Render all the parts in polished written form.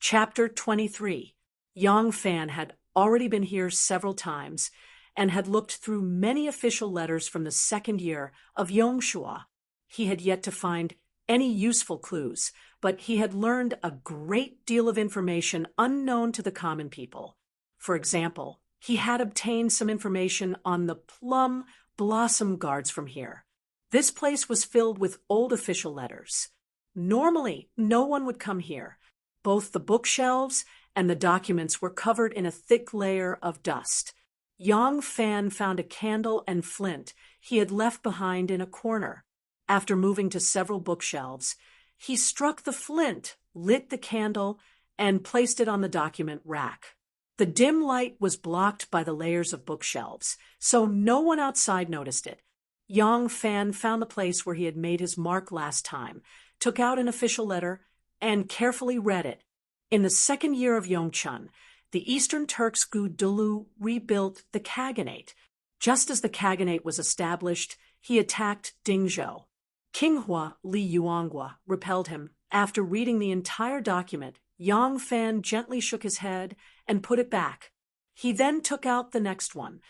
Chapter 23. Yang Fan had already been here several times and had looked through many official letters from the second year of Yongshua. He had yet to find any useful clues, but he had learned a great deal of information unknown to the common people. For example, he had obtained some information on the plum blossom guards from here. This place was filled with old official letters. Normally, no one would come here. Both the bookshelves and the documents were covered in a thick layer of dust. Yang Fan found a candle and flint he had left behind in a corner. After moving to several bookshelves, he struck the flint, lit the candle, and placed it on the document rack. The dim light was blocked by the layers of bookshelves, so no one outside noticed it. Yang Fan found the place where he had made his mark last time, took out an official letter, and carefully read it. In the second year of Yongchun, the Eastern Turks Gudulu rebuilt the Khaganate. Just as the Khaganate was established, he attacked Dingzhou. Qinghua Li Yuanghua repelled him. After reading the entire document, Yang Fan gently shook his head and put it back. He then took out the next one.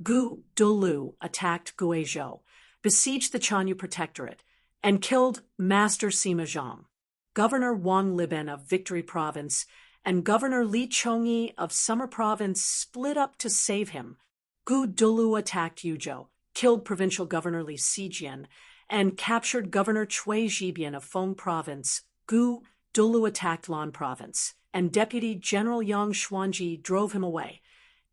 Gu Dulu attacked Guizhou, besieged the Chanyu Protectorate, and killed Master Sima Zhang. Governor Wang Liben of Victory Province and Governor Li Chongyi of Summer Province split up to save him. Gu Dulu attacked Yuzhou, killed Provincial Governor Li Sijian, and captured Governor Cui Zhibian of Feng Province. Gu Dulu attacked Lan Province, and Deputy General Yang Xuanji drove him away.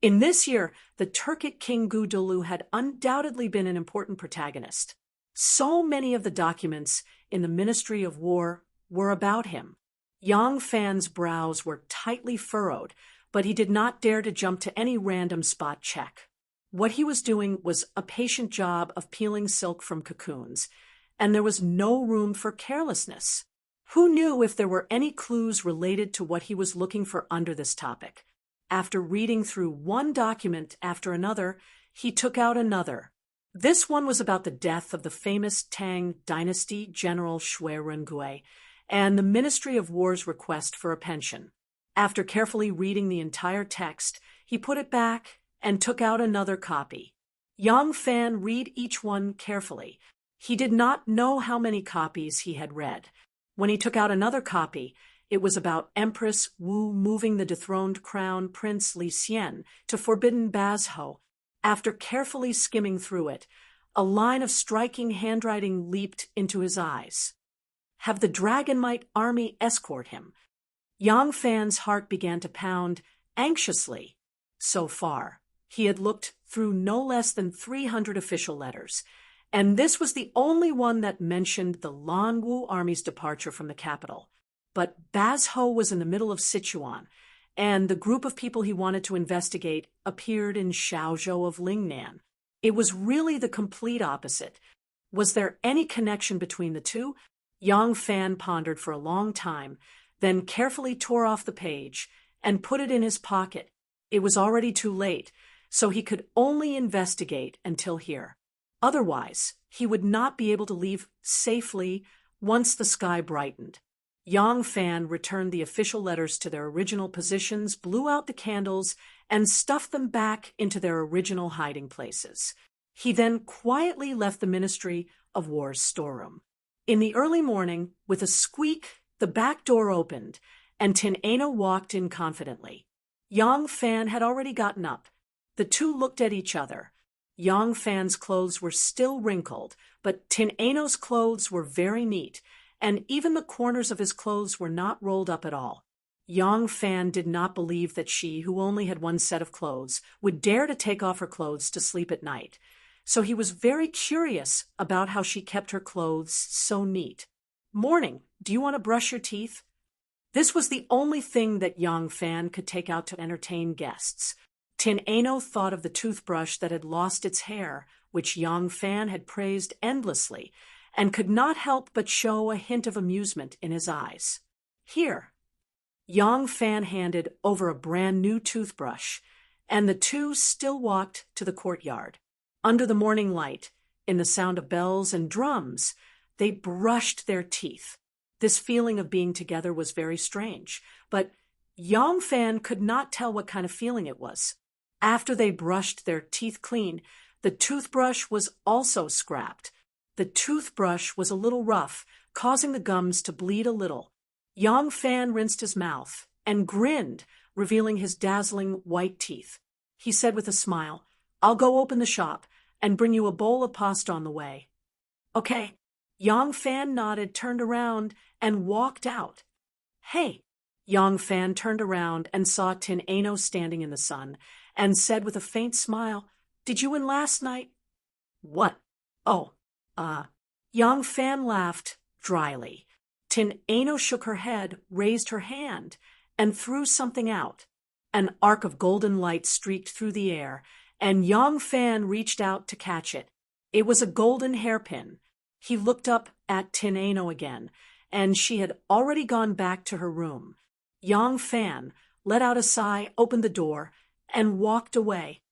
In this year, the Turkic King Gu Dulu had undoubtedly been an important protagonist. So many of the documents in the Ministry of War were about him. Yang Fan's brows were tightly furrowed, but he did not dare to jump to any random spot check. What he was doing was a patient job of peeling silk from cocoons, and there was no room for carelessness. Who knew if there were any clues related to what he was looking for under this topic? After reading through one document after another, he took out another. This one was about the death of the famous Tang Dynasty General Shui Rengui and the Ministry of War's request for a pension. After carefully reading the entire text, he put it back and took out another copy. Yang Fan read each one carefully. He did not know how many copies he had read. When he took out another copy, it was about Empress Wu moving the dethroned crown prince Li Xian to forbidden Bazhou. After carefully skimming through it, a line of striking handwriting leaped into his eyes. Have the Dragonite army escort him. Yang Fan's heart began to pound anxiously. So far, he had looked through no less than 300 official letters, and this was the only one that mentioned the Lan Wu army's departure from the capital. But Bazhou was in the middle of Sichuan, and the group of people he wanted to investigate appeared in Shaozhou of Lingnan. It was really the complete opposite. Was there any connection between the two? Yang Fan pondered for a long time, then carefully tore off the page and put it in his pocket. It was already too late, so he could only investigate until here. Otherwise, he would not be able to leave safely once the sky brightened. Yang Fan returned the official letters to their original positions, blew out the candles, and stuffed them back into their original hiding places. He then quietly left the Ministry of War's storeroom. In the early morning, with a squeak, the back door opened, and Tin Ano walked in confidently. Yang Fan had already gotten up. The two looked at each other. Yang Fan's clothes were still wrinkled, but Tin Ano's clothes were very neat, and even the corners of his clothes were not rolled up at all. Yang Fan did not believe that she, who only had one set of clothes, would dare to take off her clothes to sleep at night. So he was very curious about how she kept her clothes so neat. "Morning, do you want to brush your teeth?" This was the only thing that Yang Fan could take out to entertain guests. Tin Ano thought of the toothbrush that had lost its hair, which Yang Fan had praised endlessly, and could not help but show a hint of amusement in his eyes. "Here." Yang Fan handed over a brand-new toothbrush, and the two still walked to the courtyard. Under the morning light, in the sound of bells and drums, they brushed their teeth. This feeling of being together was very strange, but Yang Fan could not tell what kind of feeling it was. After they brushed their teeth clean, the toothbrush was also scrapped. The toothbrush was a little rough, causing the gums to bleed a little. Yang Fan rinsed his mouth and grinned, revealing his dazzling white teeth. He said with a smile, "I'll go open the shop and bring you a bowl of pasta on the way." "Okay." Yang Fan nodded, turned around, and walked out. "Hey." Yang Fan turned around and saw Tin Ano standing in the sun, and said with a faint smile, "Did you win last night?" "What? Oh, Yang Fan laughed dryly. Tin Ano shook her head, raised her hand, and threw something out. An arc of golden light streaked through the air, and Yang Fan reached out to catch it. It was a golden hairpin. He looked up at Tin Ano again, and she had already gone back to her room. Yang Fan let out a sigh, opened the door, and walked away.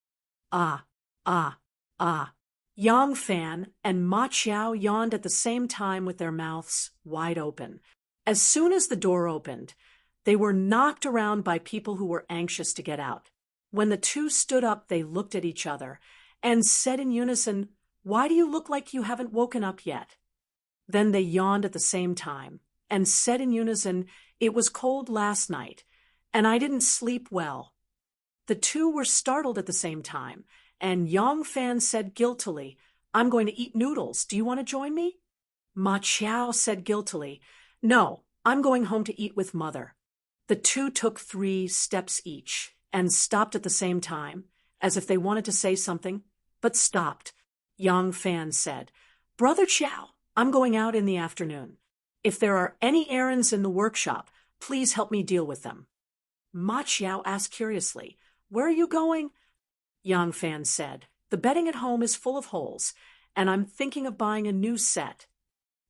Ah, ah, ah. Yang Fan and Ma Chiao yawned at the same time with their mouths wide open. As soon as the door opened, they were knocked around by people who were anxious to get out. When the two stood up, they looked at each other and said in unison, "Why do you look like you haven't woken up yet?" Then they yawned at the same time and said in unison, "It was cold last night, and I didn't sleep well." The two were startled at the same time, and Yang Fan said guiltily, "I'm going to eat noodles. Do you want to join me?" Ma Chiao said guiltily, "No, I'm going home to eat with Mother." The two took 3 steps each and stopped at the same time, as if they wanted to say something, but stopped. Yang Fan said, "Brother Chiao, I'm going out in the afternoon. If there are any errands in the workshop, please help me deal with them." Ma Chiao asked curiously, "Where are you going?" Yang Fan said, "The bedding at home is full of holes, and I'm thinking of buying a new set."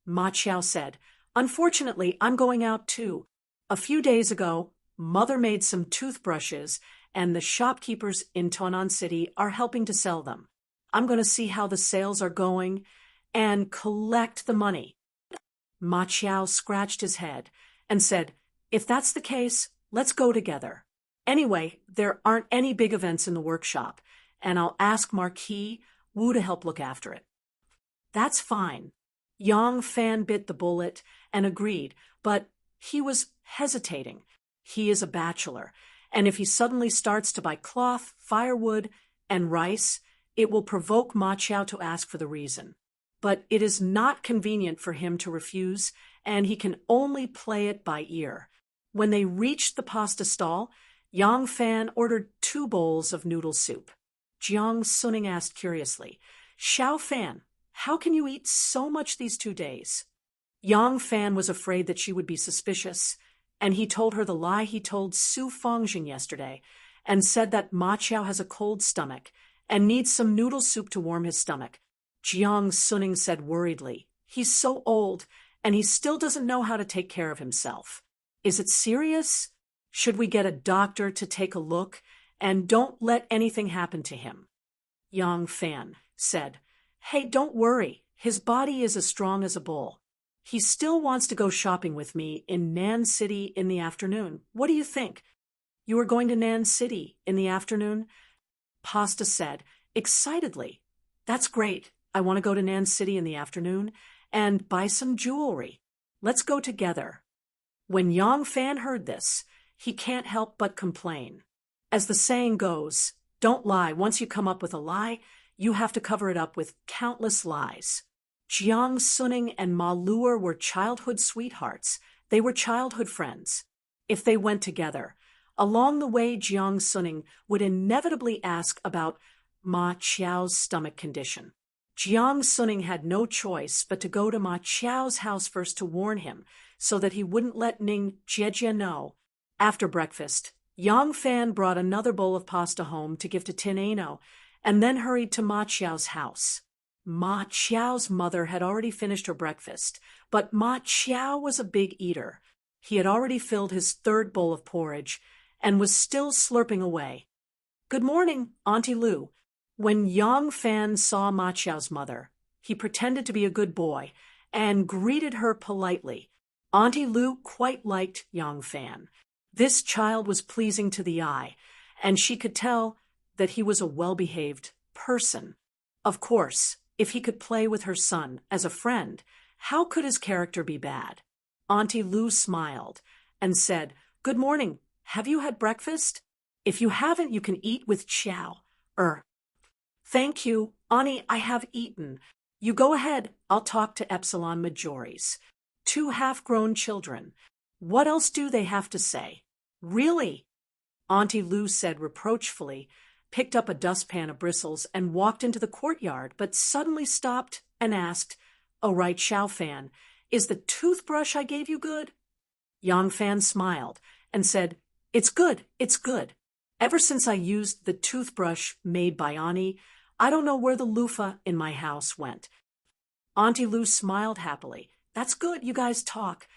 Ma Chiao said, "Unfortunately, I'm going out too. A few days ago, Mother made some toothbrushes, and the shopkeepers in Tonan City are helping to sell them. I'm going to see how the sales are going and collect the money." Ma Chiao scratched his head and said, "If that's the case, let's go together. Anyway, there aren't any big events in the workshop, and I'll ask Marquis Wu to help look after it." "That's fine." Yang Fan bit the bullet and agreed, but he was hesitating. He is a bachelor, and if he suddenly starts to buy cloth, firewood, and rice, it will provoke Ma Chiao to ask for the reason. But it is not convenient for him to refuse, and he can only play it by ear. When they reached the pasta stall, Yang Fan ordered 2 bowls of noodle soup. Jiang Suning asked curiously, "Xiao Fan, how can you eat so much these 2 days?" Yang Fan was afraid that she would be suspicious, and he told her the lie he told Su Fongjing yesterday, and said that Ma Chiao has a cold stomach and needs some noodle soup to warm his stomach. Jiang Suning said worriedly, "He's so old, and he still doesn't know how to take care of himself. Is it serious? Should we get a doctor to take a look? And don't let anything happen to him." Yang Fan said, "Hey, don't worry. His body is as strong as a bull. He still wants to go shopping with me in Nan City in the afternoon. What do you think?" "You are going to Nan City in the afternoon?" Pasta said, excitedly, "That's great. I want to go to Nan City in the afternoon and buy some jewelry. Let's go together." When Yang Fan heard this, he can't help but complain. As the saying goes, don't lie. Once you come up with a lie, you have to cover it up with countless lies. Jiang Suning and Ma Luer were childhood sweethearts. They were childhood friends. If they went together, along the way Jiang Suning would inevitably ask about Ma Chiao's stomach condition. Jiang Suning had no choice but to go to Ma Chiao's house first to warn him, so that he wouldn't let Ning Jiejie know. After breakfast, Yang Fan brought another bowl of pasta home to give to Tin Ano, and then hurried to Ma Chiao's house. Ma Chiao's mother had already finished her breakfast, but Ma Chiao was a big eater. He had already filled his 3rd bowl of porridge and was still slurping away. "Good morning, Auntie Lu." When Yang Fan saw Ma Chiao's mother, he pretended to be a good boy and greeted her politely. Auntie Lou quite liked young Fan. This child was pleasing to the eye, and she could tell that he was a well-behaved person. Of course, if he could play with her son as a friend, how could his character be bad? Auntie Lou smiled and said, "Good morning. Have you had breakfast? If you haven't, you can eat with chow. Thank you, Auntie, I have eaten. You go ahead, I'll talk to Epsilon Majoris. Two half-grown children. What else do they have to say? Really?" Auntie Lou said reproachfully, picked up a dustpan of bristles and walked into the courtyard, but suddenly stopped and asked, "Oh, right, Xiao Fan, is the toothbrush I gave you good?" Yang Fan smiled and said, "It's good, it's good. Ever since I used the toothbrush made by Auntie, I don't know where the loofah in my house went." Auntie Lou smiled happily. "That's good, you guys talk."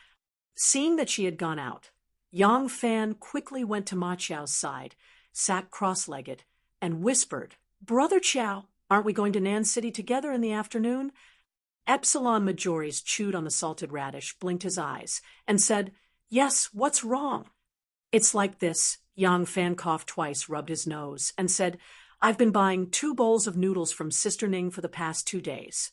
Seeing that she had gone out, Yang Fan quickly went to Ma Qiao's side, sat cross-legged, and whispered, "Brother Qiao, aren't we going to Nan City together in the afternoon?" Epsilon Majoris chewed on the salted radish, blinked his eyes, and said, "Yes, what's wrong?" "It's like this." Yang Fan coughed twice, rubbed his nose, and said, "I've been buying 2 bowls of noodles from Sister Ning for the past 2 days.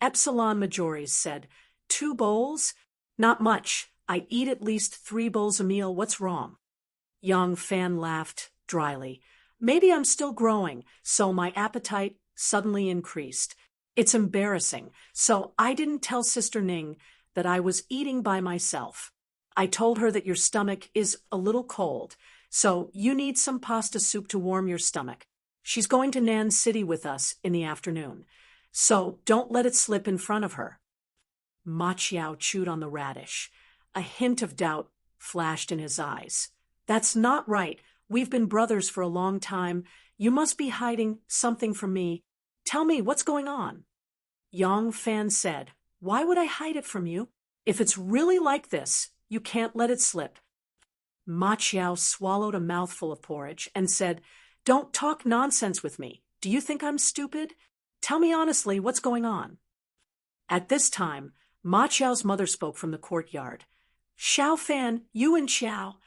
Epsilon Majoris said, "2 bowls? Not much. I eat at least 3 bowls a meal. What's wrong?" Yang Fan laughed dryly. "Maybe I'm still growing, so my appetite suddenly increased. It's embarrassing, so I didn't tell Sister Ning that I was eating by myself. I told her that your stomach is a little cold, so you need some pasta soup to warm your stomach. She's going to Nan City with us in the afternoon, so don't let it slip in front of her." Ma Qiao chewed on the radish. A hint of doubt flashed in his eyes. "That's not right. We've been brothers for a long time. You must be hiding something from me. Tell me, what's going on?" Yang Fan said, "Why would I hide it from you? If it's really like this, you can't let it slip." Ma Qiao swallowed a mouthful of porridge and said, "Don't talk nonsense with me. Do you think I'm stupid? Tell me honestly what's going on." At this time, Ma Qiao's mother spoke from the courtyard. "Xiao Fan, you and Xiao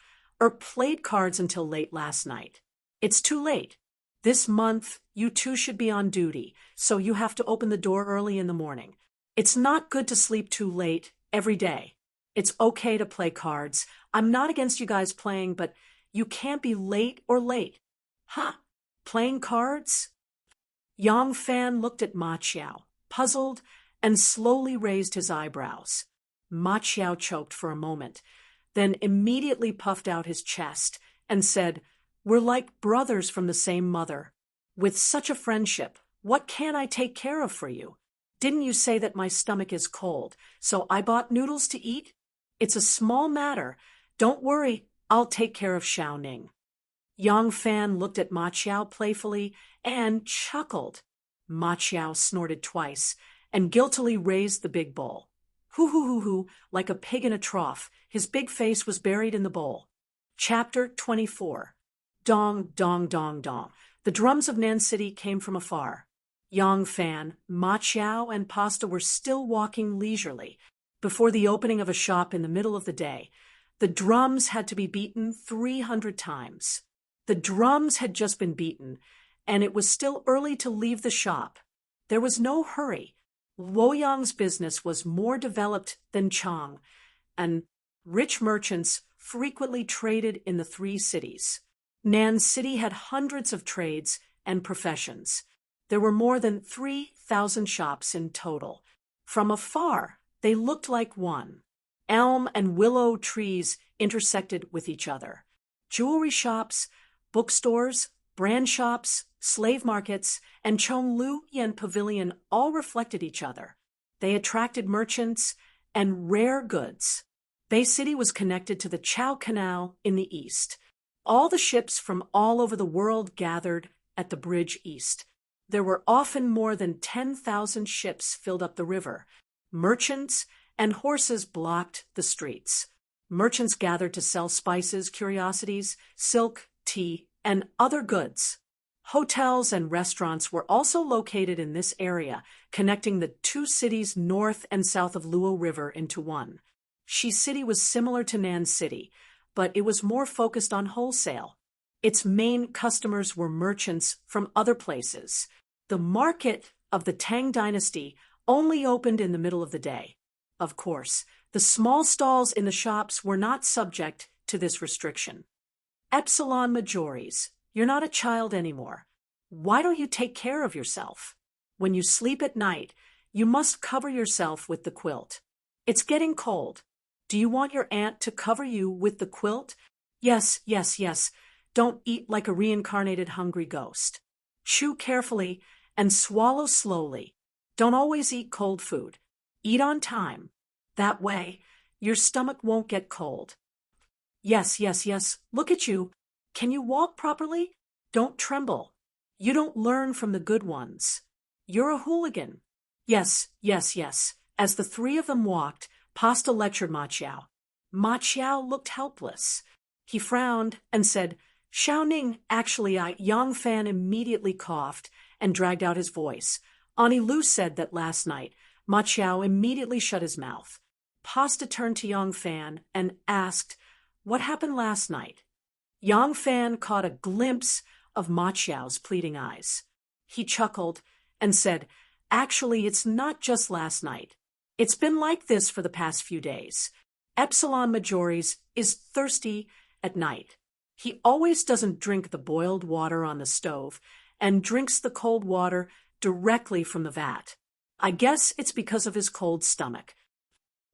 played cards until late last night. It's too late. This month, you two should be on duty, so you have to open the door early in the morning. It's not good to sleep too late every day. It's okay to play cards. I'm not against you guys playing, but you can't be late or late." "Huh? Playing cards?" Yang Fan looked at Ma Qiao, puzzled, and slowly raised his eyebrows. Ma Qiao choked for a moment, then immediately puffed out his chest and said, "We're like brothers from the same mother. With such a friendship, what can I take care of for you? Didn't you say that my stomach is cold, so I bought noodles to eat? It's a small matter. Don't worry, I'll take care of Xiao Ning." Yang Fan looked at Ma Qiao playfully and chuckled. Ma Qiao snorted twice and guiltily raised the big bowl. Hoo, like a pig in a trough, his big face was buried in the bowl. Chapter 24. Dong, dong, dong, dong. The drums of Nan City came from afar. Yang Fan, Ma Qiao, and Pasta were still walking leisurely before the opening of a shop in the middle of the day. The drums had to be beaten 300 times. The drums had just been beaten, and it was still early to leave the shop. There was no hurry. Luoyang's business was more developed than Chang, and rich merchants frequently traded in the 3 cities. Nan City had hundreds of trades and professions. There were more than 3,000 shops in total. From afar, they looked like one. Elm and willow trees intersected with each other. Jewelry shops, bookstores, brand shops, slave markets, and Chongluyan Pavilion all reflected each other. They attracted merchants and rare goods. Bay City was connected to the Chao Canal in the east. All the ships from all over the world gathered at the bridge east. There were often more than 10,000 ships filled up the river. Merchants and horses blocked the streets. Merchants gathered to sell spices, curiosities, silk, tea, and other goods. Hotels and restaurants were also located in this area, connecting the 2 cities north and south of Luo River into one. Shi City was similar to Nan City, but it was more focused on wholesale. Its main customers were merchants from other places. The market of the Tang dynasty only opened in the middle of the day. Of course, the small stalls in the shops were not subject to this restriction. Epsilon Majoris, you're not a child anymore. Why don't you take care of yourself? When you sleep at night, you must cover yourself with the quilt. It's getting cold. Do you want your aunt to cover you with the quilt? Yes, yes, yes. Don't eat like a reincarnated hungry ghost. Chew carefully and swallow slowly. Don't always eat cold food. Eat on time. That way, your stomach won't get cold. Yes, yes, yes. Look at you. Can you walk properly? Don't tremble. You don't learn from the good ones. You're a hooligan. Yes, yes, yes. As the three of them walked, Pasta lectured Ma Qiao. Ma Qiao looked helpless. He frowned and said, Xiao Ning, actually Yang Fan immediately coughed and dragged out his voice. Ani Lu said that last night. Ma Qiao immediately shut his mouth. Pasta turned to Yang Fan and asked, What happened last night? Yang Fan caught a glimpse of Ma Qiao's pleading eyes. He chuckled and said, Actually, it's not just last night. It's been like this for the past few days. Epsilon Majoris is thirsty at night. He always doesn't drink the boiled water on the stove and drinks the cold water directly from the vat. I guess it's because of his cold stomach.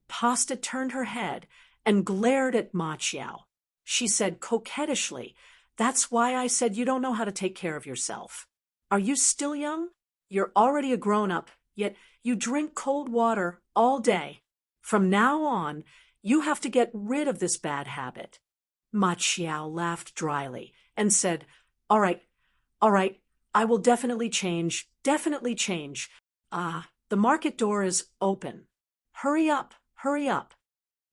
Pasta turned her head and glared at Ma Qiao. She said coquettishly, That's why I said you don't know how to take care of yourself. Are you still young? You're already a grown-up, yet you drink cold water all day. From now on, you have to get rid of this bad habit. Ma Qiao laughed dryly and said, all right, I will definitely change. The market door is open. Hurry up.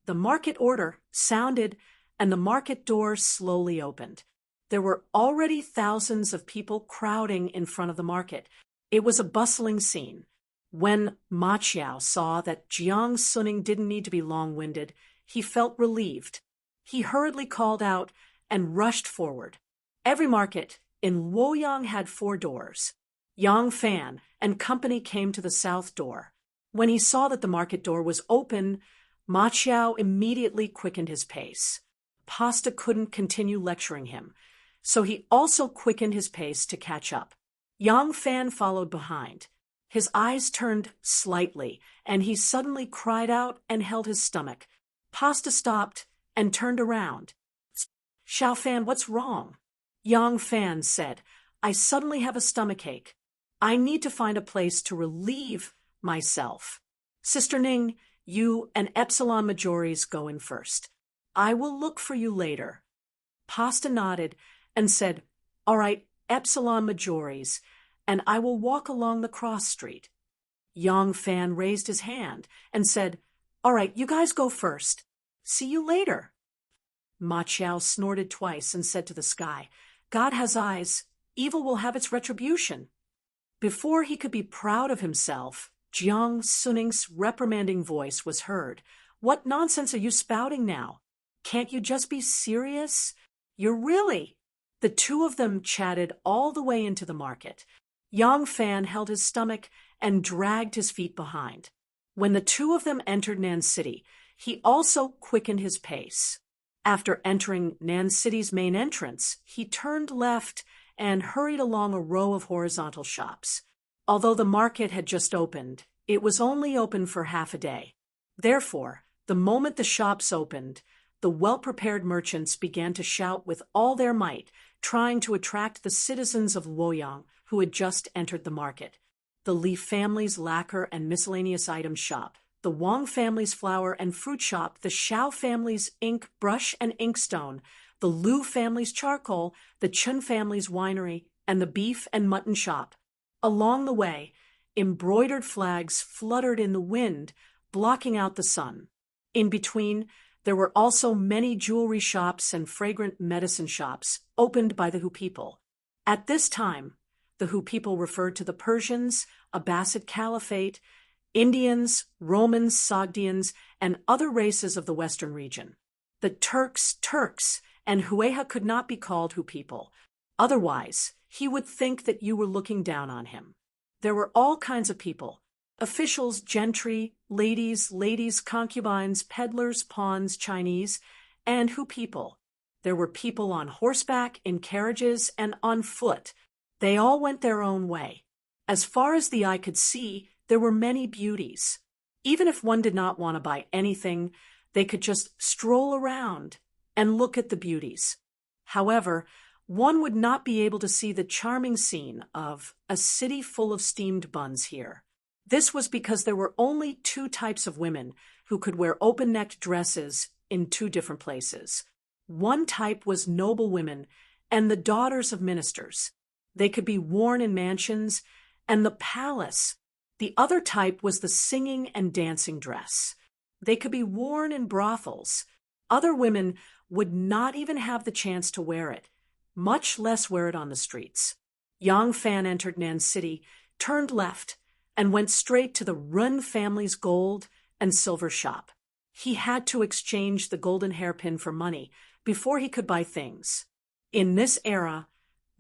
The market order sounded and the market door slowly opened. There were already thousands of people crowding in front of the market. It was a bustling scene. When Ma Qiao saw that Jiang Suning didn't need to be long-winded, he felt relieved. He hurriedly called out and rushed forward. Every market in Luoyang had 4 doors. Yang Fan and company came to the south door. When he saw that the market door was open, Ma Qiao immediately quickened his pace. Pasta couldn't continue lecturing him, so he also quickened his pace to catch up. Yang Fan followed behind. His eyes turned slightly, and he suddenly cried out and held his stomach. Pasta stopped and turned around. Xiao Fan, what's wrong? Yang Fan said, I suddenly have a stomachache. I need to find a place to relieve myself. Sister Ning, you and Epsilon Majoris go in first. I will look for you later. Pasta nodded and said, All right, Epsilon Majoris, and I will walk along the cross street. Yang Fan raised his hand and said, All right, you guys go first. See you later. Ma Qiao snorted twice and said to the sky, God has eyes. Evil will have its retribution. Before he could be proud of himself, Jiang Suning's reprimanding voice was heard. What nonsense are you spouting now? Can't you just be serious? You're really... The two of them chatted all the way into the market. Yang Fan held his stomach and dragged his feet behind. When the two of them entered Nan City, he also quickened his pace. After entering Nan City's main entrance, he turned left and hurried along a row of horizontal shops. Although the market had just opened, it was only open for half a day. Therefore, the moment the shops opened, the well-prepared merchants began to shout with all their might, trying to attract the citizens of Luoyang who had just entered the market. The Li family's lacquer and miscellaneous items shop, the Wang family's flower and fruit shop, the Xiao family's ink, brush, and inkstone, the Lu family's charcoal, the Chun family's winery, and the beef and mutton shop. Along the way, embroidered flags fluttered in the wind, blocking out the sun. In between, there were also many jewelry shops and fragrant medicine shops opened by the Hu people. At this time, the Hu people referred to the Persians, Abbasid Caliphate, Indians, Romans, Sogdians, and other races of the western region. The Turks, and Hueha could not be called Hu people. Otherwise, he would think that you were looking down on him. There were all kinds of people: officials, gentry, ladies, concubines, peddlers, pawns, Chinese, and Hu people. There were people on horseback, in carriages, and on foot. They all went their own way. As far as the eye could see, there were many beauties. Even if one did not want to buy anything, they could just stroll around and look at the beauties. However, one would not be able to see the charming scene of a city full of steamed buns here. This was because there were only two types of women who could wear open-necked dresses in two different places. One type was noble women and the daughters of ministers. They could be worn in mansions and the palace. The other type was the singing and dancing dress. They could be worn in brothels. Other women would not even have the chance to wear it, much less wear it on the streets. Yang Fan entered Nan City, turned left, and went straight to the Run family's gold and silver shop. He had to exchange the golden hairpin for money before he could buy things. In this era,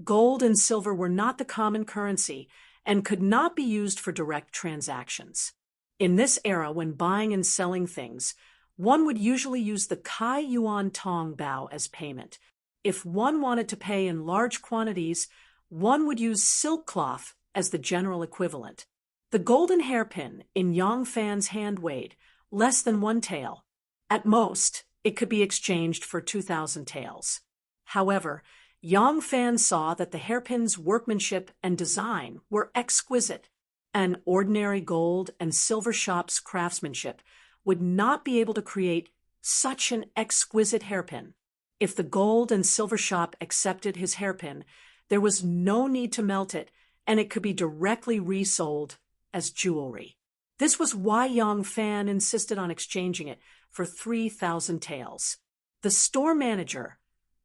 gold and silver were not the common currency and could not be used for direct transactions. In this era, when buying and selling things, one would usually use the Kai Yuan Tong Bao as payment. If one wanted to pay in large quantities, one would use silk cloth as the general equivalent. The golden hairpin in Yang Fan's hand weighed less than 1 tael. At most, it could be exchanged for 2,000 taels. However, Yang Fan saw that the hairpin's workmanship and design were exquisite. An ordinary gold and silver shop's craftsmanship would not be able to create such an exquisite hairpin. If the gold and silver shop accepted his hairpin, there was no need to melt it, and it could be directly resold as jewelry. This was why Yang Fan insisted on exchanging it for 3,000 taels. The store manager,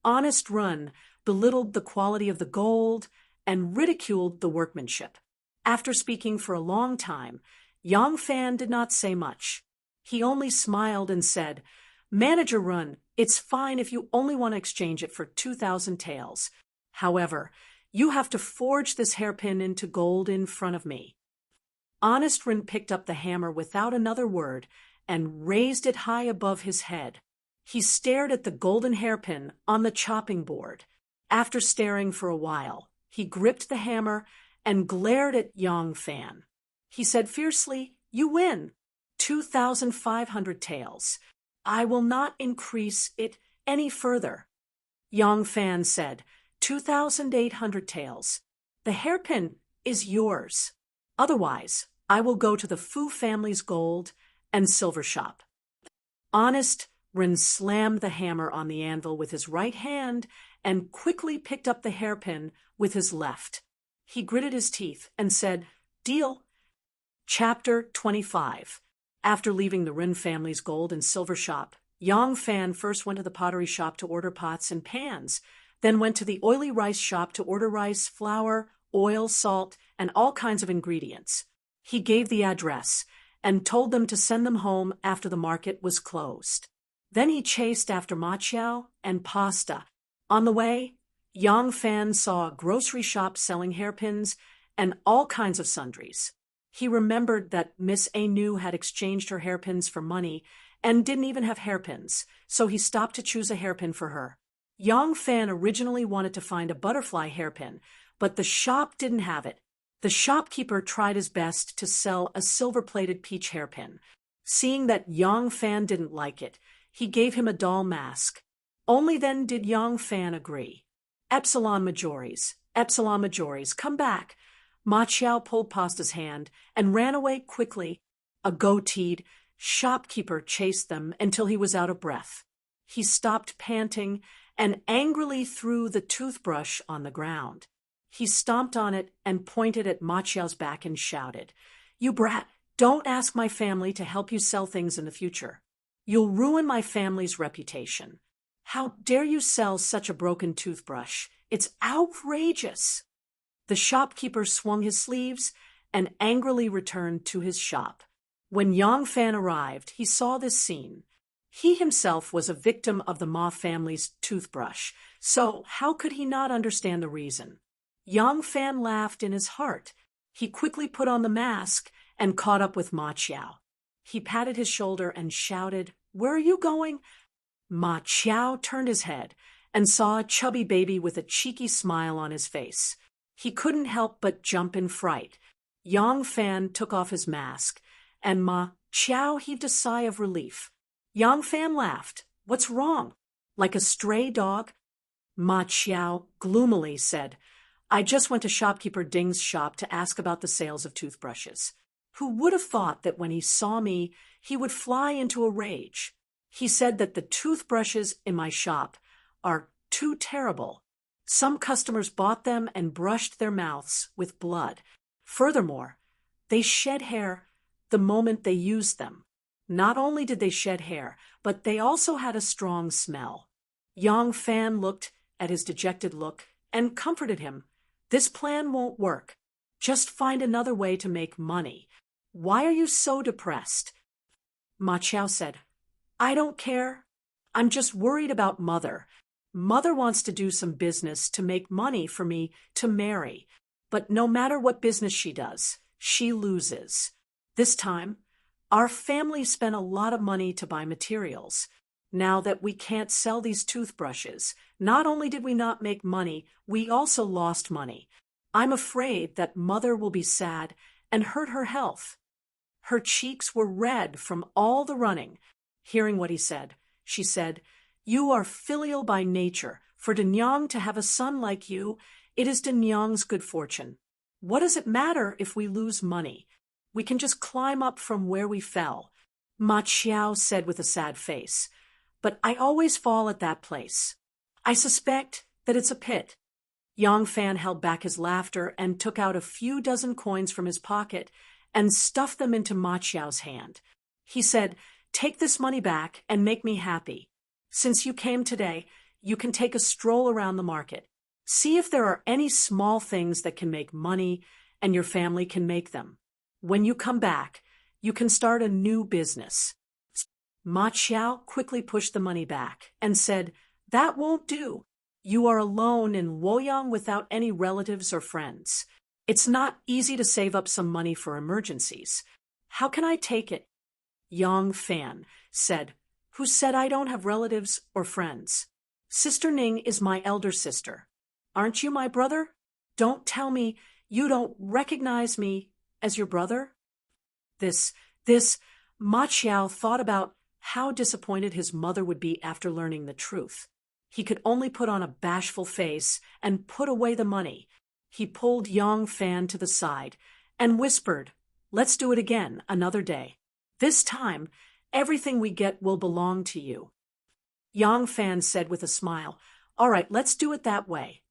Honest Run, belittled the quality of the gold and ridiculed the workmanship. After speaking for a long time, Yang Fan did not say much. He only smiled and said, "Manager Run, it's fine if you only want to exchange it for 2,000 taels. However, you have to forge this hairpin into gold in front of me." Honest Run picked up the hammer without another word and raised it high above his head. He stared at the golden hairpin on the chopping board. After staring for a while, he gripped the hammer and glared at Yang Fan. He said fiercely, "You win. 2,500 taels. I will not increase it any further." Yang Fan said, 2,800 taels. The hairpin is yours. Otherwise, I will go to the Fu family's gold and silver shop. Honest Rin slammed the hammer on the anvil with his right hand and quickly picked up the hairpin with his left. He gritted his teeth and said, "Deal." Chapter 25. After leaving the Rin family's gold and silver shop, Yang Fan first went to the pottery shop to order pots and pans, then went to the oily rice shop to order rice, flour, oil, salt, and all kinds of ingredients. He gave the address and told them to send them home after the market was closed. Then he chased after maqiao and pasta. On the way, Yang Fan saw a grocery shop selling hairpins and all kinds of sundries. He remembered that Miss Anu had exchanged her hairpins for money and didn't even have hairpins, so he stopped to choose a hairpin for her. Yang Fan originally wanted to find a butterfly hairpin, but the shop didn't have it. The shopkeeper tried his best to sell a silver-plated peach hairpin. Seeing that Yang Fan didn't like it, he gave him a doll mask. Only then did Yang Fan agree. Epsilon Majoris, come back." Ma Chiao pulled Pasta's hand and ran away quickly. A goateed shopkeeper chased them until he was out of breath. He stopped panting and angrily threw the toothbrush on the ground. He stomped on it and pointed at Ma Chiao's back and shouted, "You brat, don't ask my family to help you sell things in the future. You'll ruin my family's reputation. How dare you sell such a broken toothbrush? It's outrageous." The shopkeeper swung his sleeves and angrily returned to his shop. When Yang Fan arrived, he saw this scene. He himself was a victim of the Ma family's toothbrush, so how could he not understand the reason? Yang Fan laughed in his heart. He quickly put on the mask and caught up with Ma Qiao. He patted his shoulder and shouted, "Where are you going?" Ma Qiao turned his head and saw a chubby baby with a cheeky smile on his face. He couldn't help but jump in fright. Yang Fan took off his mask, and Ma Qiao heaved a sigh of relief. Yang Fan laughed. "What's wrong? Like a stray dog?" Ma Qiao gloomily said, "I just went to shopkeeper Ding's shop to ask about the sales of toothbrushes. Who would have thought that when he saw me, he would fly into a rage? He said that the toothbrushes in my shop are too terrible. Some customers bought them and brushed their mouths with blood. Furthermore, they shed hair the moment they used them. Not only did they shed hair, but they also had a strong smell." Yang Fan looked at his dejected look and comforted him. "This plan won't work. Just find another way to make money. Why are you so depressed?" Ma Qiao said, "I don't care. I'm just worried about Mother. Mother wants to do some business to make money for me to marry. But no matter what business she does, she loses. This time, our family spent a lot of money to buy materials. Now that we can't sell these toothbrushes, not only did we not make money, we also lost money. I'm afraid that Mother will be sad and hurt her health." Her cheeks were red from all the running. Hearing what he said, she said, "You are filial by nature. For Denyang to have a son like you, it is Denyang's good fortune. What does it matter if we lose money? We can just climb up from where we fell." Ma Qiao said with a sad face, "But I always fall at that place. I suspect that it's a pit." Yang Fan held back his laughter and took out a few dozen coins from his pocket and stuffed them into Ma Qiao's hand. He said, "Take this money back and make me happy. Since you came today, you can take a stroll around the market. See if there are any small things that can make money and your family can make them. When you come back, you can start a new business." Ma Qiao quickly pushed the money back and said, "That won't do. You are alone in Luoyang without any relatives or friends. It's not easy to save up some money for emergencies. How can I take it?" Yang Fan said, "Who said I don't have relatives or friends? Sister Ning is my elder sister. Aren't you my brother? Don't tell me you don't recognize me as your brother?" This, Ma Qiao thought about how disappointed his mother would be after learning the truth. He could only put on a bashful face and put away the money. He pulled Yang Fan to the side and whispered, "Let's do it again another day. This time, everything we get will belong to you." Yang Fan said with a smile, "All right, let's do it that way."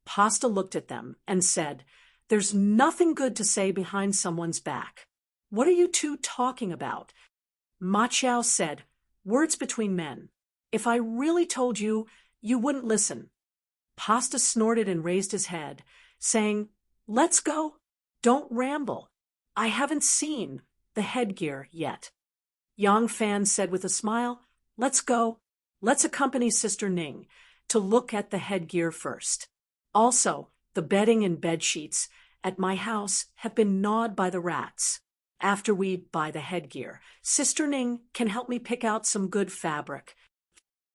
Pasta looked at them and said, "There's nothing good to say behind someone's back. What are you two talking about?" Ma Qiao said, "Words between men. If I really told you, you wouldn't listen." Pasta snorted and raised his head, saying, "Let's go. Don't ramble. I haven't seen the headgear yet." Yang Fan said with a smile, "Let's go. Let's accompany Sister Ning to look at the headgear first. Also, the bedding and bed sheets at my house have been gnawed by the rats. After we buy the headgear, Sister Ning can help me pick out some good fabric."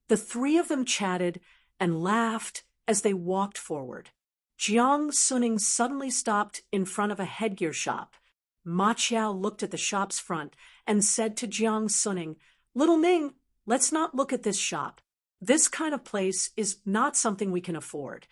The three of them chatted and laughed as they walked forward. Jiang Suning suddenly stopped in front of a headgear shop. Ma Qiao looked at the shop's front and said to Jiang Suning, "Little Ning, let's not look at this shop. This kind of place is not something we can afford."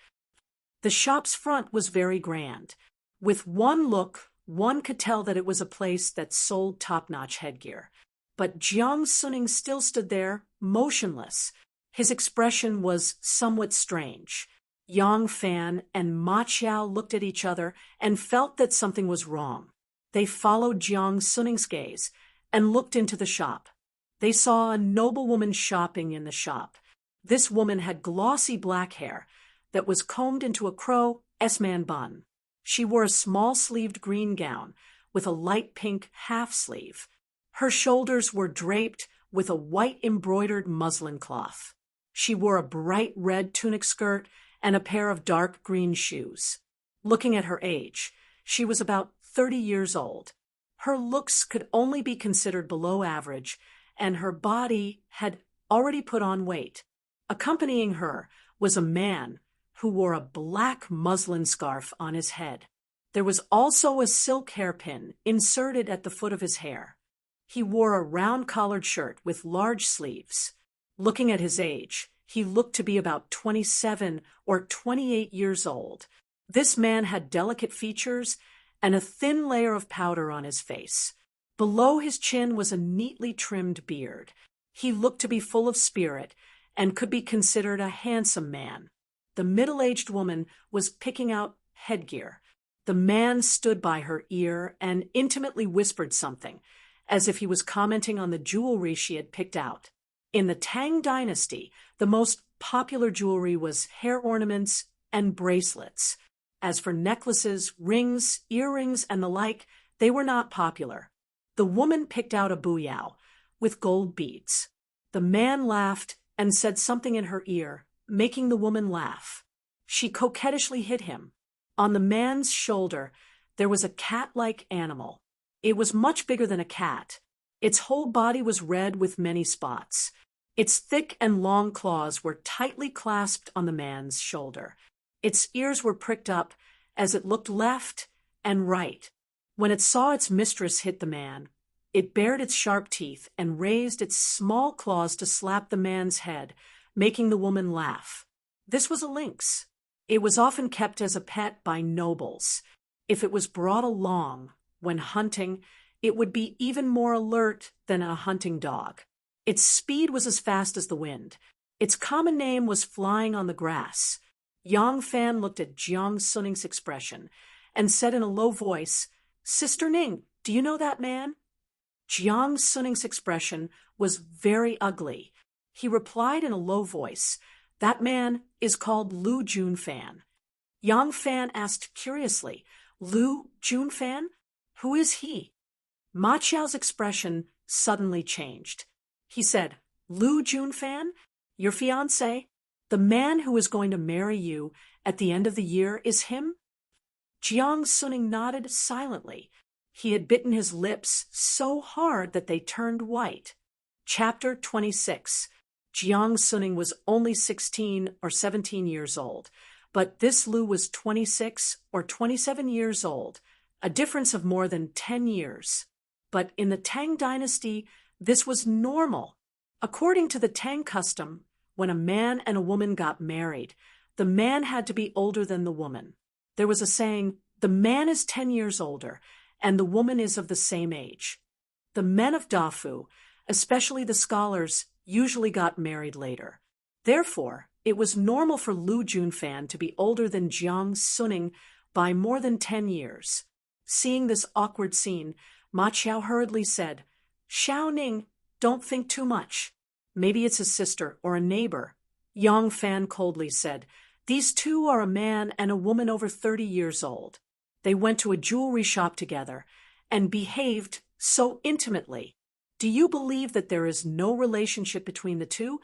The shop's front was very grand. With one look, one could tell that it was a place that sold top-notch headgear. But Jiang Suning still stood there, motionless. His expression was somewhat strange. Yang Fan and Ma Qiao looked at each other and felt that something was wrong. They followed Jiang Suning's gaze and looked into the shop. They saw a noblewoman shopping in the shop. This woman had glossy black hair that was combed into a crow S-man bun. She wore a small-sleeved green gown with a light pink half sleeve. Her shoulders were draped with a white embroidered muslin cloth. She wore a bright red tunic skirt and a pair of dark green shoes. Looking at her age, she was about 30 years old. Her looks could only be considered below average, and her body had already put on weight. Accompanying her was a man who wore a black muslin scarf on his head. There was also a silk hairpin inserted at the foot of his hair. He wore a round-collared shirt with large sleeves. Looking at his age, he looked to be about 27 or 28 years old. This man had delicate features and a thin layer of powder on his face. Below his chin was a neatly trimmed beard. He looked to be full of spirit and could be considered a handsome man. The middle-aged woman was picking out headgear. The man stood by her ear and intimately whispered something, as if he was commenting on the jewelry she had picked out. In the Tang dynasty, the most popular jewelry was hair ornaments and bracelets. As for necklaces, rings, earrings, and the like, they were not popular. The woman picked out a buyao with gold beads. The man laughed and said something in her ear, making the woman laugh. She coquettishly hit him. On the man's shoulder, there was a cat-like animal. It was much bigger than a cat. Its whole body was red with many spots. Its thick and long claws were tightly clasped on the man's shoulder. Its ears were pricked up as it looked left and right. When it saw its mistress hit the man, it bared its sharp teeth and raised its small claws to slap the man's head, making the woman laugh. This was a lynx. It was often kept as a pet by nobles. If it was brought along when hunting, it would be even more alert than a hunting dog. Its speed was as fast as the wind. Its common name was flying on the grass. Yang Fan looked at Jiang Suning's expression and said in a low voice, "Sister Ning, do you know that man?" Jiang Suning's expression was very ugly. He replied in a low voice, "That man is called Lu Junfan." Yang Fan asked curiously, "Lu Junfan? Who is he?" Ma Qiao's expression suddenly changed. He said, "Lu Junfan, your fiancé, the man who is going to marry you at the end of the year, is him?" Jiang Suning nodded silently. He had bitten his lips so hard that they turned white. Chapter 26. Jiang Suning was only 16 or 17 years old, but this Lu was 26 or 27 years old, a difference of more than 10 years. But in the Tang dynasty, this was normal. According to the Tang custom, when a man and a woman got married, the man had to be older than the woman. There was a saying, "The man is 10 years older, and the woman is of the same age." The men of Dafu, especially the scholars, usually got married later. Therefore, it was normal for Lu Junfan to be older than Jiang Suning by more than 10 years. Seeing this awkward scene, Ma Qiao hurriedly said, "Xiao Ning, don't think too much. Maybe it's a sister or a neighbor." Yang Fan coldly said, "These two are a man and a woman over 30 years old. They went to a jewelry shop together and behaved so intimately. Do you believe that there is no relationship between the two?"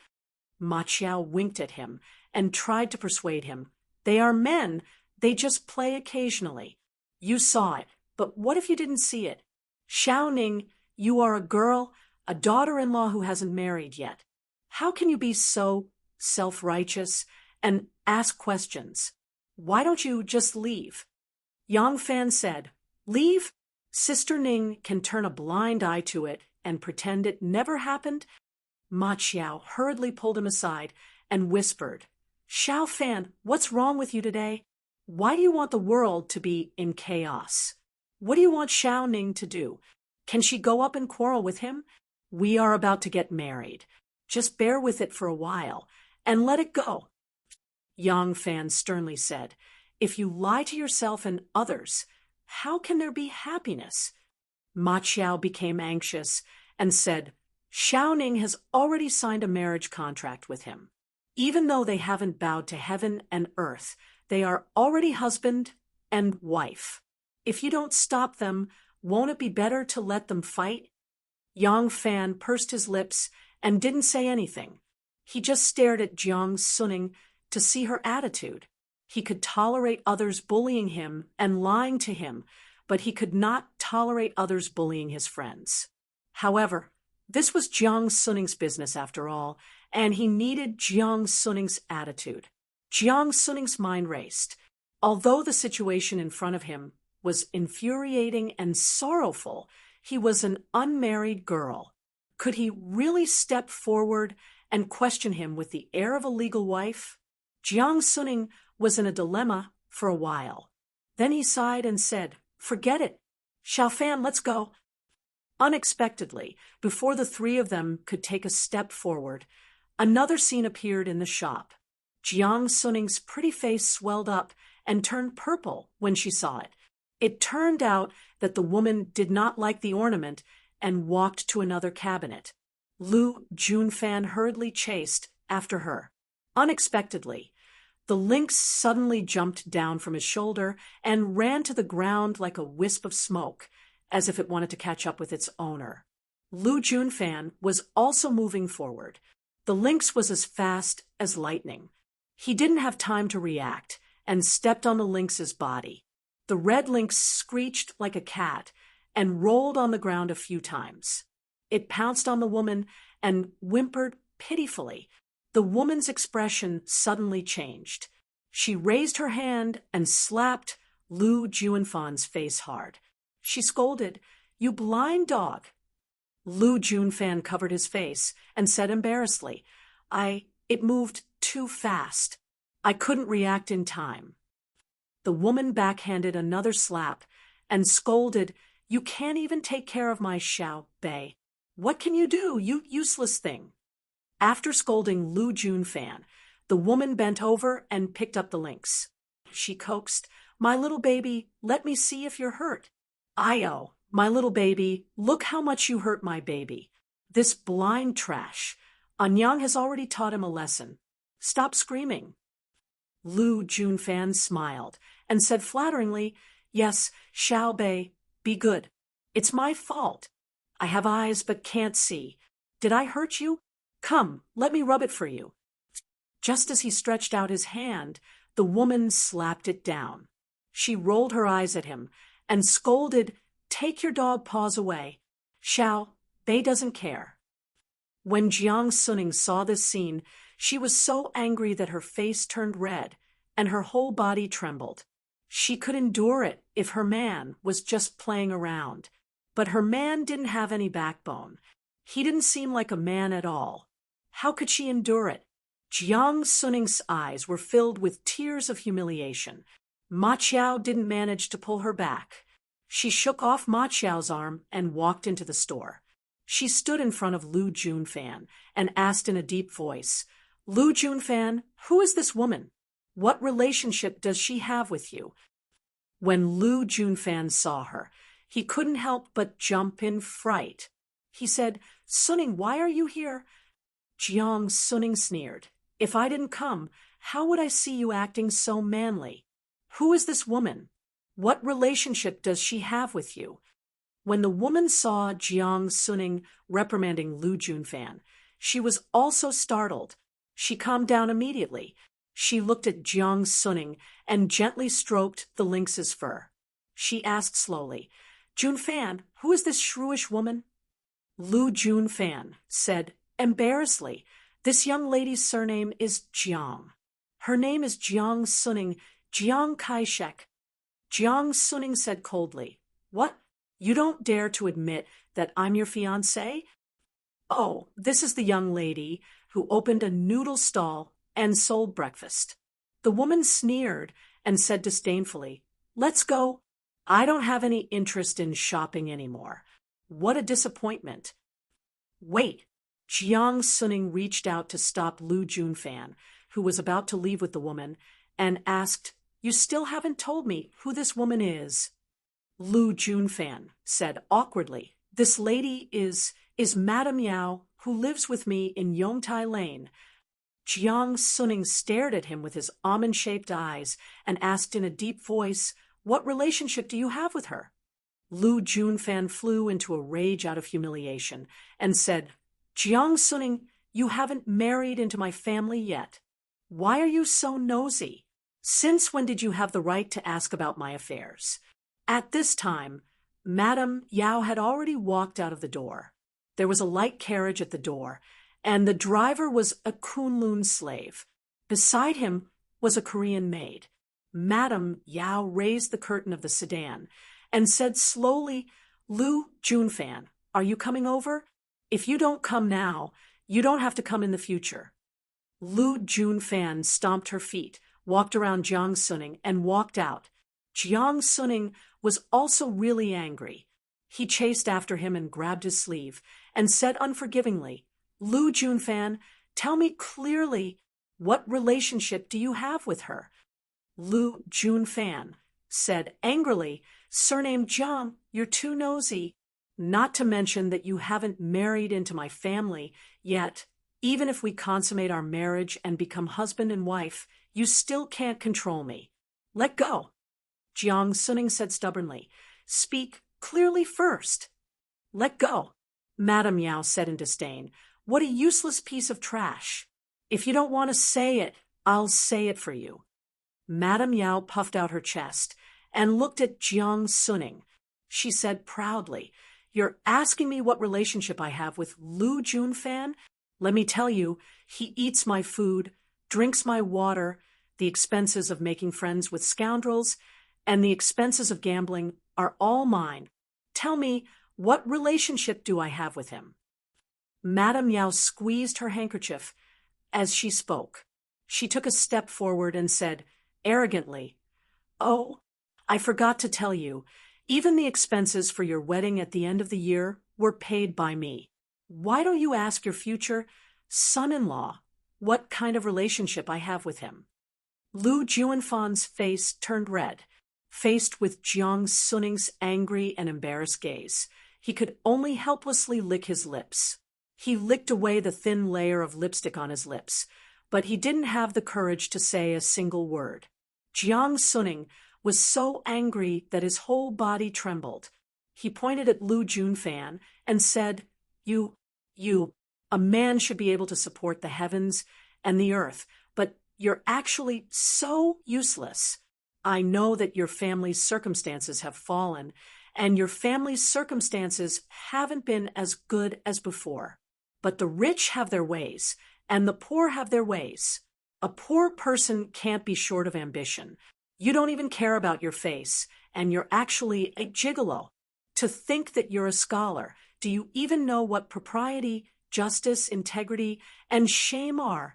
Ma Qiao winked at him and tried to persuade him. "They are men. They just play occasionally. You saw it, but what if you didn't see it? Xiao Ning, you are a girl, a daughter-in-law who hasn't married yet. How can you be so self-righteous and ask questions? Why don't you just leave?" Yang Fan said, "Leave? Sister Ning can turn a blind eye to it and pretend it never happened?" Ma Qiao hurriedly pulled him aside and whispered, "Xiao Fan, what's wrong with you today? Why do you want the world to be in chaos? What do you want Xiao Ning to do? Can she go up and quarrel with him? We are about to get married. Just bear with it for a while and let it go." Yang Fan sternly said, "If you lie to yourself and others, how can there be happiness?" Ma Qiao became anxious and said, "Xiao Ning has already signed a marriage contract with him. Even though they haven't bowed to heaven and earth, they are already husband and wife. If you don't stop them, won't it be better to let them fight?" Yang Fan pursed his lips and didn't say anything. He just stared at Jiang Suning to see her attitude. He could tolerate others bullying him and lying to him, but he could not tolerate others bullying his friends. However, this was Jiang Suning's business after all, and he needed Jiang Suning's attitude. Jiang Suning's mind raced. Although the situation in front of him was infuriating and sorrowful, he was an unmarried girl. Could he really step forward and question him with the air of a legal wife? Jiang Suning was in a dilemma for a while. Then he sighed and said, "Forget it. Xiao Fan, let's go." Unexpectedly, before the three of them could take a step forward, another scene appeared in the shop. Jiang Suning's pretty face swelled up and turned purple when she saw it. It turned out that the woman did not like the ornament and walked to another cabinet. Lu Junfan hurriedly chased after her. Unexpectedly, the lynx suddenly jumped down from his shoulder and ran to the ground like a wisp of smoke, as if it wanted to catch up with its owner. Lu Junfan was also moving forward. The lynx was as fast as lightning. He didn't have time to react and stepped on the lynx's body. The red lynx screeched like a cat and rolled on the ground a few times. It pounced on the woman and whimpered pitifully. The woman's expression suddenly changed. She raised her hand and slapped Lu Junfan's face hard. She scolded, "You blind dog." Lu Junfan covered his face and said embarrassedly, It moved too fast. I couldn't react in time." The woman backhanded another slap and scolded, "You can't even take care of my Xiao Bei. What can you do, you useless thing?" After scolding Lu Junfan, the woman bent over and picked up the lynx. She coaxed, "My little baby, let me see if you're hurt." "Io, my little baby, look how much you hurt my baby. This blind trash. Anyang has already taught him a lesson. Stop screaming." Lu Junfan smiled and said flatteringly, "Yes, Xiao Bei, be good. It's my fault. I have eyes but can't see. Did I hurt you? Come, let me rub it for you." Just as he stretched out his hand, the woman slapped it down. She rolled her eyes at him and scolded, "Take your dog paws away. Xiao Bei doesn't care." When Jiang Suning saw this scene, she was so angry that her face turned red and her whole body trembled. She could endure it if her man was just playing around. But her man didn't have any backbone. He didn't seem like a man at all. How could she endure it? Jiang Suning's eyes were filled with tears of humiliation. Ma Qiao didn't manage to pull her back. She shook off Ma Qiao's arm and walked into the store. She stood in front of Lu Junfan and asked in a deep voice, "Lu Junfan, who is this woman? What relationship does she have with you?" When Lu Junfan saw her, he couldn't help but jump in fright. He said, "Suning, why are you here?" Jiang Suning sneered, "If I didn't come, how would I see you acting so manly? Who is this woman? What relationship does she have with you?" When the woman saw Jiang Suning reprimanding Lu Junfan, she was also startled. She calmed down immediately. She looked at Jiang Suning and gently stroked the lynx's fur. She asked slowly, "Junfan, who is this shrewish woman?" Lu Junfan said embarrassedly, "This young lady's surname is Jiang. Her name is Jiang Suning, Jiang Kaishek." Jiang Suning said coldly, "What? You don't dare to admit that I'm your fiancé? Oh, this is the young lady who opened a noodle stall and sold breakfast." The woman sneered and said disdainfully, "Let's go. I don't have any interest in shopping anymore. What a disappointment." "Wait." Jiang Suning reached out to stop Lu Junfan, who was about to leave with the woman, and asked, "You still haven't told me who this woman is." Lu Junfan said awkwardly, "This lady is Madame Yao, who lives with me in Yongtai Lane." Jiang Suning stared at him with his almond-shaped eyes and asked in a deep voice, "What relationship do you have with her?" Lu Junfan flew into a rage out of humiliation and said, Jiang Suning, you haven't married into my family yet. Why are you so nosy? Since when did you have the right to ask about my affairs? At this time, Madame Yao had already walked out of the door. There was a light carriage at the door, and the driver was a Kunlun slave. Beside him was a Korean maid. Madame Yao raised the curtain of the sedan and said slowly, Lu Junfan, are you coming over? If you don't come now, you don't have to come in the future. Lu Junfan stomped her feet, walked around Jiang Suning, and walked out. Jiang Suning was also really angry. He chased after him and grabbed his sleeve and said unforgivingly, Lu Junfan, tell me clearly, what relationship do you have with her? Lu Junfan said angrily, Surname Jiang, you're too nosy. Not to mention that you haven't married into my family yet. Even if we consummate our marriage and become husband and wife, you still can't control me. Let go. Jiang Suning said stubbornly, Speak clearly first. Let go. Madame Yao said in disdain, What a useless piece of trash. If you don't want to say it, I'll say it for you. Madame Yao puffed out her chest and looked at Jiang Suning. She said proudly, You're asking me what relationship I have with Lu Junfan? Let me tell you, he eats my food, drinks my water, the expenses of making friends with scoundrels, and the expenses of gambling are all mine. Tell me, what relationship do I have with him? Madame Yao squeezed her handkerchief as she spoke. She took a step forward and said, arrogantly, Oh, I forgot to tell you, even the expenses for your wedding at the end of the year were paid by me. Why don't you ask your future son-in-law what kind of relationship I have with him? Lu Junfan's face turned red. Faced with Jiang Suning's angry and embarrassed gaze, he could only helplessly lick his lips. He licked away the thin layer of lipstick on his lips, but he didn't have the courage to say a single word. Jiang Suning was so angry that his whole body trembled. He pointed at Lu Junfan and said, a man should be able to support the heavens and the earth, but you're actually so useless. I know that your family's circumstances have fallen, and your family's circumstances haven't been as good as before. But the rich have their ways, and the poor have their ways. A poor person can't be short of ambition. You don't even care about your face, and you're actually a gigolo. To think that you're a scholar, do you even know what propriety, justice, integrity, and shame are?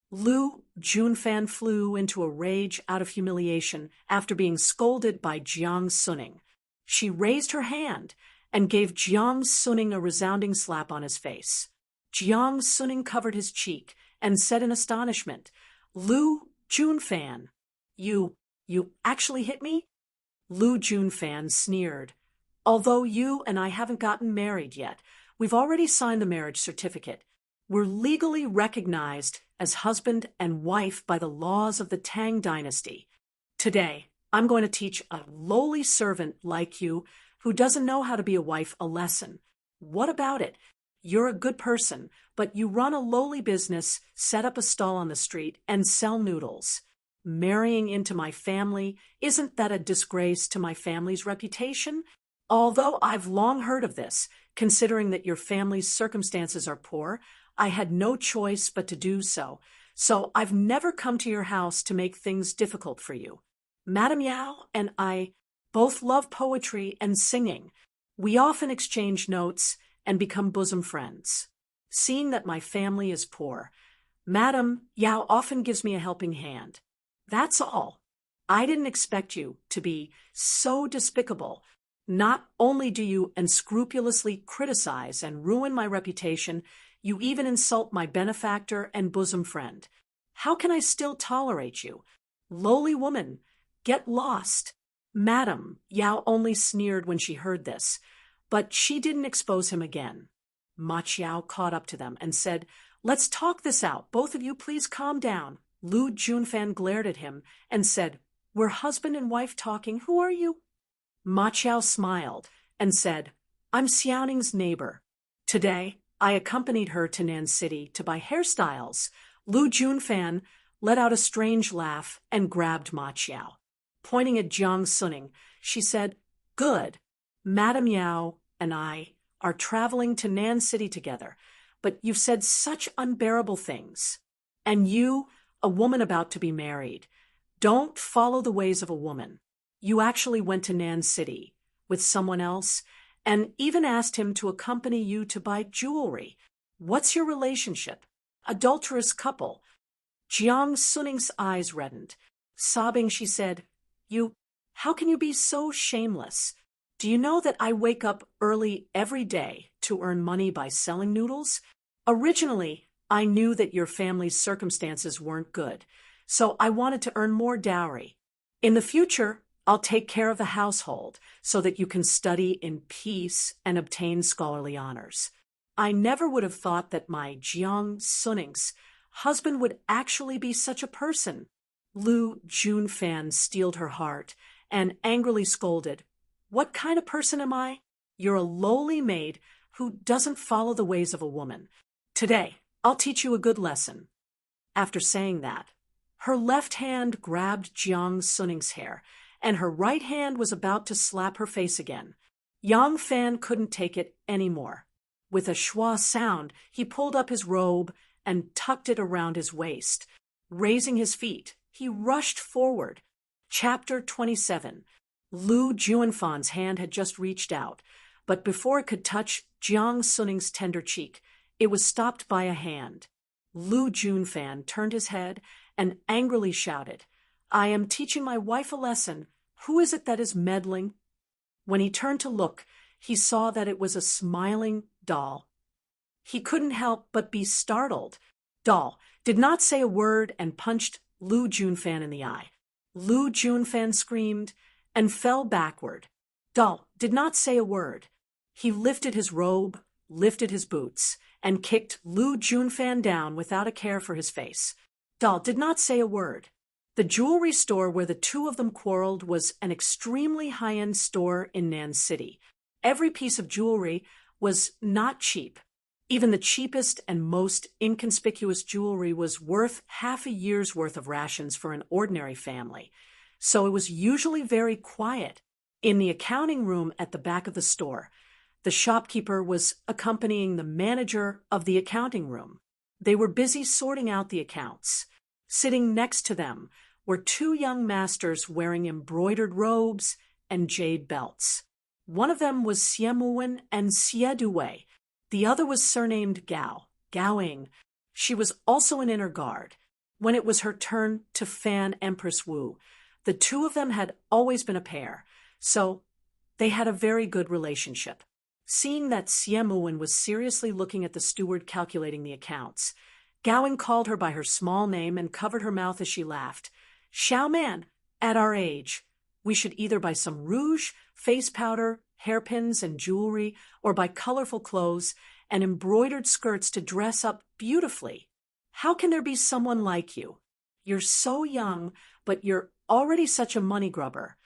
Lu Junfan flew into a rage out of humiliation after being scolded by Jiang Suning. She raised her hand and gave Jiang Suning a resounding slap on his face. Jiang Suning covered his cheek and said in astonishment, Lu Junfan, you actually hit me? Lu Junfan sneered. Although you and I haven't gotten married yet, we've already signed the marriage certificate. We're legally recognized as husband and wife by the laws of the Tang dynasty. Today, I'm going to teach a lowly servant like you who doesn't know how to be a wife a lesson. What about it? You're a good person, but you run a lowly business, set up a stall on the street, and sell noodles. Marrying into my family, isn't that a disgrace to my family's reputation? Although I've long heard of this, considering that your family's circumstances are poor, I had no choice but to do so. So I've never come to your house to make things difficult for you. Madame Yao and I both love poetry and singing. We often exchange notes and become bosom friends. Seeing that my family is poor, Madame Yao often gives me a helping hand. That's all. I didn't expect you to be so despicable. Not only do you unscrupulously criticize and ruin my reputation, you even insult my benefactor and bosom friend. How can I still tolerate you? Lowly woman, get lost. Madame Yao only sneered when she heard this, but she didn't expose him again. Ma Chiao caught up to them and said, Let's talk this out. Both of you please calm down. Lu Junfan glared at him and said, We're husband and wife talking. Who are you? Ma Qiao smiled and said, I'm Xiaoning's neighbor. Today, I accompanied her to Nan City to buy hairstyles. Lu Junfan let out a strange laugh and grabbed Ma Qiao. Pointing at Jiang Suning, she said, Good. Madame Yao and I are traveling to Nan City together, but you've said such unbearable things. And you, a woman about to be married, don't follow the ways of a woman. You actually went to Nan City with someone else and even asked him to accompany you to buy jewelry. What's your relationship? Adulterous couple. Jiang Suning's eyes reddened. Sobbing, she said, How can you be so shameless? Do you know that I wake up early every day to earn money by selling noodles? Originally, I knew that your family's circumstances weren't good, so I wanted to earn more dowry. In the future, I'll take care of the household so that you can study in peace and obtain scholarly honors. I never would have thought that my Jiang Suning's husband would actually be such a person. Lu Junfan steeled her heart and angrily scolded, What kind of person am I? You're a lowly maid who doesn't follow the ways of a woman. Today, I'll teach you a good lesson. After saying that, her left hand grabbed Jiang Suning's hair, and her right hand was about to slap her face again. Yang Fan couldn't take it anymore. With a schwa sound, he pulled up his robe and tucked it around his waist. Raising his feet, he rushed forward. Chapter 27. Lu Junfan's hand had just reached out, but before it could touch Jiang Suning's tender cheek, it was stopped by a hand. Lu Junfan turned his head and angrily shouted, I am teaching my wife a lesson. Who is it that is meddling? When he turned to look, he saw that it was a smiling doll. He couldn't help but be startled. Doll did not say a word and punched Lu Junfan in the eye. Lu Junfan screamed and fell backward. Doll did not say a word. He lifted his robe, lifted his boots, and kicked Lu Junfan down without a care for his face. Doll did not say a word. The jewelry store where the two of them quarreled was an extremely high-end store in Nan City. Every piece of jewelry was not cheap. Even the cheapest and most inconspicuous jewelry was worth half a year's worth of rations for an ordinary family. So it was usually very quiet. In the accounting room at the back of the store, the shopkeeper was accompanying the manager of the accounting room. They were busy sorting out the accounts. Sitting next to them were two young masters wearing embroidered robes and jade belts. One of them was Xie and Xie Duwei. The other was surnamed Gao Ying. She was also an inner guard. When it was her turn to fan Empress Wu, the two of them had always been a pair, so they had a very good relationship. Seeing that Xie was seriously looking at the steward calculating the accounts, Gao Ying called her by her small name and covered her mouth as she laughed. Xiao Man, at our age, we should either buy some rouge, face powder, hairpins and jewelry, or buy colorful clothes and embroidered skirts to dress up beautifully. How can there be someone like you? You're so young, but you're already such a money grubber.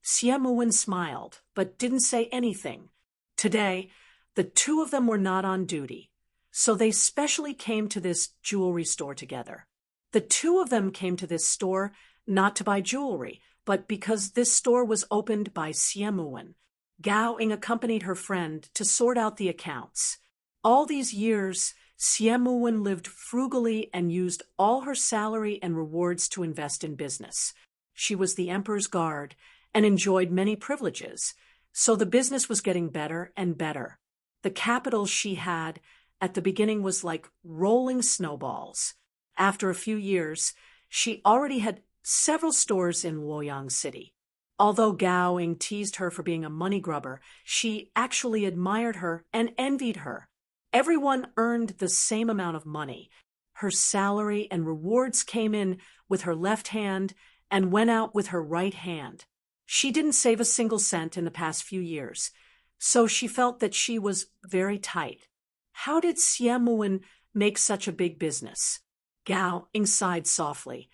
Xie smiled, but didn't say anything. Today, the two of them were not on duty, so they specially came to this jewelry store together. The two of them came to this store not to buy jewelry, but because this store was opened by Xie. Gao Ying accompanied her friend to sort out the accounts. All these years, Xie lived frugally and used all her salary and rewards to invest in business. She was the emperor's guard and enjoyed many privileges, so the business was getting better and better. The capital she had at the beginning was like rolling snowballs. After a few years, she already had several stores in Luoyang City. Although Gao Ying teased her for being a money grubber, she actually admired her and envied her. Everyone earned the same amount of money. Her salary and rewards came in with her left hand and went out with her right hand. She didn't save a single cent in the past few years, so she felt that she was very tight. How did Xie make such a big business? Gao Ying sighed softly.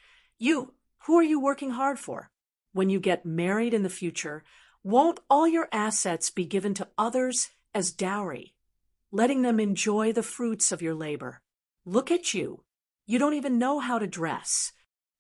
Who are you working hard for? When you get married in the future, Won't all your assets be given to others as dowry, letting them enjoy the fruits of your labor? Look at you. You don't even know how to dress.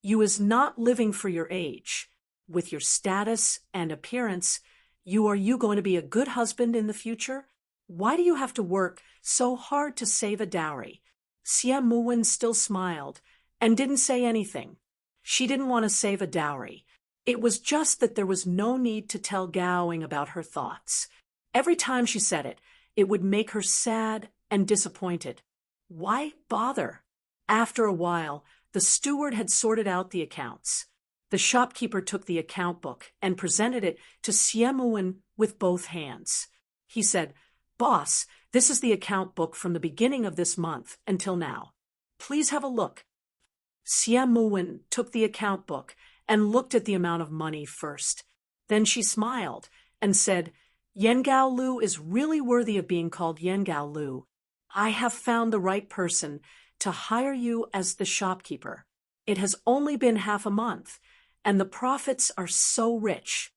You is not living for your age. With your status and appearance, are you going to be a good husband in the future? Why do you have to work so hard to save a dowry? Xie Muwen still smiled and didn't say anything. She didn't want to save a dowry. It was just that there was no need to tell Gaoing about her thoughts. Every time she said it, it would make her sad and disappointed. Why bother? After a while, the steward had sorted out the accounts. The shopkeeper took the account book and presented it to Xie Muwen with both hands. He said, "Boss, this is the account book from the beginning of this month until now. Please have a look." Xie Muwen took the account book and looked at the amount of money first. Then she smiled and said, "Yan Gao Lu is really worthy of being called Yan Gao Lu. I have found the right person to hire you as the shopkeeper. It has only been half a month, and the profits are so rich."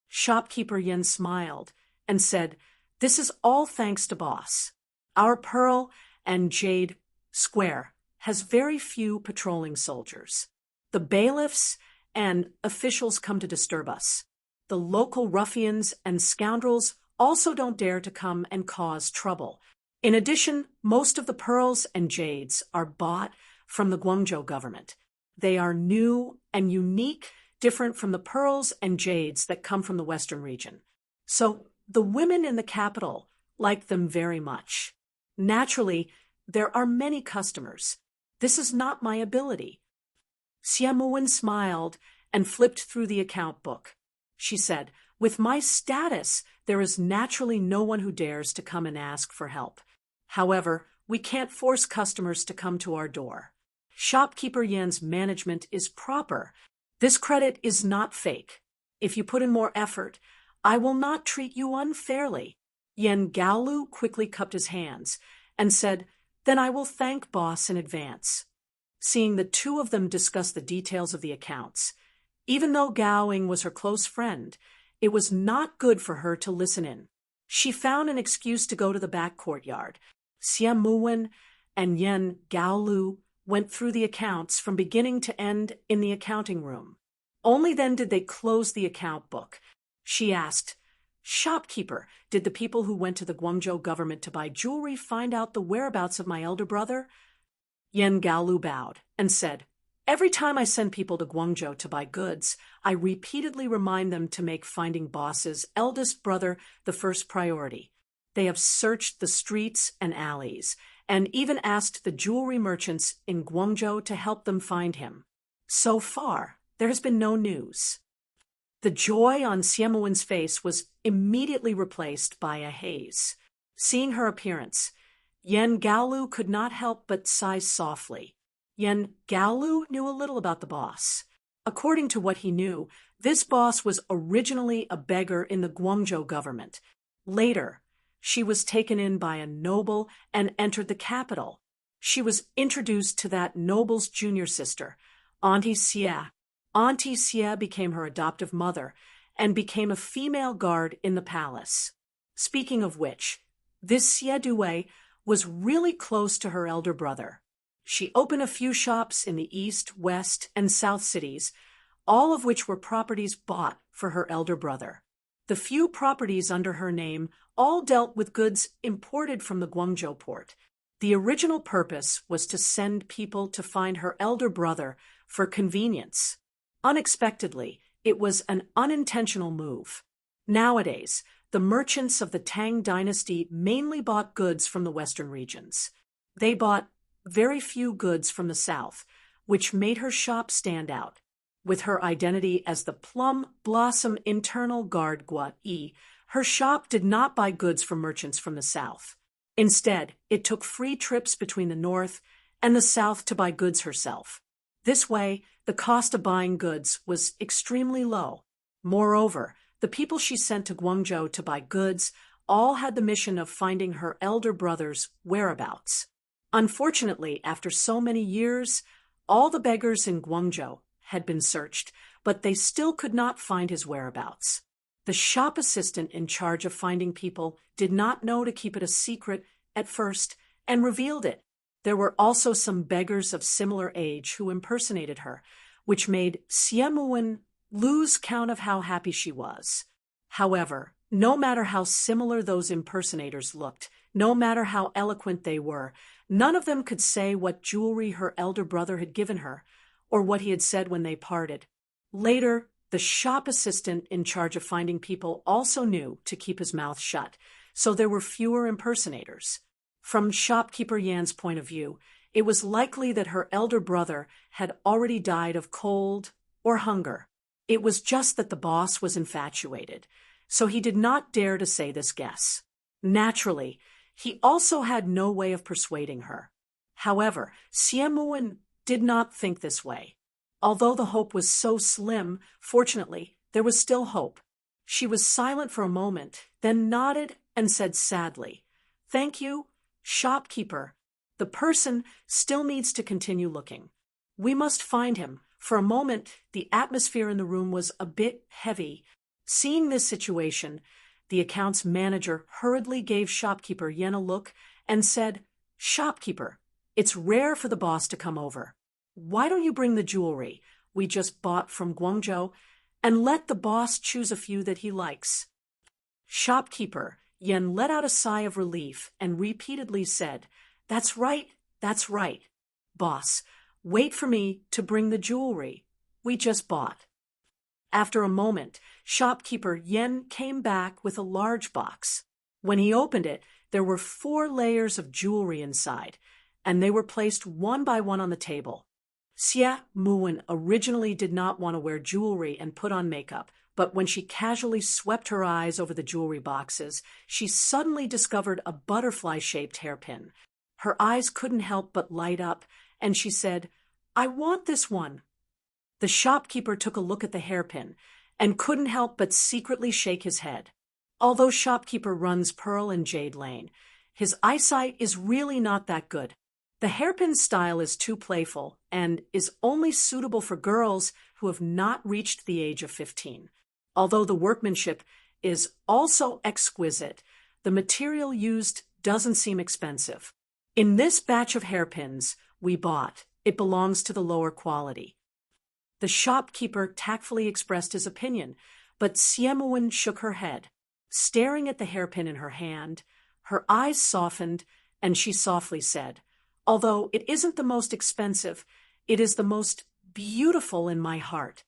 Shopkeeper Yen smiled and said, "This is all thanks to boss. Our Pearl and Jade Square has very few patrolling soldiers. The bailiffs and officials come to disturb us. The local ruffians and scoundrels also don't dare to come and cause trouble. In addition, most of the pearls and jades are bought from the Guangzhou government. They are new and unique, different from the pearls and jades that come from the western region. So the women in the capital like them very much. Naturally, there are many customers. This is not my ability." Xie Muwen smiled and flipped through the account book. She said, "With my status, there is naturally no one who dares to come and ask for help. However, we can't force customers to come to our door. Shopkeeper Yan's management is proper. This credit is not fake. If you put in more effort, I will not treat you unfairly." Yan Gaolu quickly cupped his hands and said, "Then I will thank boss in advance." Seeing the two of them discuss the details of the accounts, even though Gaoing was her close friend, it was not good for her to listen in. She found an excuse to go to the back courtyard. Xie Muwen and Yan Gaolu went through the accounts from beginning to end in the accounting room. Only then did they close the account book. She asked, "Shopkeeper, did the people who went to the Guangzhou government to buy jewelry find out the whereabouts of my elder brother?" Yan Gaolu bowed and said, "Every time I send people to Guangzhou to buy goods, I repeatedly remind them to make finding boss's eldest brother the first priority. They have searched the streets and alleys, and even asked the jewelry merchants in Guangzhou to help them find him. So far, there has been no news." The joy on Xie Muwen's face was immediately replaced by a haze. Seeing her appearance, Yan Gaolu could not help but sigh softly. Yan Gaolu knew a little about the boss. According to what he knew, this boss was originally a beggar in the Guangzhou government. Later, she was taken in by a noble and entered the capital. She was introduced to that noble's junior sister, Auntie Xie. Auntie Xie became her adoptive mother and became a female guard in the palace. Speaking of which, this Xie Due was really close to her elder brother. She opened a few shops in the east, west, and south cities, all of which were properties bought for her elder brother. The few properties under her name all dealt with goods imported from the Guangzhou port. The original purpose was to send people to find her elder brother for convenience. Unexpectedly, it was an unintentional move. Nowadays, the merchants of the Tang dynasty mainly bought goods from the western regions. They bought very few goods from the south, which made her shop stand out. With her identity as the Plum Blossom Internal Guard Gua-yi, her shop did not buy goods from merchants from the south. Instead, it took free trips between the north and the south to buy goods herself. This way, the cost of buying goods was extremely low. Moreover, the people she sent to Guangzhou to buy goods all had the mission of finding her elder brother's whereabouts. Unfortunately, after so many years, all the beggars in Guangzhou had been searched, but they still could not find his whereabouts. The shop assistant in charge of finding people did not know to keep it a secret at first and revealed it. There were also some beggars of similar age who impersonated her, which made Siemuin lose count of how happy she was. However, no matter how similar those impersonators looked, no matter how eloquent they were, none of them could say what jewelry her elder brother had given her, or what he had said when they parted. Later, the shop assistant in charge of finding people also knew to keep his mouth shut, so there were fewer impersonators. From shopkeeper Yan's point of view, it was likely that her elder brother had already died of cold or hunger. It was just that the boss was infatuated, so he did not dare to say this guess. Naturally, he also had no way of persuading her. However, Siemuin did not think this way. Although the hope was so slim, fortunately, there was still hope. She was silent for a moment, then nodded and said sadly, "Thank you, shopkeeper. The person still needs to continue looking. We must find him." For a moment, the atmosphere in the room was a bit heavy. Seeing this situation, the accounts manager hurriedly gave shopkeeper Yan a look and said, "Shopkeeper, it's rare for the boss to come over. Why don't you bring the jewelry we just bought from Guangzhou and let the boss choose a few that he likes?" Shopkeeper Yan let out a sigh of relief and repeatedly said, "That's right, that's right. Boss, wait for me to bring the jewelry we just bought." After a moment, shopkeeper Yan came back with a large box. When he opened it, there were 4 layers of jewelry inside, and they were placed one by one on the table. Xia Muwen originally did not want to wear jewelry and put on makeup, but when she casually swept her eyes over the jewelry boxes, she suddenly discovered a butterfly-shaped hairpin. Her eyes couldn't help but light up, and she said, "I want this one." The shopkeeper took a look at the hairpin and couldn't help but secretly shake his head. Although shopkeeper runs Pearl and Jade Lane, his eyesight is really not that good. The hairpin style is too playful and is only suitable for girls who have not reached the age of 15. Although the workmanship is also exquisite, the material used doesn't seem expensive. In this batch of hairpins we bought, it belongs to the lower quality. The shopkeeper tactfully expressed his opinion, but Siemuin shook her head. Staring at the hairpin in her hand, her eyes softened, and she softly said, "Although it isn't the most expensive, it is the most beautiful in my heart.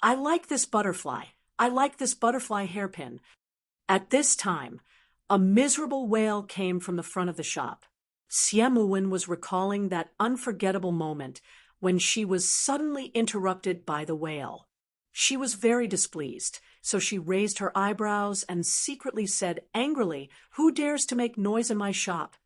I like this butterfly. I like this butterfly hairpin." At this time, a miserable wail came from the front of the shop. Siemuin was recalling that unforgettable moment when she was suddenly interrupted by the wail. She was very displeased, so she raised her eyebrows and secretly said angrily, "Who dares to make noise in my shop?"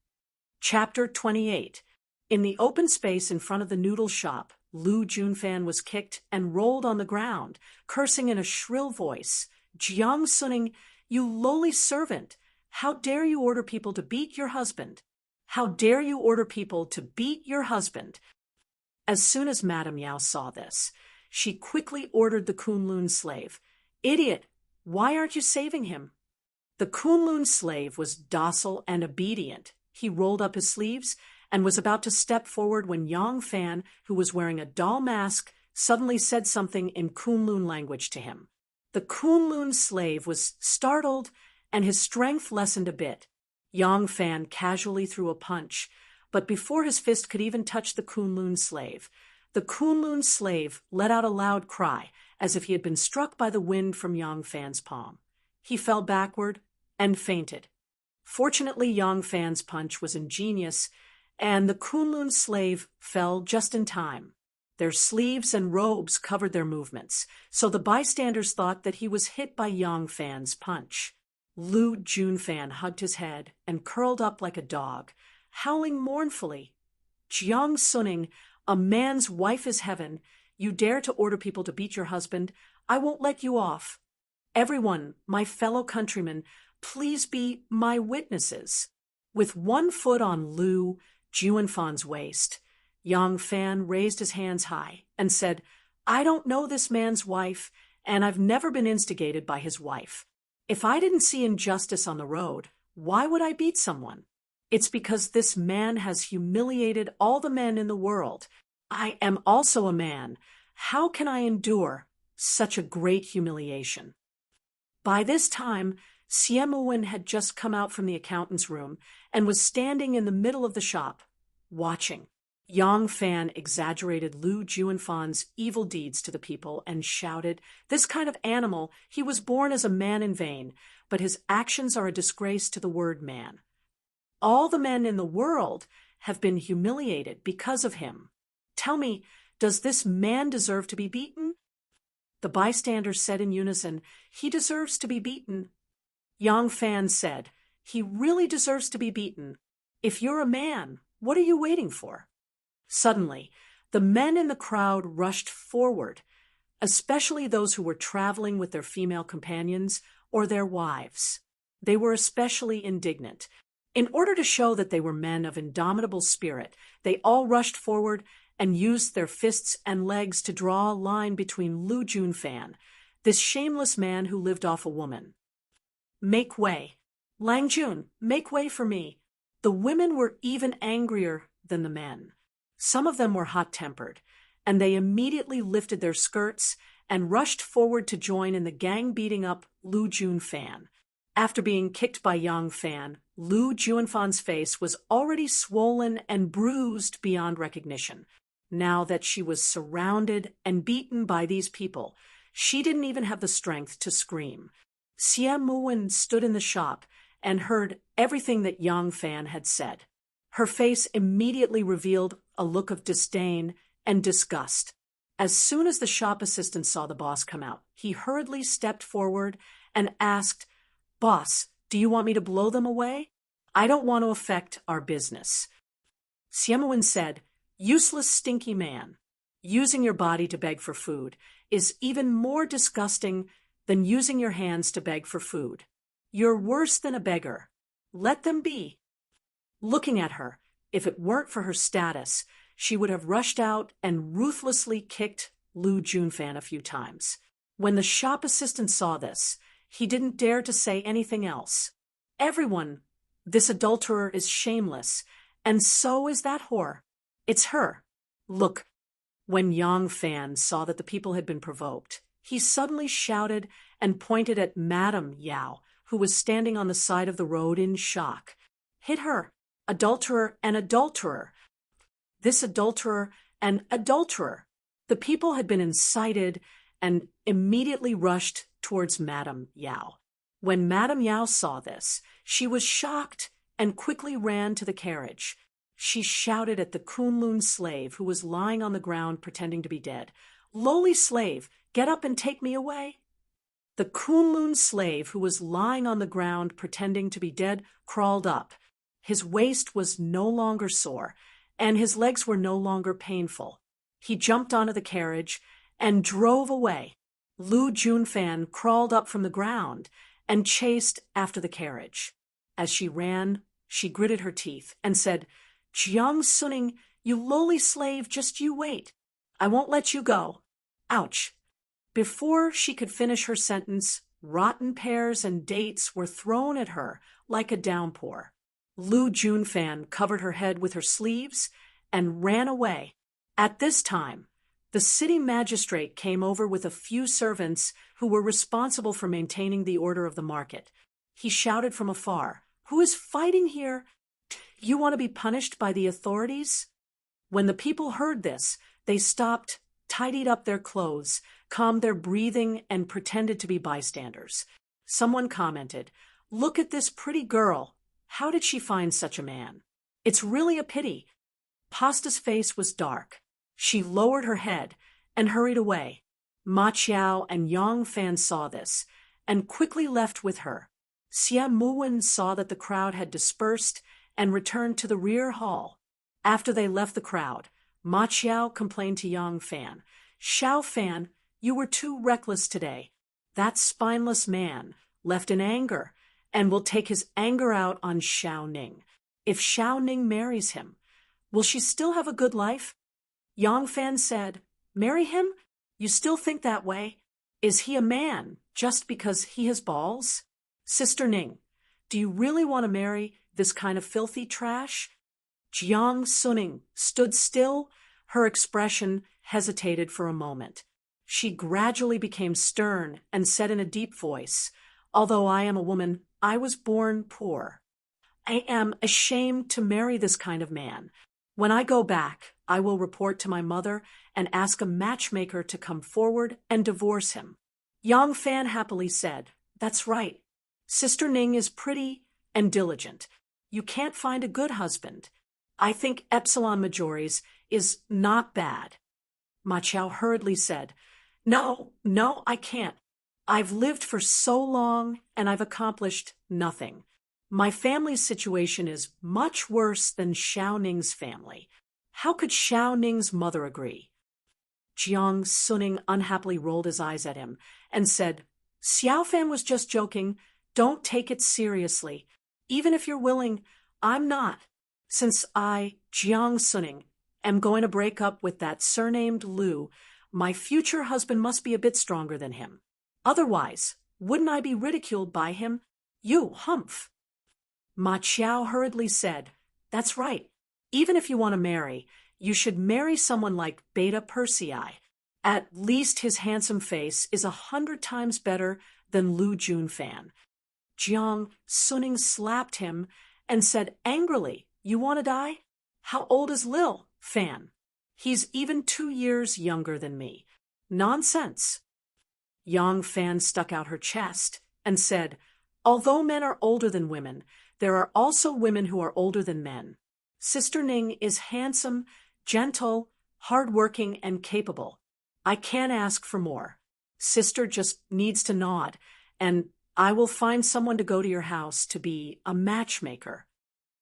Chapter 28. In the open space in front of the noodle shop, Lu Junfan was kicked and rolled on the ground, cursing in a shrill voice, "Jiang Suning, you lowly servant! How dare you order people to beat your husband? How dare you order people to beat your husband?" As soon as Madame Yao saw this, she quickly ordered the Kunlun slave, "Idiot, why aren't you saving him?" The Kunlun slave was docile and obedient. He rolled up his sleeves and was about to step forward when Yang Fan, who was wearing a doll mask, suddenly said something in Kunlun language to him. The Kunlun slave was startled, and his strength lessened a bit. Yang Fan casually threw a punch, but before his fist could even touch the Kunlun slave, the Kunlun slave let out a loud cry, as if he had been struck by the wind from Yang Fan's palm. He fell backward and fainted. Fortunately, Yang Fan's punch was ingenious, and the Kunlun slave fell just in time. Their sleeves and robes covered their movements, so the bystanders thought that he was hit by Yang Fan's punch. Lu Junfan hugged his head and curled up like a dog, howling mournfully. "Jiang Suning, a man's wife is heaven. You dare to order people to beat your husband. I won't let you off. Everyone, my fellow countrymen, please be my witnesses." With one foot on Lu Junfan's waist, Yang Fan raised his hands high and said, "I don't know this man's wife, and I've never been instigated by his wife. If I didn't see injustice on the road, why would I beat someone? It's because this man has humiliated all the men in the world. I am also a man. How can I endure such a great humiliation? By this time, Siemuin had just come out from the accountant's room and was standing in the middle of the shop, watching. Yang Fan exaggerated Lu Juanfan's evil deeds to the people and shouted, "This kind of animal, he was born as a man in vain, but his actions are a disgrace to the word man. All the men in the world have been humiliated because of him. Tell me, does this man deserve to be beaten?" The bystanders said in unison, "He deserves to be beaten." Yang Fan said, "He really deserves to be beaten. If you're a man, what are you waiting for?" Suddenly, the men in the crowd rushed forward, especially those who were traveling with their female companions or their wives. They were especially indignant. In order to show that they were men of indomitable spirit, they all rushed forward and used their fists and legs to draw a line between Lu Junfan, this shameless man who lived off a woman. "Make way. Lang Jun, make way for me." The women were even angrier than the men. Some of them were hot-tempered, and they immediately lifted their skirts and rushed forward to join in the gang beating up Lu Junfan. After being kicked by Yang Fan, Lu Juanfan's face was already swollen and bruised beyond recognition. Now that she was surrounded and beaten by these people, she didn't even have the strength to scream. Siemuin stood in the shop and heard everything that Yang Fan had said. Her face immediately revealed a look of disdain and disgust. As soon as the shop assistant saw the boss come out, he hurriedly stepped forward and asked, "Boss, do you want me to blow them away? I don't want to affect our business." Siemuin said, "Useless, stinky man. Using your body to beg for food is even more disgusting than using your hands to beg for food. You're worse than a beggar. Let them be." Looking at her, if it weren't for her status, she would have rushed out and ruthlessly kicked Lu Junfan a few times. When the shop assistant saw this, he didn't dare to say anything else. "Everyone, this adulterer is shameless, and so is that whore. It's her. Look." When Yang Fan saw that the people had been provoked, he suddenly shouted and pointed at Madame Yao, who was standing on the side of the road in shock. "Hit her, adulterer and adulterer. This adulterer and adulterer." The people had been incited and immediately rushed towards Madame Yao. When Madame Yao saw this, she was shocked and quickly ran to the carriage. She shouted at the Kunlun slave who was lying on the ground pretending to be dead, "Lowly slave, get up and take me away." The Kunlun slave who was lying on the ground pretending to be dead crawled up. His waist was no longer sore, and his legs were no longer painful. He jumped onto the carriage and drove away. Lu Junfan crawled up from the ground and chased after the carriage. As she ran, she gritted her teeth and said, "Jiang Suning, you lowly slave, just you wait. I won't let you go. Ouch." Before she could finish her sentence, rotten pears and dates were thrown at her like a downpour. Lu Junfan covered her head with her sleeves and ran away. At this time, the city magistrate came over with a few servants who were responsible for maintaining the order of the market. He shouted from afar, "Who is fighting here? You want to be punished by the authorities?" When the people heard this, they stopped, tidied up their clothes, calmed their breathing, and pretended to be bystanders. Someone commented, "Look at this pretty girl. How did she find such a man? It's really a pity." Pasta's face was dark. She lowered her head and hurried away. Ma Chiao and Yang Fan saw this and quickly left with her. Xia Muwen saw that the crowd had dispersed and returned to the rear hall. After they left the crowd, Ma Chiao complained to Yang Fan, "Xiao Fan, you were too reckless today. That spineless man left in anger and will take his anger out on Xiao Ning. If Xiao Ning marries him, will she still have a good life?" Yang Fan said, "Marry him? You still think that way? Is he a man just because he has balls?" Sister Ning, do you really want to marry this kind of filthy trash? Jiang Suning stood still. Her expression hesitated for a moment. She gradually became stern and said in a deep voice, "Although I am a woman, I was born poor. I am ashamed to marry this kind of man. When I go back, I will report to my mother and ask a matchmaker to come forward and divorce him." Yang Fan happily said, "That's right. Sister Ning is pretty and diligent. You can't find a good husband. I think Epsilon Majoris is not bad." Ma Chao hurriedly said, No, I can't. I've lived for so long and I've accomplished nothing. My family's situation is much worse than Xiao Ning's family. How could Xiao Ning's mother agree? Jiang Suning unhappily rolled his eyes at him and said, "Xiao Fan was just joking. Don't take it seriously. Even if you're willing, I'm not. Since I, Jiang Suning, am going to break up with that surnamed Lu, my future husband must be a bit stronger than him. Otherwise, wouldn't I be ridiculed by him? You, humph." Ma Chao hurriedly said, "That's right. Even if you want to marry, you should marry someone like Beta Persei. At least his handsome face is 100 times better than Lu Junfan." Jiang Suning slapped him and said angrily, "You want to die? How old is Lil Fan? He's even 2 years younger than me. Nonsense." Yang Fan stuck out her chest and said, "Although men are older than women, there are also women who are older than men. Sister Ning is handsome, gentle, hardworking, and capable. I can't ask for more. Sister just needs to nod, and I will find someone to go to your house to be a matchmaker."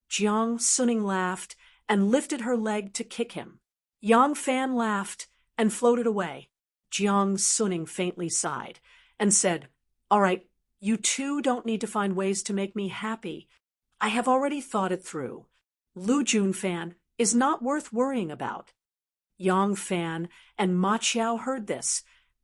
Jiang Suning laughed and lifted her leg to kick him. Yang Fan laughed and floated away. Jiang Suning faintly sighed and said, "All right, you two don't need to find ways to make me happy. I have already thought it through. Lu Junfan is not worth worrying about." Yang Fan and Ma Chao heard this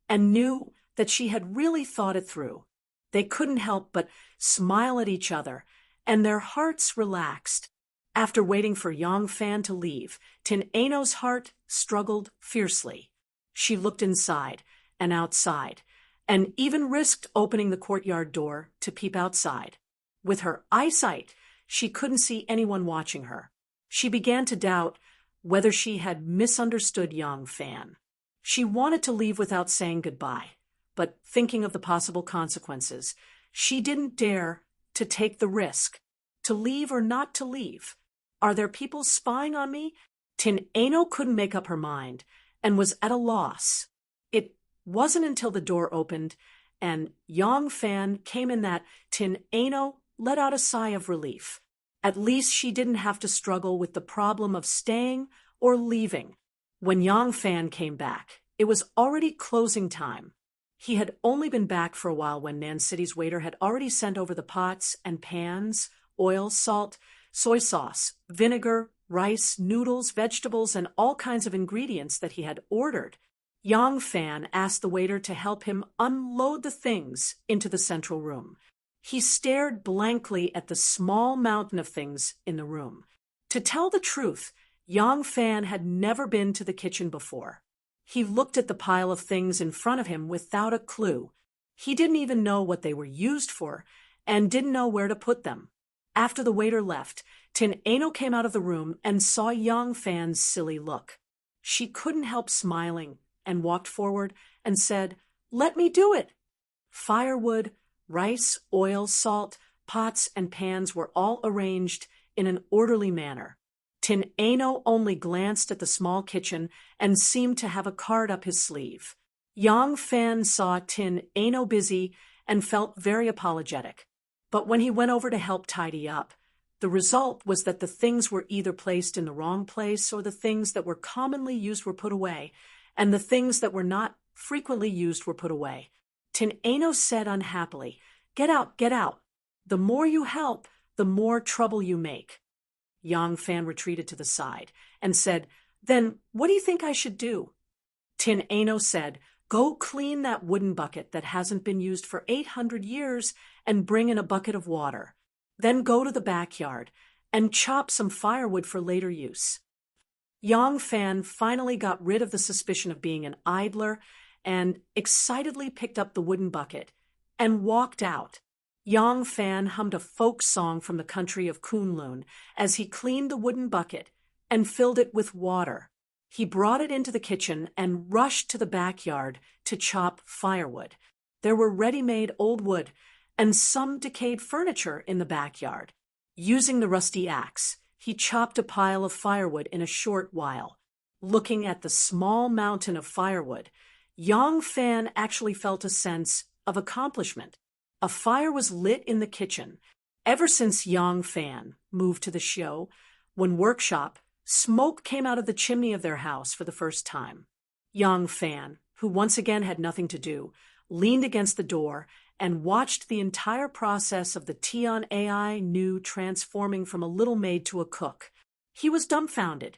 and knew that she had really thought it through. They couldn't help but smile at each other, and their hearts relaxed. After waiting for Yang Fan to leave, Tin Ano's heart struggled fiercely. She looked inside and outside, and even risked opening the courtyard door to peep outside. With her eyesight, she couldn't see anyone watching her. She began to doubt whether she had misunderstood Yang Fan. She wanted to leave without saying goodbye, but thinking of the possible consequences, she didn't dare to take the risk. To leave or not to leave? Are there people spying on me? Tin Ano couldn't make up her mind and was at a loss. It wasn't until the door opened and Yang Fan came in that Tin Ano let out a sigh of relief. At least she didn't have to struggle with the problem of staying or leaving. When Yang Fan came back, it was already closing time. He had only been back for a while when Nan City's waiter had already sent over the pots and pans, oil, salt, soy sauce, vinegar, rice, noodles, vegetables, and all kinds of ingredients that he had ordered. Yang Fan asked the waiter to help him unload the things into the central room. He stared blankly at the small mountain of things in the room. To tell the truth, Yang Fan had never been to the kitchen before. He looked at the pile of things in front of him without a clue. He didn't even know what they were used for and didn't know where to put them. After the waiter left, Tin Ano came out of the room and saw Yang Fan's silly look. She couldn't help smiling and walked forward and said, "Let me do it." Firewood, rice, oil, salt, pots, and pans were all arranged in an orderly manner. Tin Ano only glanced at the small kitchen and seemed to have a card up his sleeve. Yang Fan saw Tin Ano busy and felt very apologetic. But when he went over to help tidy up, the result was that the things were either placed in the wrong place or the things that were commonly used were put away, and the things that were not frequently used were put away. Tin Ano said unhappily, "Get out, get out. The more you help, the more trouble you make." Yang Fan retreated to the side and said, "Then what do you think I should do?" Tin Ano said, Go clean that wooden bucket that hasn't been used for 800 years and bring in a bucket of water. Then go to the backyard and chop some firewood for later use. Yang Fan finally got rid of the suspicion of being an idler and excitedly picked up the wooden bucket and walked out. Yang Fan hummed a folk song from the country of Kunlun as he cleaned the wooden bucket and filled it with water. He brought it into the kitchen and rushed to the backyard to chop firewood. There were ready-made old wood and some decayed furniture in the backyard. Using the rusty axe, he chopped a pile of firewood in a short while. Looking at the small mountain of firewood, Yang Fan actually felt a sense of accomplishment. A fire was lit in the kitchen. Ever since Yang Fan moved to the show, when workshop, smoke came out of the chimney of their house for the first time. Yang Fan, who once again had nothing to do, leaned against the door and watched the entire process of the Tian AI Nu transforming from a little maid to a cook. He was dumbfounded.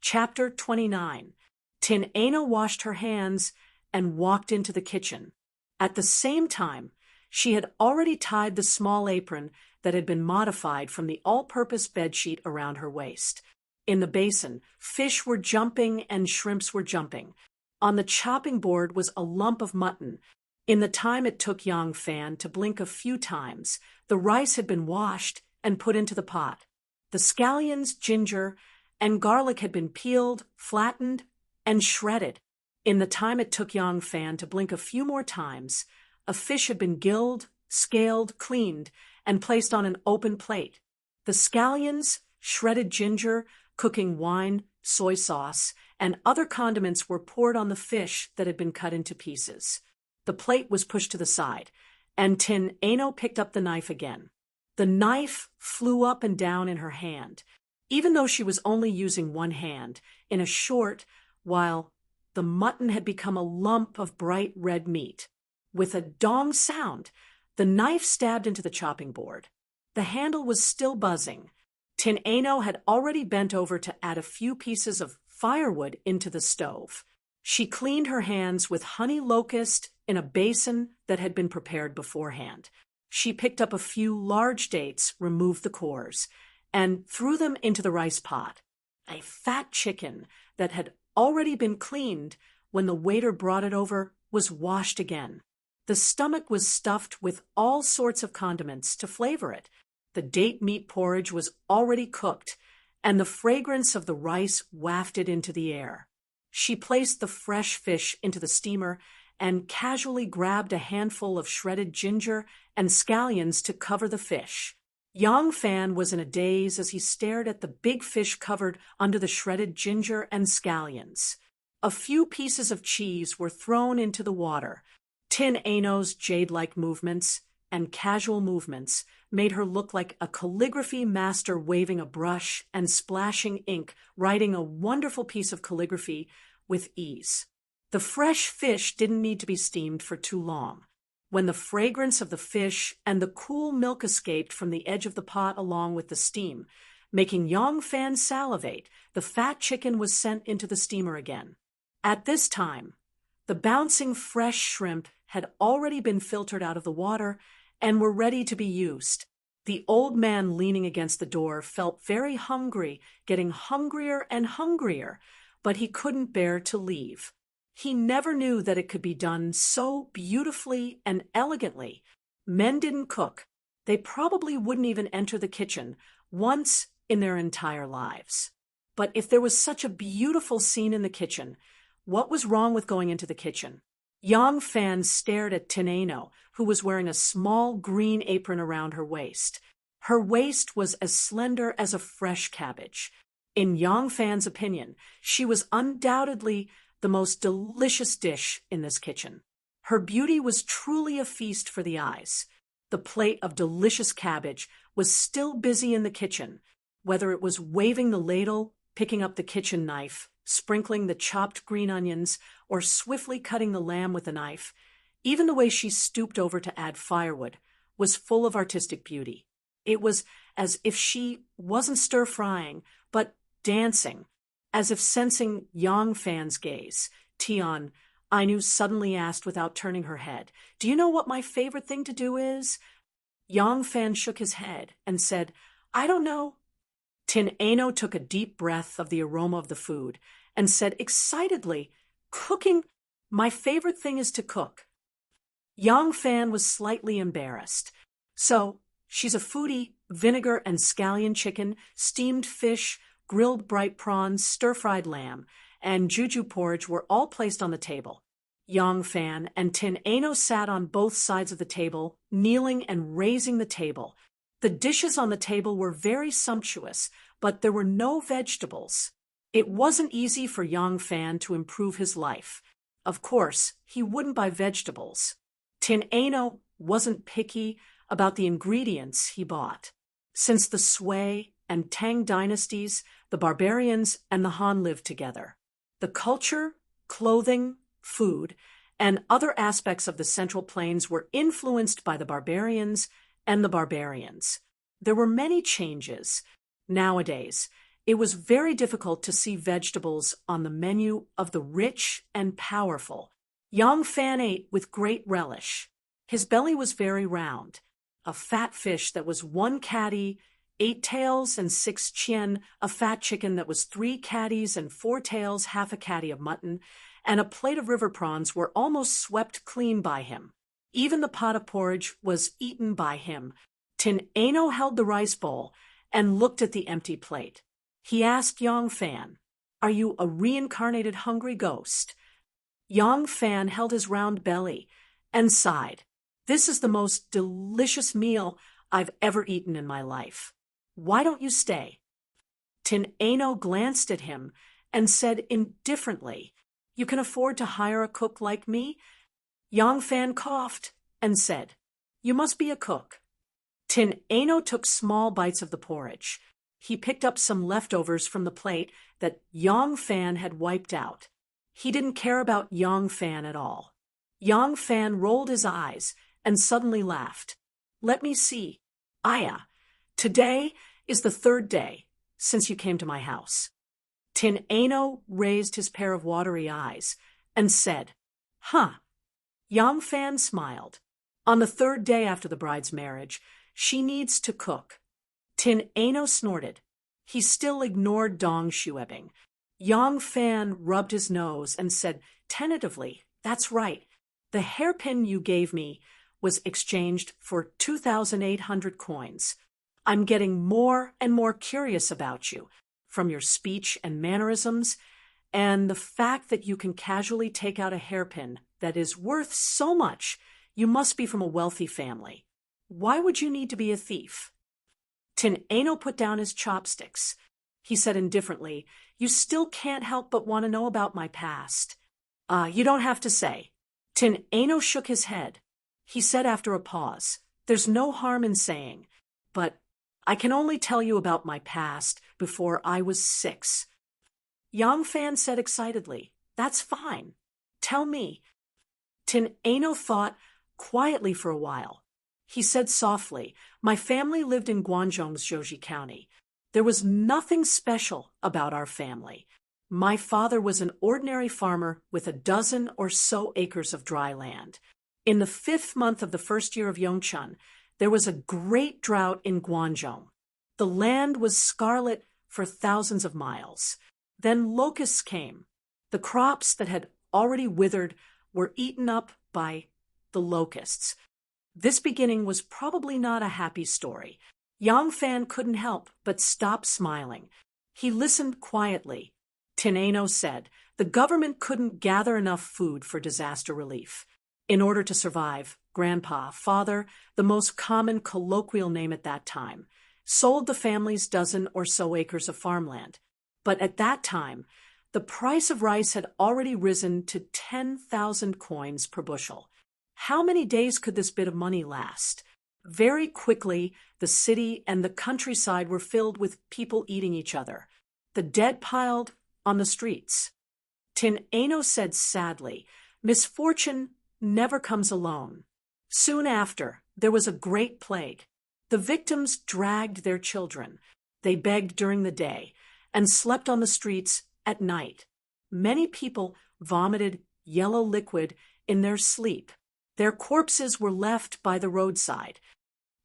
Chapter 29. Tin Ano washed her hands and walked into the kitchen. At the same time, she had already tied the small apron that had been modified from the all-purpose bedsheet around her waist. In the basin, fish were jumping and shrimps were jumping. On the chopping board was a lump of mutton. In the time it took Yang Fan to blink a few times, the rice had been washed and put into the pot. The scallions, ginger, and garlic had been peeled, flattened, and shredded. In the time it took Yang Fan to blink a few more times, a fish had been gilled, scaled, cleaned, and placed on an open plate. The scallions, shredded ginger, cooking wine, soy sauce, and other condiments were poured on the fish that had been cut into pieces. The plate was pushed to the side, and Tin Ano picked up the knife again. The knife flew up and down in her hand, even though she was only using one hand, in a short while the mutton had become a lump of bright red meat. With a dong sound, the knife stabbed into the chopping board. The handle was still buzzing. Tin Ano had already bent over to add a few pieces of firewood into the stove. She cleaned her hands with honey locust in a basin that had been prepared beforehand. She picked up a few large dates, removed the cores, and threw them into the rice pot. A fat chicken that had already been cleaned when the waiter brought it over was washed again. The stomach was stuffed with all sorts of condiments to flavor it. The date meat porridge was already cooked, and the fragrance of the rice wafted into the air. She placed the fresh fish into the steamer and casually grabbed a handful of shredded ginger and scallions to cover the fish. Yang Fan was in a daze as he stared at the big fish covered under the shredded ginger and scallions. A few pieces of cheese were thrown into the water. Tin Ano's jade-like movements and casual movements made her look like a calligraphy master waving a brush and splashing ink, writing a wonderful piece of calligraphy with ease. The fresh fish didn't need to be steamed for too long. When the fragrance of the fish and the cool milk escaped from the edge of the pot along with the steam, making Yang Fan salivate, the fat chicken was sent into the steamer again. At this time, the bouncing fresh shrimp had already been filtered out of the water and were ready to be used. The old man leaning against the door felt very hungry, getting hungrier and hungrier, but he couldn't bear to leave. He never knew that it could be done so beautifully and elegantly. Men didn't cook. They probably wouldn't even enter the kitchen once in their entire lives. But if there was such a beautiful scene in the kitchen, what was wrong with going into the kitchen? Yang Fan stared at Tin Ano, who was wearing a small green apron around her waist. Her waist was as slender as a fresh cabbage. In Yang Fan's opinion, she was undoubtedly the most delicious dish in this kitchen. Her beauty was truly a feast for the eyes. The plate of delicious cabbage was still busy in the kitchen, whether it was waving the ladle, picking up the kitchen knife, sprinkling the chopped green onions, or swiftly cutting the lamb with a knife. Even the way she stooped over to add firewood was full of artistic beauty. It was as if she wasn't stir-frying, but dancing, as if sensing Yang Fan's gaze. Tian, Ainu suddenly asked without turning her head. Do you know what my favorite thing to do is? Yang Fan shook his head and said, I don't know. Tin Aino took a deep breath of the aroma of the food and said excitedly, Cooking. My favorite thing is to cook. Yang Fan was slightly embarrassed. So, she's a foodie. Vinegar and scallion chicken, steamed fish, grilled bright prawns, stir-fried lamb, and juju porridge were all placed on the table. Yang Fan and Tin Aino sat on both sides of the table, kneeling and raising the table. The dishes on the table were very sumptuous, but there were no vegetables. It wasn't easy for Yang Fan to improve his life. Of course, he wouldn't buy vegetables. Tin Aino wasn't picky about the ingredients he bought. Since the Sui and Tang dynasties, the barbarians and the Han lived together. The culture, clothing, food, and other aspects of the Central Plains were influenced by the barbarians and the barbarians. There were many changes. Nowadays, it was very difficult to see vegetables on the menu of the rich and powerful. Yang Fan ate with great relish. His belly was very round. A fat fish that was 1 catty, 8 tails and 6 chien, a fat chicken that was 3 catties and 4 tails, half a catty of mutton, and a plate of river prawns were almost swept clean by him. Even the pot of porridge was eaten by him. Tin Aino held the rice bowl and looked at the empty plate. He asked Yang Fan, Are you a reincarnated hungry ghost? Yang Fan held his round belly and sighed. This is the most delicious meal I've ever eaten in my life. Why don't you stay? Tin Aino glanced at him and said indifferently, You can afford to hire a cook like me? Yang Fan coughed and said, You must be a cook. Tin Aino took small bites of the porridge. He picked up some leftovers from the plate that Yang Fan had wiped out. He didn't care about Yang Fan at all. Yang Fan rolled his eyes and suddenly laughed. Let me see. Aya, today is the 3rd day since you came to my house. Tin Aino raised his pair of watery eyes and said, Huh. Yang Fan smiled. On the 3rd day after the bride's marriage, she needs to cook. Tin Aino snorted. He still ignored Dong Shuebing. Yang Fan rubbed his nose and said tentatively, That's right. The hairpin you gave me was exchanged for 2,800 coins. I'm getting more and more curious about you, from your speech and mannerisms, and the fact that you can casually take out a hairpin that is worth so much. You must be from a wealthy family. Why would you need to be a thief? Tin Aino put down his chopsticks. He said indifferently, You still can't help but want to know about my past. You don't have to say. Tin Aino shook his head. He said after a pause, There's no harm in saying, but I can only tell you about my past before I was 6. Yang Fan said excitedly, That's fine. Tell me. Tin Aino thought quietly for a while. He said softly, My family lived in Guangzhou's Zhouji County. There was nothing special about our family. My father was an ordinary farmer with a dozen or so acres of dry land. In the 5th month of the 1st year of Yongchun, there was a great drought in Guangzhou. The land was scarlet for thousands of miles. Then locusts came. The crops that had already withered were eaten up by the locusts. This beginning was probably not a happy story. Yang Fan couldn't help but stop smiling. He listened quietly. Tin Aino said, The government couldn't gather enough food for disaster relief. In order to survive, Grandpa, Father, the most common colloquial name at that time, sold the family's dozen or so acres of farmland. But at that time, the price of rice had already risen to 10,000 coins per bushel. How many days could this bit of money last? Very quickly, the city and the countryside were filled with people eating each other. The dead piled on the streets. Tin Aino said sadly, Misfortune never comes alone. Soon after, there was a great plague. The victims dragged their children. They begged during the day and slept on the streets at night. Many people vomited yellow liquid in their sleep. Their corpses were left by the roadside.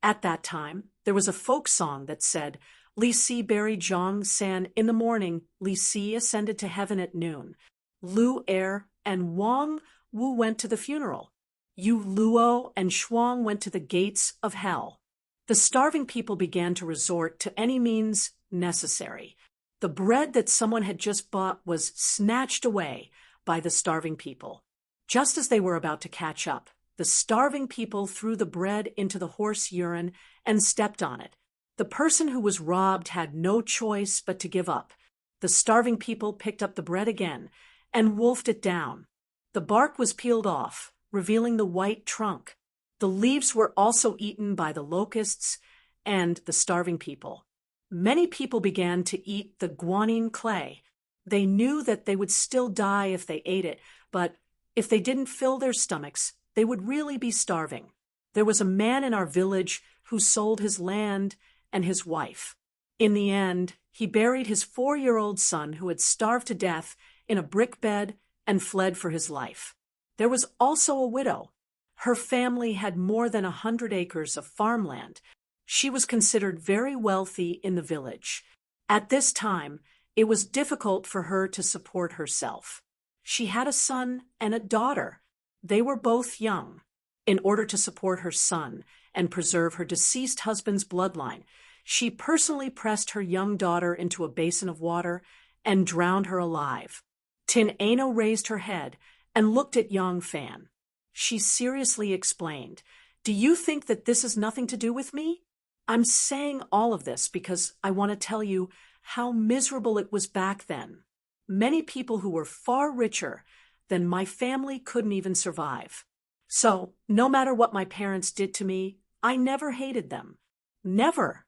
At that time, there was a folk song that said, Li Si buried Zhang San in the morning, Li Si ascended to heaven at noon. Lu Er and Wang Wu went to the funeral. Yu Luo and Shuang went to the gates of hell. The starving people began to resort to any means necessary. The bread that someone had just bought was snatched away by the starving people. Just as they were about to catch up, the starving people threw the bread into the horse urine and stepped on it. The person who was robbed had no choice but to give up. The starving people picked up the bread again and wolfed it down. The bark was peeled off, revealing the white trunk. The leaves were also eaten by the locusts and the starving people. Many people began to eat the guanine clay. They knew that they would still die if they ate it, but if they didn't fill their stomachs, they would really be starving. There was a man in our village who sold his land and his wife. In the end, he buried his 4-year-old son who had starved to death in a brick bed and fled for his life. There was also a widow. Her family had more than 100 acres of farmland. She was considered very wealthy in the village. At this time, it was difficult for her to support herself. She had a son and a daughter. They were both young. In order to support her son and preserve her deceased husband's bloodline, she personally pressed her young daughter into a basin of water and drowned her alive. Tin Ano raised her head and looked at Yang Fan. She seriously explained, "Do you think that this has nothing to do with me? I'm saying all of this because I want to tell you how miserable it was back then. Many people who were far richer than my family couldn't even survive. So, no matter what my parents did to me, I never hated them. Never."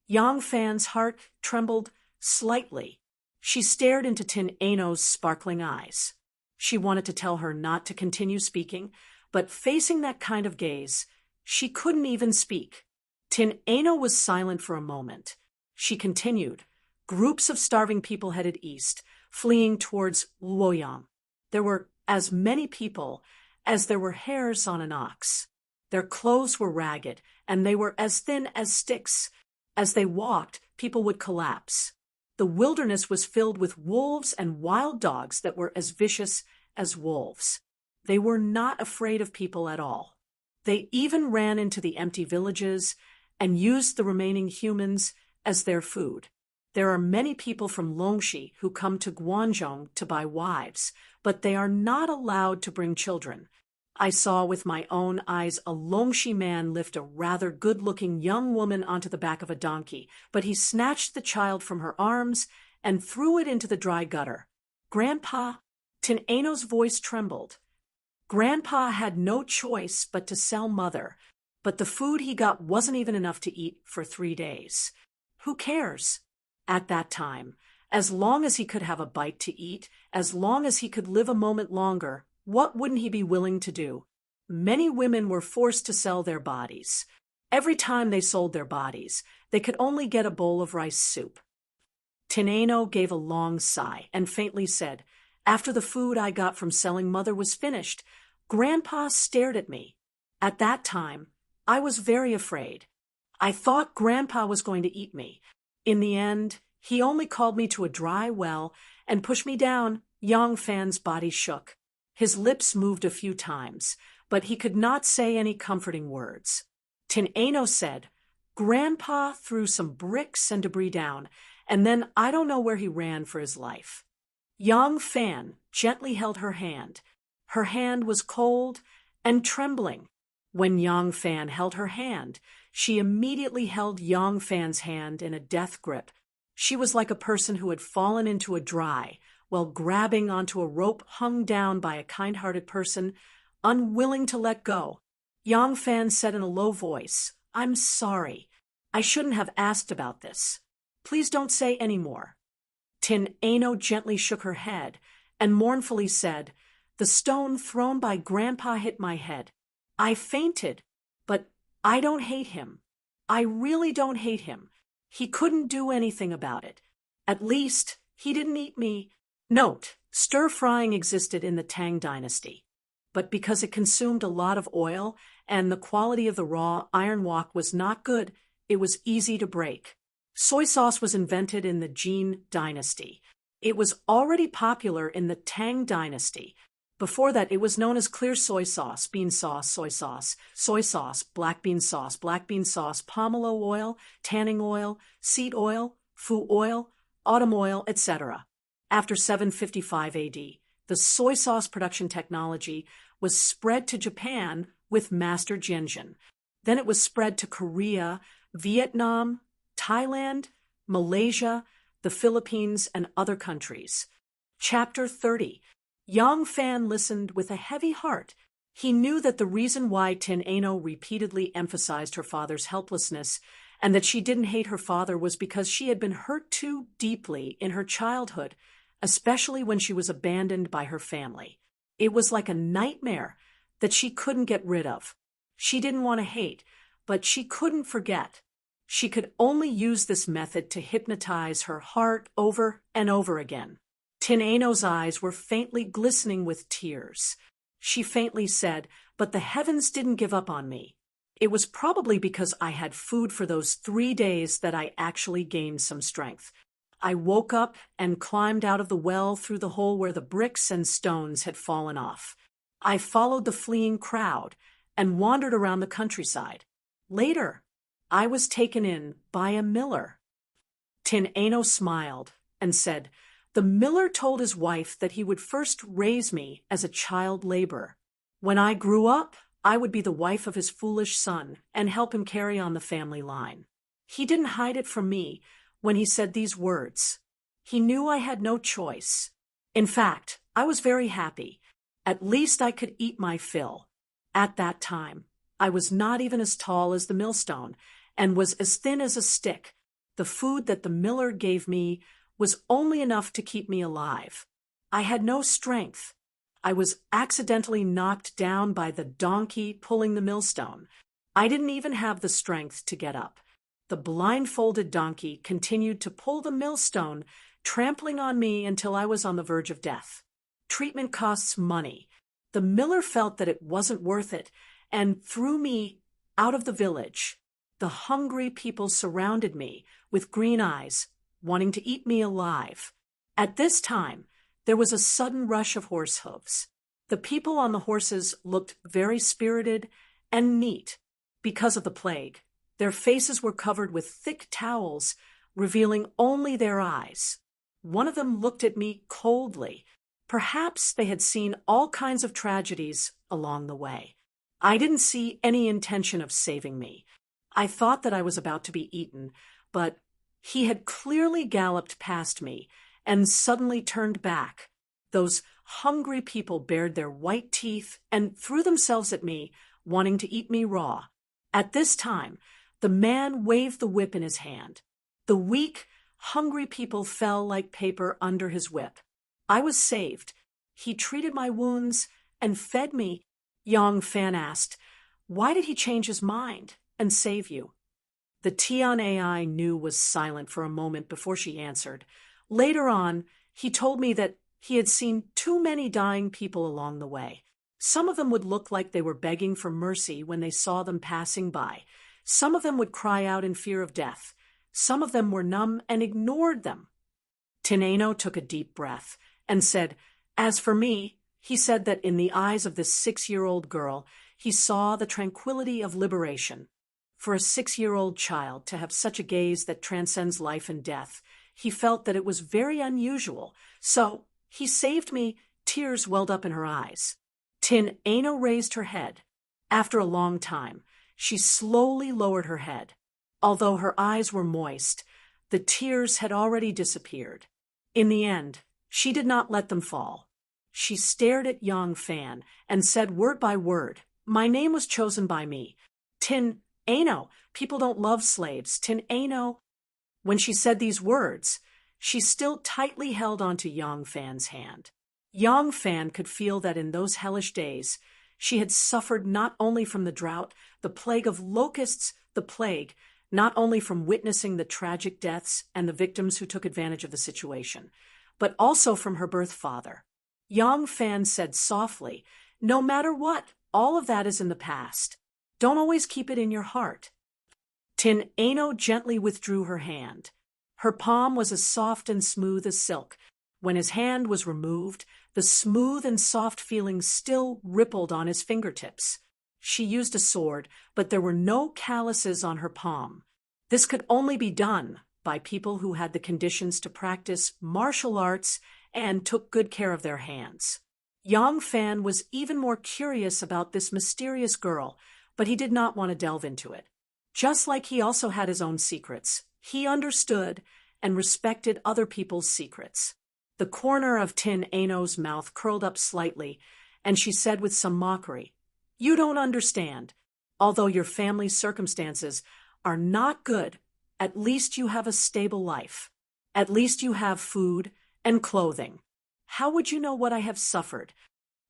Yang Fan's heart trembled slightly. She stared into Tin Ano's sparkling eyes. She wanted to tell her not to continue speaking, but facing that kind of gaze, she couldn't even speak. Tin Ano was silent for a moment. She continued. Groups of starving people headed east, fleeing towards Luoyang. There were as many people as there were hairs on an ox. Their clothes were ragged, and they were as thin as sticks. As they walked, people would collapse. The wilderness was filled with wolves and wild dogs that were as vicious as wolves. They were not afraid of people at all. They even ran into the empty villages and used the remaining humans as their food. There are many people from Longxi who come to Guangzhou to buy wives, but they are not allowed to bring children. I saw with my own eyes a Longxi man lift a rather good-looking young woman onto the back of a donkey, but he snatched the child from her arms and threw it into the dry gutter. Grandpa, Tin Ano's voice trembled. Grandpa had no choice but to sell Mother, but the food he got wasn't even enough to eat for 3 days. Who cares? At that time, as long as he could have a bite to eat, as long as he could live a moment longer, what wouldn't he be willing to do? Many women were forced to sell their bodies. Every time they sold their bodies, they could only get a bowl of rice soup. Tin Ano gave a long sigh and faintly said, "After the food I got from selling Mother was finished, Grandpa stared at me. At that time, I was very afraid. I thought Grandpa was going to eat me. In the end, he only called me to a dry well and pushed me down." Yang Fan's body shook. His lips moved a few times, but he could not say any comforting words. Tin Ano said, "Grandpa threw some bricks and debris down, and then I don't know where he ran for his life." Yang Fan gently held her hand. Her hand was cold and trembling. When Yang Fan held her hand, she immediately held Yang Fan's hand in a death grip. She was like a person who had fallen into a dry, while grabbing onto a rope hung down by a kind-hearted person, unwilling to let go. Yang Fan said in a low voice, "I'm sorry. I shouldn't have asked about this. Please don't say any more." Tin Ano gently shook her head and mournfully said, "The stone thrown by Grandpa hit my head. I fainted, but I don't hate him. I really don't hate him. He couldn't do anything about it. At least, he didn't eat me." Note: Stir-frying existed in the Tang dynasty, but because it consumed a lot of oil and the quality of the raw iron wok was not good, it was easy to break. Soy sauce was invented in the Jin dynasty. It was already popular in the Tang dynasty. Before that, it was known as clear soy sauce, bean sauce, soy sauce, black bean sauce, pomelo oil, tanning oil, seed oil, fu oil, autumn oil, etc. After 755 AD, the soy sauce production technology was spread to Japan with Master Jianjin. Then it was spread to Korea, Vietnam, Thailand, Malaysia, the Philippines, and other countries. Chapter 30. Yang Fan listened with a heavy heart. He knew that the reason why Tin Ano repeatedly emphasized her father's helplessness and that she didn't hate her father was because she had been hurt too deeply in her childhood, especially when she was abandoned by her family. It was like a nightmare that she couldn't get rid of. She didn't want to hate, but she couldn't forget. She could only use this method to hypnotize her heart over and over again. Tin Ano's eyes were faintly glistening with tears. She faintly said, "But the heavens didn't give up on me. It was probably because I had food for those 3 days that I actually gained some strength. I woke up and climbed out of the well through the hole where the bricks and stones had fallen off. I followed the fleeing crowd and wandered around the countryside. Later, I was taken in by a miller." Tin Ano smiled and said, "The miller told his wife that he would first raise me as a child laborer. When I grew up, I would be the wife of his foolish son and help him carry on the family line. He didn't hide it from me when he said these words. He knew I had no choice. In fact, I was very happy. At least I could eat my fill. At that time, I was not even as tall as the millstone and was as thin as a stick. The food that the miller gave me was only enough to keep me alive. I had no strength. I was accidentally knocked down by the donkey pulling the millstone. I didn't even have the strength to get up. The blindfolded donkey continued to pull the millstone, trampling on me until I was on the verge of death. Treatment costs money. The miller felt that it wasn't worth it and threw me out of the village. The hungry people surrounded me with green eyes, wanting to eat me alive. At this time, there was a sudden rush of horse hooves. The people on the horses looked very spirited and neat. Because of the plague, their faces were covered with thick towels, revealing only their eyes. One of them looked at me coldly. Perhaps they had seen all kinds of tragedies along the way. I didn't see any intention of saving me. I thought that I was about to be eaten, but he had clearly galloped past me and suddenly turned back. Those hungry people bared their white teeth and threw themselves at me, wanting to eat me raw. At this time, the man waved the whip in his hand. The weak, hungry people fell like paper under his whip. I was saved. He treated my wounds and fed me. Yang Fan asked, "Why did he change his mind and save you?" The Tian AI knew was silent for a moment before she answered. Later on, he told me that he had seen too many dying people along the way. Some of them would look like they were begging for mercy when they saw them passing by. Some of them would cry out in fear of death. Some of them were numb and ignored them. Tin Ano took a deep breath and said, "As for me," he said that in the eyes of this 6-year-old girl, he saw the tranquility of liberation. For a 6-year-old child to have such a gaze that transcends life and death, he felt that it was very unusual. So he saved me. Tears welled up in her eyes. Tin Ano raised her head. After a long time, she slowly lowered her head. Although her eyes were moist, the tears had already disappeared. In the end, she did not let them fall. She stared at Yang Fan and said word by word, "My name was chosen by me. Tin Ano, people don't love slaves. Tin Ano." When she said these words, she still tightly held onto Yang Fan's hand. Yang Fan could feel that in those hellish days, she had suffered not only from the drought, the plague of locusts, the plague, not only from witnessing the tragic deaths and the victims who took advantage of the situation, but also from her birth father. Yang Fan said softly, "No matter what, all of that is in the past. Don't always keep it in your heart." Tin Ano gently withdrew her hand. Her palm was as soft and smooth as silk. When his hand was removed, the smooth and soft feeling still rippled on his fingertips. She used a sword, but there were no calluses on her palm. This could only be done by people who had the conditions to practice martial arts and took good care of their hands. Yang Fan was even more curious about this mysterious girl, but he did not want to delve into it. Just like he also had his own secrets, he understood and respected other people's secrets. The corner of Tin Ano's mouth curled up slightly, and she said with some mockery, "You don't understand. Although your family's circumstances are not good, at least you have a stable life. At least you have food and clothing. How would you know what I have suffered?"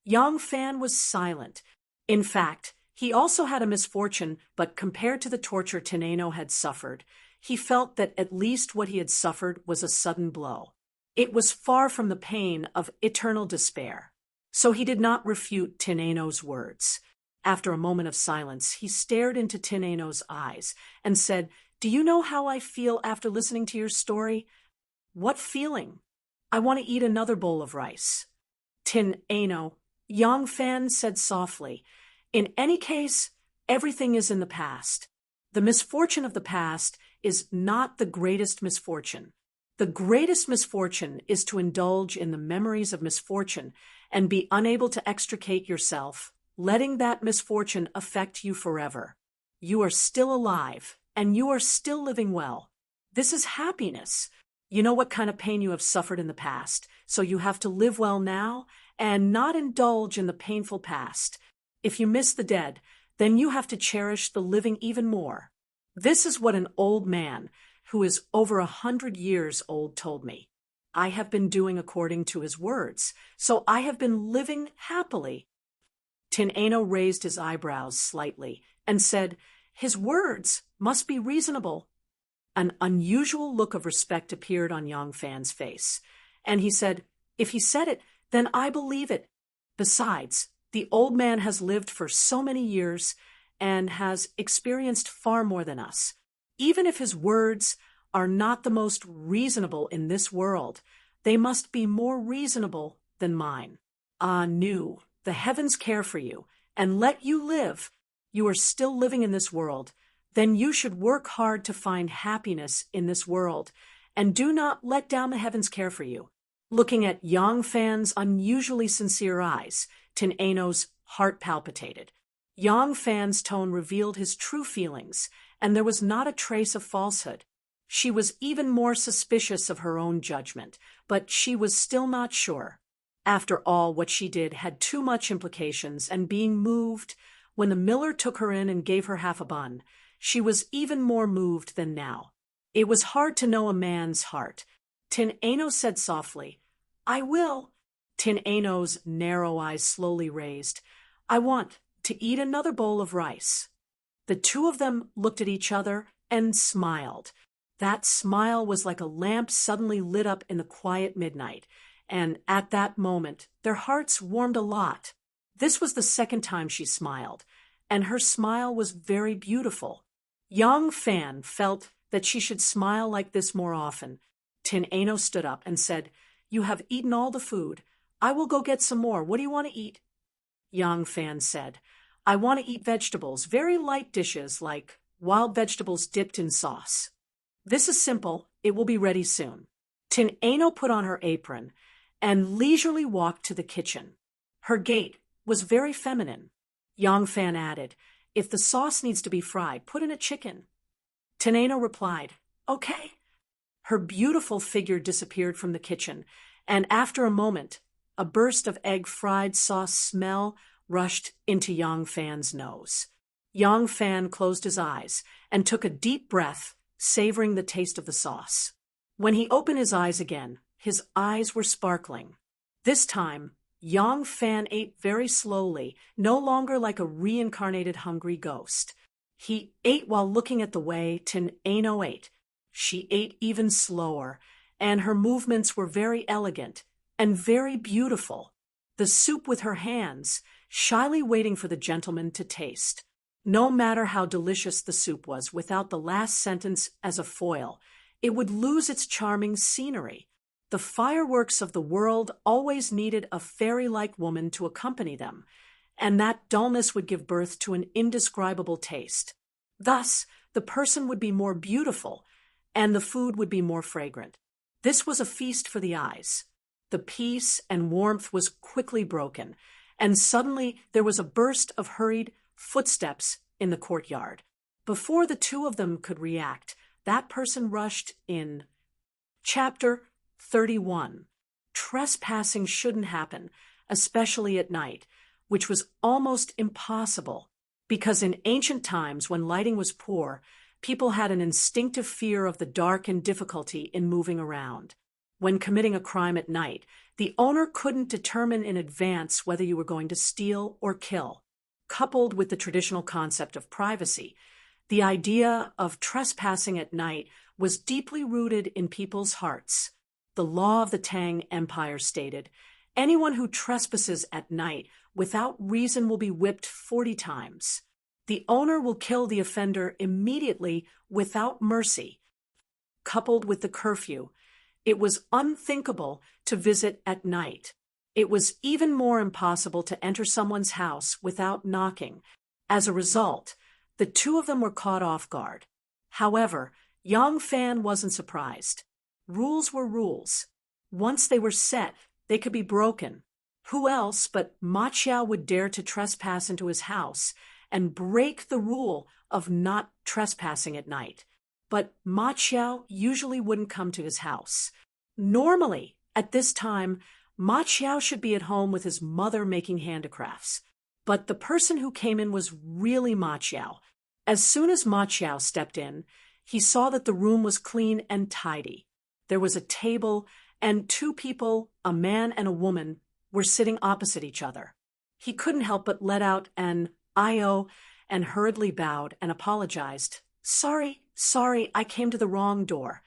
Yang Fan was silent. In fact, he also had a misfortune, but compared to the torture Tin Ano had suffered, he felt that at least what he had suffered was a sudden blow. It was far from the pain of eternal despair. So he did not refute Tin Ano's words. After a moment of silence, he stared into Tin Ano's eyes and said, "Do you know how I feel after listening to your story?" "What feeling?" "I want to eat another bowl of rice." Tin Ano, Yang Fan said softly, "In any case, everything is in the past. The misfortune of the past is not the greatest misfortune. The greatest misfortune is to indulge in the memories of misfortune and be unable to extricate yourself, letting that misfortune affect you forever. You are still alive, and you are still living well. This is happiness. You know what kind of pain you have suffered in the past, so you have to live well now and not indulge in the painful past. If you miss the dead, then you have to cherish the living even more. This is what an old man, who is over 100 years old, told me. I have been doing according to his words, so I have been living happily." Tin Ano raised his eyebrows slightly and said, "His words must be reasonable." An unusual look of respect appeared on Yang Fan's face, and he said, "If he said it, then I believe it. Besides, the old man has lived for so many years and has experienced far more than us. Even if his words are not the most reasonable in this world, they must be more reasonable than mine. Ah, Nu, the heavens care for you and let you live. You are still living in this world. Then you should work hard to find happiness in this world, and do not let down the heavens care for you." Looking at Yang Fan's unusually sincere eyes, Tin Ano's heart palpitated. Yang Fan's tone revealed his true feelings, and there was not a trace of falsehood. She was even more suspicious of her own judgment, but she was still not sure. After all, what she did had too much implications, and being moved, when the miller took her in and gave her half a bun, she was even more moved than now. It was hard to know a man's heart. Tin Ano said softly, "I will." Tin Ano's narrow eyes slowly raised. "I want to eat another bowl of rice." The two of them looked at each other and smiled. That smile was like a lamp suddenly lit up in the quiet midnight, and at that moment their hearts warmed a lot. This was the second time she smiled, and her smile was very beautiful. Yang Fan felt that she should smile like this more often. Tin Ano stood up and said, "You have eaten all the food. I will go get some more. What do you want to eat?" Yang Fan said, "I want to eat vegetables, very light dishes like wild vegetables dipped in sauce." "This is simple. It will be ready soon." Tin Ano put on her apron and leisurely walked to the kitchen. Her gait was very feminine. Yang Fan added, "If the sauce needs to be fried, put in a chicken." Tin Ano replied, "Okay." Her beautiful figure disappeared from the kitchen, and after a moment, a burst of egg fried sauce smell rushed into Yang Fan's nose. Yang Fan closed his eyes and took a deep breath, savoring the taste of the sauce. When he opened his eyes again, his eyes were sparkling. This time, Yang Fan ate very slowly, no longer like a reincarnated hungry ghost. He ate while looking at the way Tin Ano ate. She ate even slower, and her movements were very elegant and very beautiful. The soup with her hands, shyly waiting for the gentleman to taste. No matter how delicious the soup was, without the last sentence as a foil, it would lose its charming scenery. The fireworks of the world always needed a fairy-like woman to accompany them, and that dullness would give birth to an indescribable taste. Thus, the person would be more beautiful, and the food would be more fragrant. This was a feast for the eyes. The peace and warmth was quickly broken, and suddenly there was a burst of hurried footsteps in the courtyard. Before the two of them could react, that person rushed in. Chapter 31. Trespassing shouldn't happen, especially at night, which was almost impossible, because in ancient times, when lighting was poor, people had an instinctive fear of the dark and difficulty in moving around. When committing a crime at night, the owner couldn't determine in advance whether you were going to steal or kill. Coupled with the traditional concept of privacy, the idea of trespassing at night was deeply rooted in people's hearts. The law of the Tang Empire stated, "Anyone who trespasses at night without reason will be whipped 40 times. The owner will kill the offender immediately without mercy." Coupled with the curfew, it was unthinkable to visit at night. It was even more impossible to enter someone's house without knocking. As a result, the two of them were caught off guard. However, Yang Fan wasn't surprised. Rules were rules. Once they were set, they could be broken. Who else but Ma Qiao would dare to trespass into his house and break the rule of not trespassing at night? But Ma Qiao usually wouldn't come to his house. Normally, at this time, Ma Qiao should be at home with his mother making handicrafts. But the person who came in was really Ma Qiao. As soon as Ma Qiao stepped in, he saw that the room was clean and tidy. There was a table, and two people, a man and a woman, were sitting opposite each other. He couldn't help but let out an "I-O" and hurriedly bowed and apologized. Sorry, I came to the wrong door."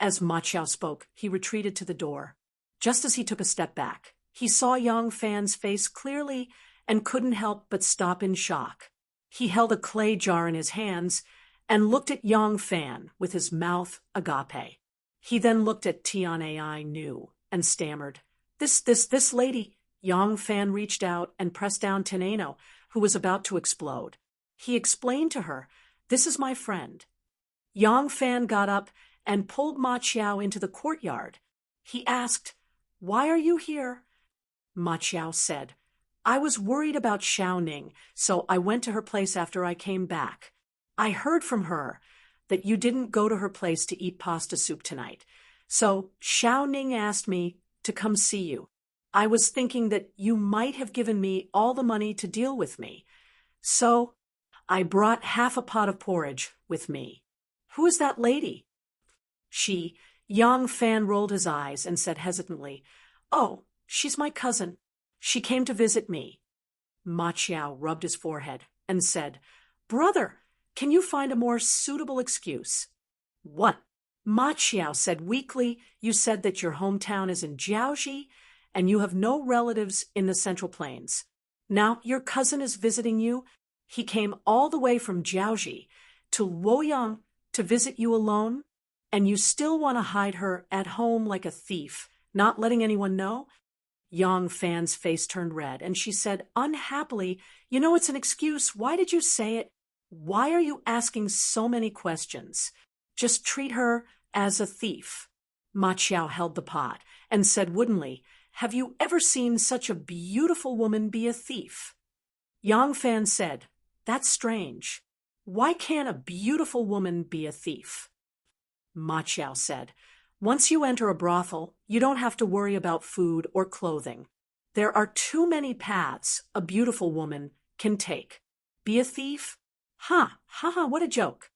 As Ma Qiao spoke, he retreated to the door. Just as he took a step back, he saw Yang Fan's face clearly and couldn't help but stop in shock. He held a clay jar in his hands and looked at Yang Fan with his mouth agape. He then looked at Tianai Nu and stammered, This lady." Yang Fan reached out and pressed down Teneno, who was about to explode. He explained to her, "This is my friend." Yang Fan got up and pulled Ma Qiao into the courtyard. He asked, "Why are you here?" Ma Qiao said, "I was worried about Xiao Ning, so I went to her place after I came back. I heard from her that you didn't go to her place to eat pasta soup tonight, so Xiao Ning asked me to come see you. I was thinking that you might have given me all the money to deal with me, so I brought half a pot of porridge with me." "Who is that lady?" Yang Fan rolled his eyes and said hesitantly, "Oh, she's my cousin. She came to visit me." Ma Qiao rubbed his forehead and said, "Brother, can you find a more suitable excuse?" "What?" Ma Qiao said weakly, "You said that your hometown is in Jiaoji and you have no relatives in the Central Plains. Now your cousin is visiting you. He came all the way from Jiaoji to Luoyang to visit you alone, and you still want to hide her at home like a thief, not letting anyone know?" Yang Fan's face turned red, and she said unhappily, "You know it's an excuse. Why did you say it? Why are you asking so many questions? Just treat her as a thief." Ma Qiao held the pot and said woodenly, "Have you ever seen such a beautiful woman be a thief?" Yang Fan said, "That's strange. Why can't a beautiful woman be a thief?" Ma Qiao said, "Once you enter a brothel, you don't have to worry about food or clothing. There are too many paths a beautiful woman can take. Be a thief? Ha, ha, ha, what a joke."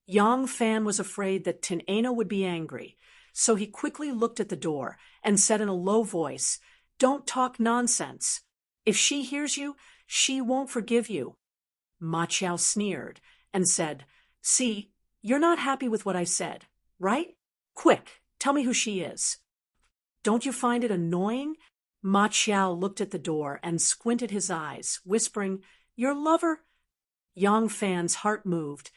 Yang Fan was afraid that Teneno would be angry, so he quickly looked at the door and said in a low voice, "Don't talk nonsense. If she hears you, she won't forgive you." Ma Qiao sneered and said, "See, you're not happy with what I said, right? Quick, Tell me who she is." "Don't you find it annoying?" Ma Qiao looked at the door and squinted his eyes, whispering, "Your lover?" Yang Fan's heart moved.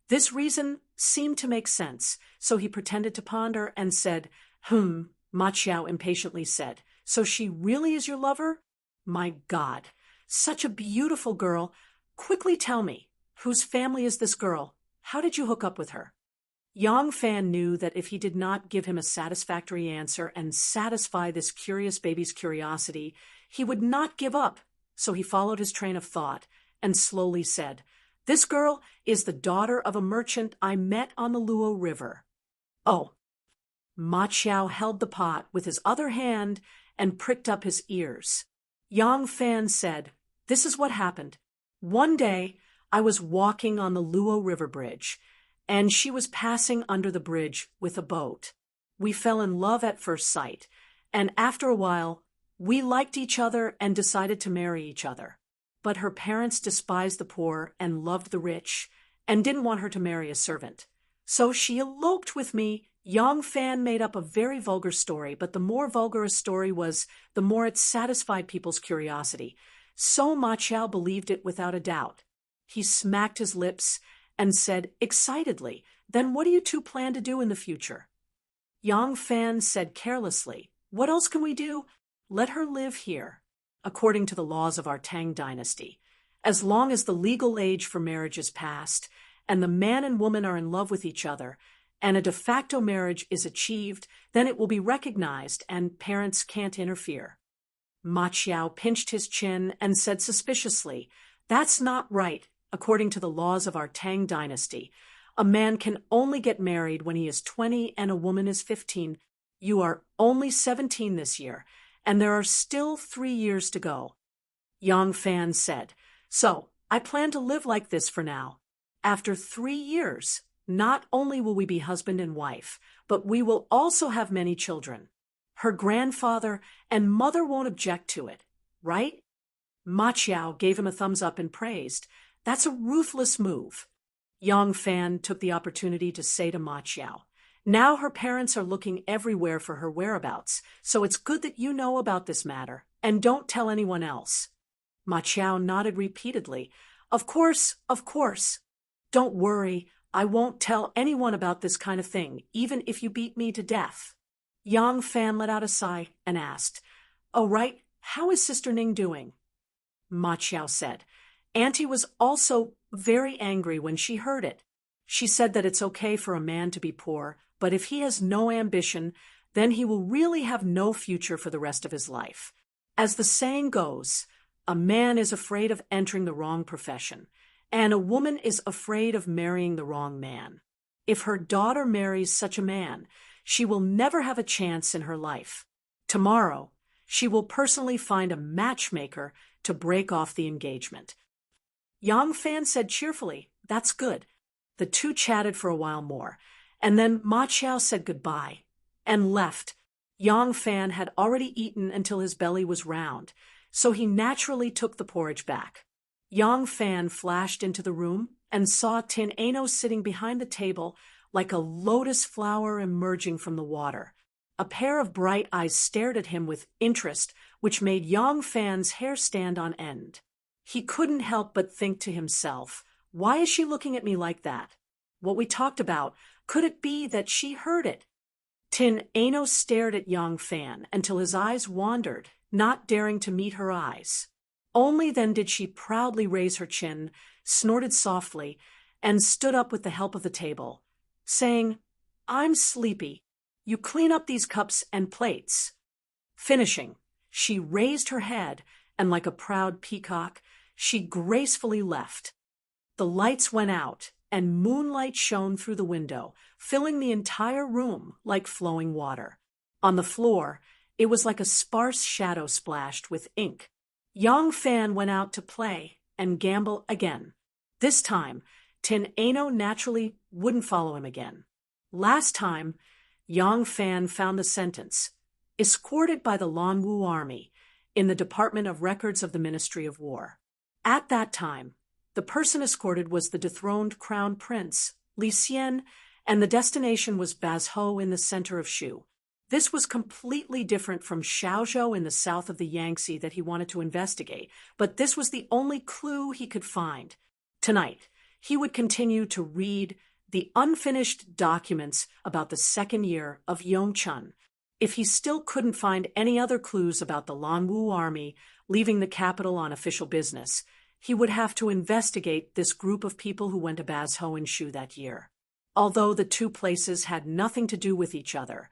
This reason seemed to make sense, so he pretended to ponder and said, Ma Qiao impatiently said, "So she really is your lover? My God, such a beautiful girl. Quickly tell me, whose family is this girl? How did you hook up with her?" Yang Fan knew that if he did not give him a satisfactory answer and satisfy this curious baby's curiosity, he would not give up, so he followed his train of thought and slowly said, "This girl is the daughter of a merchant I met on the Luo River." "Oh." Ma Qiao held the pot with his other hand and pricked up his ears. Yang Fan said, "This is what happened. One day, I was walking on the Luo River Bridge, and she was passing under the bridge with a boat. We fell in love at first sight, and after a while, we liked each other and decided to marry each other. But her parents despised the poor and loved the rich, and didn't want her to marry a servant. So she eloped with me." Yang Fan made up a very vulgar story, but the more vulgar a story was, the more it satisfied people's curiosity. So Ma Qiao believed it without a doubt. He smacked his lips and said excitedly, "Then what do you two plan to do in the future?" Yang Fan said carelessly, "What else can we do? Let her live here, according to the laws of our Tang dynasty. As long as the legal age for marriage is passed, and the man and woman are in love with each other, and a de facto marriage is achieved, then it will be recognized and parents can't interfere." Ma Qiao pinched his chin and said suspiciously, "That's not right, according to the laws of our Tang dynasty. A man can only get married when he is 20 and a woman is 15. You are only 17 this year, and there are still 3 years to go." Yang Fan said, "So, I plan to live like this for now. After 3 years, not only will we be husband and wife, but we will also have many children. Her grandfather and mother won't object to it, right?" Ma Qiao gave him a thumbs up and praised, "That's a ruthless move." Yang Fan took the opportunity to say to Ma Qiao, "Now her parents are looking everywhere for her whereabouts, so it's good that you know about this matter, and don't tell anyone else." Ma Qiao nodded repeatedly, Of course, of course. Don't worry, I won't tell anyone about this kind of thing, even if you beat me to death." Yang Fan let out a sigh and asked, "Oh, right, how is Sister Ning doing?" Ma Qiao said, "Auntie was also very angry when she heard it. She said that it's okay for a man to be poor, but if he has no ambition, then he will really have no future for the rest of his life. As the saying goes, a man is afraid of entering the wrong profession, and a woman is afraid of marrying the wrong man. If her daughter marries such a man, she will never have a chance in her life. Tomorrow, she will personally find a matchmaker to break off the engagement." Yang Fan said cheerfully, "That's good." The two chatted for a while more, and then Ma Qiao said goodbye and left. Yang Fan had already eaten until his belly was round, so he naturally took the porridge back. Yang Fan flashed into the room and saw Tin Ano sitting behind the table like a lotus flower emerging from the water. A pair of bright eyes stared at him with interest, which made Yang Fan's hair stand on end. He couldn't help but think to himself, "Why is she looking at me like that? What we talked about, could it be that she heard it?" Tin Ano stared at Yang Fan until his eyes wandered, not daring to meet her eyes. Only then did she proudly raise her chin, snorted softly, and stood up with the help of the table, saying, "I'm sleepy. You clean up these cups and plates." Finishing, she raised her head, and like a proud peacock, she gracefully left. The lights went out, and moonlight shone through the window, filling the entire room like flowing water. On the floor, it was like a sparse shadow splashed with ink. Yang Fan went out to play and gamble again. This time, Tin Ano naturally wouldn't follow him again. Last time, Yang Fan found the sentence, "Escorted by the Lanwu army," in the Department of Records of the Ministry of War. At that time, the person escorted was the dethroned crown prince, Li Xian, and the destination was Bazhou in the center of Shu. This was completely different from Xiaozhou in the south of the Yangtze that he wanted to investigate, but this was the only clue he could find. Tonight, he would continue to read the unfinished documents about the second year of Yongchun. If he still couldn't find any other clues about the Lanwu army leaving the capital on official business, he would have to investigate this group of people who went to Bazhou and Shu that year. Although the two places had nothing to do with each other,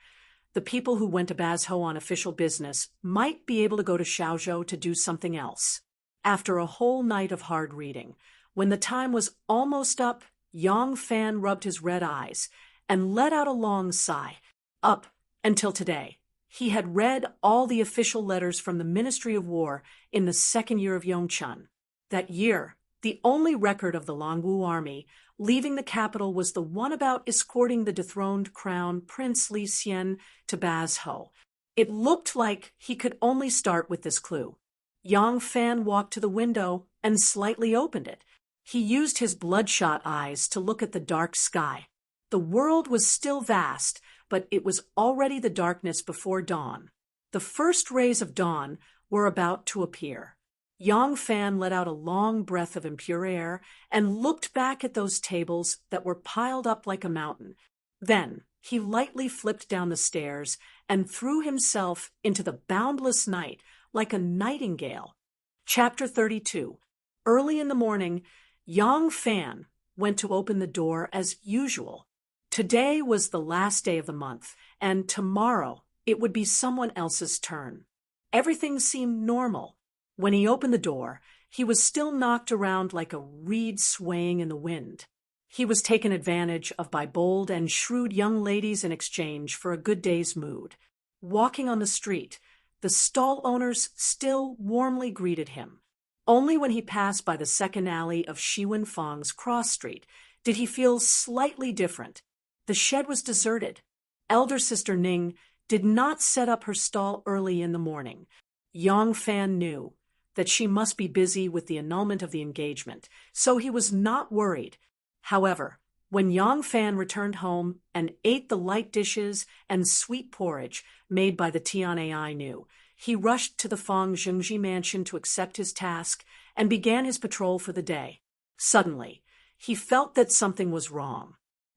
the people who went to Bazhou on official business might be able to go to Xiaozhou to do something else. After a whole night of hard reading, when the time was almost up, Yang Fan rubbed his red eyes and let out a long sigh. Up until today, he had read all the official letters from the Ministry of War in the second year of Yongchun. That year, the only record of the Lanwu army leaving the capital was the one about escorting the dethroned crown Prince Li Xian to Bazhou. It looked like he could only start with this clue. Yang Fan walked to the window and slightly opened it. He used his bloodshot eyes to look at the dark sky. The world was still vast, but it was already the darkness before dawn. The first rays of dawn were about to appear. Yang Fan let out a long breath of impure air and looked back at those tables that were piled up like a mountain. Then he lightly flipped down the stairs and threw himself into the boundless night like a nightingale. Chapter 32. Early in the morning, Yang Fan went to open the door as usual. Today was the last day of the month, and tomorrow it would be someone else's turn. Everything seemed normal. When he opened the door, he was still knocked around like a reed swaying in the wind. He was taken advantage of by bold and shrewd young ladies in exchange for a good day's mood. Walking on the street, the stall owners still warmly greeted him. Only when he passed by the second alley of Shi Wenfang's cross street did he feel slightly different. The shed was deserted. Elder sister Ning did not set up her stall early in the morning. Yang Fan knew that she must be busy with the annulment of the engagement, so he was not worried. However, when Yang Fan returned home and ate the light dishes and sweet porridge made by the Tianai Nu, he rushed to the Fang Zhengji mansion to accept his task and began his patrol for the day. Suddenly, he felt that something was wrong.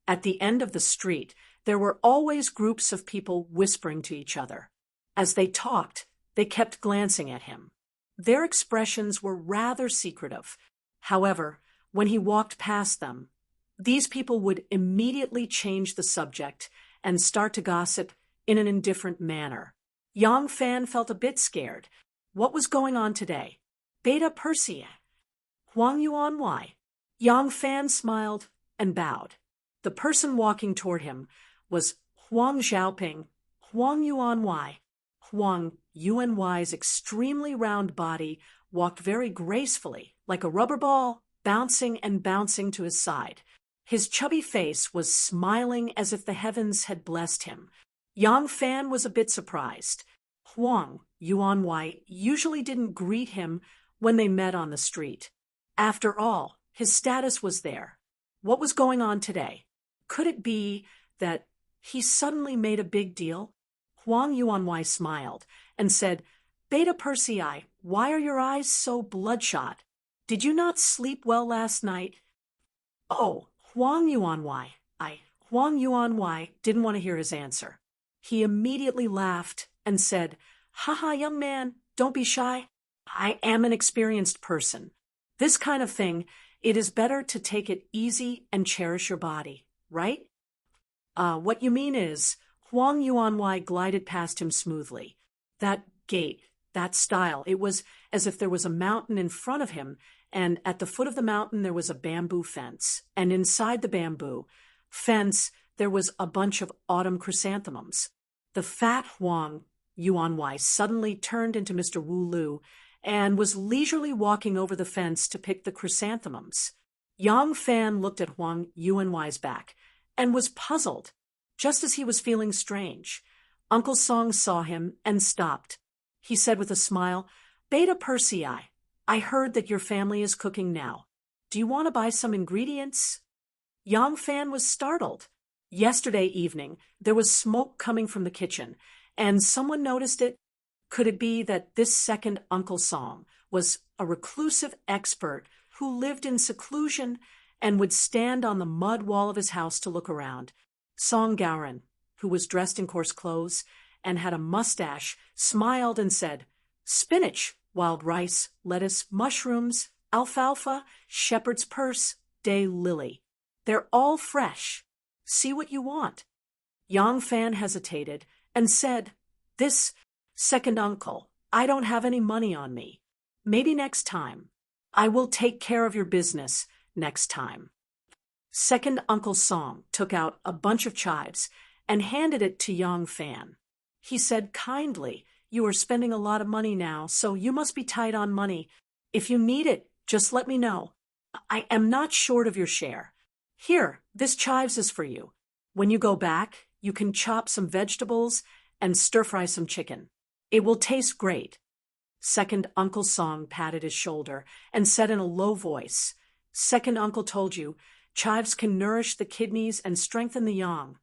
At the end of the street, there were always groups of people whispering to each other. As they talked, they kept glancing at him. Their expressions were rather secretive. However, when he walked past them, these people would immediately change the subject and start to gossip in an indifferent manner. Yang Fan felt a bit scared. What was going on today? Beta Persia. Huang Yuan Wai. Yang Fan smiled and bowed. The person walking toward him was Huang Xiaoping, Huang Yuan Wai. Huang Yuanwai's extremely round body walked very gracefully, like a rubber ball, bouncing and bouncing to his side. His chubby face was smiling as if the heavens had blessed him. Yang Fan was a bit surprised. Huang Yuanwai usually didn't greet him when they met on the street. After all, his status was there. What was going on today? Could it be that he suddenly made a big deal? Huang Yuanwai smiled and said, Beta Persei, why are your eyes so bloodshot? Did you not sleep well last night? Oh, Huang Yuanwai. Huang Yuanwai didn't want to hear his answer. He immediately laughed and said, Haha, young man, don't be shy. I am an experienced person. This kind of thing, it is better to take it easy and cherish your body, right? What you mean is, Huang Yuanwai glided past him smoothly. That gait, that style, it was as if there was a mountain in front of him, and at the foot of the mountain there was a bamboo fence, and inside the bamboo fence there was a bunch of autumn chrysanthemums. The fat Huang Yuanwai suddenly turned into Mr. Wu Lu and was leisurely walking over the fence to pick the chrysanthemums. Yang Fan looked at Huang Yuanwai's back and was puzzled. Just as he was feeling strange, Uncle Song saw him and stopped. He said with a smile, Beta Persei, I heard that your family is cooking now. Do you want to buy some ingredients? Yang Fan was startled. Yesterday evening, there was smoke coming from the kitchen, and someone noticed it. Could it be that this second Uncle Song was a reclusive expert who lived in seclusion and would stand on the mud wall of his house to look around? Song Gowron, who was dressed in coarse clothes and had a mustache, smiled and said, "Spinach, wild rice, lettuce, mushrooms, alfalfa, shepherd's purse, day-lily. They're all fresh. See what you want." Yang Fan hesitated and said, "This second uncle, I don't have any money on me. Maybe next time. I will take care of your business next time." Second Uncle Song took out a bunch of chives and handed it to Yang Fan. He said kindly, "You are spending a lot of money now, so you must be tight on money. If you need it, just let me know. I am not short of your share. Here, this chives is for you. When you go back, you can chop some vegetables and stir-fry some chicken. It will taste great." Second Uncle Song patted his shoulder and said in a low voice, "Second Uncle told you, chives can nourish the kidneys and strengthen the yang."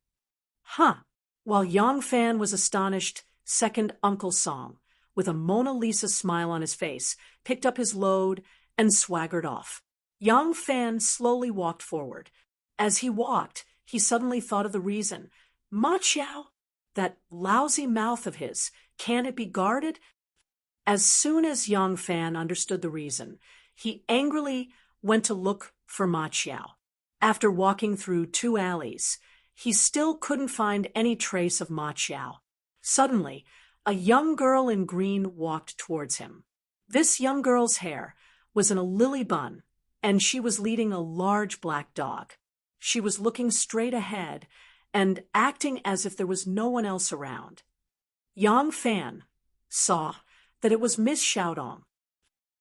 Huh. While Yang Fan was astonished, Second Uncle Song, with a Mona Lisa smile on his face, picked up his load and swaggered off. Yang Fan slowly walked forward. As he walked, he suddenly thought of the reason. Ma Chiao, that lousy mouth of his, can it be guarded? As soon as Yang Fan understood the reason, he angrily went to look for Ma Chiao. After walking through 2 alleys, he still couldn't find any trace of Ma Chiao. Suddenly, a young girl in green walked towards him. This young girl's hair was in a lily bun, and she was leading a large black dog. She was looking straight ahead and acting as if there was no one else around. Yang Fan saw that it was Miss Xiaodong.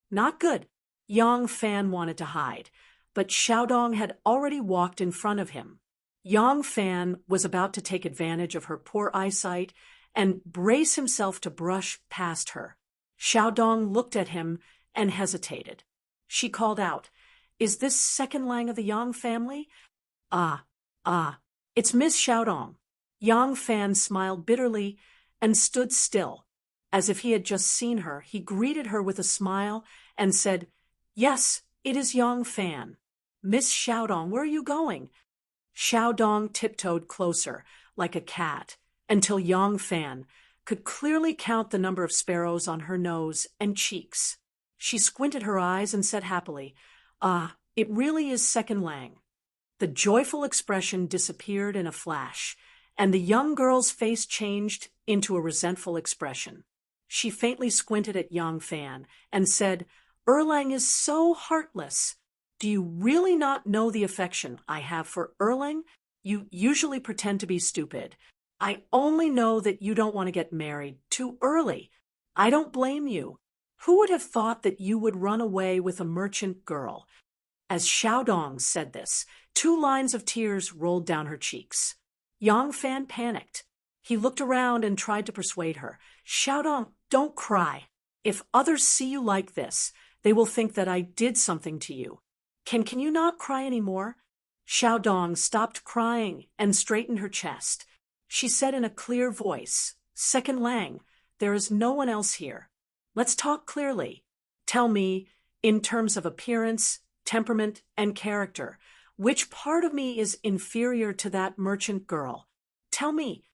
Not good. Yang Fan wanted to hide, but Xiaodong had already walked in front of him. Yang Fan was about to take advantage of her poor eyesight and brace himself to brush past her. Xiaodong looked at him and hesitated. She called out, "Is this second Lang of the Yang family?" Ah, it's Miss Xiaodong." Yang Fan smiled bitterly and stood still. As if he had just seen her, he greeted her with a smile and said, "Yes, it is Yang Fan. Miss Xiaodong, where are you going?" Xiaodong tiptoed closer, like a cat, until Yang Fan could clearly count the number of sparrows on her nose and cheeks. She squinted her eyes and said happily, "Ah, it really is Second Lang." The joyful expression disappeared in a flash, and the young girl's face changed into a resentful expression. She faintly squinted at Yang Fan and said, "Erlang is so heartless. Do you really not know the affection I have for Erlang? You usually pretend to be stupid. I only know that you don't want to get married too early. I don't blame you. Who would have thought that you would run away with a merchant girl?" As Xiaodong said this, 2 lines of tears rolled down her cheeks. Yang Fan panicked. He looked around and tried to persuade her. "Xiaodong, don't cry. If others see you like this, they will think that I did something to you. Can you not cry anymore?" Xiaodong stopped crying and straightened her chest. She said in a clear voice, "Second Lang, there is no one else here. Let's talk clearly. Tell me, in terms of appearance, temperament, and character, which part of me is inferior to that merchant girl? Tell me."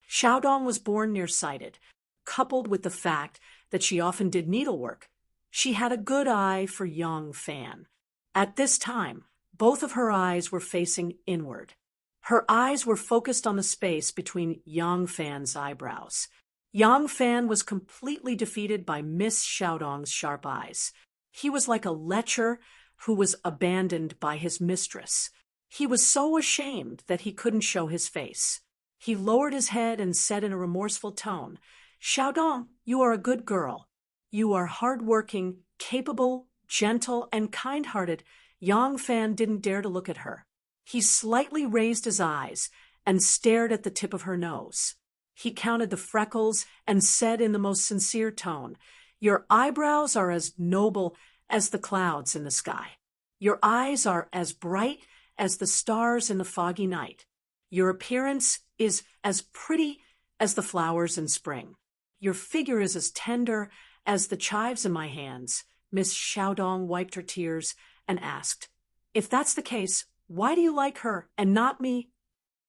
Xiaodong was born nearsighted, coupled with the fact that she often did needlework. She had a good eye for Yang Fan. At this time, both of her eyes were facing inward. Her eyes were focused on the space between Yang Fan's eyebrows. Yang Fan was completely defeated by Miss Xiaodong's sharp eyes. He was like a lecher who was abandoned by his mistress. He was so ashamed that he couldn't show his face. He lowered his head and said in a remorseful tone, "Xiaodong, you are a good girl. You are hard-working, capable, gentle, and kind-hearted." Yang Fan didn't dare to look at her. He slightly raised his eyes and stared at the tip of her nose. He counted the freckles and said in the most sincere tone, "Your eyebrows are as noble as the clouds in the sky. Your eyes are as bright as the stars in the foggy night. Your appearance is as pretty as the flowers in spring. Your figure is as tender as the chives in my hands." Miss Xiaodong wiped her tears and asked, "If that's the case, why do you like her and not me?"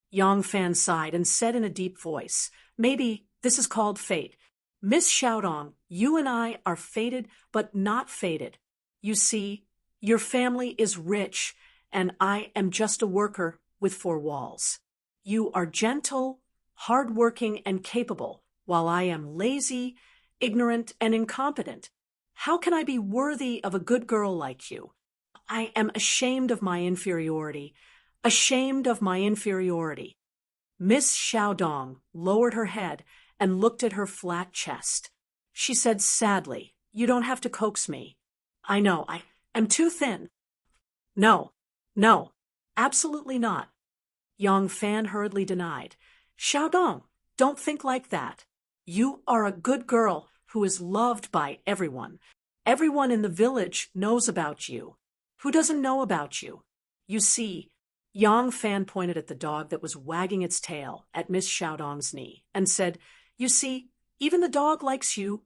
Yang Fan sighed and said in a deep voice, "Maybe this is called fate. Miss Xiaodong, you and I are fated but not fated. You see, your family is rich, and I am just a worker with four walls. You are gentle, hard-working, and capable, while I am lazy, ignorant, and incompetent. How can I be worthy of a good girl like you? I am ashamed of my inferiority, ashamed of my inferiority." Miss Xiaodong lowered her head and looked at her flat chest. She said sadly, "You don't have to coax me. I know, I am too thin." "No, no, absolutely not," Yang Fan hurriedly denied. "Xiaodong, don't think like that. You are a good girl who is loved by everyone. Everyone in the village knows about you. Who doesn't know about you? You see," Yang Fan pointed at the dog that was wagging its tail at Miss Xiaodong's knee and said, "You see, even the dog likes you."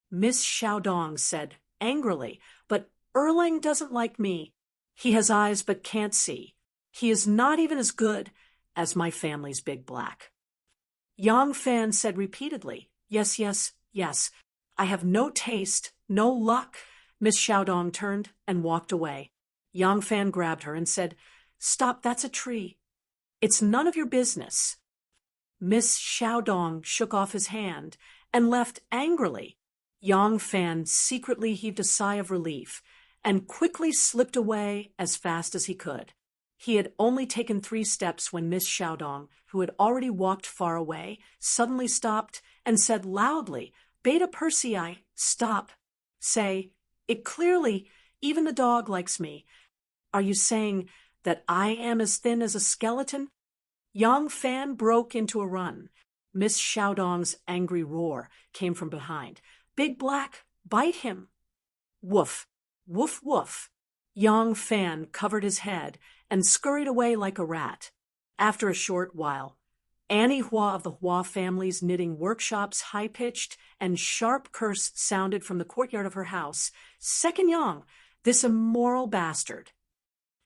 Miss Xiaodong said angrily, "But Erlang doesn't like me. He has eyes but can't see. He is not even as good as my family's big black." Yang Fan said repeatedly, "Yes, yes, yes. I have no taste, no luck." Miss Xiaodong turned and walked away. Yang Fan grabbed her and said, "Stop, that's a tree. It's none of your business." Miss Xiaodong shook off his hand and left angrily. Yang Fan secretly heaved a sigh of relief and quickly slipped away as fast as he could. He had only taken 3 steps when Miss Xiaodong, who had already walked far away, suddenly stopped and said loudly, "Beta Persei, stop. Say, it clearly, even the dog likes me. Are you saying that I am as thin as a skeleton?" Yang Fan broke into a run. Miss Xiaodong's angry roar came from behind. "Big Black, bite him!" Woof, woof, woof. Yang Fan covered his head and scurried away like a rat. After a short while, Annie Hua of the Hua family's knitting workshop's high-pitched and sharp curse sounded from the courtyard of her house. "Second Yang, this immoral bastard."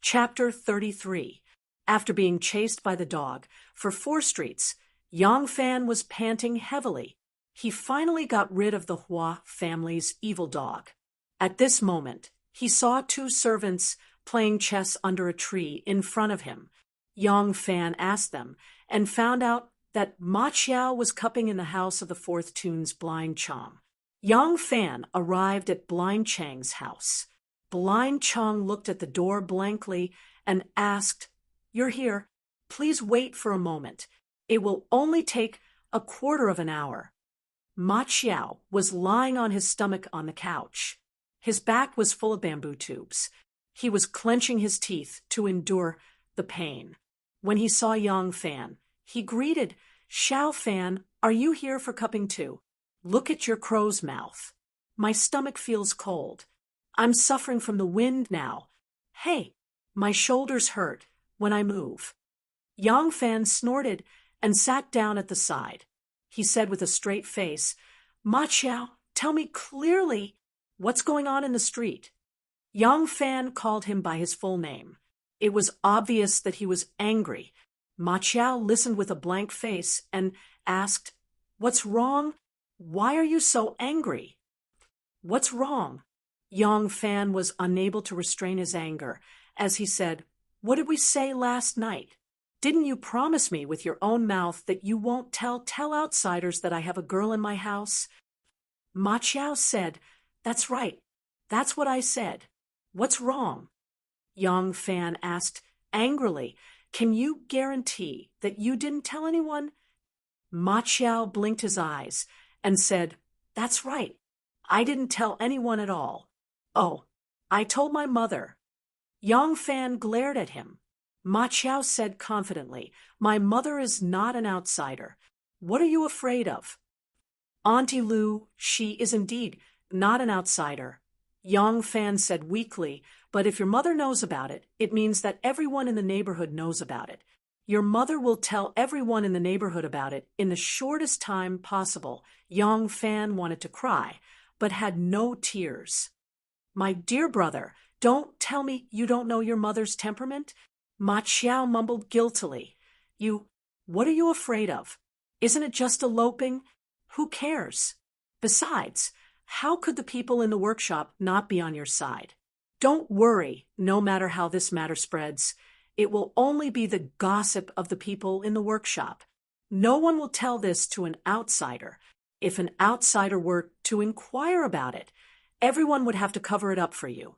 Chapter 33. After being chased by the dog for 4 streets, Yang Fan was panting heavily. He finally got rid of the Hua family's evil dog. At this moment, he saw 2 servants playing chess under a tree in front of him. Yang Fan asked them and found out that Ma Qiao was cupping in the house of the 4th Tun's Blind Chong. Yang Fan arrived at Blind Chang's house. Blind Chong looked at the door blankly and asked, "You're here. Please wait for a moment. It will only take a quarter of an hour." Ma Qiao was lying on his stomach on the couch. His back was full of bamboo tubes. He was clenching his teeth to endure the pain. When he saw Yang Fan, he greeted, "Xiao Fan, are you here for cupping too? Look at your crow's mouth. My stomach feels cold. I'm suffering from the wind now. Hey, my shoulders hurt when I move." Yang Fan snorted and sat down at the side. He said with a straight face, "Ma Qiao, tell me clearly what's going on in the street." Yang Fan called him by his full name. It was obvious that he was angry. Ma Qiao listened with a blank face and asked, "What's wrong? Why are you so angry?" "What's wrong?" Yang Fan was unable to restrain his anger as he said, "What did we say last night? Didn't you promise me with your own mouth that you won't tell outsiders that I have a girl in my house?" Ma Qiao said, "That's right. That's what I said. What's wrong?" Yang Fan asked angrily, "Can you guarantee that you didn't tell anyone?" Ma Qiao blinked his eyes and said, "That's right. I didn't tell anyone at all. Oh, I told my mother." Yang Fan glared at him. Ma Qiao said confidently, "My mother is not an outsider. What are you afraid of?" "Auntie Lu, she is indeed not an outsider." Yang Fan said weakly, "But if your mother knows about it, it means that everyone in the neighborhood knows about it. Your mother will tell everyone in the neighborhood about it in the shortest time possible. Yang Fan wanted to cry, but had no tears. My dear brother, don't tell me you don't know your mother's temperament. Ma Qiao mumbled guiltily. What are you afraid of? Isn't it just eloping? Who cares? Besides, how could the people in the workshop not be on your side? Don't worry, no matter how this matter spreads. It will only be the gossip of the people in the workshop. No one will tell this to an outsider. If an outsider were to inquire about it, everyone would have to cover it up for you.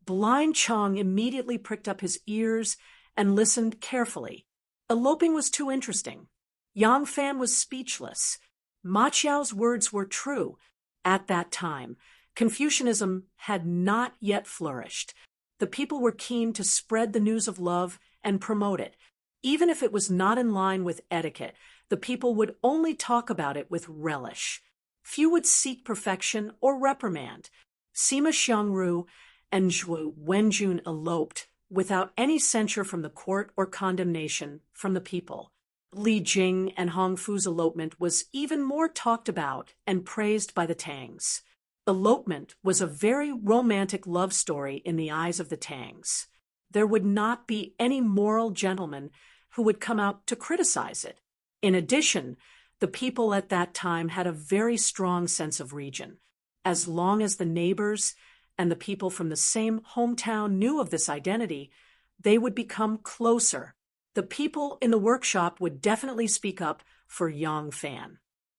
Blind Chong immediately pricked up his ears and listened carefully. Eloping was too interesting. Yang Fan was speechless. Ma Qiao's words were true. At that time, Confucianism had not yet flourished. The people were keen to spread the news of love and promote it. Even if it was not in line with etiquette, the people would only talk about it with relish. Few would seek perfection or reprimand. Sima Xiangru and Zhu Wenjun eloped without any censure from the court or condemnation from the people. Li Jing and Hong Fu's elopement was even more talked about and praised by the Tangs. Elopement was a very romantic love story in the eyes of the Tangs. There would not be any moral gentleman who would come out to criticize it. In addition, the people at that time had a very strong sense of region. As long as the neighbors and the people from the same hometown knew of this identity, they would become closer. The people in the workshop would definitely speak up for Yang Fan.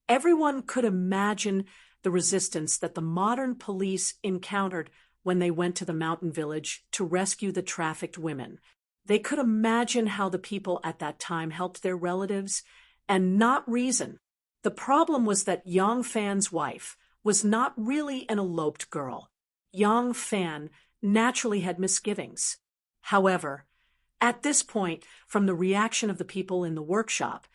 Everyone could imagine the resistance that the modern police encountered when they went to the mountain village to rescue the trafficked women. They could imagine how the people at that time helped their relatives and not reason. The problem was that Yang Fan's wife was not really an eloped girl. Yang Fan naturally had misgivings. However, at this point, from the reaction of the people in the workshop,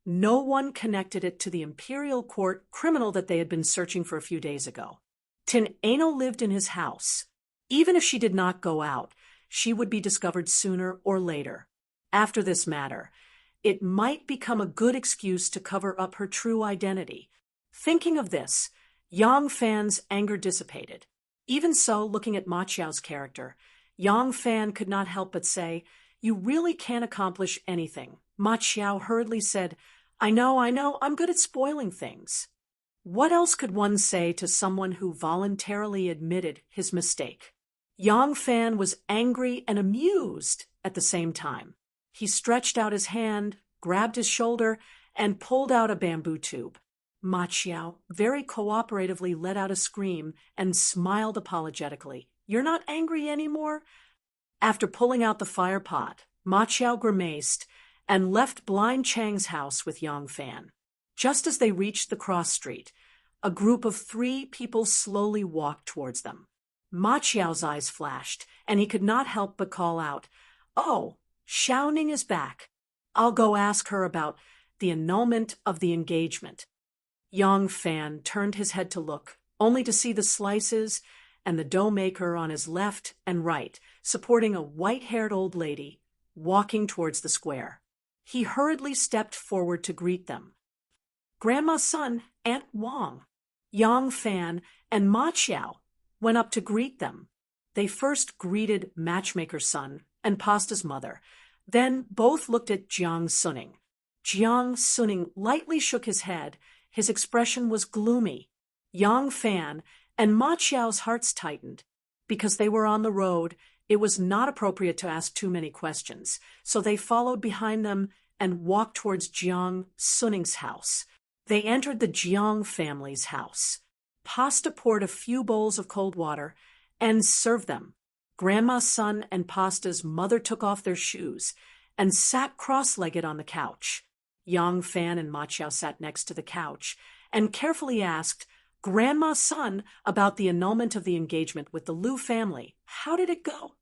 no one connected it to the imperial court criminal that they had been searching for a few days ago. Tin Ano lived in his house. Even if she did not go out, she would be discovered sooner or later. After this matter, it might become a good excuse to cover up her true identity. Thinking of this, Yang Fan's anger dissipated. Even so, looking at Ma Qiao's character, Yang Fan could not help but say, "You really can't accomplish anything." Ma Qiao hurriedly said, I know, I'm good at spoiling things." What else could one say to someone who voluntarily admitted his mistake? Yang Fan was angry and amused at the same time. He stretched out his hand, grabbed his shoulder, and pulled out a bamboo tube. Ma Qiao very cooperatively let out a scream and smiled apologetically. "You're not angry anymore?" After pulling out the fire pot, Ma Qiao grimaced and left Blind Chang's house with Yang Fan. Just as they reached the cross street, a group of 3 people slowly walked towards them. Ma Qiao's eyes flashed, and he could not help but call out, "Oh, Xiaoning is back. I'll go ask her about the annulment of the engagement." Yang Fan turned his head to look, only to see the slices and the dough maker on his left and right, supporting a white-haired old lady, walking towards the square. He hurriedly stepped forward to greet them. Grandma's son, Aunt Wang. Yang Fan and Ma Qiao went up to greet them. They first greeted Matchmaker's son and Pasta's mother. Then both looked at Jiang Suning. Jiang Suning lightly shook his head. His expression was gloomy. Yang Fan and Ma Qiao's hearts tightened. Because they were on the road, it was not appropriate to ask too many questions, so they followed behind them and walked towards Jiang Suning's house. They entered the Jiang family's house. Pasta poured a few bowls of cold water and served them. Grandma's son and Pasta's mother took off their shoes and sat cross-legged on the couch. Yang Fan and Ma Qiao sat next to the couch and carefully asked Grandma's son about the annulment of the engagement with the Liu family. How did it go?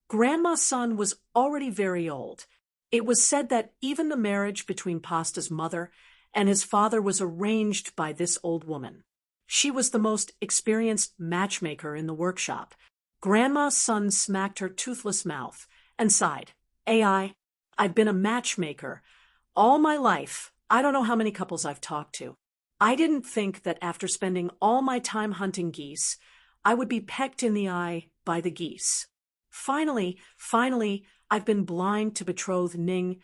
Grandma's son was already very old. It was said that even the marriage between Pasta's mother and his father was arranged by this old woman. She was the most experienced matchmaker in the workshop. Grandma's son smacked her toothless mouth and sighed. "AI, I've been a matchmaker all my life. I don't know how many couples I've talked to. I didn't think that after spending all my time hunting geese, I would be pecked in the eye by the geese. Finally, I've been blind to betroth Ning,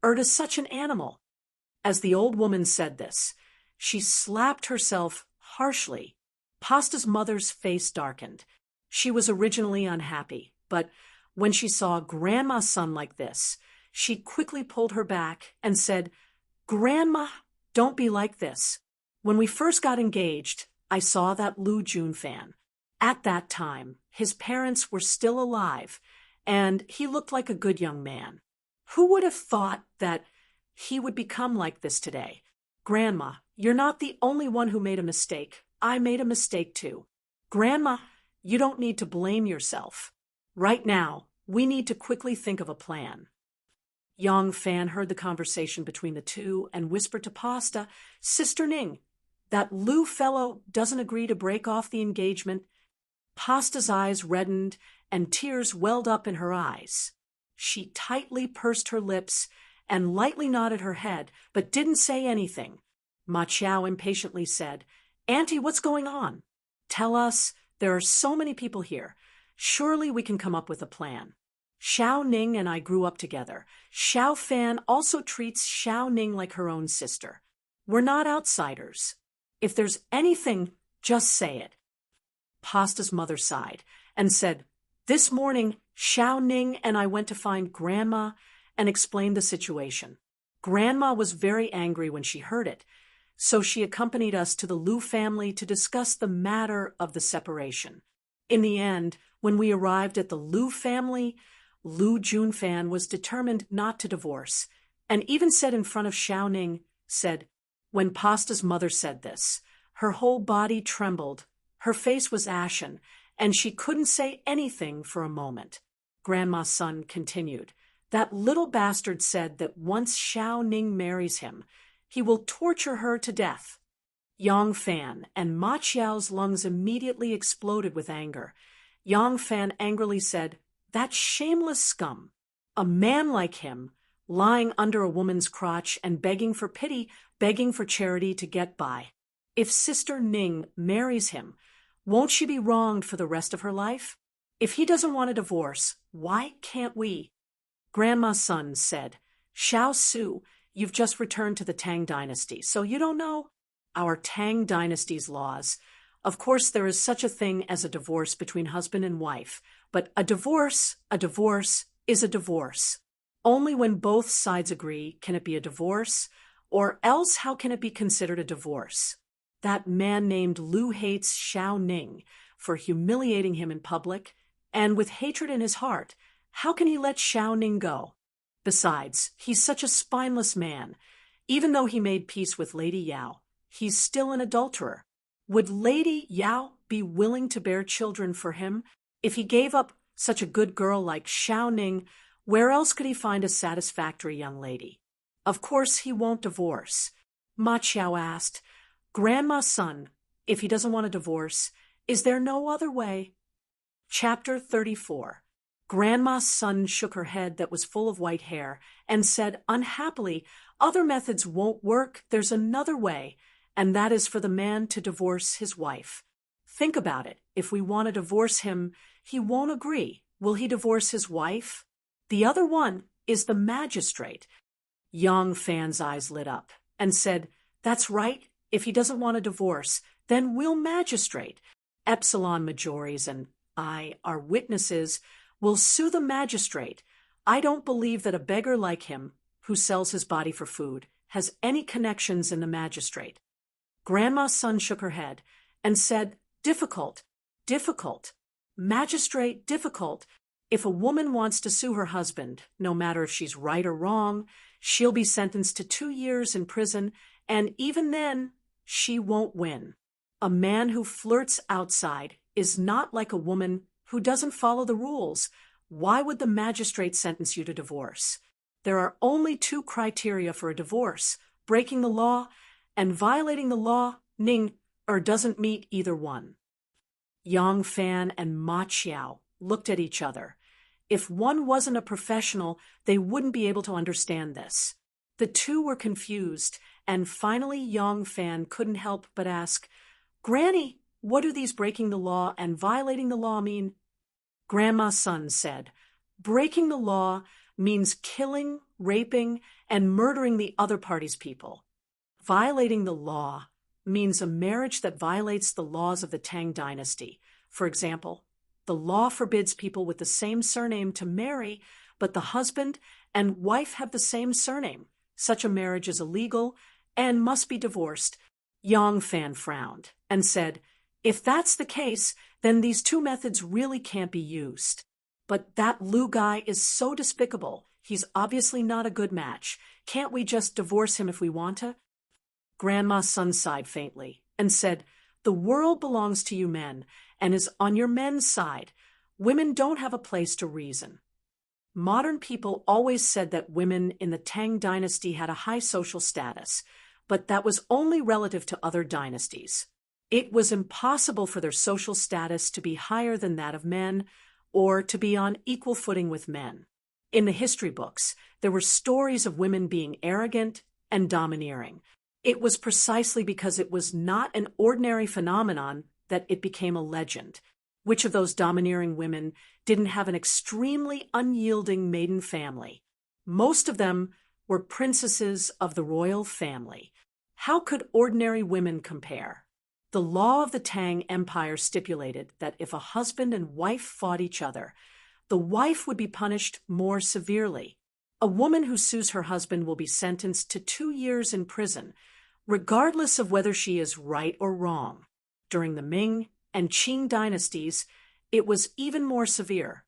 to such an animal. As the old woman said this, she slapped herself harshly. Pasta's mother's face darkened. She was originally unhappy, but when she saw Grandma's son like this, she quickly pulled her back and said, "Grandma, don't be like this. When we first got engaged, I saw that Lu Jun fan. At that time, his parents were still alive, and he looked like a good young man. Who would have thought that he would become like this today? Grandma, you're not the only one who made a mistake. I made a mistake too. Grandma, you don't need to blame yourself. Right now, we need to quickly think of a plan." Yang Fan heard the conversation between the two and whispered to Pasta, "Sister Ning, that Lu fellow doesn't agree to break off the engagement." Pasta's eyes reddened and tears welled up in her eyes. She tightly pursed her lips and lightly nodded her head, but didn't say anything. Ma Chiao impatiently said, "Auntie, what's going on? Tell us. There are so many people here. Surely we can come up with a plan. Xiao Ning and I grew up together. Xiao Fan also treats Xiao Ning like her own sister. We're not outsiders. If there's anything, just say it." Pasta's mother sighed and said, "This morning, Xiao Ning and I went to find Grandma and explained the situation. Grandma was very angry when she heard it, so she accompanied us to the Lu family to discuss the matter of the separation. In the end, when we arrived at the Lu family, Lu Junfan was determined not to divorce, and even said in front of Xiao Ning, when Pasta's mother said this, her whole body trembled, her face was ashen, and she couldn't say anything for a moment. Grandma's son continued, "That little bastard said that once Xiao Ning marries him, he will torture her to death." Yang Fan and Ma Chiao's lungs immediately exploded with anger. Yang Fan angrily said, "That shameless scum! A man like him, lying under a woman's crotch and begging for pity, begging for charity to get by. If Sister Ning marries him, won't she be wronged for the rest of her life? If he doesn't want a divorce, why can't we?" Grandma's son said, "Xiao Su, you've just returned to the Tang dynasty, so you don't know our Tang dynasty's laws. Of course, there is such a thing as a divorce between husband and wife, but a divorce is a divorce. Only when both sides agree can it be a divorce, or else how can it be considered a divorce? That man named Lu hates Xiao Ning for humiliating him in public, and with hatred in his heart, how can he let Xiao Ning go? Besides, he's such a spineless man. Even though he made peace with Lady Yao, he's still an adulterer. Would Lady Yao be willing to bear children for him? If he gave up such a good girl like Xiao Ning, where else could he find a satisfactory young lady? Of course he won't divorce." Ma Chiao asked, "Grandma's son, if he doesn't want a divorce, is there no other way?" Chapter 34. Grandma's son shook her head that was full of white hair and said, "Unhappily, other methods won't work. There's another way, and that is for the man to divorce his wife. Think about it. If we want to divorce him, he won't agree. Will he divorce his wife? The other one is the magistrate." Yang Fan's eyes lit up and said, "That's right. If he doesn't want a divorce, then we'll magistrate. Epsilon Majoris and I, our witnesses, will sue the magistrate. I don't believe that a beggar like him, who sells his body for food, has any connections in the magistrate." Grandma's son shook her head and said, Difficult. Magistrate, difficult. If a woman wants to sue her husband, no matter if she's right or wrong, she'll be sentenced to 2 years in prison, and even then, she won't win. A man who flirts outside is not like a woman who doesn't follow the rules. Why would the magistrate sentence you to divorce? There are only 2 criteria for a divorce: breaking the law and violating the law. Ning doesn't meet either one. Yang Fan and Ma Chiao looked at each other. If one wasn't a professional, they wouldn't be able to understand this. The two were confused, and finally Yong Fan couldn't help but ask, "Granny, what do these breaking the law and violating the law mean?" Grandma's son said, "Breaking the law means killing, raping, and murdering the other party's people. Violating the law means a marriage that violates the laws of the Tang dynasty. For example, the law forbids people with the same surname to marry, but the husband and wife have the same surname. Such a marriage is illegal and must be divorced." Yong Fan frowned and said, "If that's the case, then these two methods really can't be used. But that Lu guy is so despicable. He's obviously not a good match. Can't we just divorce him if we want to?" Grandma's son sighed faintly and said, "The world belongs to you men and is on your men's side. Women don't have a place to reason." Modern people always said that women in the Tang dynasty had a high social status, but that was only relative to other dynasties. It was impossible for their social status to be higher than that of men or to be on equal footing with men. In the history books, there were stories of women being arrogant and domineering. It was precisely because it was not an ordinary phenomenon that it became a legend. Which of those domineering women didn't have an extremely unyielding maiden family? Most of them were princesses of the royal family. How could ordinary women compare? The law of the Tang Empire stipulated that if a husband and wife fought each other, the wife would be punished more severely. A woman who sues her husband will be sentenced to 2 years in prison, regardless of whether she is right or wrong. During the Ming and Qing dynasties, it was even more severe.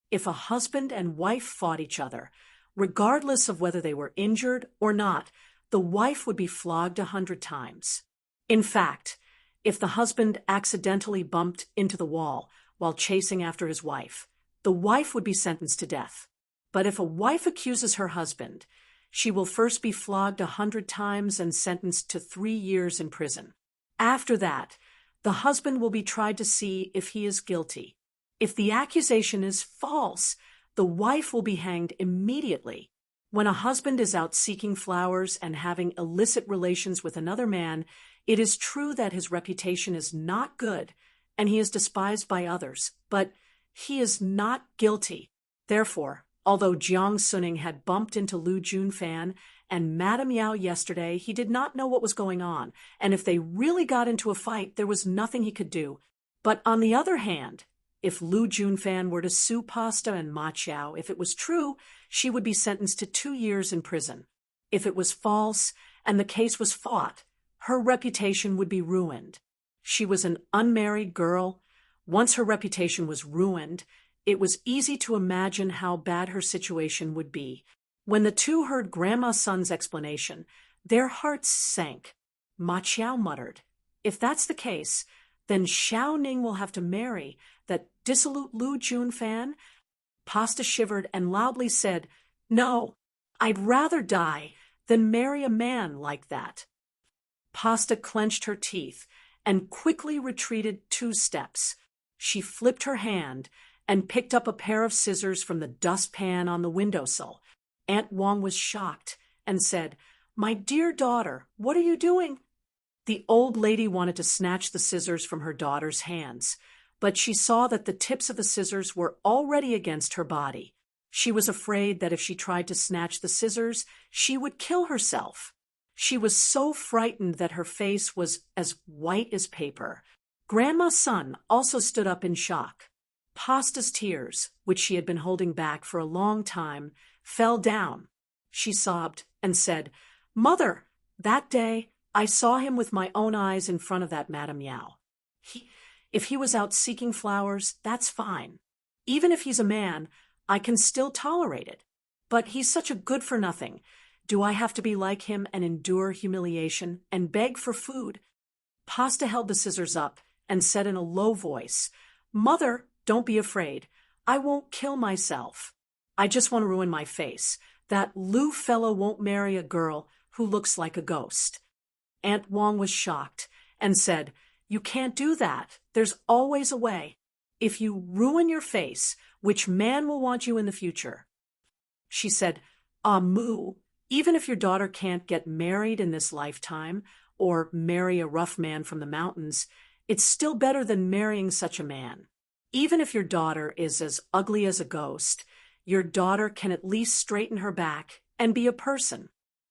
If a husband and wife fought each other, regardless of whether they were injured or not, the wife would be flogged 100 times. In fact, if the husband accidentally bumped into the wall while chasing after his wife, the wife would be sentenced to death. But if a wife accuses her husband, she will first be flogged 100 times and sentenced to 3 years in prison. After that, the husband will be tried to see if he is guilty. If the accusation is false, the wife will be hanged immediately. When a husband is out seeking flowers and having illicit relations with another man, it is true that his reputation is not good and he is despised by others, but he is not guilty. Therefore, although Jiang Suning had bumped into Lu Junfan and Madame Yao yesterday, he did not know what was going on, and if they really got into a fight, there was nothing he could do. But on the other hand, if Lu Junfan were to sue Pasta and Ma Chiao, if it was true, she would be sentenced to 2 years in prison. If it was false and the case was fought, her reputation would be ruined. She was an unmarried girl. Once her reputation was ruined, it was easy to imagine how bad her situation would be. When the two heard Grandma's son's explanation, their hearts sank. Ma Chiao muttered, "If that's the case, then Xiao Ning will have to marry that dissolute Lu Junfan." Pasta shivered and loudly said, "No, I'd rather die than marry a man like that." Pasta clenched her teeth and quickly retreated 2 steps. She flipped her hand and picked up a pair of scissors from the dustpan on the windowsill. Aunt Wong was shocked and said, "My dear daughter, what are you doing?" The old lady wanted to snatch the scissors from her daughter's hands, but she saw that the tips of the scissors were already against her body. She was afraid that if she tried to snatch the scissors, she would kill herself. She was so frightened that her face was as white as paper. Grandma's son also stood up in shock. Pasta's tears, which she had been holding back for a long time, fell down. She sobbed and said, "Mother, that day I saw him with my own eyes in front of that Madame Yao. If he was out seeking flowers, that's fine. Even if he's a man, I can still tolerate it. But he's such a good-for-nothing. Do I have to be like him and endure humiliation and beg for food?" Pasta held the scissors up and said in a low voice, "Mother, don't be afraid. I won't kill myself. I just want to ruin my face. That Lu fellow won't marry a girl who looks like a ghost." Aunt Wong was shocked and said, "You can't do that. There's always a way." if you ruin your face, which man will want you in the future? She said, Moo, even if your daughter can't get married in this lifetime or marry a rough man from the mountains, it's still better than marrying such a man. Even if your daughter is as ugly as a ghost, your daughter can at least straighten her back and be a person.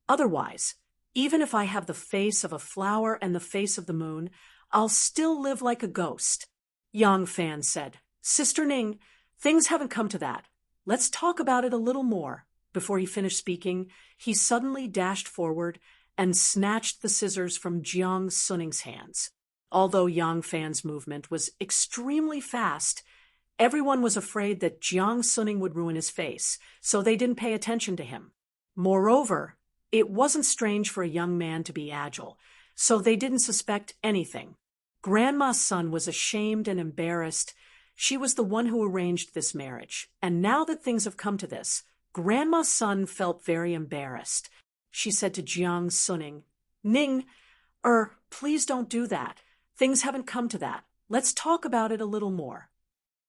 Otherwise, even if I have the face of a flower and the face of the moon, I'll still live like a ghost. Yang Fan said, Sister Ning, things haven't come to that. Let's talk about it a little more. Before he finished speaking, he suddenly dashed forward and snatched the scissors from Jiang Suning's hands. Although Yang Fan's movement was extremely fast, everyone was afraid that Jiang Suning would ruin his face, so they didn't pay attention to him. Moreover, it wasn't strange for a young man to be agile, so they didn't suspect anything. Grandma's son was ashamed and embarrassed. She was the one who arranged this marriage, and now that things have come to this, Grandma's son felt very embarrassed. She said to Jiang Suning, Ning, please don't do that. Things haven't come to that. Let's talk about it a little more.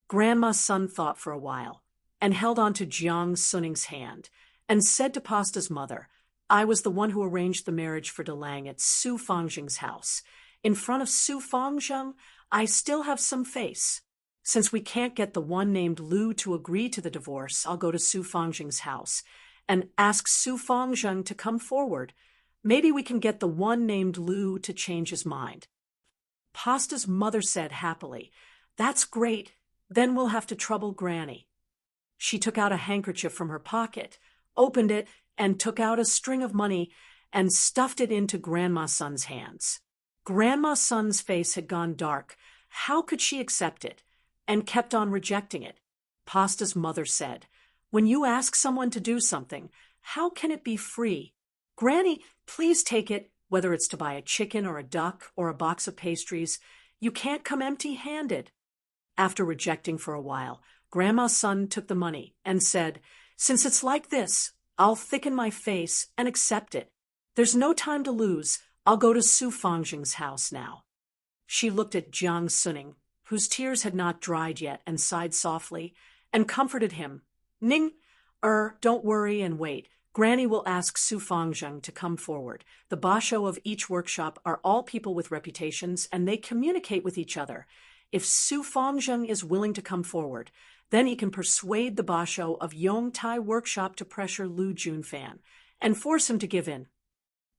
Grandma's son thought for a while and held on to Jiang Suning's hand and said to Pasta's mother, I was the one who arranged the marriage for Delang at Su Fangjing's house. In front of Su Fangjing, I still have some face. Since we can't get the one named Lu to agree to the divorce, I'll go to Su Fangjing's house and ask Su Fangjing to come forward. Maybe we can get the one named Lu to change his mind. Pasta's mother said happily, That's great. Then we'll have to trouble Granny. She took out a handkerchief from her pocket, opened it, and took out a string of money and stuffed it into Grandma's son's hands. Grandma's son's face had gone dark. How could she accept it? And kept on rejecting it. Pasta's mother said, When you ask someone to do something, how can it be free? Granny, please take it, whether it's to buy a chicken or a duck or a box of pastries. You can't come empty-handed. After rejecting for a while, Grandma's son took the money and said, Since it's like this, I'll thicken my face and accept it. There's no time to lose. I'll go to Su Fangjing's house now. She looked at Jiang Suning, whose tears had not dried yet, and sighed softly, and comforted him. Ning, don't worry and wait. Granny will ask Su Fangjing to come forward. The basho of each workshop are all people with reputations, and they communicate with each other. If Su Fangjing is willing to come forward, then he can persuade the basho of Yongtai workshop to pressure Lu Junfan and force him to give in.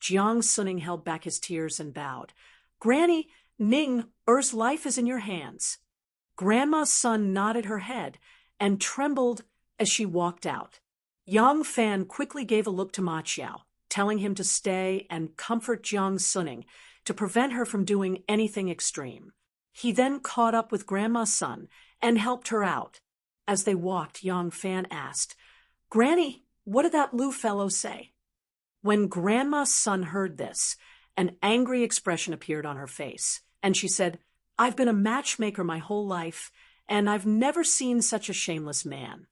Jiang Suning held back his tears and bowed. Granny, Ning, life is in your hands. Grandma's son nodded her head and trembled as she walked out. Yang Fan quickly gave a look to Ma Qiao, telling him to stay and comfort Jiang Suning to prevent her from doing anything extreme. He then caught up with Grandma's son and helped her out. As they walked, Yang Fan asked, Granny, what did that Lu fellow say? When Grandma's son heard this, an angry expression appeared on her face, and she said, I've been a matchmaker my whole life, and I've never seen such a shameless man.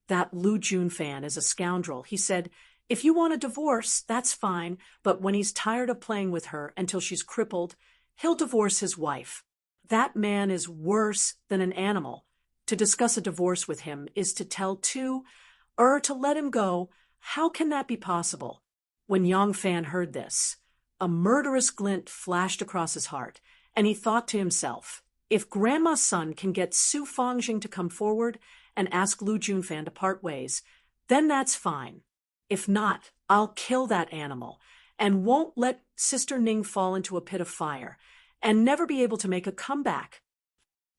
That Lu Junfan is a scoundrel. He said, if you want a divorce, that's fine, but when he's tired of playing with her until she's crippled, he'll divorce his wife. That man is worse than an animal. To discuss a divorce with him is to tell to let him go. How can that be possible? When Yang Fan heard this, a murderous glint flashed across his heart, and he thought to himself, if Grandma's son can get Su Fangjing to come forward and ask Lu Junfan to part ways, then that's fine. If not, I'll kill that animal and won't let Sister Ning fall into a pit of fire and never be able to make a comeback.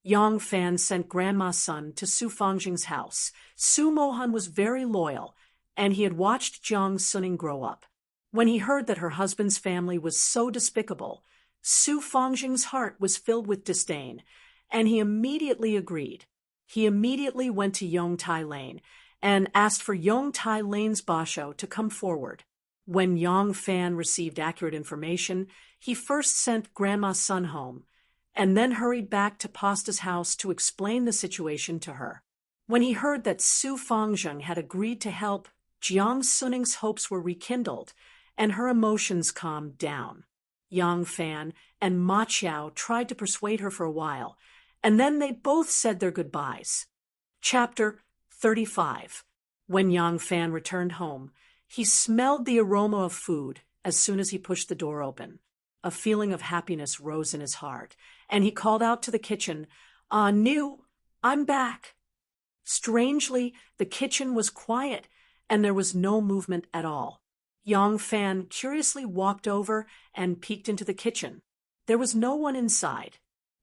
Yang Fan sent Grandma's son to Su Fangjing's house. Su Mohan was very loyal, and he had watched Jiang Suning grow up. When he heard that her husband's family was so despicable, Su Fangjing's heart was filled with disdain, and he immediately agreed. He immediately went to Yongtai Lane and asked for Yongtai Lane's basho to come forward. When Yang Fan received accurate information, he first sent Grandma's son home, and then hurried back to Pasta's house to explain the situation to her. When he heard that Su Fangjing had agreed to help, Jiang Suning's hopes were rekindled, and her emotions calmed down. Yang Fan and Ma Qiao tried to persuade her for a while, and then they both said their goodbyes. Chapter 35. When Yang Fan returned home, he smelled the aroma of food as soon as he pushed the door open. A feeling of happiness rose in his heart, and he called out to the kitchen, "Nu, I'm back." Strangely, the kitchen was quiet, and there was no movement at all. Yang Fan curiously walked over and peeked into the kitchen. There was no one inside.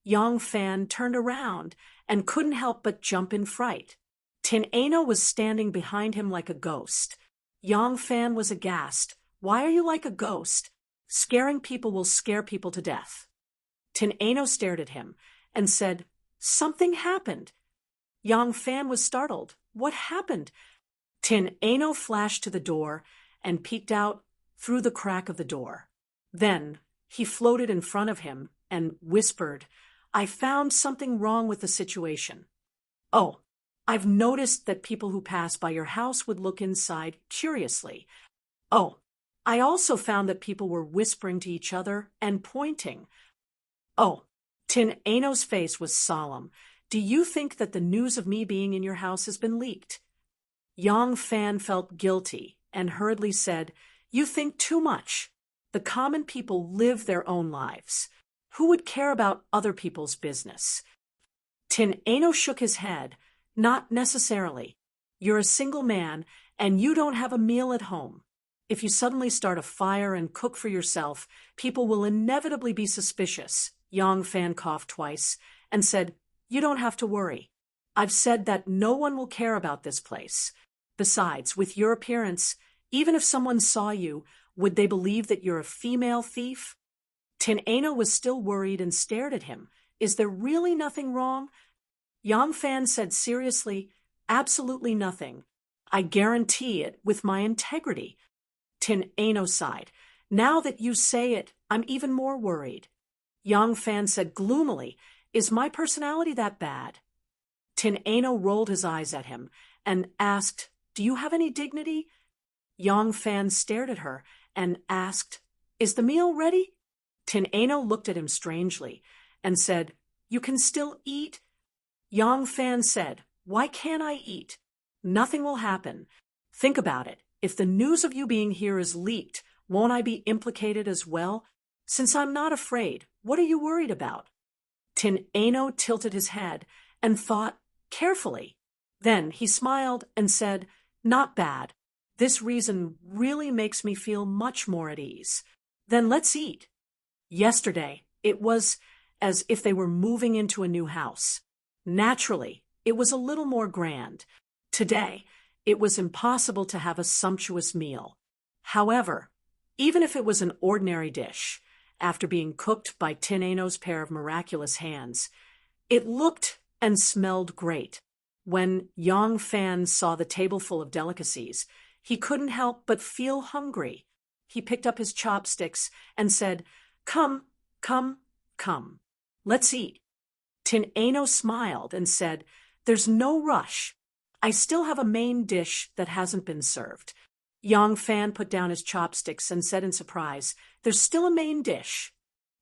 Yang Fan turned around and couldn't help but jump in fright. Tin Ano was standing behind him like a ghost. Yang Fan was aghast. "Why are you like a ghost? Scaring people will scare people to death." Tin Ano stared at him and said, "Something happened." Yang Fan was startled. "What happened?" Tin Ano flashed to the door and peeked out through the crack of the door. Then he floated in front of him and whispered, "I found something wrong with the situation. Oh, I've noticed that people who pass by your house would look inside curiously. Oh, I also found that people were whispering to each other and pointing. Oh," Tin Ano's face was solemn. "Do you think that the news of me being in your house has been leaked?" Yang Fan felt guilty and hurriedly said, "You think too much. The common people live their own lives. Who would care about other people's business?" Tin Ano shook his head. "Not necessarily. You're a single man, and you don't have a meal at home. If you suddenly start a fire and cook for yourself, people will inevitably be suspicious." Yang Fan coughed twice and said, "You don't have to worry. I've said that no one will care about this place. Besides, with your appearance, even if someone saw you, would they believe that you're a female thief?" Tin Ano was still worried and stared at him. "Is there really nothing wrong?" Yang Fan said seriously, "Absolutely nothing. I guarantee it with my integrity." Tin Ano sighed. "Now that you say it, I'm even more worried." Yang Fan said gloomily, "Is my personality that bad?" Tin Ano rolled his eyes at him and asked, "Do you have any dignity?" Yang Fan stared at her and asked, "Is the meal ready?" Tin Ano looked at him strangely and said, "You can still eat?" Yang Fan said, "Why can't I eat? Nothing will happen. Think about it. If the news of you being here is leaked, won't I be implicated as well? Since I'm not afraid, what are you worried about?" Tin Ano tilted his head and thought carefully. Then he smiled and said, "Not bad. This reason really makes me feel much more at ease. Then let's eat." Yesterday, it was as if they were moving into a new house. Naturally, it was a little more grand. Today, it was impossible to have a sumptuous meal. However, even if it was an ordinary dish, after being cooked by Tin Ano's pair of miraculous hands, it looked and smelled great. When Yang Fan saw the table full of delicacies, he couldn't help but feel hungry. He picked up his chopsticks and said, "Come, come, come. Let's eat." Tin Ano smiled and said, "There's no rush. I still have a main dish that hasn't been served." Yang Fan put down his chopsticks and said in surprise, "There's still a main dish."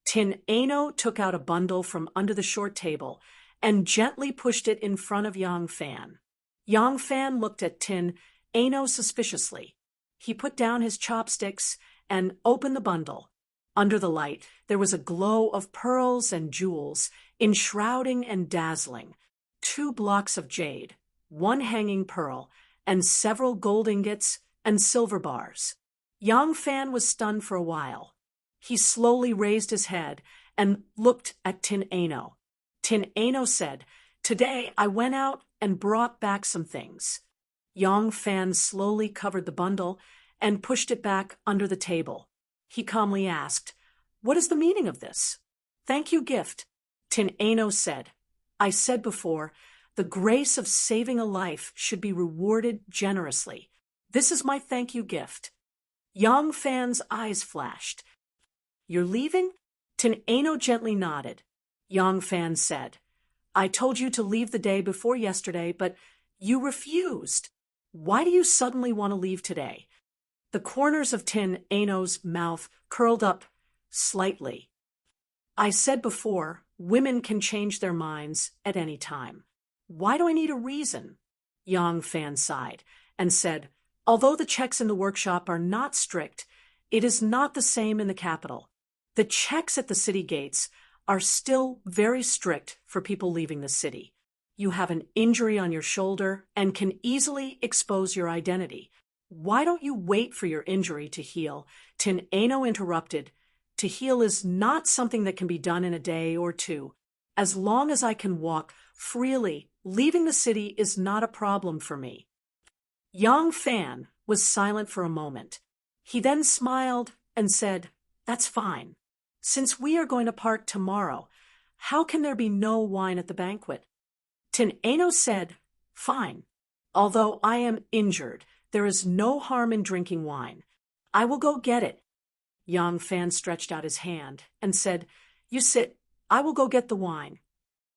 Tin Ano took out a bundle from under the short table and gently pushed it in front of Yang Fan. Yang Fan looked at Tin Ano suspiciously. He put down his chopsticks and opened the bundle. Under the light, there was a glow of pearls and jewels, enshrouding and dazzling. 2 blocks of jade, 1 hanging pearl, and several gold ingots and silver bars. Yang Fan was stunned for a while. He slowly raised his head and looked at Tin Ano. Tin Ano said, "Today I went out and brought back some things." Yang Fan slowly covered the bundle and pushed it back under the table. He calmly asked, "What is the meaning of this?" "Thank you gift," Tin Ano said. "I said before, the grace of saving a life should be rewarded generously. This is my thank you gift." Yang Fan's eyes flashed. "You're leaving?" Tin Ano gently nodded. Yang Fan said, "I told you to leave the day before yesterday, but you refused. Why do you suddenly want to leave today?" The corners of Tin Ano's mouth curled up slightly. "I said before, Women can change their minds at any time. Why do I need a reason? Yang Fan sighed and said, although the checks in the workshop are not strict, it is not the same in the capital. The checks at the city gates are still very strict for people leaving the city. You have an injury on your shoulder and can easily expose your identity. Why don't you wait for your injury to heal? Tin Ano interrupted. To heal is not something that can be done in a day or two. As long as I can walk freely, leaving the city is not a problem for me. Yang Fan was silent for a moment. He then smiled and said, that's fine. Since we are going to part tomorrow, how can there be no wine at the banquet? Tin Ano said, fine. Although I am injured, there is no harm in drinking wine. I will go get it. Yang Fan stretched out his hand and said, you sit, I will go get the wine.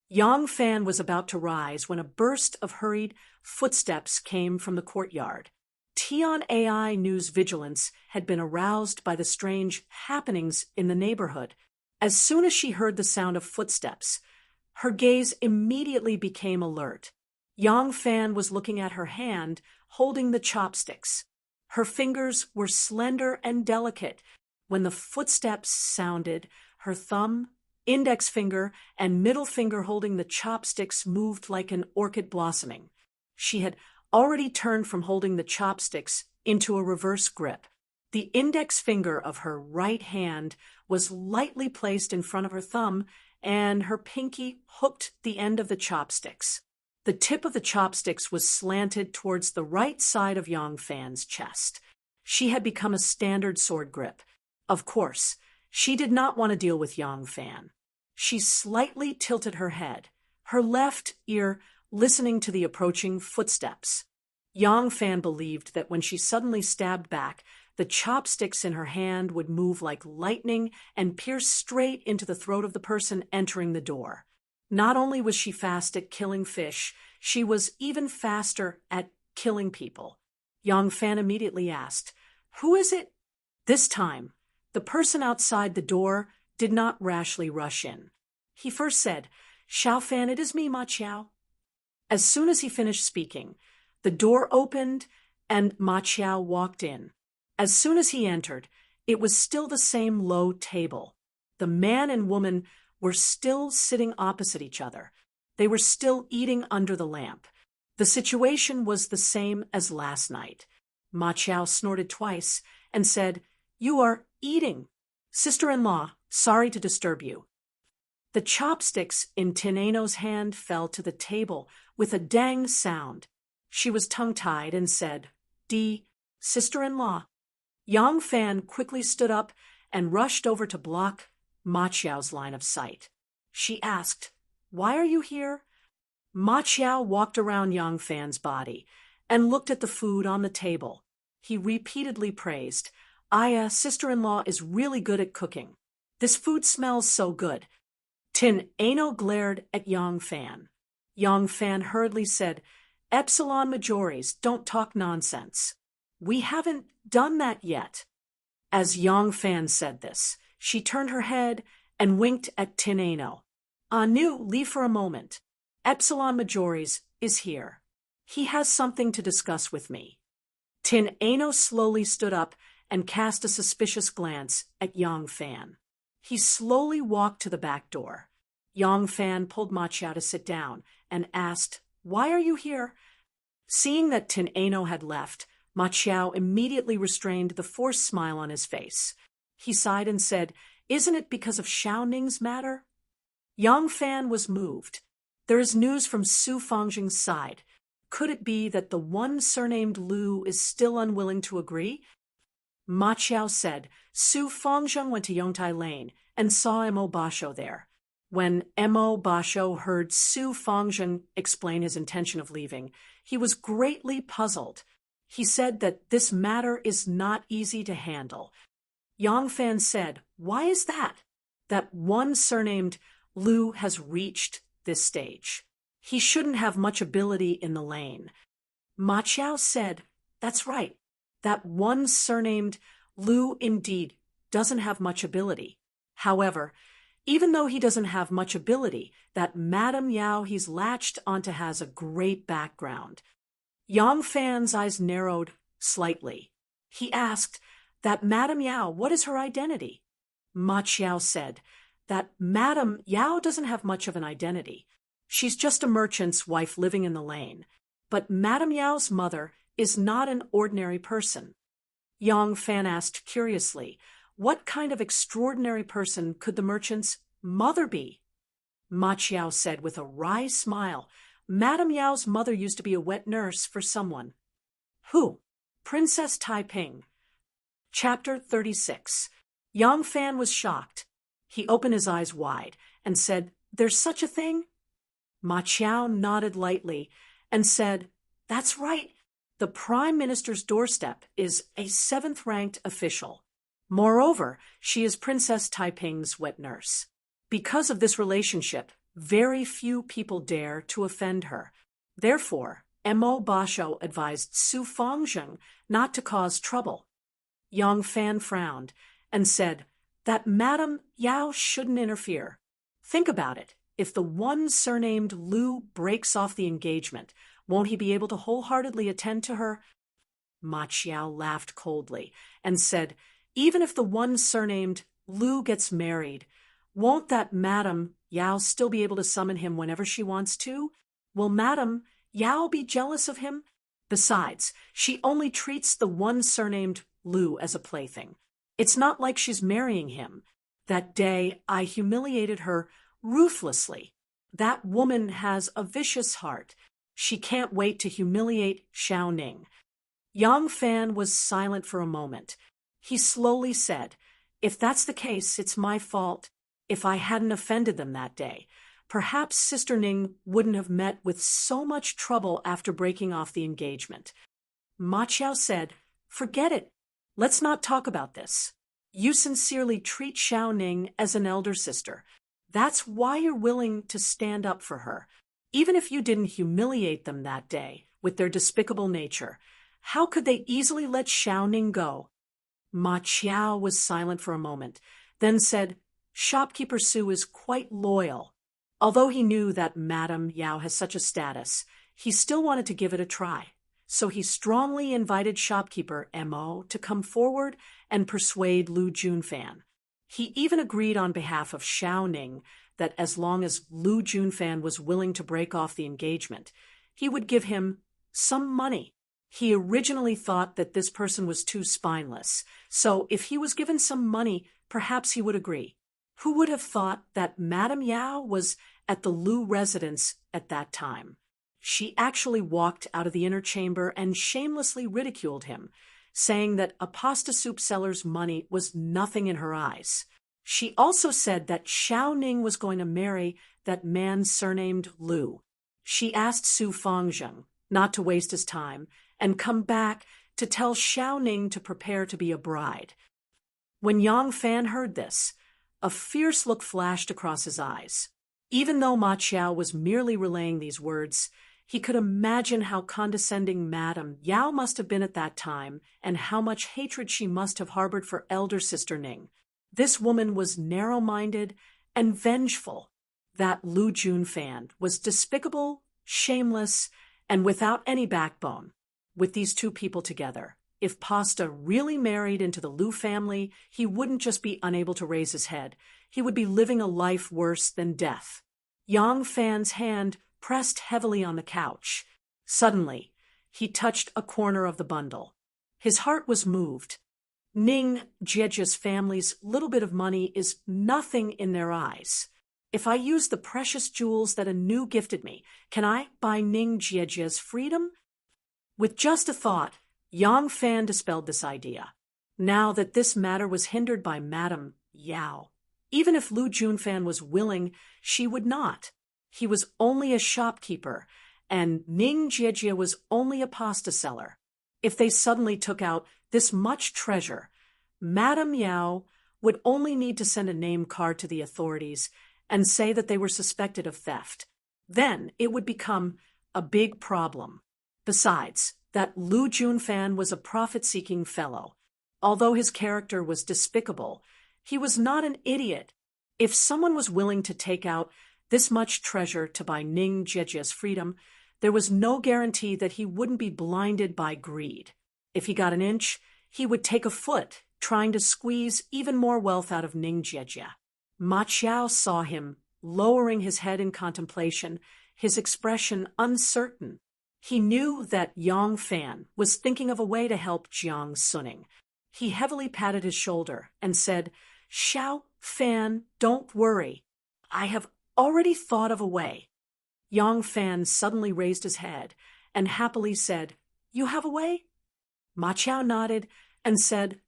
Yang Fan was about to rise when a burst of hurried footsteps came from the courtyard. Tian AI News vigilance had been aroused by the strange happenings in the neighborhood. As soon as she heard the sound of footsteps, her gaze immediately became alert. Yang Fan was looking at her hand, holding the chopsticks. Her fingers were slender and delicate. When the footsteps sounded, her thumb, index finger, and middle finger holding the chopsticks moved like an orchid blossoming. She had already turned from holding the chopsticks into a reverse grip. The index finger of her right hand was lightly placed in front of her thumb, and her pinky hooked the end of the chopsticks. The tip of the chopsticks was slanted towards the right side of Yang Fan's chest. She had become a standard sword grip. Of course, she did not want to deal with Yang Fan. She slightly tilted her head, her left ear listening to the approaching footsteps. Yang Fan believed that when she suddenly stabbed back, the chopsticks in her hand would move like lightning and pierce straight into the throat of the person entering the door. Not only was she fast at killing fish, she was even faster at killing people. Yang Fan immediately asked, who is it? This time, the person outside the door did not rashly rush in. He first said, Xiao Fan, it is me, Ma Qiao. As soon as he finished speaking, the door opened and Ma Qiao walked in. As soon as he entered, it was still the same low table. The man and woman were still sitting opposite each other. They were still eating under the lamp. The situation was the same as last night. Ma Qiao snorted twice and said, you are eating. Sister-in-law, sorry to disturb you. The chopsticks in Tin Ano's hand fell to the table with a dang sound. She was tongue-tied and said, sister-in-law. Yang Fan quickly stood up and rushed over to block Ma Qiao's line of sight. She asked, why are you here? Ma Qiao walked around Yang Fan's body and looked at the food on the table. He repeatedly praised, Aya, sister-in-law is really good at cooking. This food smells so good. Tin Ano glared at Yang Fan. Yang Fan hurriedly said, Epsilon Majoris, don't talk nonsense. We haven't done that yet. As Yang Fan said this, she turned her head and winked at Tin Ano. Anu, leave for a moment. Epsilon Majoris is here. He has something to discuss with me. Tin Ano slowly stood up and cast a suspicious glance at Yang Fan. He slowly walked to the back door. Yang Fan pulled Ma Qiao to sit down and asked, why are you here? Seeing that Tin Ano had left, Ma Qiao immediately restrained the forced smile on his face. He sighed and said, isn't it because of Xiao Ning's matter? Yang Fan was moved. There is news from Su Fangzheng's side. Could it be that the one surnamed Lu is still unwilling to agree? Ma Qiao said, Su Fangzheng went to Yongtai Lane and saw M.O. Basho there. When M.O. Basho heard Su Fangzheng explain his intention of leaving, he was greatly puzzled. He said that this matter is not easy to handle. Yang Fan said, why is that? That one surnamed Lu has reached this stage. He shouldn't have much ability in the lane. Ma Qiao said, that's right. That one surnamed Lu indeed doesn't have much ability. However, Even though he doesn't have much ability, that Madame Yao he's latched onto has a great background. Yang Fan's eyes narrowed slightly. He asked, that Madame Yao, what is her identity? Ma Qiao said, that Madame Yao doesn't have much of an identity. She's just a merchant's wife living in the lane. But Madame Yao's mother is not an ordinary person. Yang Fan asked curiously, what kind of extraordinary person could the merchant's mother be? Ma Qiao said with a wry smile, Madame Yao's mother used to be a wet nurse for someone. Who? Princess Taiping. Chapter 36. Yang Fan was shocked. He opened his eyes wide and said, there's such a thing? Ma Qiao nodded lightly and said, that's right. The Prime Minister's doorstep is a 7th-ranked official. Moreover, she is Princess Taiping's wet nurse. Because of this relationship, very few people dare to offend her. Therefore, Mo Basho advised Su Fangzheng not to cause trouble. Yang Fan frowned and said that Madame Yao shouldn't interfere. Think about it. If the one surnamed Lu breaks off the engagement, won't he be able to wholeheartedly attend to her? Ma Qiao laughed coldly and said, even if the one surnamed Lu gets married, won't that Madame Yao still be able to summon him whenever she wants to? Will Madame Yao be jealous of him? Besides, she only treats the one surnamed Lu as a plaything. It's not like she's marrying him. That day, I humiliated her ruthlessly. That woman has a vicious heart. She can't wait to humiliate Xiao Ning. Yang Fan was silent for a moment. He slowly said, if that's the case, it's my fault. If I hadn't offended them that day, perhaps Sister Ning wouldn't have met with so much trouble after breaking off the engagement. Ma Qiao said, forget it. Let's not talk about this. You sincerely treat Xiao Ning as an elder sister. That's why you're willing to stand up for her. Even if you didn't humiliate them that day with their despicable nature, how could they easily let Xiao Ning go? Ma Qiao was silent for a moment, then said, Shopkeeper Su is quite loyal. Although he knew that Madame Yao has such a status, he still wanted to give it a try. So he strongly invited shopkeeper Mo to come forward and persuade Lu Junfan. He even agreed on behalf of Xiao Ning that as long as Lu Junfan was willing to break off the engagement, he would give him some money. He originally thought that this person was too spineless, so if he was given some money, perhaps he would agree. Who would have thought that Madame Yao was at the Lu residence at that time? She actually walked out of the inner chamber and shamelessly ridiculed him, saying that a pasta soup seller's money was nothing in her eyes. She also said that Xiao Ning was going to marry that man surnamed Lu. She asked Su Fangzheng not to waste his time and come back to tell Xiao Ning to prepare to be a bride. When Yang Fan heard this, a fierce look flashed across his eyes. Even though Ma Qiao was merely relaying these words, he could imagine how condescending Madame Yao must have been at that time and how much hatred she must have harbored for elder sister Ning. This woman was narrow-minded and vengeful. That Lu Junfan was despicable, shameless, and without any backbone. With these two people together, if Pasta really married into the Lu family, he wouldn't just be unable to raise his head. He would be living a life worse than death. Yang Fan's hand pressed heavily on the couch. Suddenly, he touched a corner of the bundle. His heart was moved. Ning Jiejia's family's little bit of money is nothing in their eyes. If I use the precious jewels that Anu gifted me, can I buy Ning Jiejia's freedom? With just a thought, Yang Fan dispelled this idea. Now that this matter was hindered by Madame Yao, even if Lu Junfan was willing, she would not. He was only a shopkeeper, and Ning Jiejie was only a pasta seller. If they suddenly took out this much treasure, Madame Yao would only need to send a name card to the authorities and say that they were suspected of theft. Then it would become a big problem. Besides, that Lu Junfan was a profit-seeking fellow. Although his character was despicable, he was not an idiot. If someone was willing to take out this much treasure to buy Ning Jiejia's freedom, there was no guarantee that he wouldn't be blinded by greed. If he got an inch, he would take a foot, trying to squeeze even more wealth out of Ning Jiejia. Ma Qiao saw him, lowering his head in contemplation, his expression uncertain. He knew that Yang Fan was thinking of a way to help Jiang Suning. He heavily patted his shoulder and said, "Xiao Fan, don't worry. I have already thought of a way." Yang Fan suddenly raised his head and happily said, "You have a way?" Ma Qiao nodded and said,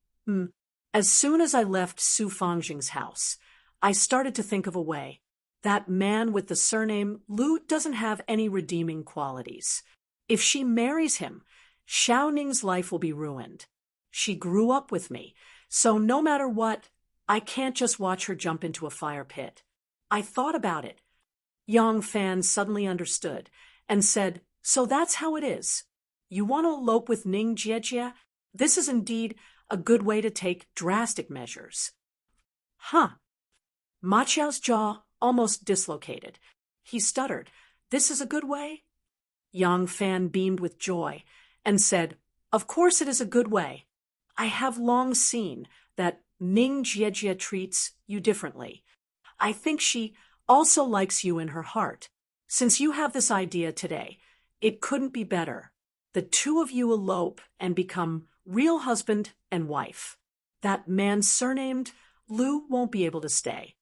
As soon as I left Su Fangjing's house, I started to think of a way. That man with the surname Lu doesn't have any redeeming qualities. If she marries him, Xiao Ning's life will be ruined. She grew up with me, so no matter what, I can't just watch her jump into a fire pit. I thought about it. Yang Fan suddenly understood and said, "So that's how it is. You want to elope with Ning Jiejia? This is indeed a good way to take drastic measures." Huh. Ma Qiao's jaw almost dislocated. He stuttered, "This is a good way?" Yang Fan beamed with joy and said, "Of course it is a good way. I have long seen that Ning Jiejia treats you differently. I think she also likes you in her heart. Since you have this idea today, it couldn't be better. The two of you elope and become real husband and wife. That man surnamed Lu won't be able to stay."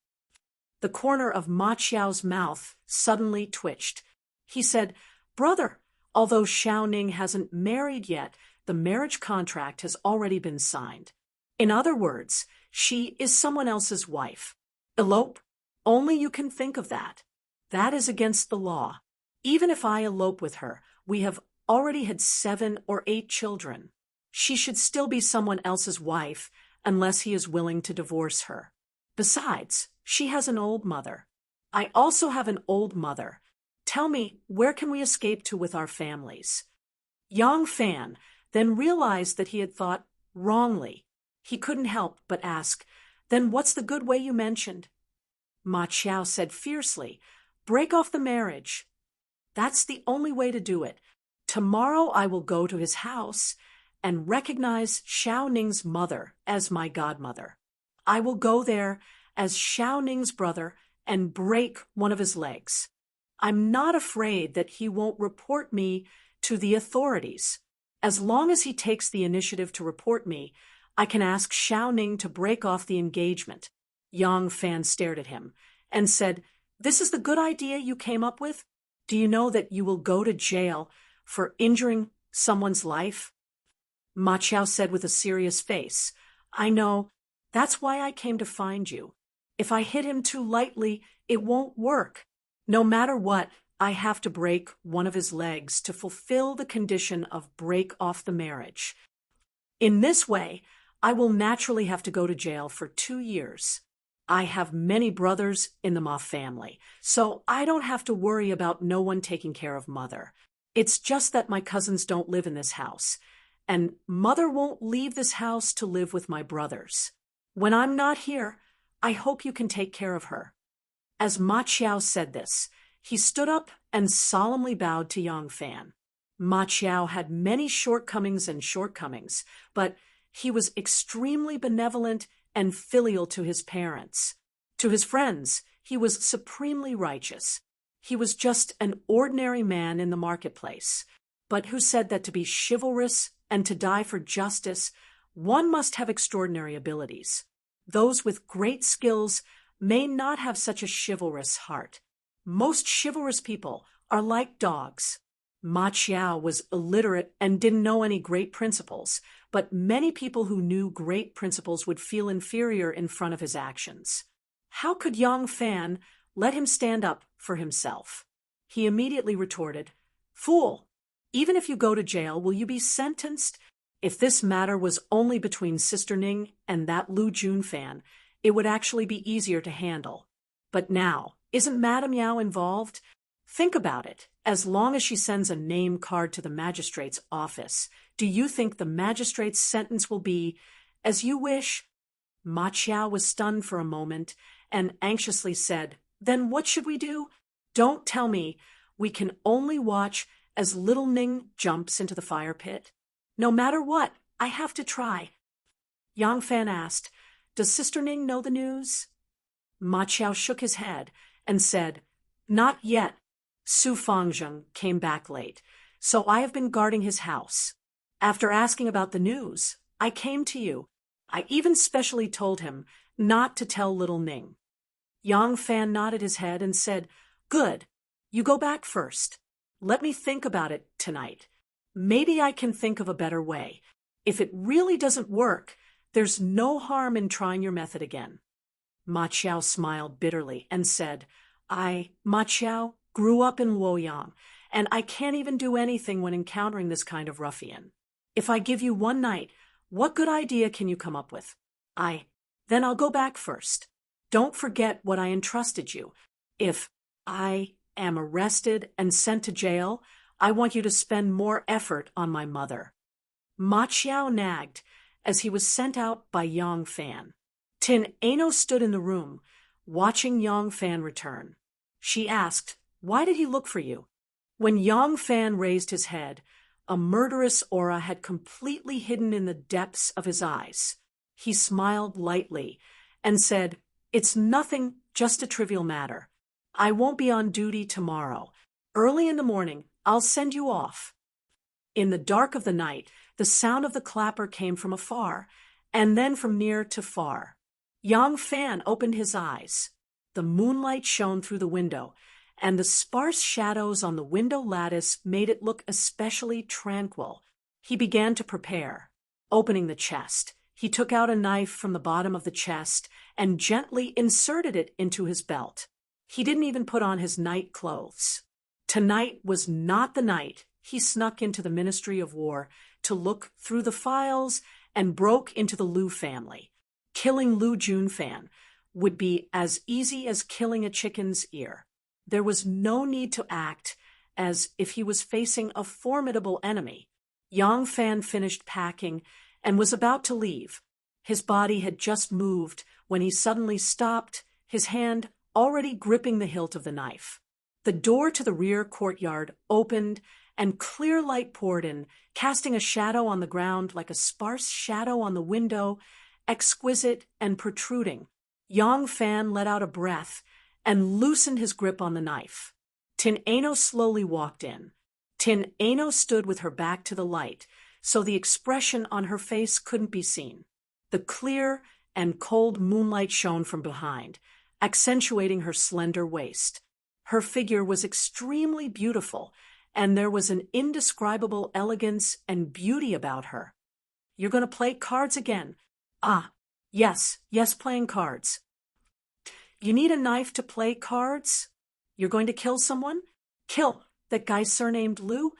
The corner of Ma Qiao's mouth suddenly twitched. He said, "Brother, although Xiao Ning hasn't married yet, the marriage contract has already been signed. In other words, she is someone else's wife. Elope? Only you can think of that. That is against the law. Even if I elope with her, we have already had 7 or 8 children. She should still be someone else's wife unless he is willing to divorce her. Besides, she has an old mother. I also have an old mother. Tell me, where can we escape to with our families?" Yang Fan then realized that he had thought wrongly. He couldn't help but ask, "Then what's the good way you mentioned?" Ma Qiao said fiercely, "Break off the marriage. That's the only way to do it. Tomorrow I will go to his house and recognize Xiao Ning's mother as my godmother. I will go there as Xiao Ning's brother and break one of his legs. I'm not afraid that he won't report me to the authorities. As long as he takes the initiative to report me, I can ask Xiao Ning to break off the engagement." Yang Fan stared at him and said, "This is the good idea you came up with? Do you know that you will go to jail for injuring someone's life?" Ma Qiao said with a serious face, "I know. That's why I came to find you. If I hit him too lightly, it won't work. No matter what, I have to break one of his legs to fulfill the condition of break off the marriage. In this way, I will naturally have to go to jail for 2 years. I have many brothers in the Ma family, so I don't have to worry about no one taking care of Mother. It's just that my cousins don't live in this house, and Mother won't leave this house to live with my brothers. When I'm not here, I hope you can take care of her." As Ma Qiao said this, he stood up and solemnly bowed to Yang Fan. Ma Qiao had many shortcomings, but he was extremely benevolent and filial to his parents. To his friends, he was supremely righteous. He was just an ordinary man in the marketplace, but who said that to be chivalrous and to die for justice, one must have extraordinary abilities. Those with great skills may not have such a chivalrous heart. Most chivalrous people are like dogs. Ma Qiao was illiterate and didn't know any great principles, but many people who knew great principles would feel inferior in front of his actions. How could Yang Fan let him stand up for himself? He immediately retorted, "Fool! Even if you go to jail, will you be sentenced? If this matter was only between Sister Ning and that Lu Jun Fan, it would actually be easier to handle. But now, isn't Madame Yao involved? Think about it. As long as she sends a name card to the magistrate's office, do you think the magistrate's sentence will be as you wish?" Ma Qiao was stunned for a moment and anxiously said, "Then what should we do?" "Don't tell me. We can only watch as little Ning jumps into the fire pit. No matter what, I have to try." Yang Fan asked, "Does Sister Ning know the news?" Ma Qiao shook his head and said, "Not yet. Su Fangzheng came back late, so I have been guarding his house. After asking about the news, I came to you. I even specially told him not to tell little Ning." Yang Fan nodded his head and said, "Good. You go back first. Let me think about it tonight. Maybe I can think of a better way. If it really doesn't work, there's no harm in trying your method again." Ma Qiao smiled bitterly and said, Ma Qiao, grew up in Luoyang, and I can't even do anything when encountering this kind of ruffian. If I give you one night, what good idea can you come up with?" "Then I'll go back first. Don't forget what I entrusted you. If I am arrested and sent to jail, I want you to spend more effort on my mother." Ma Qiao nagged as he was sent out by Yang Fan. Tin Ano stood in the room, watching Yang Fan return. She asked, "Why did he look for you?" When Yang Fan raised his head, a murderous aura had completely hidden in the depths of his eyes. He smiled lightly and said, "It's nothing, just a trivial matter. I won't be on duty tomorrow. Early in the morning, I'll send you off." In the dark of the night, the sound of the clapper came from afar, and then from near to far. Yang Fan opened his eyes. The moonlight shone through the window, and the sparse shadows on the window lattice made it look especially tranquil. He began to prepare. Opening the chest, he took out a knife from the bottom of the chest and gently inserted it into his belt. He didn't even put on his night clothes. Tonight was not the night he snuck into the Ministry of War to look through the files and broke into the Liu family. Killing Liu Junfan would be as easy as killing a chicken's ear. There was no need to act as if he was facing a formidable enemy. Yang Fan finished packing and was about to leave. His body had just moved when he suddenly stopped, his hand already gripping the hilt of the knife. The door to the rear courtyard opened, and clear light poured in, casting a shadow on the ground like a sparse shadow on the window, exquisite and protruding. Yang Fan let out a breath and loosened his grip on the knife. Tin Ano slowly walked in. Tin Ano stood with her back to the light, so the expression on her face couldn't be seen. The clear and cold moonlight shone from behind, accentuating her slender waist. Her figure was extremely beautiful, and there was an indescribable elegance and beauty about her. "You're going to play cards again?" Yes, playing cards." "You need a knife to play cards? You're going to kill someone?" "Kill that guy surnamed Liu?"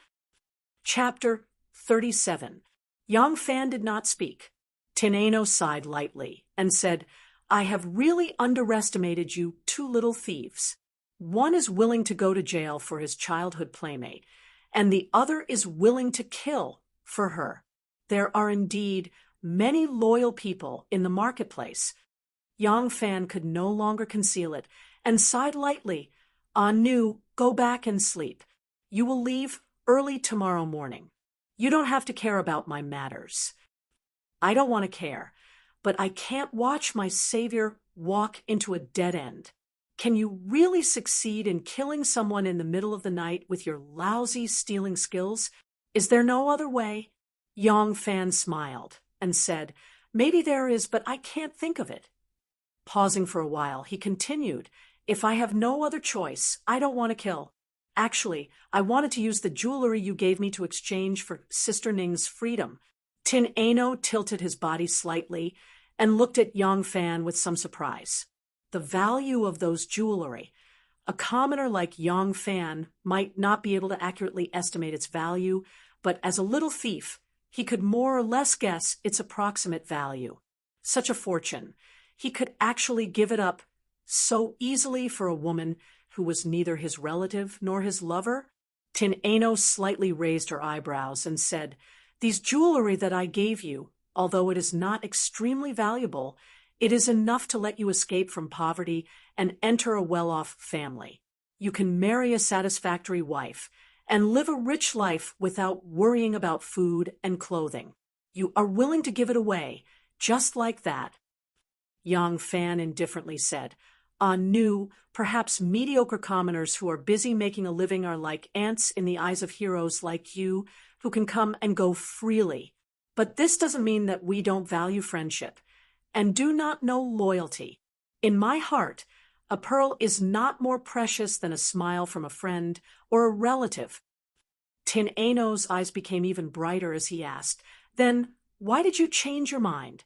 Chapter 37. Yang Fan did not speak. Tin Ano sighed lightly and said, "I have really underestimated you two little thieves. One is willing to go to jail for his childhood playmate, and the other is willing to kill for her. There are indeed many loyal people in the marketplace." Yang Fan could no longer conceal it and sighed lightly. "Nu, go back and sleep. You will leave early tomorrow morning. You don't have to care about my matters." "I don't want to care, but I can't watch my savior walk into a dead end. Can you really succeed in killing someone in the middle of the night with your lousy stealing skills? Is there no other way?" Yang Fan smiled and said, "Maybe there is, but I can't think of it." Pausing for a while, he continued, "If I have no other choice, I don't want to kill. Actually, I wanted to use the jewelry you gave me to exchange for Sister Ning's freedom." Tin Ano tilted his body slightly and looked at Yang Fan with some surprise. The value of those jewelry. A commoner like Yang Fan might not be able to accurately estimate its value, but as a little thief, he could more or less guess its approximate value. Such a fortune. He could actually give it up so easily for a woman who was neither his relative nor his lover. Tin Ano slightly raised her eyebrows and said, "These jewelry that I gave you, although it is not extremely valuable, It is enough to let you escape from poverty and enter a well-off family. You can marry a satisfactory wife and live a rich life without worrying about food and clothing. You are willing to give it away, just like that. Yang Fan indifferently said, new, perhaps mediocre commoners who are busy making a living are like ants in the eyes of heroes like you, who can come and go freely. But this doesn't mean that we don't value friendship and do not know loyalty. In my heart, a pearl is not more precious than a smile from a friend or a relative. Tin Ano's eyes became even brighter as he asked, "Then why did you change your mind?"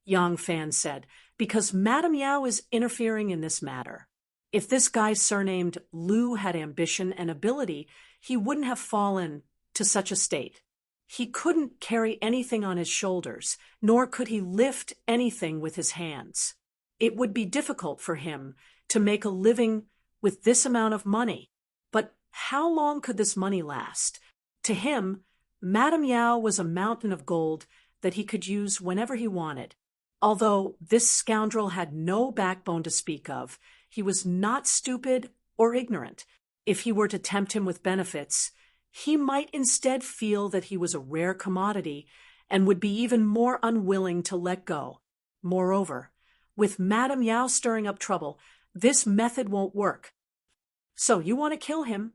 Yang Fan said, "Because Madame Yao is interfering in this matter. If this guy surnamed Lu had ambition and ability, he wouldn't have fallen to such a state. He couldn't carry anything on his shoulders, nor could he lift anything with his hands. It would be difficult for him to make a living with this amount of money. But how long could this money last? To him, Madame Yao was a mountain of gold that he could use whenever he wanted. Although this scoundrel had no backbone to speak of, he was not stupid or ignorant. If he were to tempt him with benefits, he might instead feel that he was a rare commodity and would be even more unwilling to let go. Moreover, with Madame Yao stirring up trouble, this method won't work. So you want to kill him?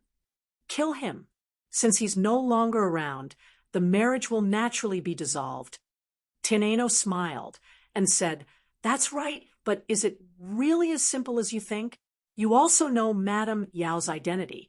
Kill him. Since he's no longer around, the marriage will naturally be dissolved." Tin Ano smiled and said, "That's right, but is it really as simple as you think? You also know Madame Yao's identity.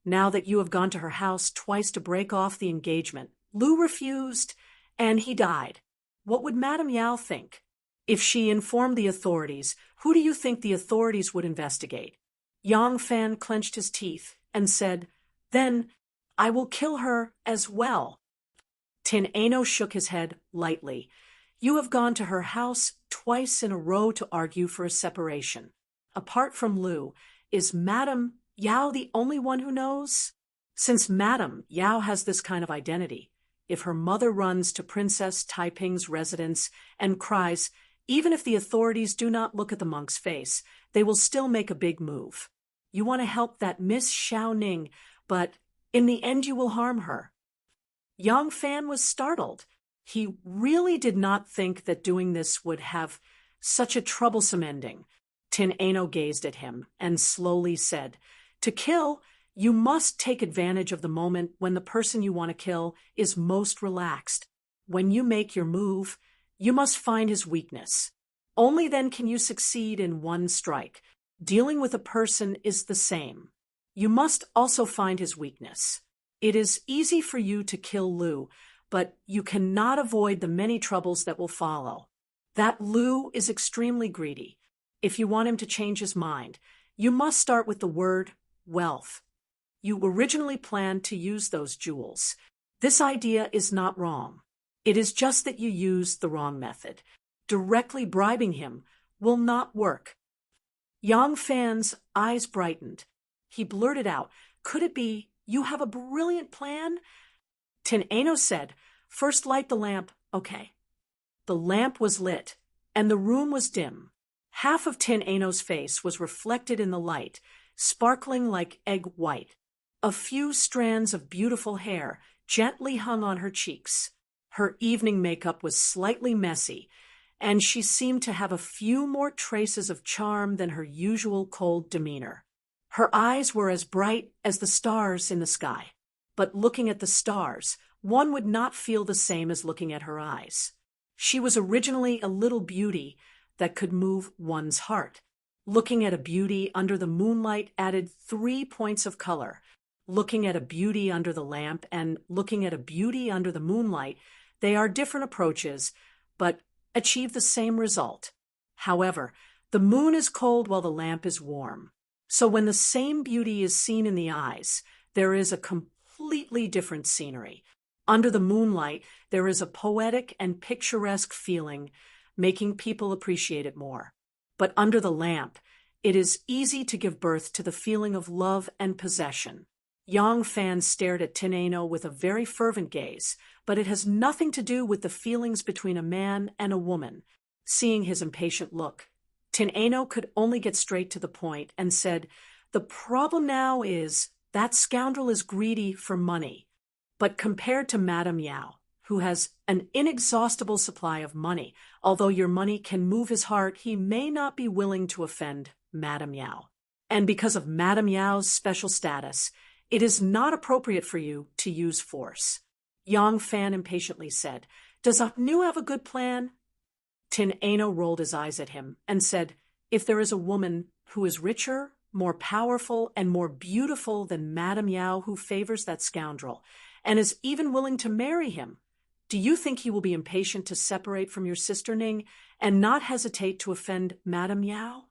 Now that you have gone to her house twice to break off the engagement, Lu refused, and he died. What would Madame Yao think? If she informed the authorities, who do you think the authorities would investigate?" Yang Fan clenched his teeth and said, "Then I will kill her as well." Tin Ano shook his head lightly. "You have gone to her house twice in a row to argue for a separation. Apart from Lu, is Madame Yao the only one who knows? Since Madame Yao has this kind of identity, if her mother runs to Princess Taiping's residence and cries, even if the authorities do not look at the monk's face, they will still make a big move. You want to help that Miss Xiaoning, but in the end you will harm her." Yang Fan was startled. He really did not think that doing this would have such a troublesome ending. Tin Ano gazed at him and slowly said, "To kill, you must take advantage of the moment when the person you want to kill is most relaxed. When you make your move, you must find his weakness. Only then can you succeed in one strike. Dealing with a person is the same. You must also find his weakness. It is easy for you to kill Lu, but you cannot avoid the many troubles that will follow. That Lu is extremely greedy. If you want him to change his mind, you must start with the word wealth. You originally planned to use those jewels. This idea is not wrong. It is just that you used the wrong method. Directly bribing him will not work." Yang Fan's eyes brightened. He blurted out, "Could it be you have a brilliant plan?" Tin Ano said, "First light the lamp." "Okay." The lamp was lit, and the room was dim. Half of Tin Ano's face was reflected in the light, sparkling like egg white. A few strands of beautiful hair gently hung on her cheeks. Her evening makeup was slightly messy, and she seemed to have a few more traces of charm than her usual cold demeanor. Her eyes were as bright as the stars in the sky. But looking at the stars, one would not feel the same as looking at her eyes. She was originally a little beauty that could move one's heart. Looking at a beauty under the moonlight added 3 points of color. Looking at a beauty under the lamp and looking at a beauty under the moonlight, they are different approaches, but achieve the same result. However, the moon is cold while the lamp is warm. So when the same beauty is seen in the eyes, there is a completely different scenery. Under the moonlight, there is a poetic and picturesque feeling, making people appreciate it more. But under the lamp, it is easy to give birth to the feeling of love and possession. Yang Fan stared at Tin Ano with a very fervent gaze, but it has nothing to do with the feelings between a man and a woman. Seeing his impatient look, Tin Ano could only get straight to the point and said, "The problem now is that scoundrel is greedy for money. But compared to Madame Yao, who has an inexhaustible supply of money, although your money can move his heart, he may not be willing to offend Madame Yao. And because of Madame Yao's special status, it is not appropriate for you to use force." Yang Fan impatiently said, "Does Agnew have a good plan?" Tin Ano rolled his eyes at him and said, "If there is a woman who is richer, more powerful, and more beautiful than Madame Yao who favors that scoundrel, and is even willing to marry him, do you think he will be impatient to separate from your sister Ning and not hesitate to offend Madame Yao?"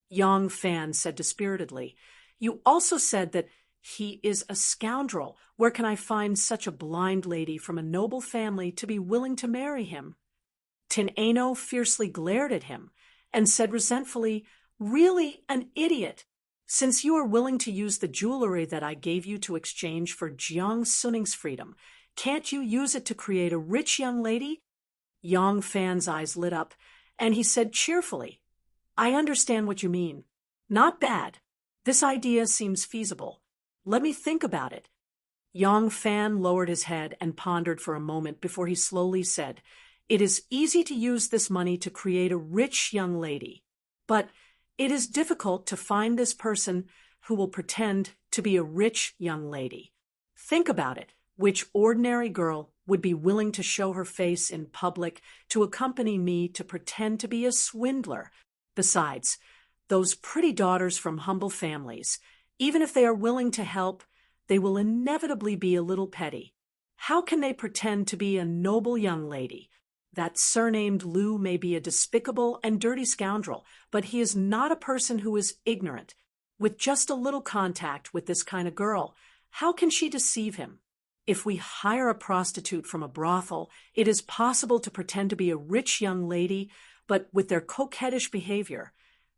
Yang Fan said dispiritedly, "You also said that he is a scoundrel. Where can I find such a blind lady from a noble family to be willing to marry him?" Tin Ano fiercely glared at him and said resentfully, "Really an idiot. Since you are willing to use the jewelry that I gave you to exchange for Jiang Suning's freedom, can't you use it to create a rich young lady?" Yang Fan's eyes lit up, and he said cheerfully, "I understand what you mean. Not bad. This idea seems feasible. Let me think about it." Yang Fan lowered his head and pondered for a moment before he slowly said, "It is easy to use this money to create a rich young lady, but it is difficult to find this person who will pretend to be a rich young lady. Think about it. Which ordinary girl would be willing to show her face in public to accompany me to pretend to be a swindler? Besides, those pretty daughters from humble families, even if they are willing to help, they will inevitably be a little petty. How can they pretend to be a noble young lady? That surnamed Liu may be a despicable and dirty scoundrel, but he is not a person who is ignorant. With just a little contact with this kind of girl, how can she deceive him? If we hire a prostitute from a brothel, it is possible to pretend to be a rich young lady, but with their coquettish behavior,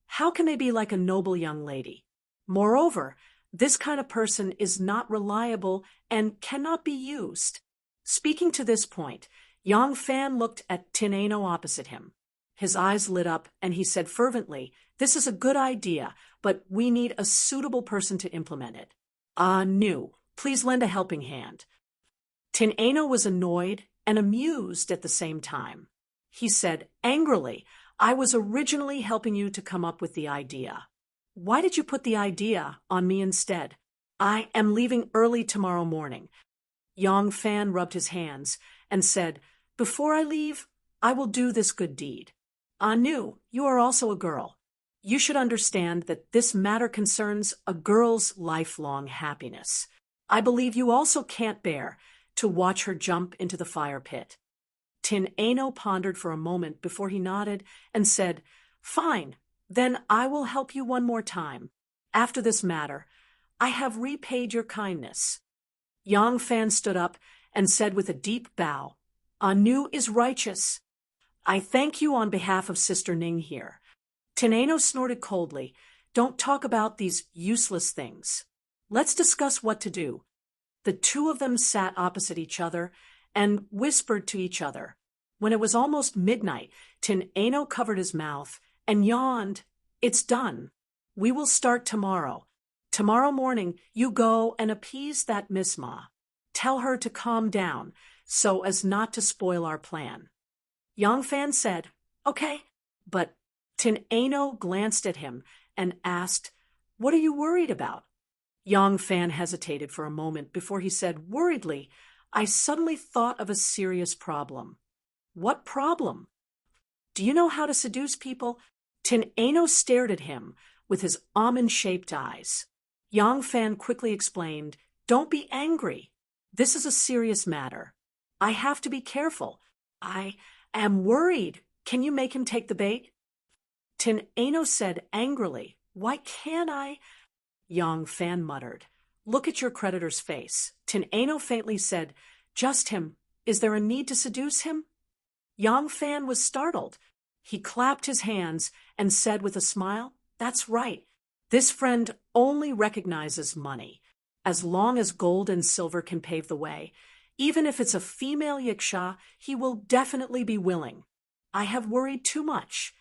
how can they be like a noble young lady? Moreover, this kind of person is not reliable and cannot be used." Speaking to this point, Yang Fan looked at Tin Ano opposite him. His eyes lit up, and he said fervently, "This is a good idea, but we need a suitable person to implement it. Nu, please lend a helping hand." Tin Ano was annoyed and amused at the same time. He said angrily, "I was originally helping you to come up with the idea. Why did you put the idea on me instead? I am leaving early tomorrow morning." Yang Fan rubbed his hands and said, "Before I leave, I will do this good deed. Nu, you are also a girl. You should understand that this matter concerns a girl's lifelong happiness. I believe you also can't bear to watch her jump into the fire pit." Tin Ano pondered for a moment before he nodded and said, "Fine, then I will help you one more time. After this matter, I have repaid your kindness." Yang Fan stood up and said with a deep bow, "Anu is righteous. I thank you on behalf of Sister Ning here." Tin Ano snorted coldly, "Don't talk about these useless things. Let's discuss what to do." The two of them sat opposite each other and whispered to each other. When it was almost midnight, Tin Ano covered his mouth and yawned. "It's done. We will start tomorrow. Tomorrow morning, you go and appease that Miss Ma. Tell her to calm down so as not to spoil our plan." Yang Fan said, "Okay," but Tin Ano glanced at him and asked, "What are you worried about?" Yang Fan hesitated for a moment before he said worriedly, "I suddenly thought of a serious problem." "What problem?" "Do you know how to seduce people?" Tin Ano stared at him with his almond-shaped eyes. Yang Fan quickly explained, "Don't be angry. This is a serious matter. I have to be careful. I am worried. Can you make him take the bait?" Tin Ano said angrily, "Why can't I?" Yang Fan muttered, "Look at your creditor's face." Tin Ano faintly said, "Just him. Is there a need to seduce him?" Yang Fan was startled. He clapped his hands and said with a smile, "That's right. This friend only recognizes money. As long as gold and silver can pave the way, even if it's a female yiksha, he will definitely be willing. I have worried too much."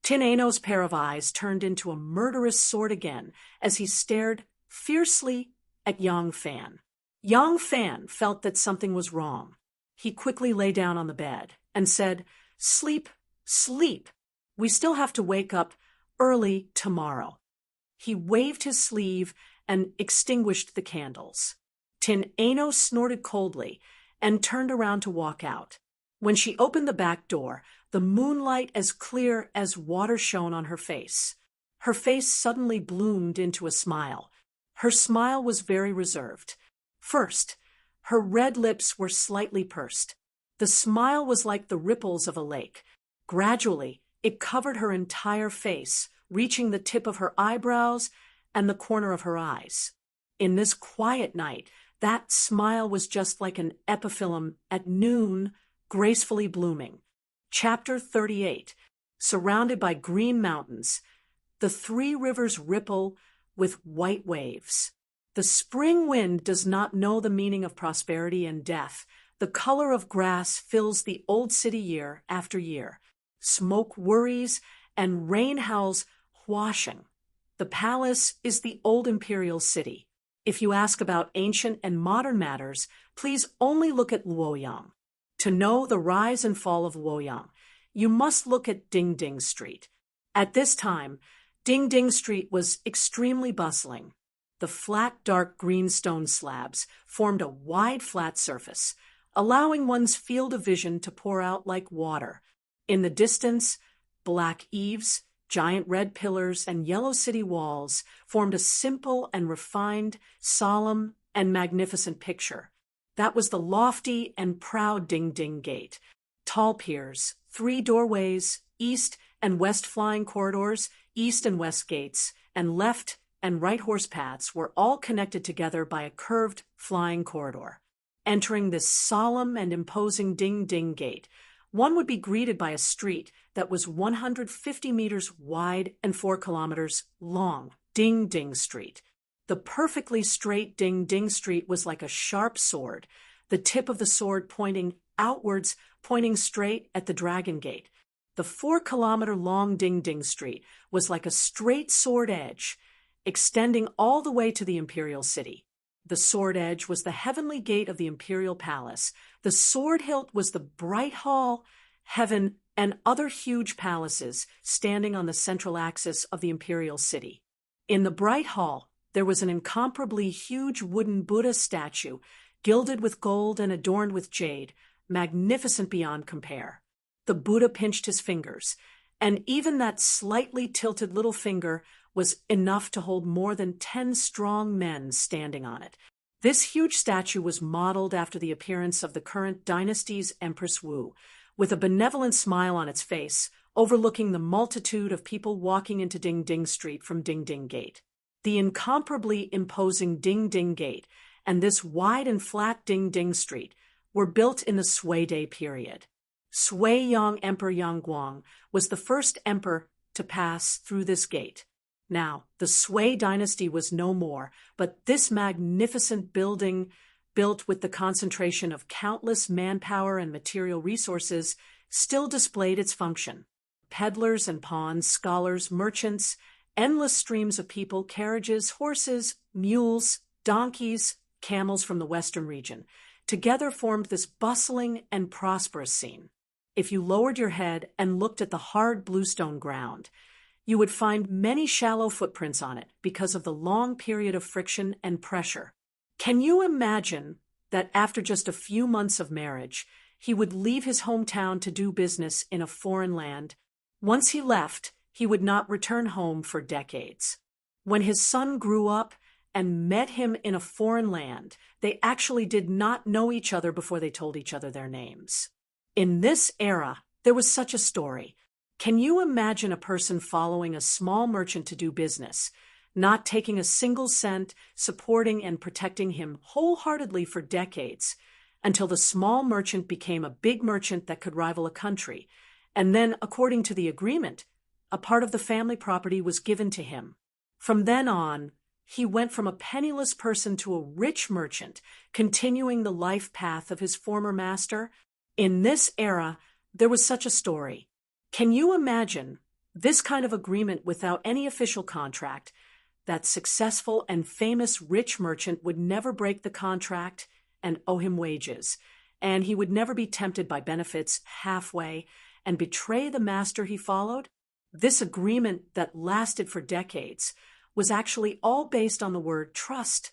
Tin Ano's pair of eyes turned into a murderous sword again as he stared fiercely at Yang Fan. Yang Fan felt that something was wrong. He quickly lay down on the bed and said, "Sleep, sleep. We still have to wake up early tomorrow." He waved his sleeve and extinguished the candles. Tin Ano snorted coldly and turned around to walk out. When she opened the back door, the moonlight as clear as water shone on her face. Her face suddenly bloomed into a smile. Her smile was very reserved. First, her red lips were slightly pursed. The smile was like the ripples of a lake. Gradually, it covered her entire face, reaching the tip of her eyebrows and the corner of her eyes. In this quiet night, that smile was just like an epiphyllum at noon, gracefully blooming. Chapter 38. Surrounded by green mountains, the three rivers ripple with white waves. The spring wind does not know the meaning of prosperity and death. The color of grass fills the old city year after year. Smoke worries and rain howls washing. The palace is the old imperial city. If you ask about ancient and modern matters, please only look at Luoyang. To know the rise and fall of Luoyang, you must look at Ding Ding Street. At this time, Ding Ding Street was extremely bustling. The flat, dark green stone slabs formed a wide, flat surface, allowing one's field of vision to pour out like water. In the distance, black eaves, giant red pillars, and yellow city walls formed a simple and refined, solemn and magnificent picture. That was the lofty and proud Ding Ding Gate. Tall piers, 3 doorways, east and west flying corridors, east and west gates, and left and right horse paths were all connected together by a curved flying corridor. Entering this solemn and imposing Ding Ding Gate, one would be greeted by a street that was 150 meters wide and 4 kilometers long, Ding Ding Street. The perfectly straight Ding Ding Street was like a sharp sword, the tip of the sword pointing outwards, pointing straight at the Dragon Gate. The 4-kilometer-long Ding Ding Street was like a straight sword edge, extending all the way to the imperial city. The sword edge was the heavenly gate of the imperial palace. The sword hilt was the bright hall, heaven, and other huge palaces standing on the central axis of the imperial city. In the bright hall, there was an incomparably huge wooden Buddha statue, gilded with gold and adorned with jade, magnificent beyond compare. The Buddha pinched his fingers, and even that slightly tilted little finger was enough to hold more than 10 strong men standing on it. This huge statue was modeled after the appearance of the current dynasty's Empress Wu, with a benevolent smile on its face, overlooking the multitude of people walking into Ding Ding Street from Ding Ding Gate. The incomparably imposing Ding Ding Gate and this wide and flat Ding Ding Street were built in the Sui Day period. Sui Yang Emperor Yangguang was the first emperor to pass through this gate. Now, the Sui dynasty was no more, but this magnificent building, built with the concentration of countless manpower and material resources, still displayed its function. Peddlers and pawns, scholars, merchants, endless streams of people, carriages, horses, mules, donkeys, camels from the western region, together formed this bustling and prosperous scene. If you lowered your head and looked at the hard bluestone ground, you would find many shallow footprints on it because of the long period of friction and pressure. Can you imagine that after just a few months of marriage, he would leave his hometown to do business in a foreign land? Once he left, he would not return home for decades. When his son grew up and met him in a foreign land, they actually did not know each other before they told each other their names. In this era, there was such a story. Can you imagine a person following a small merchant to do business, not taking a single cent, supporting and protecting him wholeheartedly for decades, until the small merchant became a big merchant that could rival a country, and then, according to the agreement, a part of the family property was given to him. From then on, he went from a penniless person to a rich merchant, continuing the life path of his former master. In this era, there was such a story. Can you imagine this kind of agreement without any official contract? That successful and famous rich merchant would never break the contract and owe him wages, and he would never be tempted by benefits halfway and betray the master he followed? This agreement that lasted for decades was actually all based on the word trust.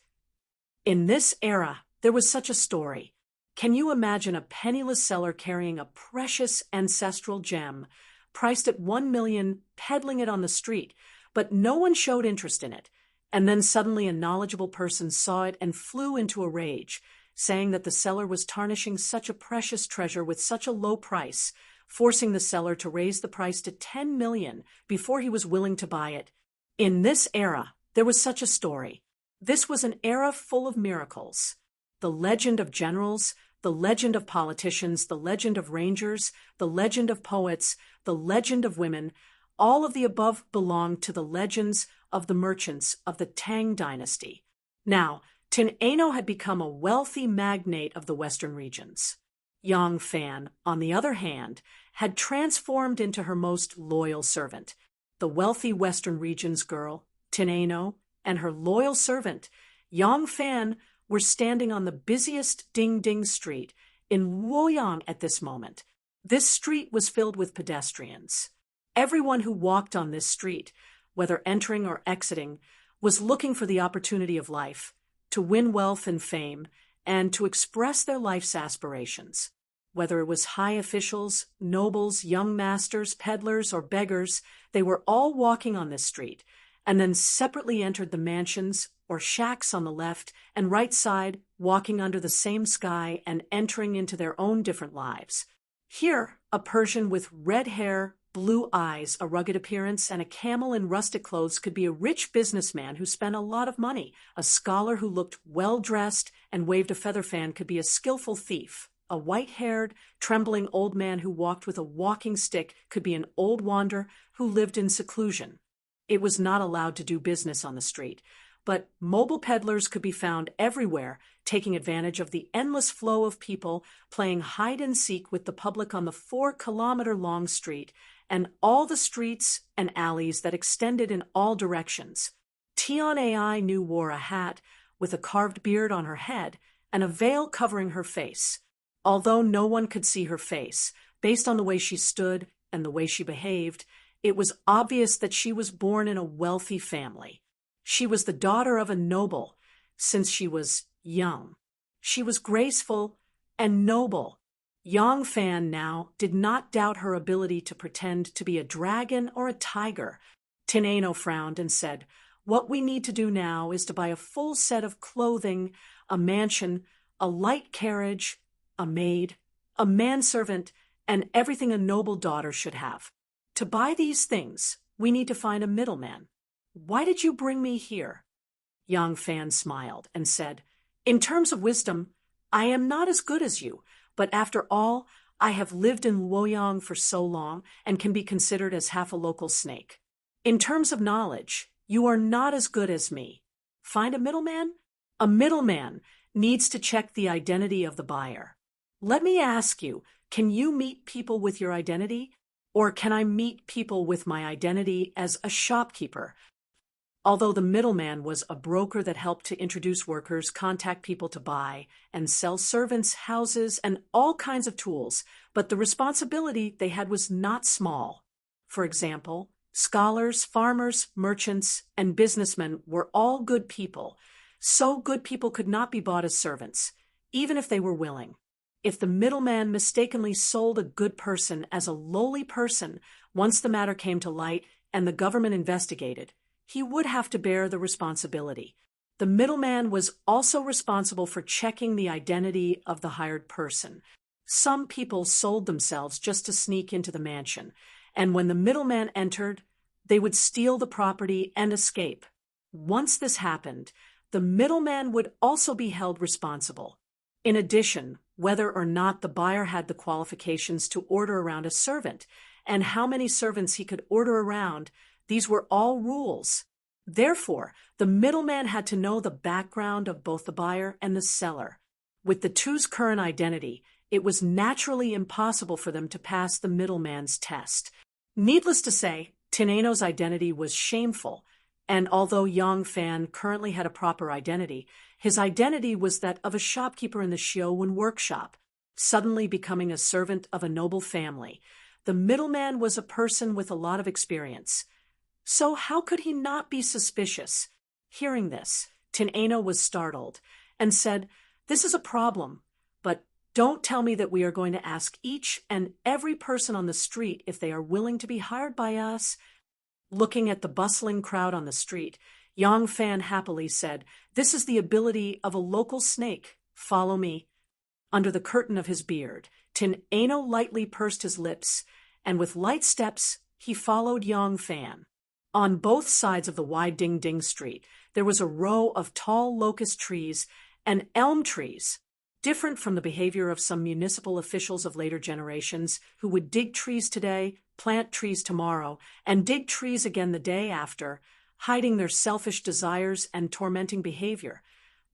In this era, there was such a story. Can you imagine a penniless seller carrying a precious ancestral gem, priced at 1 million, peddling it on the street, but no one showed interest in it, and then suddenly a knowledgeable person saw it and flew into a rage, saying that the seller was tarnishing such a precious treasure with such a low price, forcing the seller to raise the price to 10 million before he was willing to buy it. In this era, there was such a story. This was an era full of miracles. The legend of generals, the legend of politicians, the legend of rangers, the legend of poets, the legend of women, all of the above belonged to the legends of the merchants of the Tang dynasty. Now, Tin Ano had become a wealthy magnate of the western regions. Yang Fan, on the other hand, had transformed into her most loyal servant. The wealthy western regions girl, Tin Ano, and her loyal servant, Yang Fan, were standing on the busiest Ding-Ding Street in Luoyang at this moment. This street was filled with pedestrians. Everyone who walked on this street, whether entering or exiting, was looking for the opportunity of life, to win wealth and fame, and to express their life's aspirations. Whether it was high officials, nobles, young masters, peddlers, or beggars, they were all walking on this street, and then separately entered the mansions or shacks on the left and right side, walking under the same sky and entering into their own different lives. Here, a Persian with red hair, blue eyes, a rugged appearance, and a camel in rustic clothes could be a rich businessman who spent a lot of money. A scholar who looked well-dressed and waved a feather fan could be a skillful thief. A white-haired, trembling old man who walked with a walking stick could be an old wanderer who lived in seclusion. It was not allowed to do business on the street, but mobile peddlers could be found everywhere, taking advantage of the endless flow of people, playing hide-and-seek with the public on the 4-kilometer-long street, and all the streets and alleys that extended in all directions. Tian Ai Nu wore a hat with a carved beard on her head and a veil covering her face. Although no one could see her face, based on the way she stood and the way she behaved, it was obvious that she was born in a wealthy family. She was the daughter of a noble, since she was young. She was graceful and noble. Yang Fan now did not doubt her ability to pretend to be a dragon or a tiger. Tin Ano frowned and said, "What we need to do now is to buy a full set of clothing, a mansion, a light carriage, a maid, a manservant, and everything a noble daughter should have. To buy these things, we need to find a middleman. Why did you bring me here?" Yang Fan smiled and said, "In terms of wisdom, I am not as good as you, but after all, I have lived in Luoyang for so long and can be considered as half a local snake. In terms of knowledge, you are not as good as me. Find a middleman? A middleman needs to check the identity of the buyer. Let me ask you, can you meet people with your identity? Or can I meet people with my identity as a shopkeeper?" Although the middleman was a broker that helped to introduce workers, contact people to buy, and sell servants, houses, and all kinds of tools, but the responsibility they had was not small. For example, scholars, farmers, merchants, and businessmen were all good people. So good people could not be bought as servants, even if they were willing. If the middleman mistakenly sold a good person as a lowly person, once the matter came to light and the government investigated, he would have to bear the responsibility. The middleman was also responsible for checking the identity of the hired person. Some people sold themselves just to sneak into the mansion, and when the middleman entered, they would steal the property and escape. Once this happened, the middleman would also be held responsible. In addition, whether or not the buyer had the qualifications to order around a servant, and how many servants he could order around, these were all rules. Therefore, the middleman had to know the background of both the buyer and the seller. With the two's current identity, It was naturally impossible for them to pass the middleman's test. Needless to say, Tineno's identity was shameful, and although Yang Fan currently had a proper identity, his identity was that of a shopkeeper in the Xiaowen workshop, suddenly becoming a servant of a noble family. The middleman was a person with a lot of experience. So how could he not be suspicious? Hearing this, Tineno was startled and said, "This is a problem, but don't tell me that we are going to ask each and every person on the street if they are willing to be hired by us." Looking at the bustling crowd on the street, Yang Fan happily said, "This is the ability of a local snake. Follow me." Under the curtain of his beard, Tineno lightly pursed his lips, and with light steps he followed Yang Fan. On both sides of the wide Ding-Ding Street, there was a row of tall locust trees and elm trees. Different from the behavior of some municipal officials of later generations who would dig trees today, plant trees tomorrow, and dig trees again the day after, hiding their selfish desires and tormenting behavior.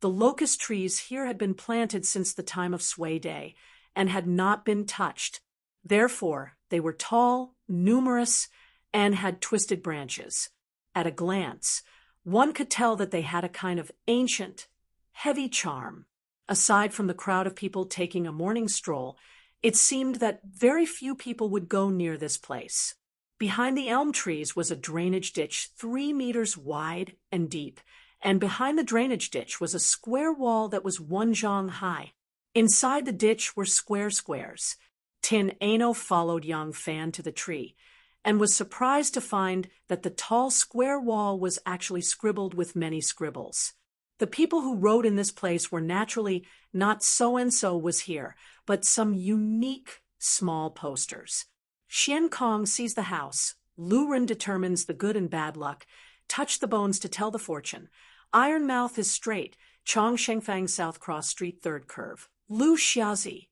The locust trees here had been planted since the time of Sui Day and had not been touched. Therefore, they were tall, numerous, and had twisted branches. At a glance, one could tell that they had a kind of ancient, heavy charm. Aside from the crowd of people taking a morning stroll, it seemed that very few people would go near this place. Behind the elm trees was a drainage ditch 3 meters wide and deep, and behind the drainage ditch was a square wall that was 1 zhang high. Inside the ditch were squares. Tineno followed Yang Fan to the tree, and was surprised to find that the tall square wall was actually scribbled with many scribbles. The people who rode in this place were naturally not so-and-so was here, but some unique small posters. Xian Kong sees the house. Lu Ren determines the good and bad luck. Touch the bones to tell the fortune. Iron Mouth is straight. Chong Shengfang South Cross Street 3rd curve. Lu Xiaozi.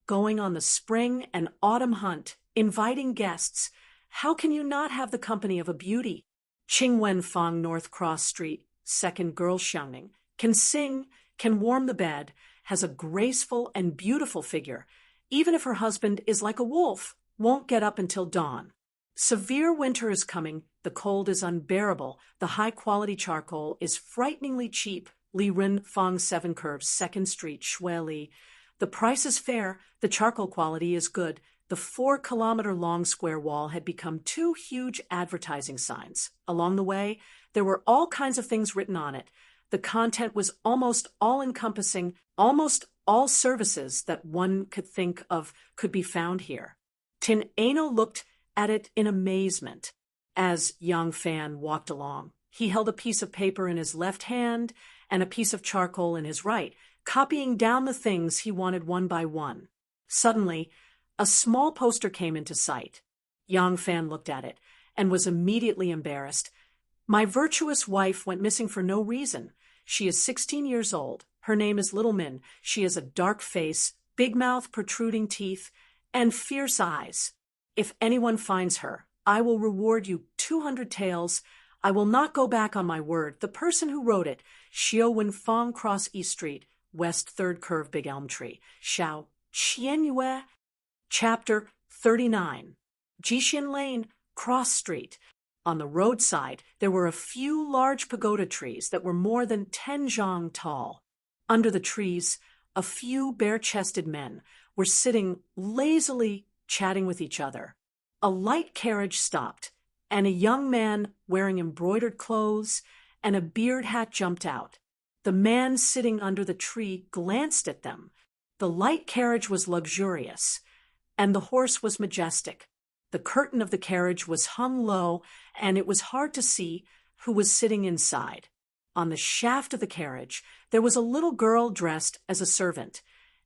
Going on the spring and autumn hunt, inviting guests. How can you not have the company of a beauty? Qingwen Fang North Cross Street, 2nd girl Xiangning. Can sing, can warm the bed, has a graceful and beautiful figure. Even if her husband is like a wolf, won't get up until dawn. Severe winter is coming, the cold is unbearable, the high-quality charcoal is frighteningly cheap. Li Ren Fang 7 curves, 2nd Street, Shuili. The price is fair, the charcoal quality is good. The 4-kilometer-long square wall had become 2 huge advertising signs. Along the way, there were all kinds of things written on it. The content was almost all-encompassing. Almost all services that one could think of could be found here. Tineno looked at it in amazement. As Yang Fan walked along, he held a piece of paper in his left hand and a piece of charcoal in his right, copying down the things he wanted one by one. Suddenly, a small poster came into sight. Yang Fan looked at it and was immediately embarrassed. "My virtuous wife went missing for no reason. She is 16 years old. Her name is Little Min. She has a dark face, big mouth, protruding teeth, and fierce eyes. If anyone finds her, I will reward you 200 taels. I will not go back on my word. The person who wrote it, Xiaowen Fang Cross East Street, West 3rd curve Big Elm Tree, Xiao Qianyue." Chapter 39. Jixin Lane, Cross Street. On the roadside, there were a few large pagoda trees that were more than 10 zhang tall. Under the trees, a few bare-chested men were sitting lazily chatting with each other. A light carriage stopped, and a young man wearing embroidered clothes and a beard hat jumped out. The man sitting under the tree glanced at them. The light carriage was luxurious, and the horse was majestic. The curtain of the carriage was hung low, and it was hard to see who was sitting inside. On the shaft of the carriage, there was a little girl dressed as a servant,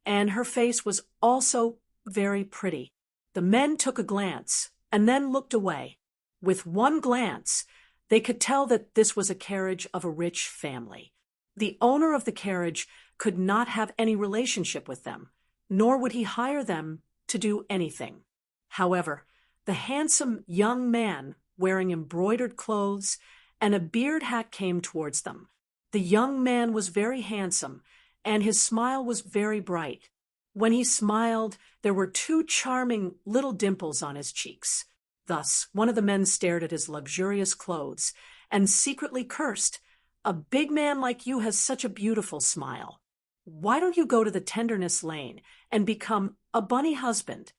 and her face was also very pretty. The men took a glance and then looked away. With one glance, they could tell that this was a carriage of a rich family. The owner of the carriage could not have any relationship with them, nor would he hire them to do anything. However, the handsome young man wearing embroidered clothes and a beard hat came towards them. The young man was very handsome, and his smile was very bright. When he smiled, there were two charming little dimples on his cheeks. Thus, one of the men stared at his luxurious clothes and secretly cursed, "A big man like you has such a beautiful smile. Why don't you go to the tenderness lane and become a bunny husband?"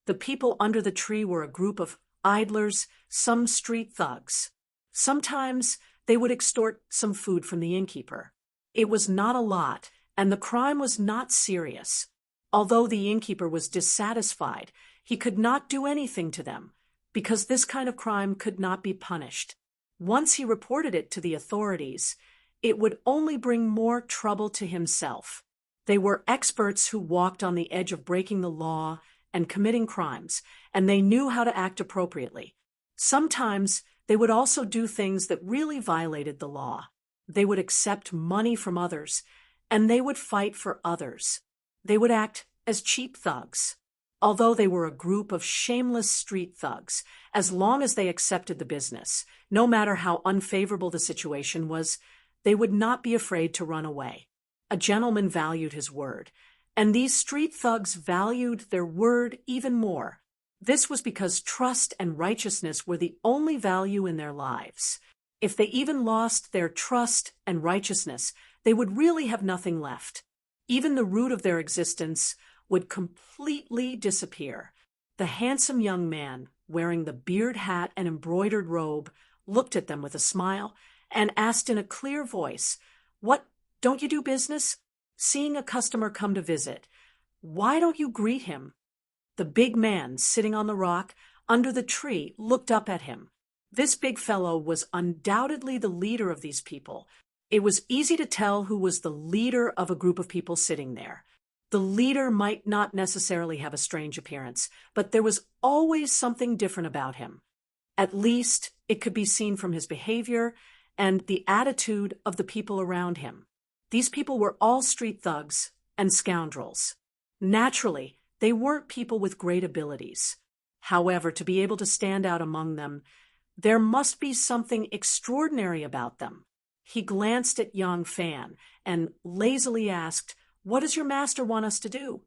The people under the tree were a group of idlers, some street thugs. Sometimes they would extort some food from the innkeeper. It was not a lot, and the crime was not serious. Although the innkeeper was dissatisfied, he could not do anything to them, because this kind of crime could not be punished. Once he reported it to the authorities, it would only bring more trouble to himself. They were experts who walked on the edge of breaking the law and committing crimes, and they knew how to act appropriately. Sometimes they would also do things that really violated the law. They would accept money from others, and they would fight for others. They would act as cheap thugs. Although they were a group of shameless street thugs, as long as they accepted the business, no matter how unfavorable the situation was, they would not be afraid to run away. A gentleman valued his word, and these street thugs valued their word even more. This was because trust and righteousness were the only value in their lives. If they even lost their trust and righteousness, they would really have nothing left. Even the root of their existence would completely disappear. The handsome young man, wearing the beard hat and embroidered robe, looked at them with a smile and asked in a clear voice, "What, don't you do business?" Seeing a customer come to visit, "Why don't you greet him?" The big man, sitting on the rock under the tree, looked up at him. This big fellow was undoubtedly the leader of these people. It was easy to tell who was the leader of a group of people sitting there. The leader might not necessarily have a strange appearance, but there was always something different about him. At least it could be seen from his behavior and the attitude of the people around him. These people were all street thugs and scoundrels. Naturally, they weren't people with great abilities. However, to be able to stand out among them, there must be something extraordinary about them. He glanced at young Fan and lazily asked, "What does your master want us to do?"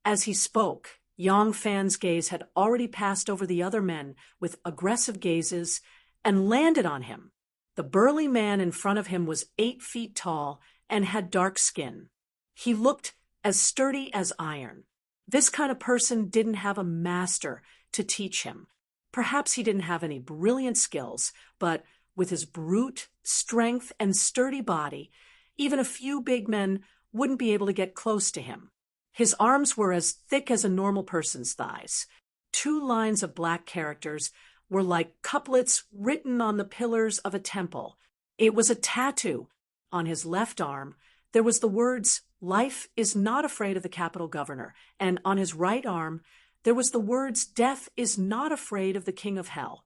As he spoke, Yang Fan's gaze had already passed over the other men with aggressive gazes and landed on him. The burly man in front of him was 8 feet tall and had dark skin. He looked as sturdy as iron. This kind of person didn't have a master to teach him. Perhaps he didn't have any brilliant skills, but with his brute strength and sturdy body, even a few big men wouldn't be able to get close to him. His arms were as thick as a normal person's thighs. 2 lines of black characters were like couplets written on the pillars of a temple. It was a tattoo. On his left arm, there was the words, "Life is not afraid of the Capitol Governor," and on his right arm, there was the words, "Death is not afraid of the King of Hell."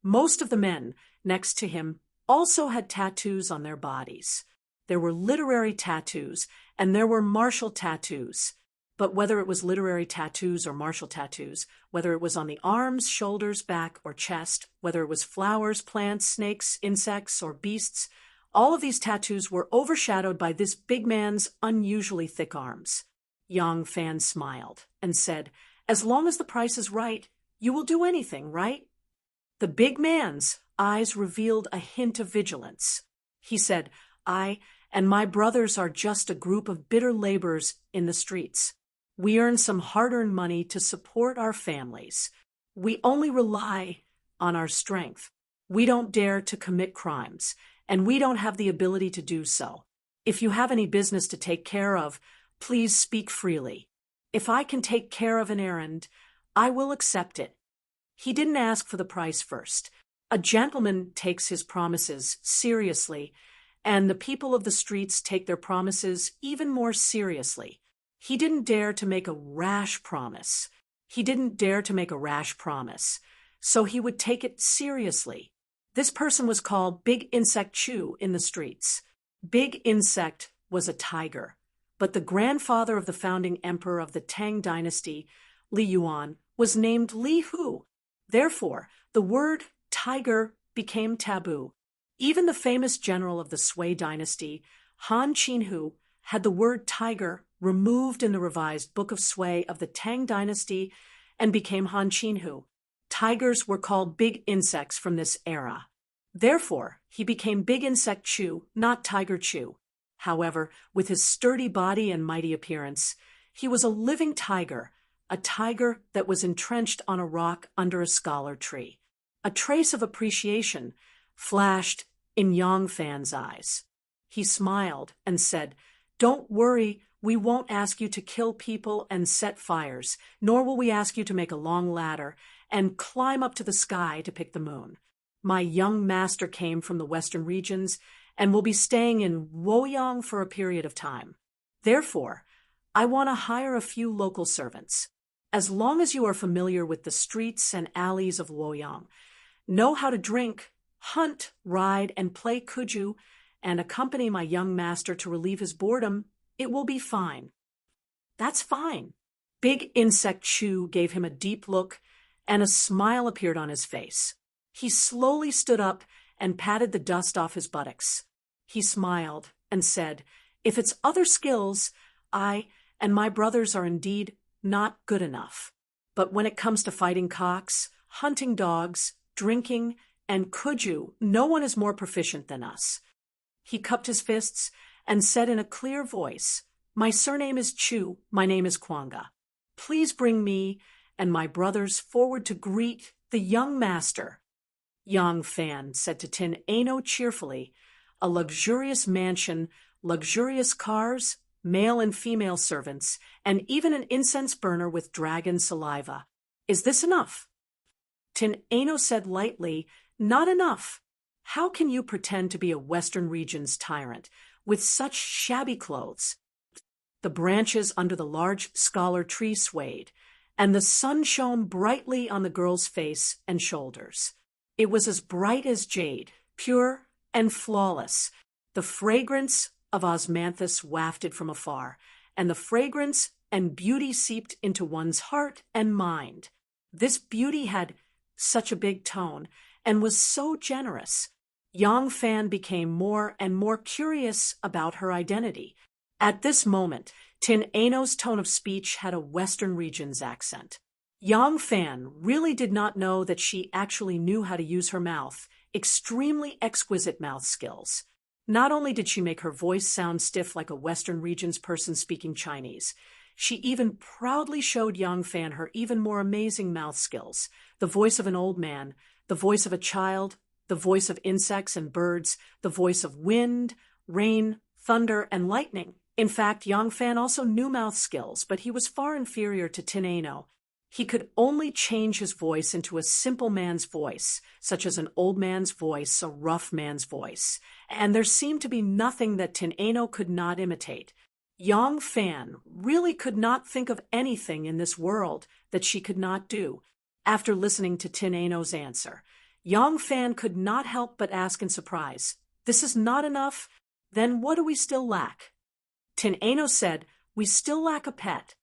Most of the men next to him also had tattoos on their bodies. There were literary tattoos, and there were martial tattoos. But whether it was literary tattoos or martial tattoos, whether it was on the arms, shoulders, back, or chest, whether it was flowers, plants, snakes, insects, or beasts, all of these tattoos were overshadowed by this big man's unusually thick arms. Yang Fan smiled and said, "As long as the price is right, you will do anything, right?" The big man's eyes revealed a hint of vigilance. He said, "I and my brothers are just a group of bitter laborers in the streets. We earn some hard-earned money to support our families. We only rely on our strength. We don't dare to commit crimes, and we don't have the ability to do so. If you have any business to take care of, please speak freely. If I can take care of an errand, I will accept it." He didn't ask for the price first. A gentleman takes his promises seriously, and the people of the streets take their promises even more seriously. He didn't dare to make a rash promise. So he would take it seriously. This person was called Big Insect Chu in the streets. Big Insect was a tiger, but the grandfather of the founding emperor of the Tang dynasty, Li Yuan, was named Li Hu. Therefore, the word tiger became taboo. Even the famous general of the Sui dynasty, Han Qinhu, had the word tiger removed in the revised Book of Sway of the Tang Dynasty, and became Han Qinhu. Tigers were called big insects from this era. Therefore, he became Big Insect Chu, not Tiger Chu. However, with his sturdy body and mighty appearance, he was a living tiger, a tiger that was entrenched on a rock under a scholar tree. A trace of appreciation flashed in Yang Fan's eyes. He smiled and said, "Don't worry, we won't ask you to kill people and set fires, nor will we ask you to make a long ladder and climb up to the sky to pick the moon. My young master came from the western regions and will be staying in Luoyang for a period of time. Therefore, I want to hire a few local servants. As long as you are familiar with the streets and alleys of Luoyang, know how to drink, hunt, ride, and play kuju, and accompany my young master to relieve his boredom, it will be fine." "That's fine." Big Insect Chu gave him a deep look, and a smile appeared on his face. He slowly stood up and patted the dust off his buttocks. He smiled and said, "If it's other skills, I and my brothers are indeed not good enough. But when it comes to fighting cocks, hunting dogs, drinking, and kuju, no one is more proficient than us." He cupped his fists and said in a clear voice, "My surname is Chu, my name is Kwanga. Please bring me and my brothers forward to greet the young master." Yang Fan said to Tin Ano cheerfully, "A luxurious mansion, luxurious cars, male and female servants, and even an incense burner with dragon saliva. Is this enough?" Tin Ano said lightly, "Not enough. How can you pretend to be a Western region's tyrant with such shabby clothes?" The branches under the large scholar tree swayed, and the sun shone brightly on the girl's face and shoulders. It was as bright as jade, pure and flawless. The fragrance of osmanthus wafted from afar, and the fragrance and beauty seeped into one's heart and mind. This beauty had such a big tone and was so generous. Yang Fan became more and more curious about her identity. At this moment, Tin Ano's tone of speech had a Western region's accent. Yang Fan really did not know that she actually knew how to use her mouth, extremely exquisite mouth skills. Not only did she make her voice sound stiff like a Western region's person speaking Chinese, she even proudly showed Yang Fan her even more amazing mouth skills, the voice of an old man, the voice of a child, the voice of insects and birds, the voice of wind, rain, thunder, and lightning. In fact, Yang Fan also knew mouth skills, but he was far inferior to Tin Ano. He could only change his voice into a simple man's voice, such as an old man's voice, a rough man's voice, and there seemed to be nothing that Tin Ano could not imitate. Yang Fan really could not think of anything in this world that she could not do. After listening to Tin Ano's answer, Yang Fan could not help but ask in surprise, "This is not enough? Then what do we still lack?" Tin Ano said, "We still lack a pet.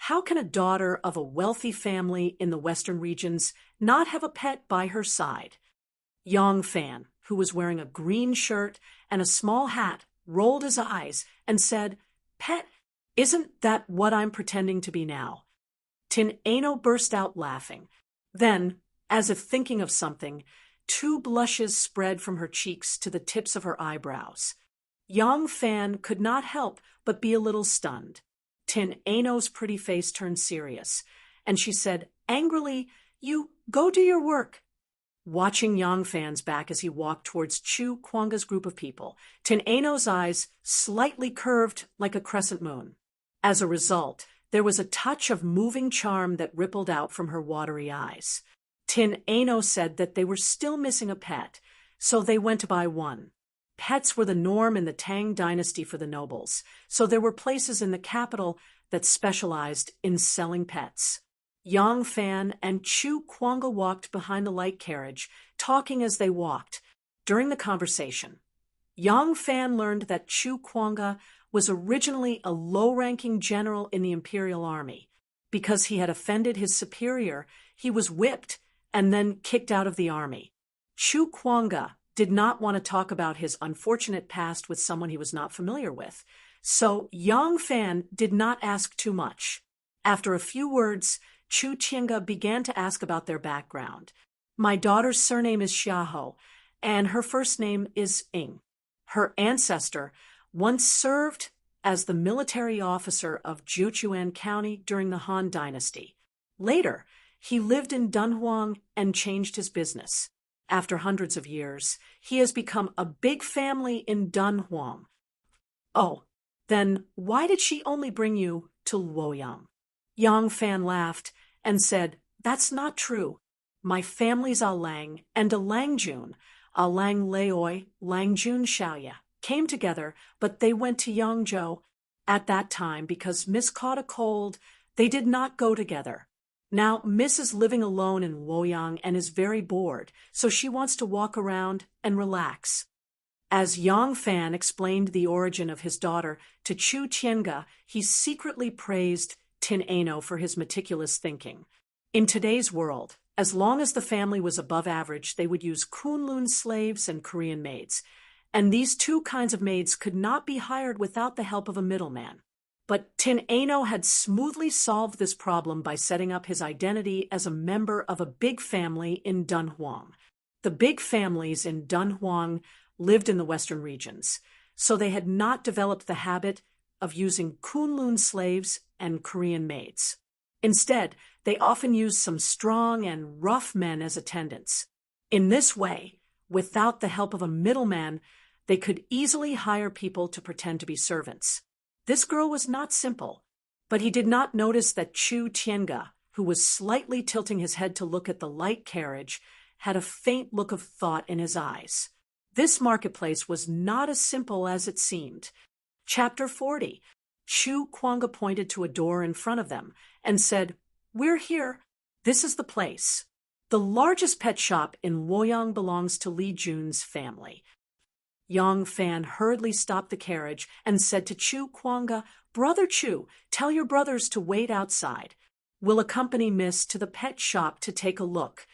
How can a daughter of a wealthy family in the Western regions not have a pet by her side?" Yang Fan, who was wearing a green shirt and a small hat, rolled his eyes and said, "Pet, isn't that what I'm pretending to be now?" Tin Ano burst out laughing. Then, as if thinking of something, 2 blushes spread from her cheeks to the tips of her eyebrows. Yang Fan could not help but be a little stunned. Tin Ano's pretty face turned serious, and she said angrily, "You go do your work." Watching Yang Fan's back as he walked towards Chu Kwanga's group of people, Tin Ano's eyes slightly curved like a crescent moon. As a result, there was a touch of moving charm that rippled out from her watery eyes. Tin Ano said that they were still missing a pet, so they went to buy one. Pets were the norm in the Tang Dynasty for the nobles, so there were places in the capital that specialized in selling pets. Yang Fan and Chu Kwanga walked behind the light carriage, talking as they walked. During the conversation, Yang Fan learned that Chu Kwanga was originally a low-ranking general in the imperial army. Because he had offended his superior, he was whipped and then kicked out of the army. Chu Kwanga did not want to talk about his unfortunate past with someone he was not familiar with, So Yang Fan did not ask too much. After a few words, Chu Tiange began to ask about their background. My daughter's surname is Xiaohou, and her first name is Ing. Her ancestor once served as the military officer of Jiuquan County during the Han Dynasty. Later, he lived in Dunhuang and changed his business. After hundreds of years, he has become a big family in Dunhuang. Oh, then why did she only bring you to Luoyang? Yang Fan laughed and said, That's not true. My family's a Lang and a Langjun, a Lang Leoi, Langjun Xiaoya, came together, but they went to Yangzhou. At that time, because Miss caught a cold, they did not go together. Now, Miss is living alone in Luoyang and is very bored, so she wants to walk around and relax. As Yang Fan explained the origin of his daughter to Chu Tiange, he secretly praised Tin Ano for his meticulous thinking. In today's world, as long as the family was above average, they would use Kunlun slaves and Korean maids, and these two kinds of maids could not be hired without the help of a middleman. But Tin Ano had smoothly solved this problem by setting up his identity as a member of a big family in Dunhuang. The big families in Dunhuang lived in the western regions, so they had not developed the habit of using Kunlun slaves and Korean maids. Instead, they often used some strong and rough men as attendants. In this way, without the help of a middleman, they could easily hire people to pretend to be servants. This girl was not simple, but he did not notice that Chu Tiange, who was slightly tilting his head to look at the light carriage, had a faint look of thought in his eyes. This marketplace was not as simple as it seemed. Chapter 40. Chu Kuanga pointed to a door in front of them and said, We're here. This is the place. The largest pet shop in Luoyang belongs to Li Jun's family. Yang Fan hurriedly stopped the carriage and said to Chu Kuanga, Brother Chu, tell your brothers to wait outside. We'll accompany Miss to the pet shop to take a look.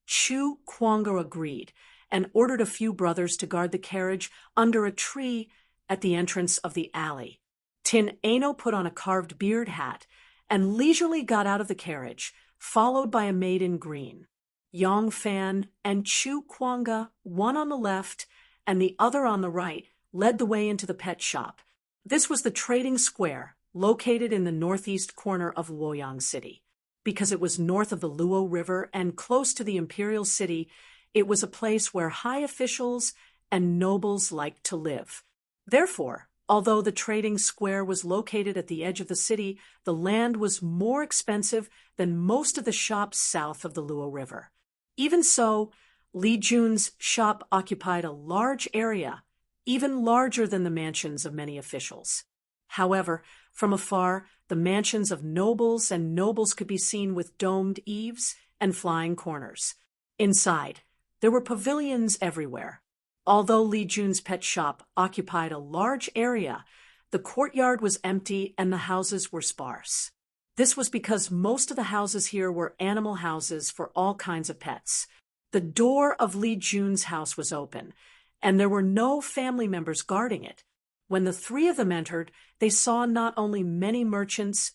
Chu Kuanga agreed and ordered a few brothers to guard the carriage under a tree at the entrance of the alley. Tin Ano put on a carved beard hat and leisurely got out of the carriage, followed by a maid in green. Yang Fan and Chu Kuanga, one on the left and the other on the right, led the way into the pet shop. This was the trading square, located in the northeast corner of Luoyang City. Because it was north of the Luo River and close to the imperial city, it was a place where high officials and nobles liked to live. Therefore, although the trading square was located at the edge of the city, the land was more expensive than most of the shops south of the Luo River. Even so, Li Jun's shop occupied a large area, even larger than the mansions of many officials. However, from afar, the mansions of nobles and nobles could be seen with domed eaves and flying corners. Inside, there were pavilions everywhere. Although Li Jun's pet shop occupied a large area, the courtyard was empty and the houses were sparse. This was because most of the houses here were animal houses for all kinds of pets. The door of Li Jun's house was open, and there were no family members guarding it. When the three of them entered, they saw not only many merchants,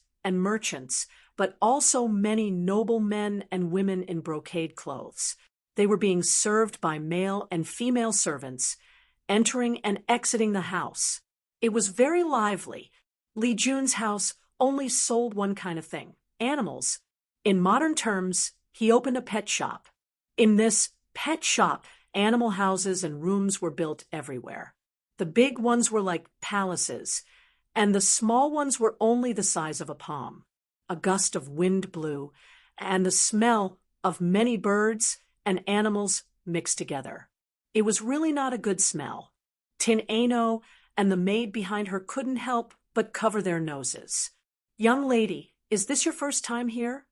but also many noble men and women in brocade clothes. They were being served by male and female servants, entering and exiting the house. It was very lively. Li Jun's house only sold one kind of thing, animals. In modern terms, he opened a pet shop. In this pet shop, animal houses and rooms were built everywhere. The big ones were like palaces, and the small ones were only the size of a palm. A gust of wind blew, and the smell of many birds and animals mixed together. It was really not a good smell. Tin Ano and the maid behind her couldn't help but cover their noses. Young lady, is this your first time here?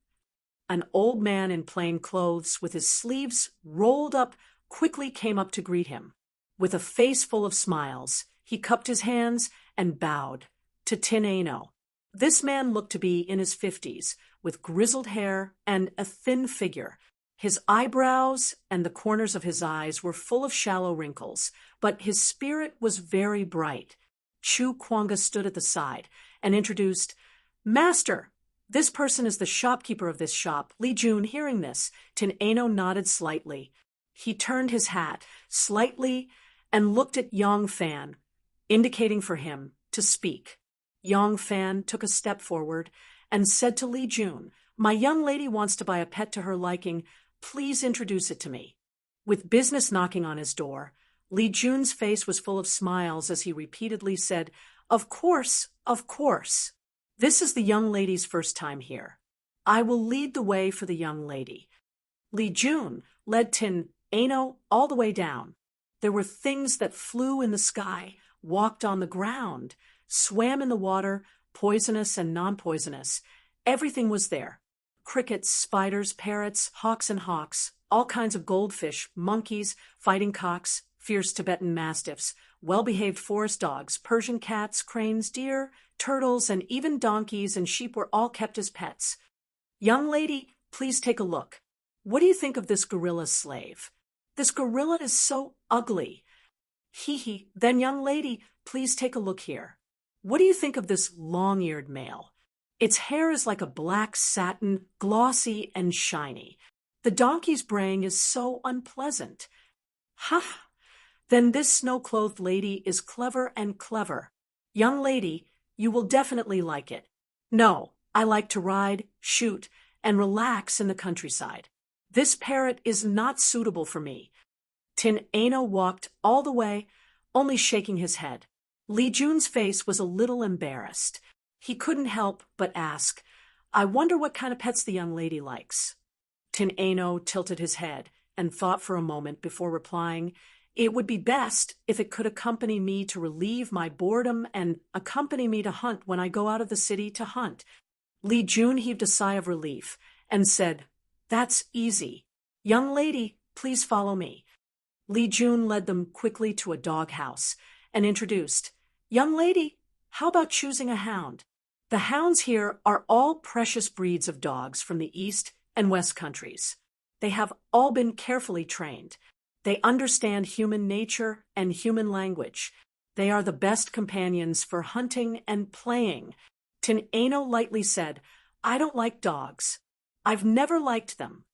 An old man in plain clothes with his sleeves rolled up quickly came up to greet him. With a face full of smiles, he cupped his hands and bowed to Tin Ano. This man looked to be in his 50s, with grizzled hair and a thin figure. His eyebrows and the corners of his eyes were full of shallow wrinkles, but his spirit was very bright. Chu Kwanga stood at the side and introduced, "Master, this person is the shopkeeper of this shop." Li Jun, hearing this, Tin Ano nodded slightly. He turned his hat slightly and looked at Yong Fan, indicating for him to speak. Yong Fan took a step forward and said to Li Jun, "My young lady wants to buy a pet to her liking. Please introduce it to me." With business knocking on his door, Li Jun's face was full of smiles as he repeatedly said, "Of course, of course. This is the young lady's first time here. I will lead the way for the young lady." Li Jun led Tin Ano all the way down. There were things that flew in the sky, walked on the ground, swam in the water, poisonous and non-poisonous. Everything was there. Crickets, spiders, parrots, hawks and hawks, all kinds of goldfish, monkeys, fighting cocks, fierce Tibetan mastiffs, well-behaved forest dogs, Persian cats, cranes, deer, turtles, and even donkeys and sheep were all kept as pets. "Young lady, please take a look. What do you think of this gorilla slave? This gorilla is so ugly." "Hee. Then, young lady, please take a look here. What do you think of this long-eared male? Its hair is like a black satin, glossy and shiny. The donkey's braying is so unpleasant. Ha! Then this snow-clothed lady is clever and clever. Young lady, you will definitely like it. No, I like to ride, shoot, and relax in the countryside. This parrot is not suitable for me." Tin Ano walked all the way, only shaking his head. Li Jun's face was a little embarrassed. He couldn't help but ask, "I wonder what kind of pets the young lady likes." Tin Ano tilted his head and thought for a moment before replying, "It would be best if it could accompany me to relieve my boredom and accompany me to hunt when I go out of the city to hunt." Li Jun heaved a sigh of relief and said, "That's easy. Young lady, please follow me." Li Jun led them quickly to a dog house and introduced, "Young lady, how about choosing a hound? The hounds here are all precious breeds of dogs from the East and West countries. They have all been carefully trained. They understand human nature and human language. They are the best companions for hunting and playing." Tin Ano lightly said, "I don't like dogs. I've never liked them."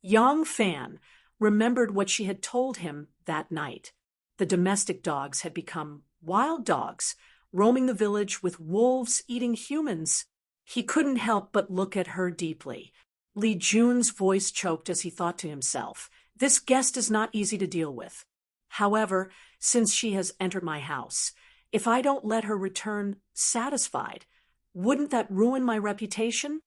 Yong Fan remembered what she had told him that night. The domestic dogs had become wild dogs, roaming the village with wolves eating humans. He couldn't help but look at her deeply. Li Jun's voice choked as he thought to himself, "This guest is not easy to deal with. However, since she has entered my house, if I don't let her return satisfied, wouldn't that ruin my reputation?"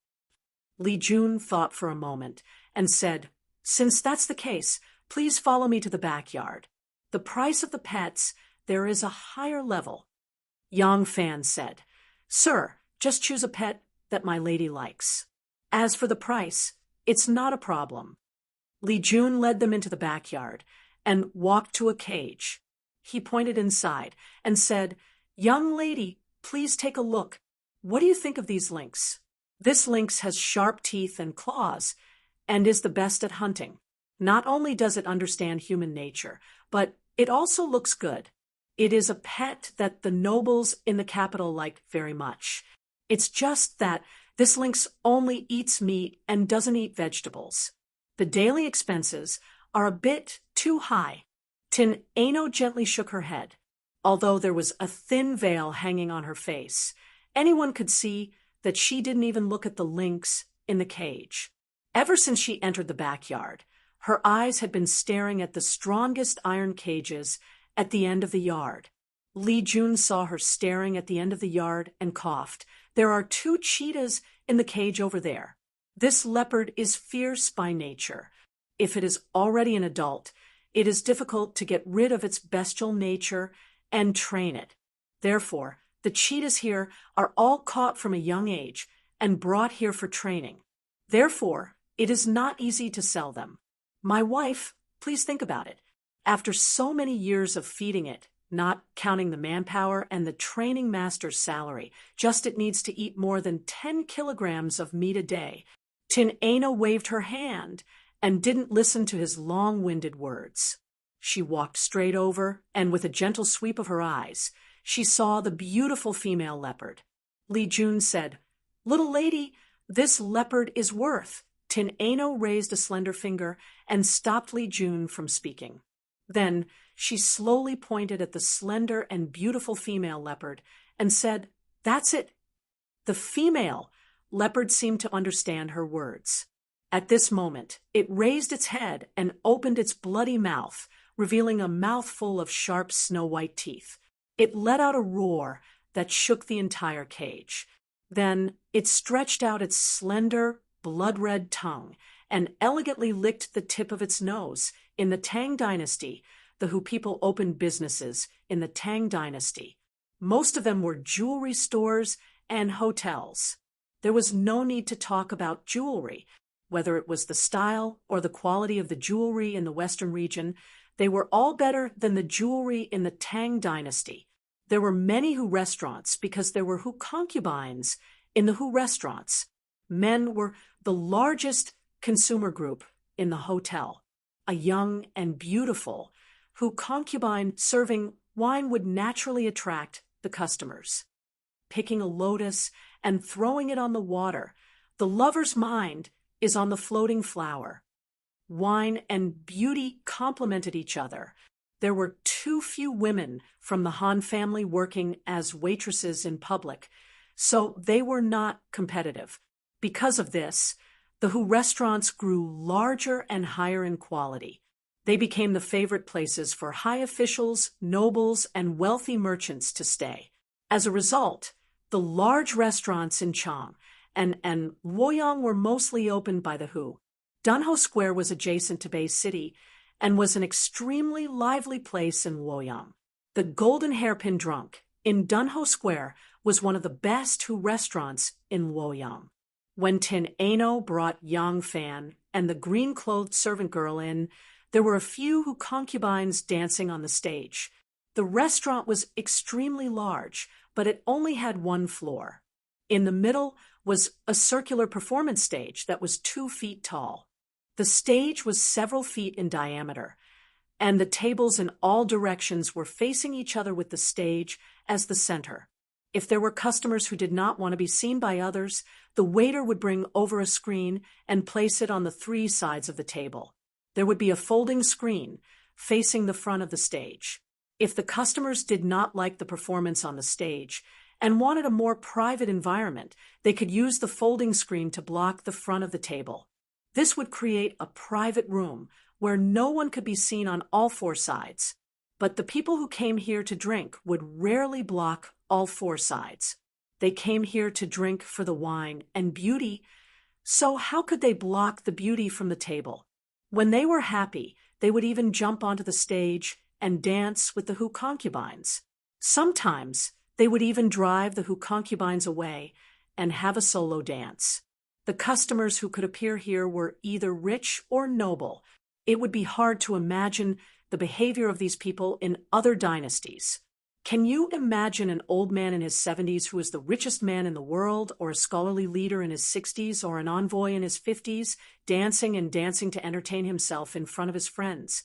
Li Jun thought for a moment and said, "Since that's the case, please follow me to the backyard. The price of the pets, there is a higher level." Yong Fan said, "Sir, just choose a pet that my lady likes. As for the price, it's not a problem." Li Jun led them into the backyard and walked to a cage. He pointed inside and said, "Young lady, please take a look. What do you think of these lynx? This lynx has sharp teeth and claws and is the best at hunting. Not only does it understand human nature, but it also looks good. It is a pet that the nobles in the capital like very much. It's just that this lynx only eats meat and doesn't eat vegetables. The daily expenses are a bit too high." Tin Ano gently shook her head. Although there was a thin veil hanging on her face, anyone could see that she didn't even look at the lynx in the cage. Ever since she entered the backyard, her eyes had been staring at the strongest iron cages at the end of the yard. Li Jun saw her staring at the end of the yard and coughed. "There are 2 cheetahs in the cage over there. This leopard is fierce by nature. If it is already an adult, it is difficult to get rid of its bestial nature and train it. Therefore, the cheetahs here are all caught from a young age and brought here for training. Therefore, it is not easy to sell them. My wife, please think about it. After so many years of feeding it, not counting the manpower and the training master's salary, just it needs to eat more than 10 kilograms of meat a day." Tin Ano waved her hand and didn't listen to his long-winded words. She walked straight over, and with a gentle sweep of her eyes, she saw the beautiful female leopard. Li Jun said, "Little lady, this leopard is worth." Tin Ano raised a slender finger and stopped Li Jun from speaking. Then she slowly pointed at the slender and beautiful female leopard and said, "That's it." The female leopard seemed to understand her words. At this moment, it raised its head and opened its bloody mouth, revealing a mouthful of sharp snow-white teeth. It let out a roar that shook the entire cage. Then it stretched out its slender, blood-red tongue and elegantly licked the tip of its nose. In the Tang Dynasty, the Hu people opened businesses in the Tang Dynasty. Most of them were jewelry stores and hotels. There was no need to talk about jewelry. Whether it was the style or the quality of the jewelry in the Western region, they were all better than the jewelry in the Tang Dynasty. There were many Hu restaurants because there were Hu concubines in the Hu restaurants. Men were the largest consumer group in the hotel. A young and beautiful Hu concubine serving wine would naturally attract the customers. Picking a lotus and throwing it on the water, the lover's mind is on the floating flower. Wine and beauty complemented each other. There were too few women from the Han family working as waitresses in public, so they were not competitive. Because of this, the Hu restaurants grew larger and higher in quality. They became the favorite places for high officials, nobles, and wealthy merchants to stay. As a result, the large restaurants in Chang and Luoyang were mostly opened by the Hu. Dunho Square was adjacent to Bay City and was an extremely lively place in Luoyang. The Golden Hairpin Drunk in Dunho Square was one of the best Hu restaurants in Luoyang. When Tin Ano brought Yang Fan and the green-clothed servant girl in, there were a few Hu concubines dancing on the stage. The restaurant was extremely large, but it only had one floor. In the middle was a circular performance stage that was 2 feet tall. The stage was several feet in diameter, and the tables in all directions were facing each other with the stage as the center. If there were customers who did not want to be seen by others, the waiter would bring over a screen and place it on the 3 sides of the table. There would be a folding screen facing the front of the stage. If the customers did not like the performance on the stage and wanted a more private environment, they could use the folding screen to block the front of the table. This would create a private room where no one could be seen on all 4 sides. But the people who came here to drink would rarely block all 4 sides. They came here to drink for the wine and beauty, so how could they block the beauty from the table? When they were happy, they would even jump onto the stage and dance with the Hu concubines. Sometimes they would even drive the Hu concubines away and have a solo dance. The customers who could appear here were either rich or noble. It would be hard to imagine the behavior of these people in other dynasties. Can you imagine an old man in his 70s who is the richest man in the world, or a scholarly leader in his 60s, or an envoy in his 50s, dancing and dancing to entertain himself in front of his friends,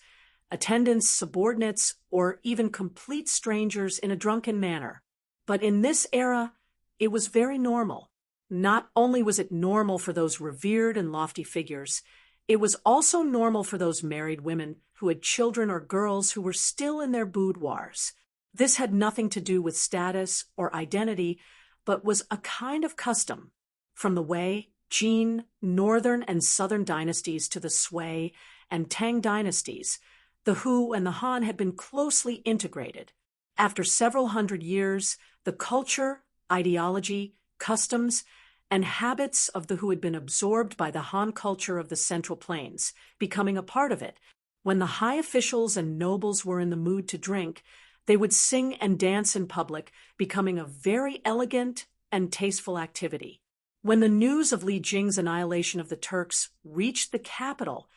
attendants, subordinates, or even complete strangers in a drunken manner? But in this era, it was very normal. Not only was it normal for those revered and lofty figures, it was also normal for those married women who had children or girls who were still in their boudoirs. This had nothing to do with status or identity, but was a kind of custom. From the Wei, Jin, Northern and Southern dynasties to the Sui and Tang dynasties, the Hu and the Han had been closely integrated. After several hundred years, the culture, ideology, customs, and habits of the Hu had been absorbed by the Han culture of the Central Plains, becoming a part of it. When the high officials and nobles were in the mood to drink, they would sing and dance in public, becoming a very elegant and tasteful activity. When the news of Li Jing's annihilation of the Turks reached the capital,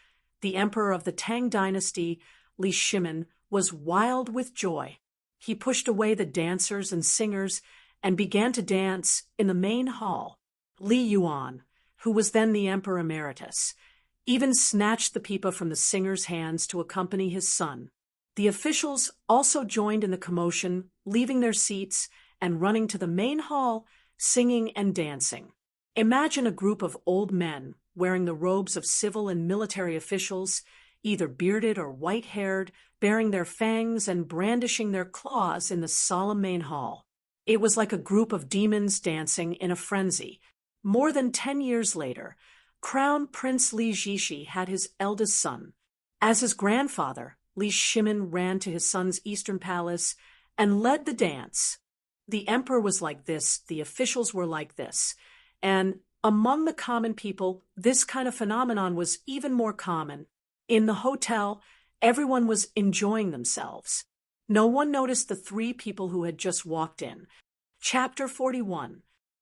the emperor of the Tang dynasty, Li Shimin, was wild with joy. He pushed away the dancers and singers and began to dance in the main hall. Li Yuan, who was then the emperor emeritus, even snatched the pipa from the singers' hands to accompany his son. The officials also joined in the commotion leaving their seats and running to the main hall, singing and dancing. Imagine a group of old men wearing the robes of civil and military officials, either bearded or white-haired, bearing their fangs and brandishing their claws in the solemn main hall. It was like a group of demons dancing in a frenzy. More than 10 years later, Crown Prince Li Zishi had his eldest son. As his grandfather, Li Shimin ran to his son's eastern palace and led the dance. The emperor was like this, the officials were like this, and among the common people, this kind of phenomenon was even more common. In the hotel, everyone was enjoying themselves. No one noticed the 3 people who had just walked in. Chapter 41.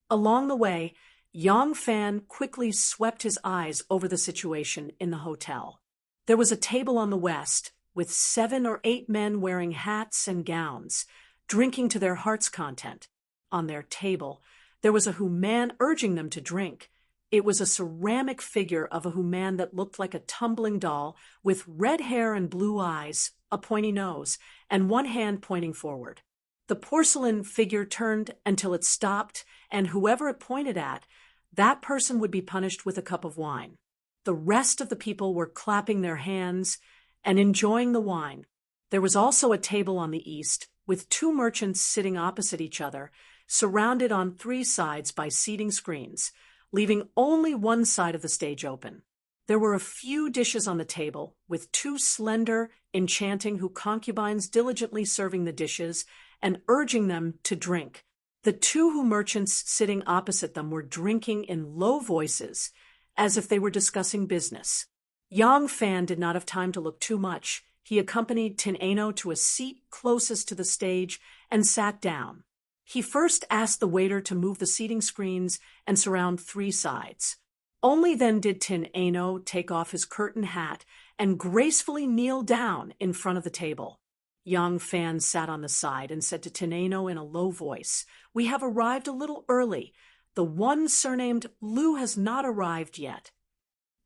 Along the way, Yang Fan quickly swept his eyes over the situation in the hotel. There was a table on the west, with 7 or 8 men wearing hats and gowns, drinking to their heart's content. On their table, there was a human urging them to drink. It was a ceramic figure of a human that looked like a tumbling doll, with red hair and blue eyes, a pointy nose, and one hand pointing forward. The porcelain figure turned until it stopped, and whoever it pointed at, that person would be punished with a cup of wine. The rest of the people were clapping their hands and enjoying the wine. There was also a table on the east, with 2 merchants sitting opposite each other, surrounded on 3 sides by seating screens, leaving only one side of the stage open. There were a few dishes on the table, with 2 slender, enchanting concubines diligently serving the dishes and urging them to drink. The 2 merchants sitting opposite them were drinking in low voices, as if they were discussing business. Yang Fan did not have time to look too much. He accompanied Tin Ano to a seat closest to the stage and sat down. He first asked the waiter to move the seating screens and surround 3 sides. Only then did Tin Ano take off his curtain hat and gracefully kneel down in front of the table. Yang Fan sat on the side and said to Tin Ano in a low voice, "We have arrived a little early. The one surnamed Lu has not arrived yet."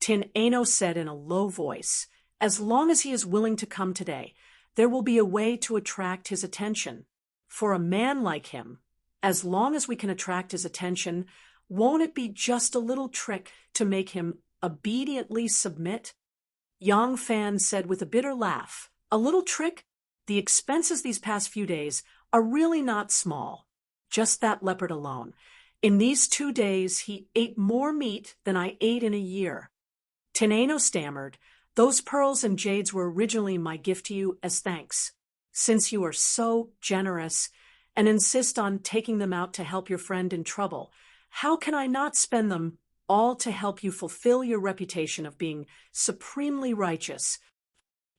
Tin Ano said in a low voice, "As long as he is willing to come today, there will be a way to attract his attention. For a man like him, as long as we can attract his attention, won't it be just a little trick to make him obediently submit?" Yang Fan said with a bitter laugh, "A little trick? The expenses these past few days are really not small. Just that leopard alone. In these 2 days, he ate more meat than I ate in a year." Tin Ano stammered, "Those pearls and jades were originally my gift to you as thanks. Since you are so generous and insist on taking them out to help your friend in trouble, how can I not spend them all to help you fulfill your reputation of being supremely righteous?"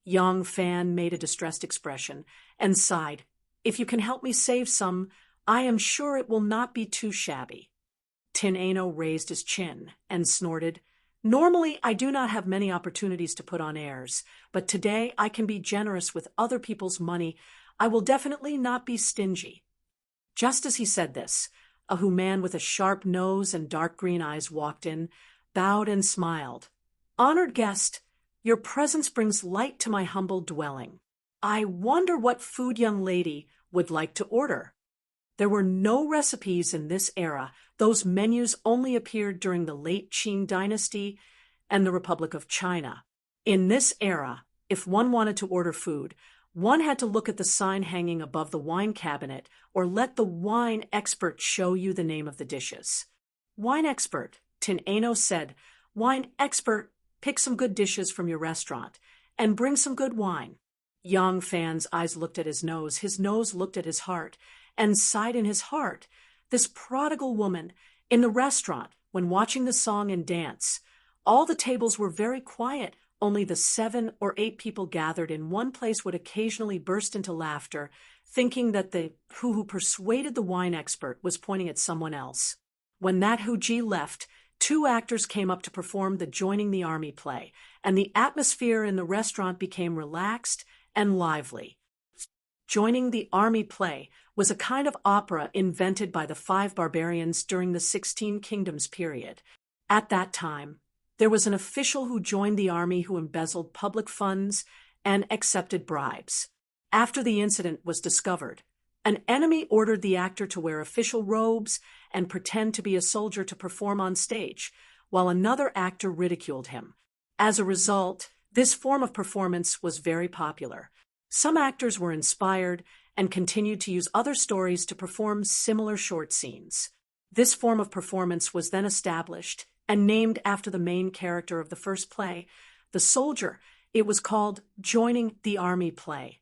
Yang Fan made a distressed expression and sighed. "If you can help me save some, I am sure it will not be too shabby." Tin Ano raised his chin and snorted, "Normally I do not have many opportunities to put on airs, but today I can be generous with other people's money. I will definitely not be stingy." Just as he said this, a human with a sharp nose and dark green eyes walked in, bowed and smiled. "Honored guest, your presence brings light to my humble dwelling. I wonder what food young lady would like to order." There were no recipes in this era. Those menus only appeared during the late Qing dynasty and the Republic of China. In this era, if one wanted to order food, one had to look at the sign hanging above the wine cabinet or let the wine expert show you the name of the dishes. "Wine expert," Tin Ano said, "Wine expert, pick some good dishes from your restaurant and bring some good wine." Yang Fan's eyes looked at his nose looked at his heart, and sighed in his heart. This prodigal woman, in the restaurant, when watching the song and dance, all the tables were very quiet. Only the 7 or 8 people gathered in one place would occasionally burst into laughter, thinking that the who persuaded the wine expert was pointing at someone else. When that Huji left, 2 actors came up to perform the Joining the Army play, and the atmosphere in the restaurant became relaxed and lively. Joining the Army play was a kind of opera invented by the 5 barbarians during the 16 Kingdoms period. At that time, there was an official who joined the army who embezzled public funds and accepted bribes. After the incident was discovered, An enemy ordered the actor to wear official robes and pretend to be a soldier to perform on stage, while another actor ridiculed him. As a result, this form of performance was very popular. Some actors were inspired and continued to use other stories to perform similar short scenes. This form of performance was then established and named after the main character of the first play, the soldier. It was called Joining the Army play.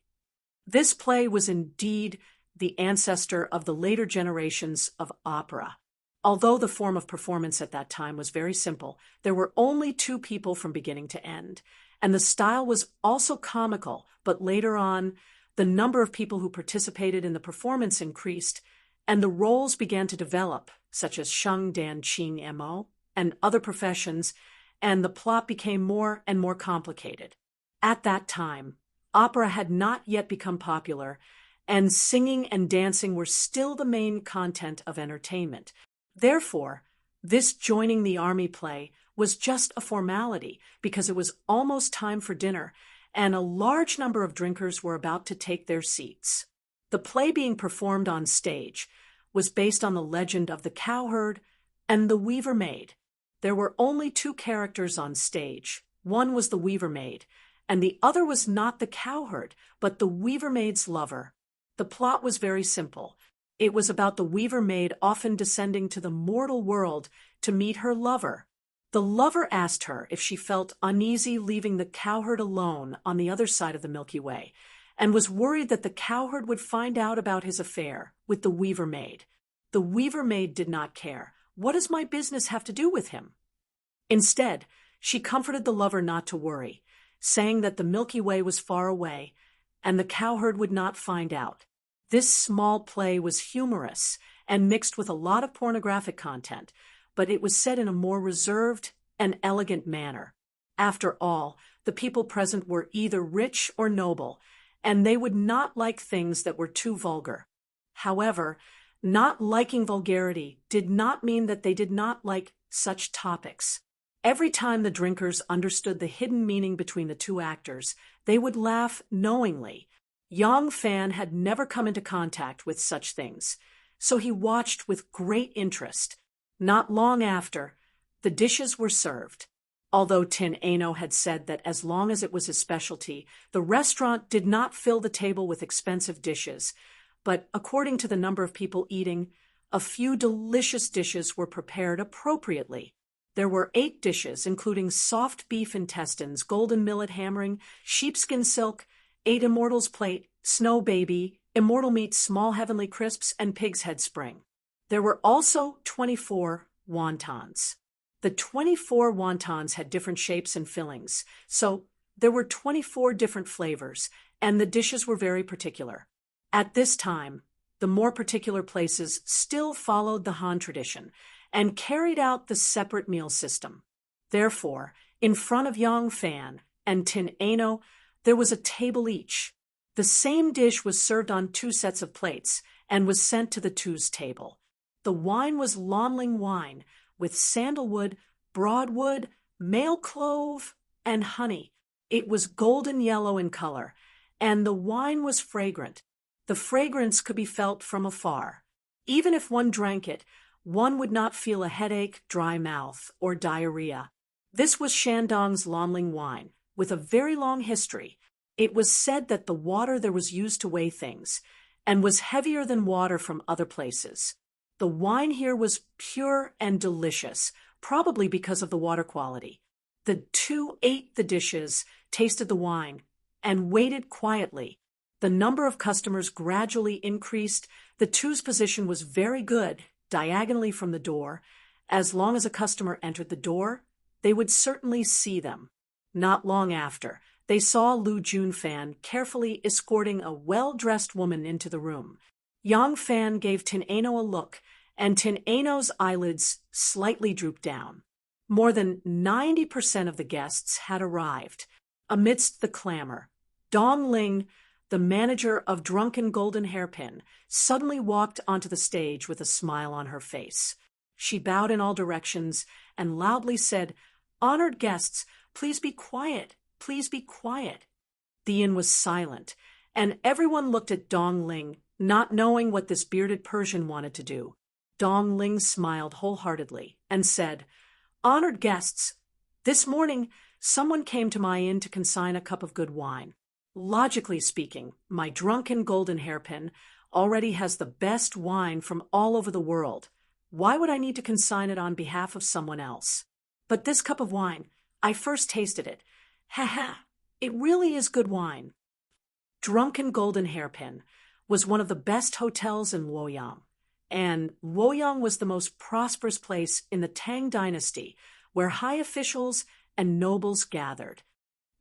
This play was indeed the ancestor of the later generations of opera. Although the form of performance at that time was very simple, there were only two people from beginning to end, and the style was also comical, but later on, the number of people who participated in the performance increased, and the roles began to develop, such as Sheng Dan Qing Mo and other professions, and the plot became more and more complicated. At that time, opera had not yet become popular, and singing and dancing were still the main content of entertainment. Therefore, this Joining the Army play was just a formality because it was almost time for dinner, and a large number of drinkers were about to take their seats. The play being performed on stage was based on the legend of the cowherd and the weaver maid. There were only two characters on stage. One was the weaver maid, and the other was not the cowherd, but the weaver maid's lover. The plot was very simple. It was about the weaver maid often descending to the mortal world to meet her lover. The lover asked her if she felt uneasy leaving the cowherd alone on the other side of the Milky Way, and was worried that the cowherd would find out about his affair with the weaver maid. The weaver maid did not care. What does my business have to do with him? Instead, she comforted the lover not to worry, saying that the Milky Way was far away, and the cowherd would not find out. This small play was humorous and mixed with a lot of pornographic content, but it was said in a more reserved and elegant manner. After all, the people present were either rich or noble, and they would not like things that were too vulgar. However, not liking vulgarity did not mean that they did not like such topics. Every time the drinkers understood the hidden meaning between the two actors, they would laugh knowingly. Yang Fan had never come into contact with such things, so he watched with great interest. Not long after, the dishes were served. Although Tin Ano had said that as long as it was his specialty, the restaurant did not fill the table with expensive dishes, but according to the number of people eating, a few delicious dishes were prepared appropriately. There were 8 dishes, including soft beef intestines, golden millet hammering, sheepskin silk, 8 immortals plate, snow baby, immortal meat, small heavenly crisps, and pig's head spring. There were also 24 wontons. The 24 wontons had different shapes and fillings, so there were 24 different flavors, and the dishes were very particular. At this time, the more particular places still followed the Han tradition and carried out the separate meal system. Therefore, in front of Yang Fan and Tin Ano, there was a table each. The same dish was served on 2 sets of plates and was sent to the two's table. The wine was Lonling wine with sandalwood, broadwood, male clove, and honey. It was golden yellow in color, and the wine was fragrant. The fragrance could be felt from afar. Even if one drank it, one would not feel a headache, dry mouth, or diarrhea. This was Shandong's Lonling wine, with a very long history. It was said that the water there was used to weigh things, and was heavier than water from other places. The wine here was pure and delicious, probably because of the water quality. The two ate the dishes, tasted the wine, and waited quietly. The number of customers gradually increased. The two's position was very good, diagonally from the door. As long as a customer entered the door, they would certainly see them. Not long after, they saw Lu Junfan carefully escorting a well-dressed woman into the room. Yang Fan gave Tin Ano a look, and Tin Ano's eyelids slightly drooped down. More than 90% of the guests had arrived. Amidst the clamor, Dong Ling, the manager of Drunken Golden Hairpin, suddenly walked onto the stage with a smile on her face. She bowed in all directions and loudly said, "Honored guests, please be quiet. Please be quiet." The inn was silent, and everyone looked at Dong Ling Not knowing what this bearded Persian wanted to do, Dong Ling smiled wholeheartedly and said, "Honored guests, this morning someone came to my inn to consign a cup of good wine. Logically speaking, my drunken golden hairpin already has the best wine from all over the world. Why would I need to consign it on behalf of someone else? But this cup of wine, I first tasted it. Ha ha, it really is good wine." Drunken Golden Hairpin was one of the best hotels in Luoyang, and Luoyang was the most prosperous place in the Tang dynasty where high officials and nobles gathered.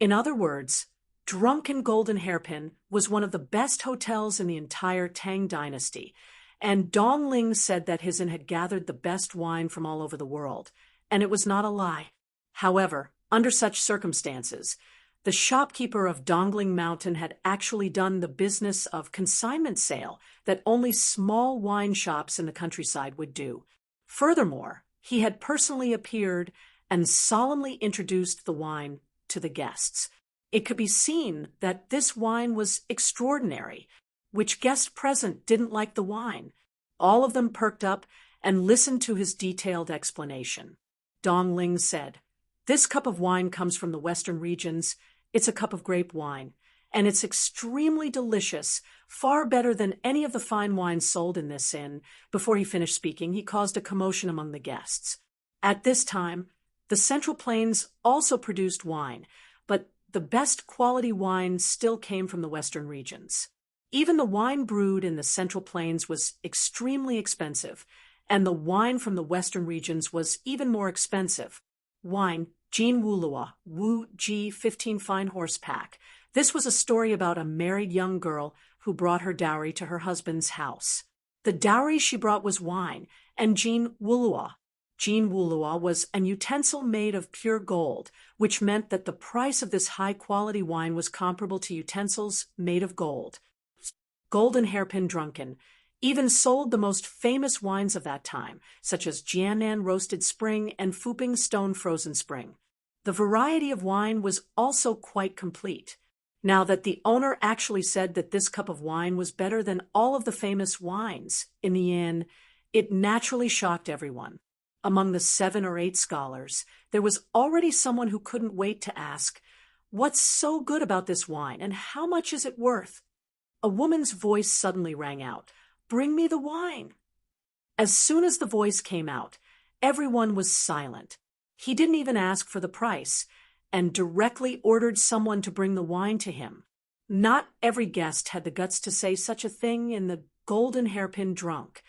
In other words, Drunken Golden Hairpin was one of the best hotels in the entire Tang dynasty, and Dong Ling said that his inn had gathered the best wine from all over the world, and it was not a lie. However, under such circumstances, the shopkeeper of Dongling Mountain had actually done the business of consignment sale that only small wine shops in the countryside would do. Furthermore, he had personally appeared and solemnly introduced the wine to the guests. It could be seen that this wine was extraordinary. Which guest present didn't like the wine? All of them perked up and listened to his detailed explanation. Dong Ling said, "This cup of wine comes from the western regions. It's a cup of grape wine, and it's extremely delicious, far better than any of the fine wines sold in this inn." Before he finished speaking, he caused a commotion among the guests. At this time, the Central Plains also produced wine, but the best quality wine still came from the western regions. Even the wine brewed in the Central Plains was extremely expensive, and the wine from the western regions was even more expensive. Wine, Jean Wulua, Wu Ji 15 Fine Horse Pack. This was a story about a married young girl who brought her dowry to her husband's house. The dowry she brought was wine, and Jean Wulua. Jean Wulua was an utensil made of pure gold, which meant that the price of this high-quality wine was comparable to utensils made of gold. Golden Hairpin Drunken even sold the most famous wines of that time, such as Jianan Roasted Spring and Fuping Stone Frozen Spring. The variety of wine was also quite complete. Now that the owner actually said that this cup of wine was better than all of the famous wines in the inn, it naturally shocked everyone. Among the 7 or 8 scholars, there was already someone who couldn't wait to ask, "What's so good about this wine, and how much is it worth?" A woman's voice suddenly rang out, "Bring me the wine." As soon as the voice came out, everyone was silent. He didn't even ask for the price, and directly ordered someone to bring the wine to him. Not every guest had the guts to say such a thing in the Golden Hairpin Drunk.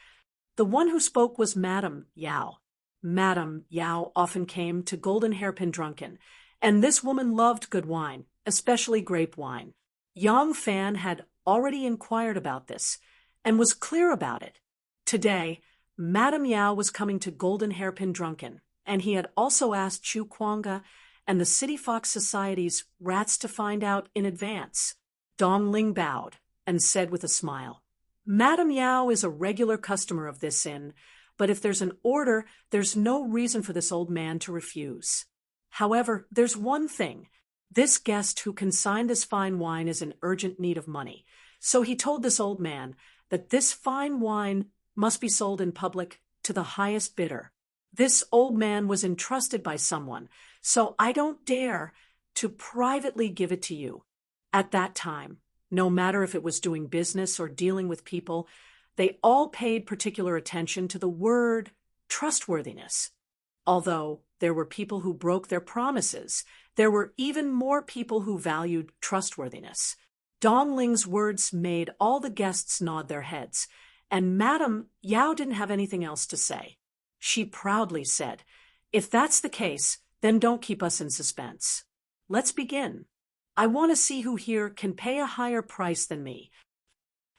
The one who spoke was Madame Yao. Madame Yao often came to Golden Hairpin Drunken, and this woman loved good wine, especially grape wine. Yang Fan had already inquired about this, and was clear about it. Today, Madame Yao was coming to Golden Hairpin Drunken, and he had also asked Chu Kuanga and the City Fox Society's rats to find out in advance. Dong Ling bowed and said with a smile, "Madame Yao is a regular customer of this inn, but if there's an order, there's no reason for this old man to refuse. However, there's one thing. This guest who consigned this fine wine is in urgent need of money, so he told this old man that this fine wine must be sold in public to the highest bidder. This old man was entrusted by someone, so I don't dare to privately give it to you." At that time, no matter if it was doing business or dealing with people, they all paid particular attention to the word trustworthiness. Although there were people who broke their promises, there were even more people who valued trustworthiness. Dong Ling's words made all the guests nod their heads, and Madame Yao didn't have anything else to say. She proudly said, "If that's the case, then don't keep us in suspense. Let's begin. I want to see who here can pay a higher price than me."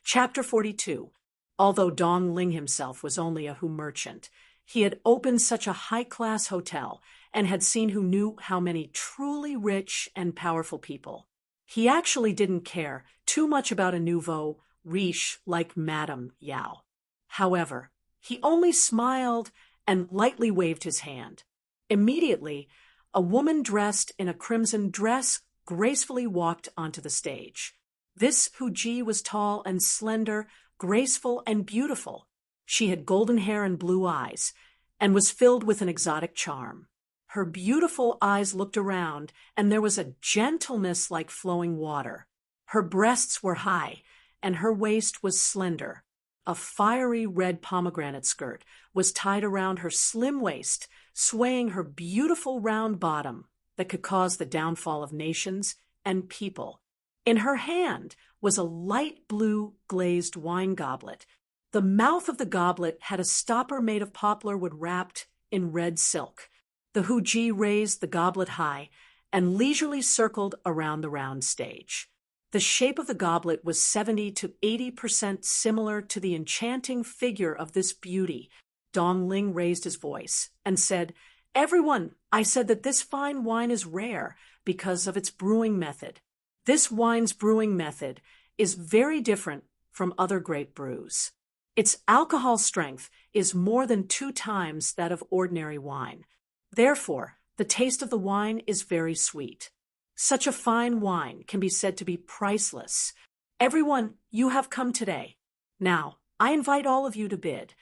Chapter 42. Although Dong Ling himself was only a Hu merchant, he had opened such a high-class hotel and had seen who knew how many truly rich and powerful people. He actually didn't care too much about a nouveau riche like Madame Yao. However, he only smiled and lightly waved his hand. Immediately, a woman dressed in a crimson dress gracefully walked onto the stage. This Hu Ji was tall and slender, graceful and beautiful. She had golden hair and blue eyes, and was filled with an exotic charm. Her beautiful eyes looked around, and there was a gentleness like flowing water. Her breasts were high, and her waist was slender. A fiery red pomegranate skirt was tied around her slim waist, swaying her beautiful round bottom that could cause the downfall of nations and people. In her hand was a light blue glazed wine goblet. The mouth of the goblet had a stopper made of poplar wood wrapped in red silk. The Huji raised the goblet high and leisurely circled around the round stage. The shape of the goblet was 70 to 80% similar to the enchanting figure of this beauty. Dong Ling raised his voice and said, "Everyone, I said that this fine wine is rare because of its brewing method. This wine's brewing method is very different from other grape brews. Its alcohol strength is more than 2 times that of ordinary wine. Therefore, the taste of the wine is very sweet. Such a fine wine can be said to be priceless. Everyone, you have come today. Now, I invite all of you to bid."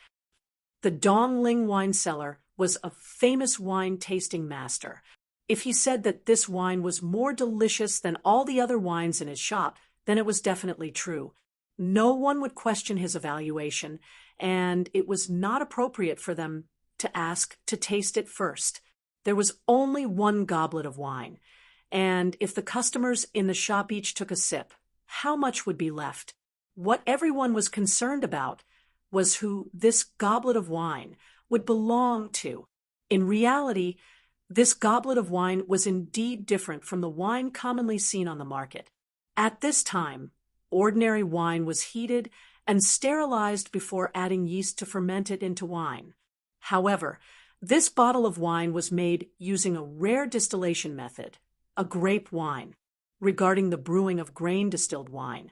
The Dongling wine seller was a famous wine tasting master. If he said that this wine was more delicious than all the other wines in his shop, then it was definitely true. No one would question his evaluation, and it was not appropriate for them to ask to taste it first. There was only one goblet of wine, and if the customers in the shop each took a sip, how much would be left? What everyone was concerned about was who this goblet of wine would belong to. In reality, this goblet of wine was indeed different from the wine commonly seen on the market. At this time, ordinary wine was heated and sterilized before adding yeast to ferment it into wine. However, this bottle of wine was made using a rare distillation method, a grape wine. Regarding the brewing of grain-distilled wine,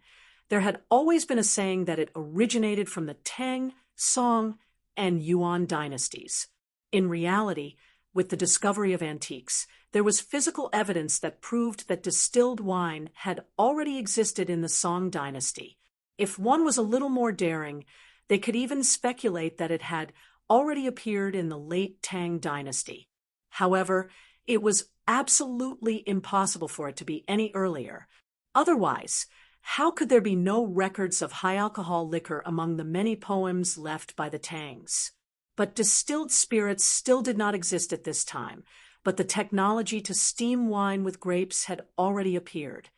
there had always been a saying that it originated from the Tang, Song, and Yuan dynasties. In reality, with the discovery of antiques, there was physical evidence that proved that distilled wine had already existed in the Song dynasty. If one was a little more daring, they could even speculate that it had already appeared in the late Tang dynasty. However, it was absolutely impossible for it to be any earlier. Otherwise, how could there be no records of high-alcohol liquor among the many poems left by the Tangs? But distilled spirits still did not exist at this time, but the technology to steam wine with grapes had already appeared.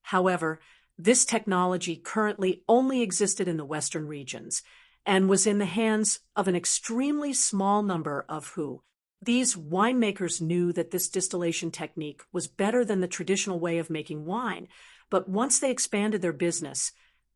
However, this technology currently only existed in the Western regions and was in the hands of an extremely small number of who. These winemakers knew that this distillation technique was better than the traditional way of making wine, but once they expanded their business,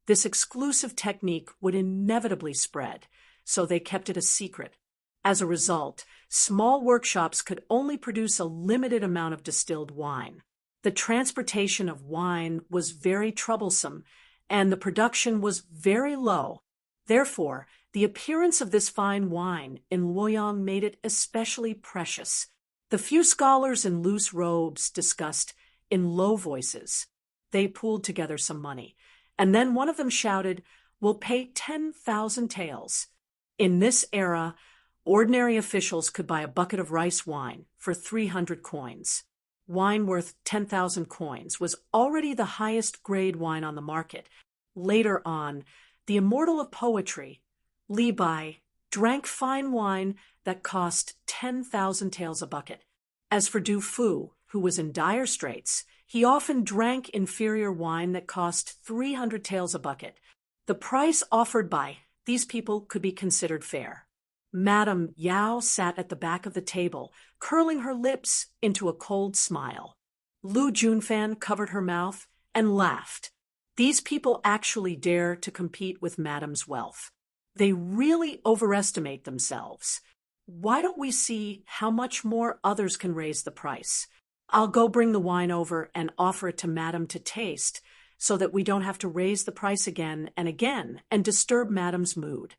this exclusive technique would inevitably spread, so they kept it a secret. As a result, small workshops could only produce a limited amount of distilled wine. The transportation of wine was very troublesome, and the production was very low. Therefore, the appearance of this fine wine in Luoyang made it especially precious. The few scholars in loose robes discussed in low voices. They pooled together some money, and then one of them shouted, "We'll pay 10,000 taels." In this era, ordinary officials could buy a bucket of rice wine for 300 coins. Wine worth 10,000 coins was already the highest grade wine on the market. Later on, the immortal of poetry, Li Bai, drank fine wine that cost 10,000 taels a bucket. As for Du Fu, who was in dire straits, he often drank inferior wine that cost 300 taels a bucket. The price offered by these people could be considered fair. Madame Yao sat at the back of the table, curling her lips into a cold smile. Lu Junfan covered her mouth and laughed. These people actually dare to compete with Madame's wealth. They really overestimate themselves. Why don't we see how much more others can raise the price? I'll go bring the wine over and offer it to Madame to taste, so that we don't have to raise the price again and disturb Madame's mood.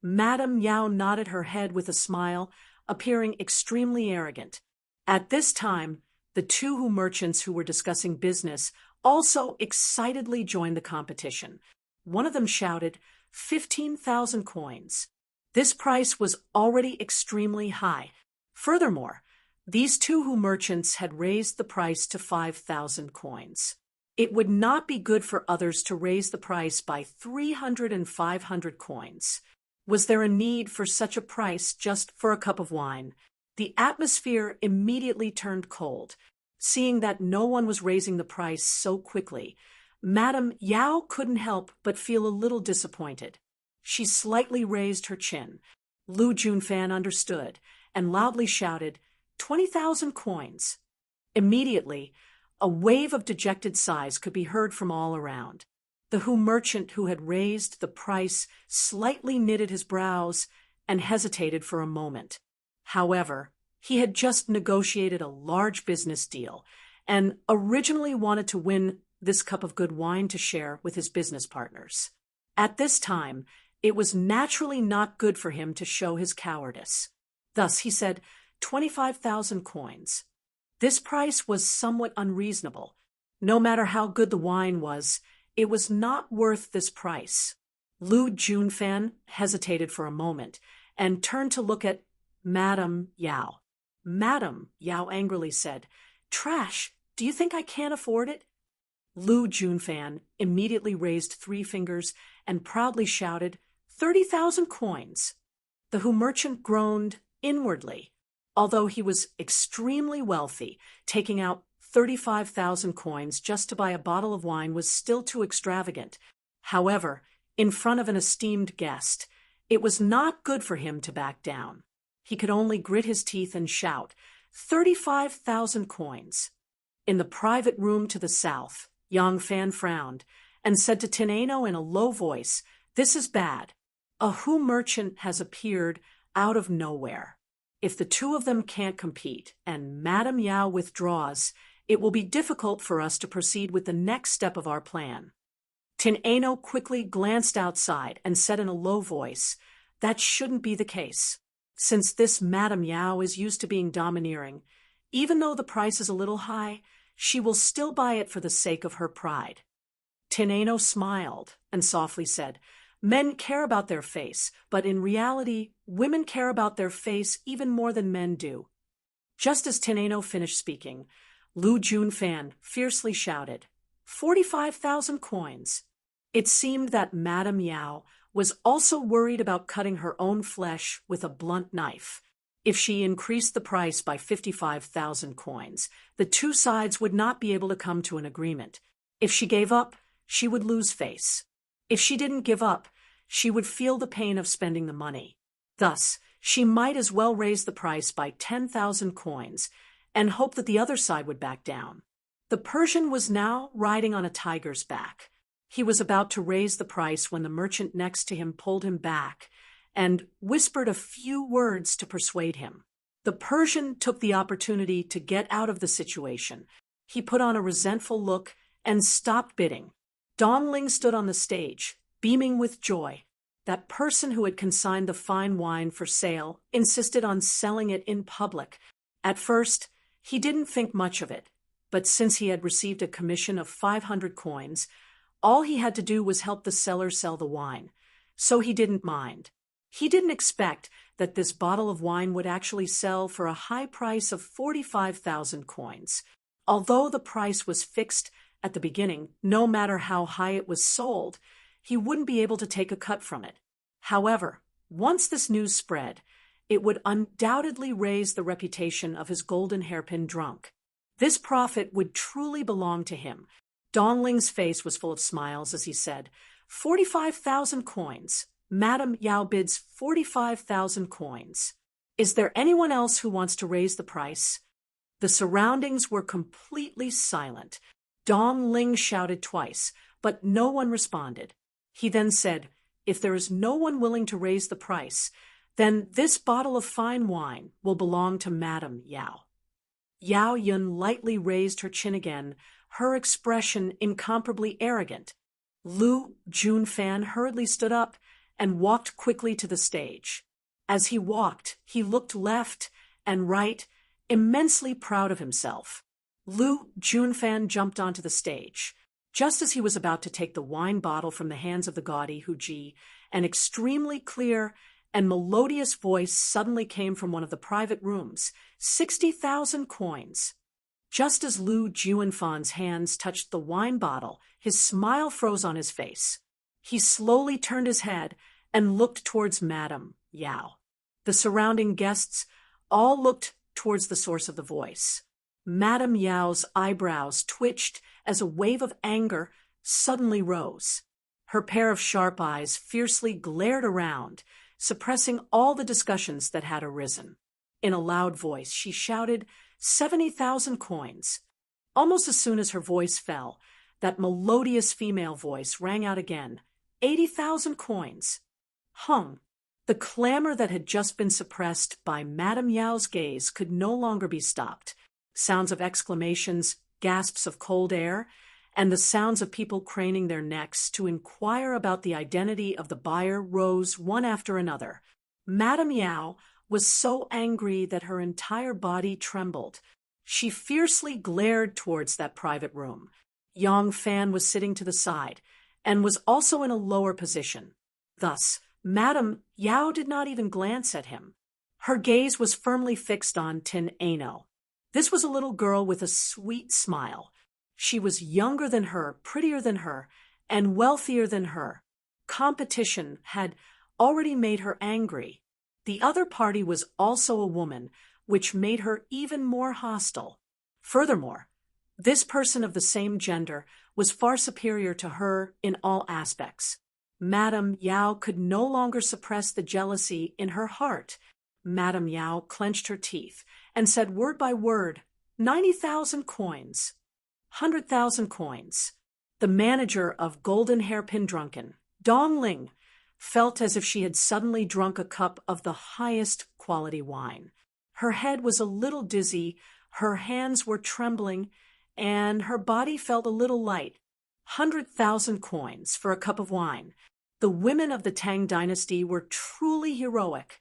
Madame Yao nodded her head with a smile, appearing extremely arrogant. At this time, the two merchants who were discussing business also excitedly joined the competition. One of them shouted, 15,000 coins. This price was already extremely high. Furthermore, these two merchants had raised the price to 5,000 coins. It would not be good for others to raise the price by 300 and 500 coins. Was there a need for such a price just for a cup of wine? The atmosphere immediately turned cold. Seeing that no one was raising the price so quickly, Madame Yao couldn't help but feel a little disappointed. She slightly raised her chin. Lu Junfan understood and loudly shouted, 20,000 coins. Immediately, a wave of dejected sighs could be heard from all around. The merchant who had raised the price slightly knitted his brows and hesitated for a moment. However, he had just negotiated a large business deal and originally wanted to win this cup of good wine to share with his business partners. At this time, it was naturally not good for him to show his cowardice. Thus, he said, 25,000 coins. This price was somewhat unreasonable. No matter how good the wine was, it was not worth this price. Lu Junfan hesitated for a moment and turned to look at Madame Yao. Madame, Yao angrily said, trash, do you think I can't afford it? Lu Junfan immediately raised 3 fingers and proudly shouted, 30,000 coins. The merchant groaned inwardly. Although he was extremely wealthy, taking out 35,000 coins just to buy a bottle of wine was still too extravagant. However, in front of an esteemed guest, it was not good for him to back down. He could only grit his teeth and shout, 35,000 coins. In the private room to the south, Yang Fan frowned and said to Tineno in a low voice, this is bad. A merchant has appeared out of nowhere. If the two of them can't compete and Madame Yao withdraws, it will be difficult for us to proceed with the next step of our plan. Tineno quickly glanced outside and said in a low voice, that shouldn't be the case. Since this Madame Yao is used to being domineering, even though the price is a little high, she will still buy it for the sake of her pride. Tineno smiled and softly said, men care about their face, but in reality, women care about their face even more than men do. Just as Tineno finished speaking, Lu Junfan fiercely shouted, 45,000 coins. It seemed that Madame Yao was also worried about cutting her own flesh with a blunt knife. If she increased the price by 55,000 coins, the two sides would not be able to come to an agreement. If she gave up, she would lose face. If she didn't give up, she would feel the pain of spending the money. Thus, she might as well raise the price by 10,000 coins and hope that the other side would back down. The Persian was now riding on a tiger's back. He was about to raise the price when the merchant next to him pulled him back and whispered a few words to persuade him. The Persian took the opportunity to get out of the situation. He put on a resentful look and stopped bidding. Dongling stood on the stage, beaming with joy. That person who had consigned the fine wine for sale insisted on selling it in public. At first, he didn't think much of it, but since he had received a commission of 500 coins, all he had to do was help the seller sell the wine, so he didn't mind. He didn't expect that this bottle of wine would actually sell for a high price of 45,000 coins. Although the price was fixed at the beginning, no matter how high it was sold, he wouldn't be able to take a cut from it. However, once this news spread, it would undoubtedly raise the reputation of his golden hairpin drunk. This profit would truly belong to him. Dongling's face was full of smiles as he said, 45,000 coins. Madame Yao bids 45,000 coins. Is there anyone else who wants to raise the price? The surroundings were completely silent. Dongling shouted twice, but no one responded. He then said, if there is no one willing to raise the price, then this bottle of fine wine will belong to Madame Yao. Yao Yun lightly raised her chin again, her expression incomparably arrogant. Lu Junfan hurriedly stood up and walked quickly to the stage. As he walked, he looked left and right, immensely proud of himself. Lu Junfan jumped onto the stage. Just as he was about to take the wine bottle from the hands of the gaudy Huji, an extremely clear and melodious voice suddenly came from one of the private rooms. 60,000 coins. Just as Lu Juanfan's hands touched the wine bottle, his smile froze on his face. He slowly turned his head and looked towards Madame Yao. The surrounding guests all looked towards the source of the voice. Madame Yao's eyebrows twitched as a wave of anger suddenly rose. Her pair of sharp eyes fiercely glared around, suppressing all the discussions that had arisen. In a loud voice, she shouted, 70,000 coins. Almost as soon as her voice fell, that melodious female voice rang out again, 80,000 coins. The clamor that had just been suppressed by Madame Yao's gaze could no longer be stopped. Sounds of exclamations, gasps of cold air, and the sounds of people craning their necks to inquire about the identity of the buyer rose one after another. Madame Yao was so angry that her entire body trembled. She fiercely glared towards that private room. Yang Fan was sitting to the side, and was also in a lower position. Thus, Madame Yao did not even glance at him. Her gaze was firmly fixed on Tin Ano. This was a little girl with a sweet smile. She was younger than her, prettier than her, and wealthier than her. Competition had already made her angry. The other party was also a woman, which made her even more hostile. Furthermore, this person of the same gender was far superior to her in all aspects. Madame Yao could no longer suppress the jealousy in her heart. Madame Yao clenched her teeth and said word by word, 90,000 coins. 100,000 coins. The manager of Golden Hairpin Drunken, Dong Ling, felt as if she had suddenly drunk a cup of the highest quality wine. Her head was a little dizzy, her hands were trembling, and her body felt a little light. 100,000 coins for a cup of wine. The women of the Tang dynasty were truly heroic.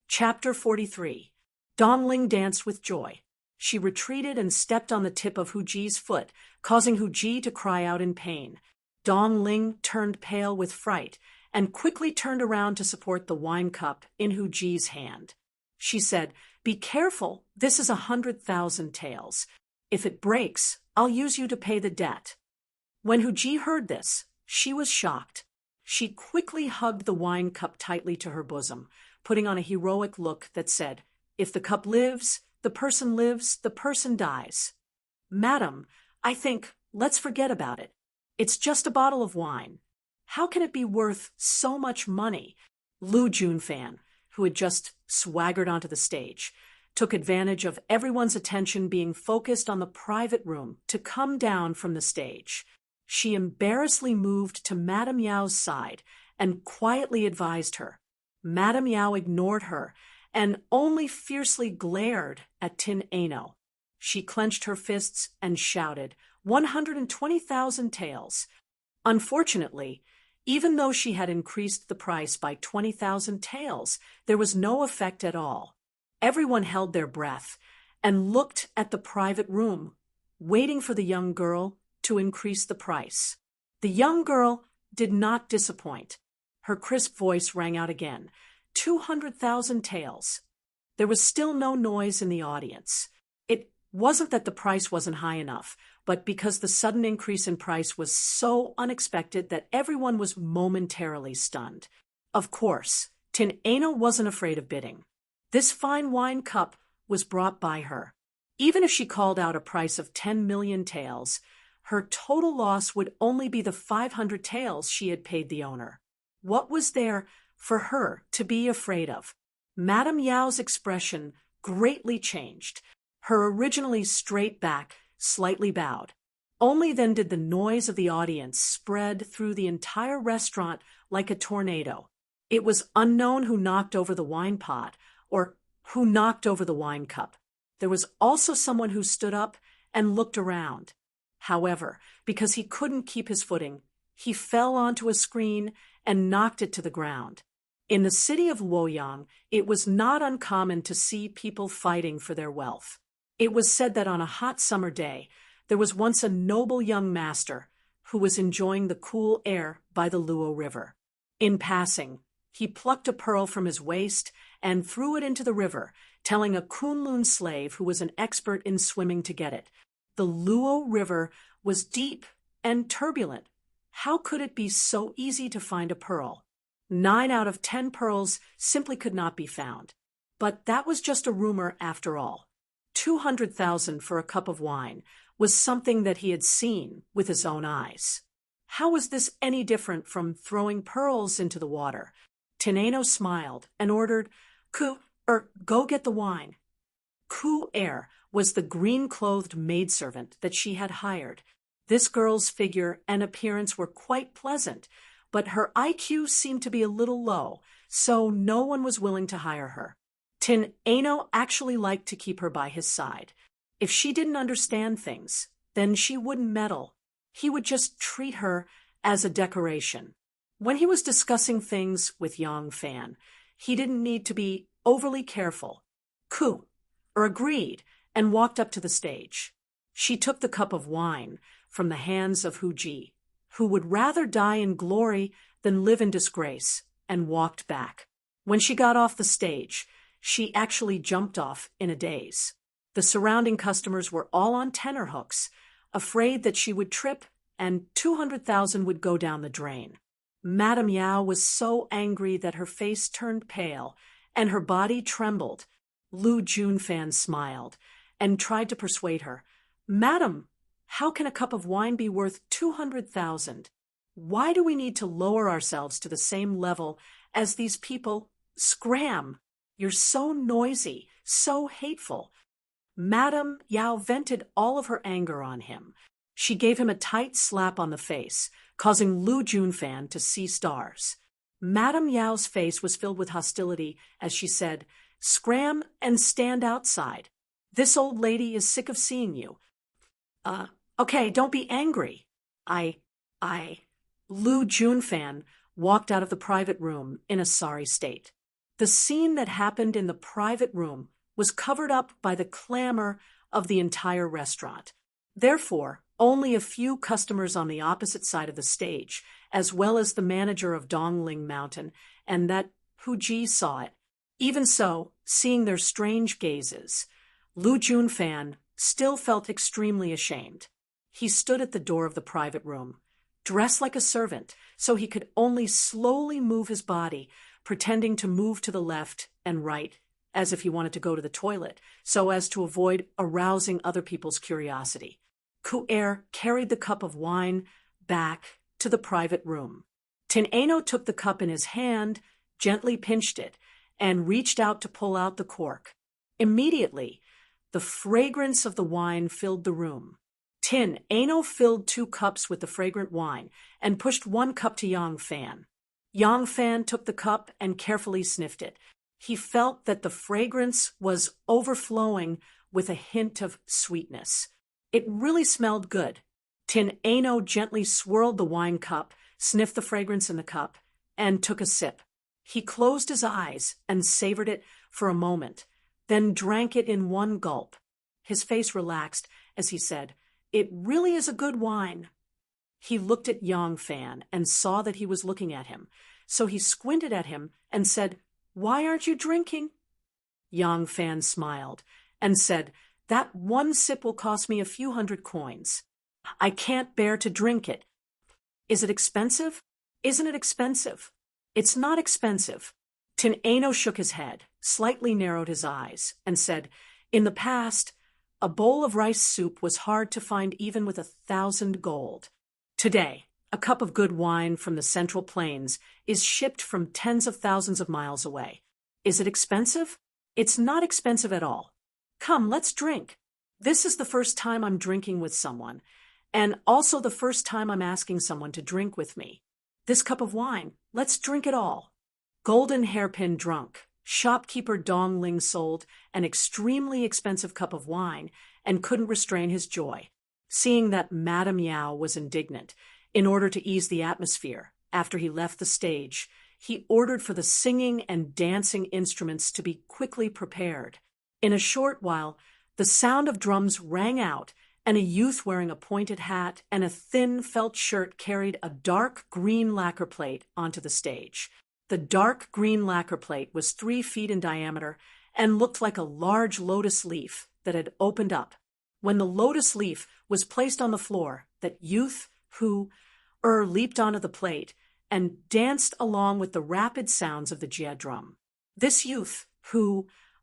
Chapter 43. Dongling danced with joy. She retreated and stepped on the tip of Huji's foot, causing Huji to cry out in pain. Dongling turned pale with fright and quickly turned around to support the wine cup in Huji's hand. She said, "Be careful, this is 100,000 taels. If it breaks, I'll use you to pay the debt." When Huji heard this, she was shocked. She quickly hugged the wine cup tightly to her bosom, putting on a heroic look that said, "If the cup lives, the person dies. Madam, I think, let's forget about it. It's just a bottle of wine. How can it be worth so much money?" Lu Junfan, who had just swaggered onto the stage, took advantage of everyone's attention being focused on the private room to come down from the stage. She embarrassedly moved to Madame Yao's side and quietly advised her. Madame Yao ignored her and only fiercely glared at Tin Ano. She clenched her fists and shouted, 120,000 taels. Unfortunately, even though she had increased the price by 20,000 taels, there was no effect at all. Everyone held their breath and looked at the private room, waiting for the young girl to increase the price. The young girl did not disappoint. Her crisp voice rang out again, 200,000 taels. There was still no noise in the audience. It wasn't that the price wasn't high enough, but because the sudden increase in price was so unexpected that everyone was momentarily stunned. Of course, Tin Ano wasn't afraid of bidding. This fine wine cup was brought by her. Even if she called out a price of 10 million taels, her total loss would only be the 500 taels she had paid the owner. What was there for her to be afraid of? Madame Yao's expression greatly changed. Her originally straight back slightly bowed. Only then did the noise of the audience spread through the entire restaurant like a tornado. It was unknown who knocked over the wine pot or who knocked over the wine cup. There was also someone who stood up and looked around. However, because he couldn't keep his footing, he fell onto a screen and knocked it to the ground. In the city of Luoyang, it was not uncommon to see people fighting for their wealth. It was said that on a hot summer day, there was once a noble young master who was enjoying the cool air by the Luo River. In passing, he plucked a pearl from his waist and threw it into the river, telling a Kunlun slave who was an expert in swimming to get it. The Luo River was deep and turbulent. How could it be so easy to find a pearl? 9 out of 10 pearls simply could not be found. But that was just a rumor after all. 200,000 for a cup of wine was something that he had seen with his own eyes. How was this any different from throwing pearls into the water? Teneno smiled and ordered, go get the wine. Ku-er was the green-clothed maidservant that she had hired. This girl's figure and appearance were quite pleasant, but her IQ seemed to be a little low, so no one was willing to hire her. Teneno actually liked to keep her by his side. If she didn't understand things, then she wouldn't meddle. He would just treat her as a decoration. When he was discussing things with Yang Fan, he didn't need to be overly careful. Agreed and walked up to the stage. She took the cup of wine from the hands of Hu Ji, who would rather die in glory than live in disgrace, and walked back. When she got off the stage, she actually jumped off in a daze. The surrounding customers were all on tenterhooks, afraid that she would trip and 200,000 would go down the drain. Madame Yao was so angry that her face turned pale and her body trembled. Lu Junfan smiled and tried to persuade her. Madam, how can a cup of wine be worth 200,000? Why do we need to lower ourselves to the same level as these people? Scram! You're so noisy, so hateful. Madame Yao vented all of her anger on him. She gave him a tight slap on the face, causing Lu Junfan to see stars. Madame Yao's face was filled with hostility as she said, Scram and stand outside. This old lady is sick of seeing you. Okay, don't be angry. Lu Junfan walked out of the private room in a sorry state. The scene that happened in the private room was covered up by the clamor of the entire restaurant. Therefore, only a few customers on the opposite side of the stage, as well as the manager of Dongling Mountain, and that Hu Ji saw it. Even so, seeing their strange gazes, Lu Junfan still felt extremely ashamed. He stood at the door of the private room, dressed like a servant, so he could only slowly move his body, pretending to move to the left and right, as if he wanted to go to the toilet, so as to avoid arousing other people's curiosity. Ku-er carried the cup of wine back to the private room. Teneno took the cup in his hand, gently pinched it, and reached out to pull out the cork. Immediately, the fragrance of the wine filled the room. Teneno filled 2 cups with the fragrant wine and pushed 1 cup to Yang Fan. Yang Fan took the cup and carefully sniffed it. He felt that the fragrance was overflowing with a hint of sweetness. It really smelled good. Teneno gently swirled the wine cup, sniffed the fragrance in the cup, and took a sip. He closed his eyes and savored it for a moment, then drank it in 1 gulp. His face relaxed as he said, It really is a good wine. He looked at Yang Fan and saw that he was looking at him, so he squinted at him and said, Why aren't you drinking? Yang Fan smiled and said, That 1 sip will cost me a few hundred coins. I can't bear to drink it. Is it expensive? Isn't it expensive? It's not expensive. Teneno shook his head, slightly narrowed his eyes, and said, In the past, a bowl of rice soup was hard to find even with 1,000 gold. Today, a cup of good wine from the Central Plains is shipped from tens of thousands of miles away. Is it expensive? It's not expensive at all. Come, let's drink. This is the first time I'm drinking with someone, and also the first time I'm asking someone to drink with me. This cup of wine, let's drink it all. Golden Hairpin drunk, shopkeeper Dongling sold an extremely expensive cup of wine and couldn't restrain his joy. Seeing that Madame Yao was indignant, in order to ease the atmosphere, after he left the stage, he ordered for the singing and dancing instruments to be quickly prepared. In a short while, the sound of drums rang out, and a youth wearing a pointed hat and a thin felt shirt carried a dark green lacquer plate onto the stage. The dark green lacquer plate was 3 feet in diameter and looked like a large lotus leaf that had opened up. When the lotus leaf was placed on the floor, that youth leaped onto the plate and danced along with the rapid sounds of the jia drum. This youth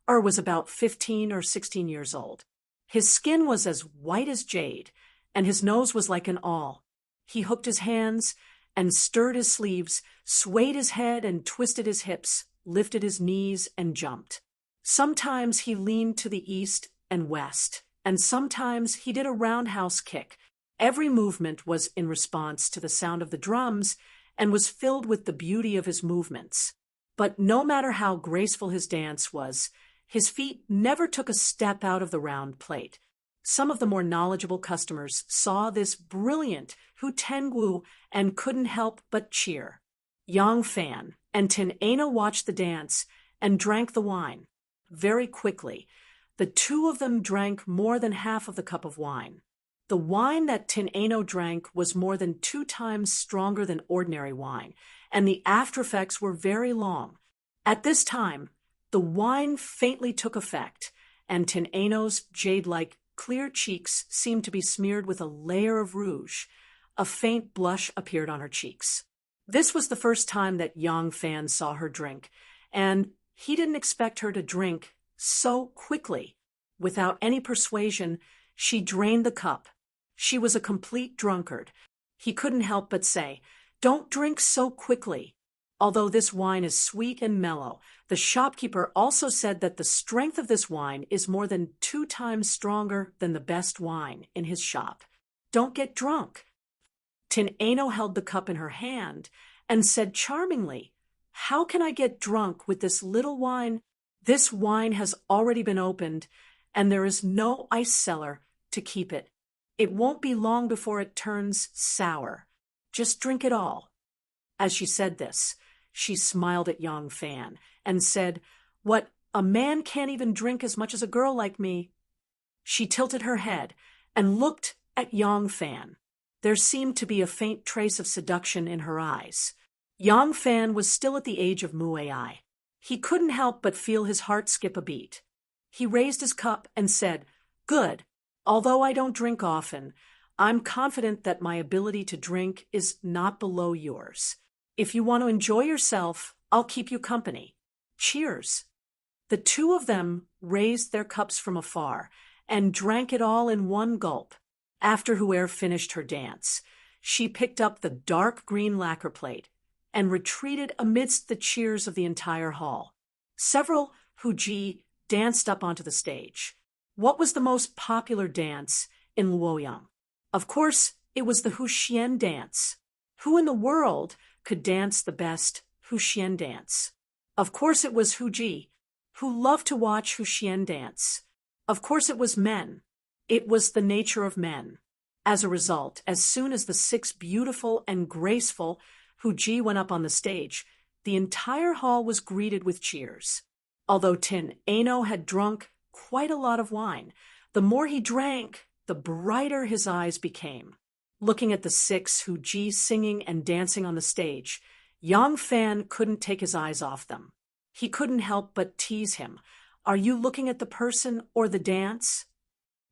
was about 15 or 16 years old. His skin was as white as jade, and his nose was like an awl. He hooked his hands and stirred his sleeves, swayed his head and twisted his hips, lifted his knees and jumped. Sometimes he leaned to the east and west, and sometimes he did a roundhouse kick. Every movement was in response to the sound of the drums and was filled with the beauty of his movements. But no matter how graceful his dance was, his feet never took a step out of the round plate. Some of the more knowledgeable customers saw this brilliant Hu Tengu and couldn't help but cheer. Yang Fan and Tin Ano watched the dance and drank the wine. Very quickly, the two of them drank more than half of the cup of wine. The wine that Tin Ano drank was more than 2 times stronger than ordinary wine, and the after-effects were very long. At this time, the wine faintly took effect, and Tin Ano's jade-like clear cheeks seemed to be smeared with a layer of rouge. A faint blush appeared on her cheeks. This was the first time that Yang Fan saw her drink, and he didn't expect her to drink so quickly. Without any persuasion, she drained the cup. She was a complete drunkard. He couldn't help but say, "Don't drink so quickly." Although this wine is sweet and mellow, the shopkeeper also said that the strength of this wine is more than 2 times stronger than the best wine in his shop. Don't get drunk. Tin Ano held the cup in her hand and said charmingly, "How can I get drunk with this little wine? This wine has already been opened, and there is no ice cellar to keep it. It won't be long before it turns sour. Just drink it all." As she said this, she smiled at Yang Fan and said, "What, a man can't even drink as much as a girl like me?" She tilted her head and looked at Yang Fan. There seemed to be a faint trace of seduction in her eyes. Yang Fan was still at the age of Muai. He couldn't help but feel his heart skip a beat. He raised his cup and said, "Good. Although I don't drink often, I'm confident that my ability to drink is not below yours. If you want to enjoy yourself, I'll keep you company. Cheers." The two of them raised their cups from afar and drank it all in one gulp. After Huer finished her dance, she picked up the dark green lacquer plate and retreated amidst the cheers of the entire hall. Several Huji danced up onto the stage. What was the most popular dance in Luoyang? Of course, it was the Huxian dance. Who in the world could dance the best Huxian dance? Of course it was Huji, who loved to watch Huxian dance. Of course it was men. It was the nature of men. As a result, as soon as the 6 beautiful and graceful Huji went up on the stage, the entire hall was greeted with cheers. Although Tin Ano had drunk quite a lot of wine, the more he drank, the brighter his eyes became. Looking at the 6 Huji singing and dancing on the stage, Yang Fan couldn't take his eyes off them. He couldn't help but tease him. "Are you looking at the person or the dance?"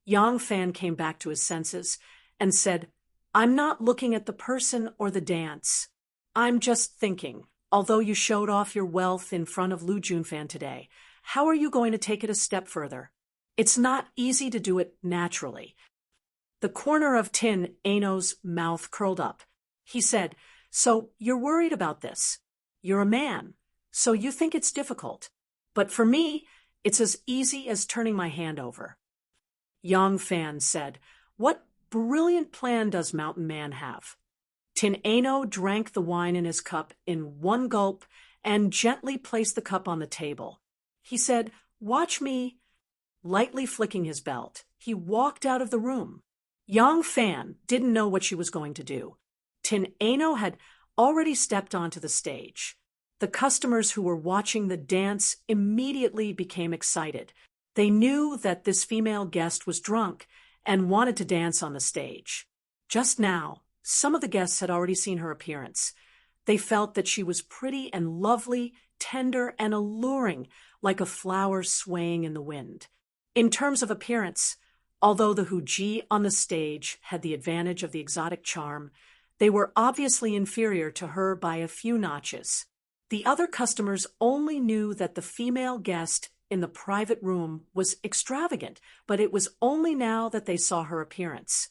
Yang Fan came back to his senses and said, "I'm not looking at the person or the dance. I'm just thinking, although you showed off your wealth in front of Lu Junfan today, how are you going to take it a step further? It's not easy to do it naturally." The corner of Tin Ano's mouth curled up. He said, "So you're worried about this. You're a man, so you think it's difficult. But for me, it's as easy as turning my hand over." Yang Fan said, "What brilliant plan does Mountain Man have?" Tin Ano drank the wine in his cup in one gulp and gently placed the cup on the table. He said, "Watch me." Lightly flicking his belt, he walked out of the room. Yang Fan didn't know what she was going to do. Tin Ano had already stepped onto the stage. The customers who were watching the dance immediately became excited. They knew that this female guest was drunk and wanted to dance on the stage. Just now, some of the guests had already seen her appearance. They felt that she was pretty and lovely, tender and alluring, like a flower swaying in the wind. In terms of appearance, although the Huji on the stage had the advantage of the exotic charm, they were obviously inferior to her by a few notches. The other customers only knew that the female guest in the private room was extravagant, but it was only now that they saw her appearance.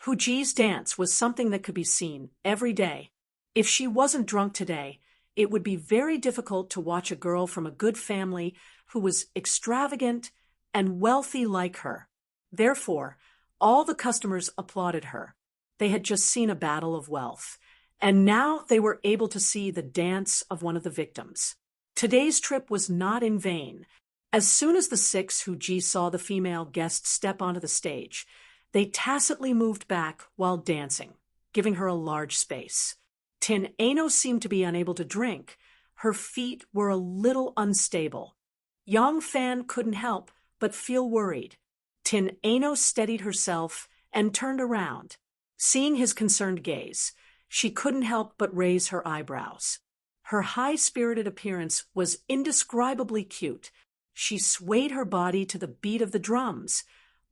Huji's dance was something that could be seen every day. If she wasn't drunk today, it would be very difficult to watch a girl from a good family who was extravagant and wealthy like her. Therefore, all the customers applauded her. They had just seen a battle of wealth, and now they were able to see the dance of one of the victims. Today's trip was not in vain. As soon as the six Huji saw the female guest step onto the stage, they tacitly moved back while dancing, giving her a large space. Tin Ano seemed to be unable to drink. Her feet were a little unstable. Yang Fan couldn't help but feel worried. Tin Ano steadied herself and turned around. Seeing his concerned gaze, she couldn't help but raise her eyebrows. Her high-spirited appearance was indescribably cute. She swayed her body to the beat of the drums,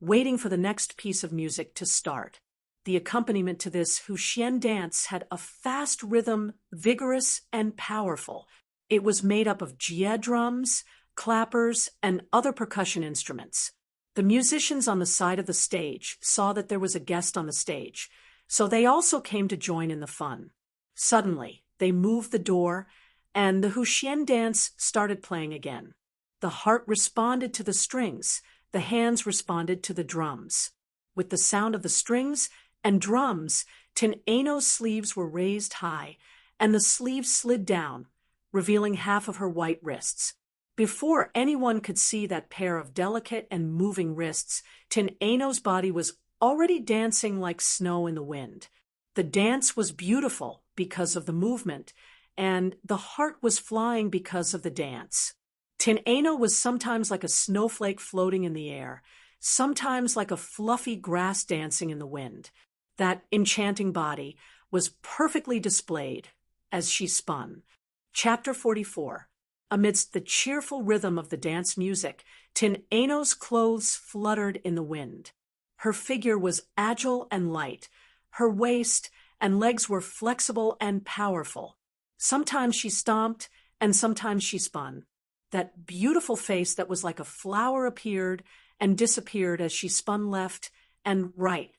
waiting for the next piece of music to start. The accompaniment to this Huxian dance had a fast rhythm, vigorous and powerful. It was made up of jie drums, clappers, and other percussion instruments. The musicians on the side of the stage saw that there was a guest on the stage, so they also came to join in the fun. Suddenly, they moved the door, and the Huxian dance started playing again. The heart responded to the strings, the hands responded to the drums. With the sound of the strings and drums, Tin Ano's sleeves were raised high, and the sleeves slid down, revealing half of her white wrists. Before anyone could see that pair of delicate and moving wrists, Tin Ano's body was already dancing like snow in the wind. The dance was beautiful because of the movement, and the heart was flying because of the dance. Tin Ano was sometimes like a snowflake floating in the air, sometimes like a fluffy grass dancing in the wind. That enchanting body was perfectly displayed as she spun. Chapter 44. Amidst the cheerful rhythm of the dance music, Tin Ano's clothes fluttered in the wind. Her figure was agile and light. Her waist and legs were flexible and powerful. Sometimes she stomped, and sometimes she spun. That beautiful face that was like a flower appeared and disappeared as she spun left and right.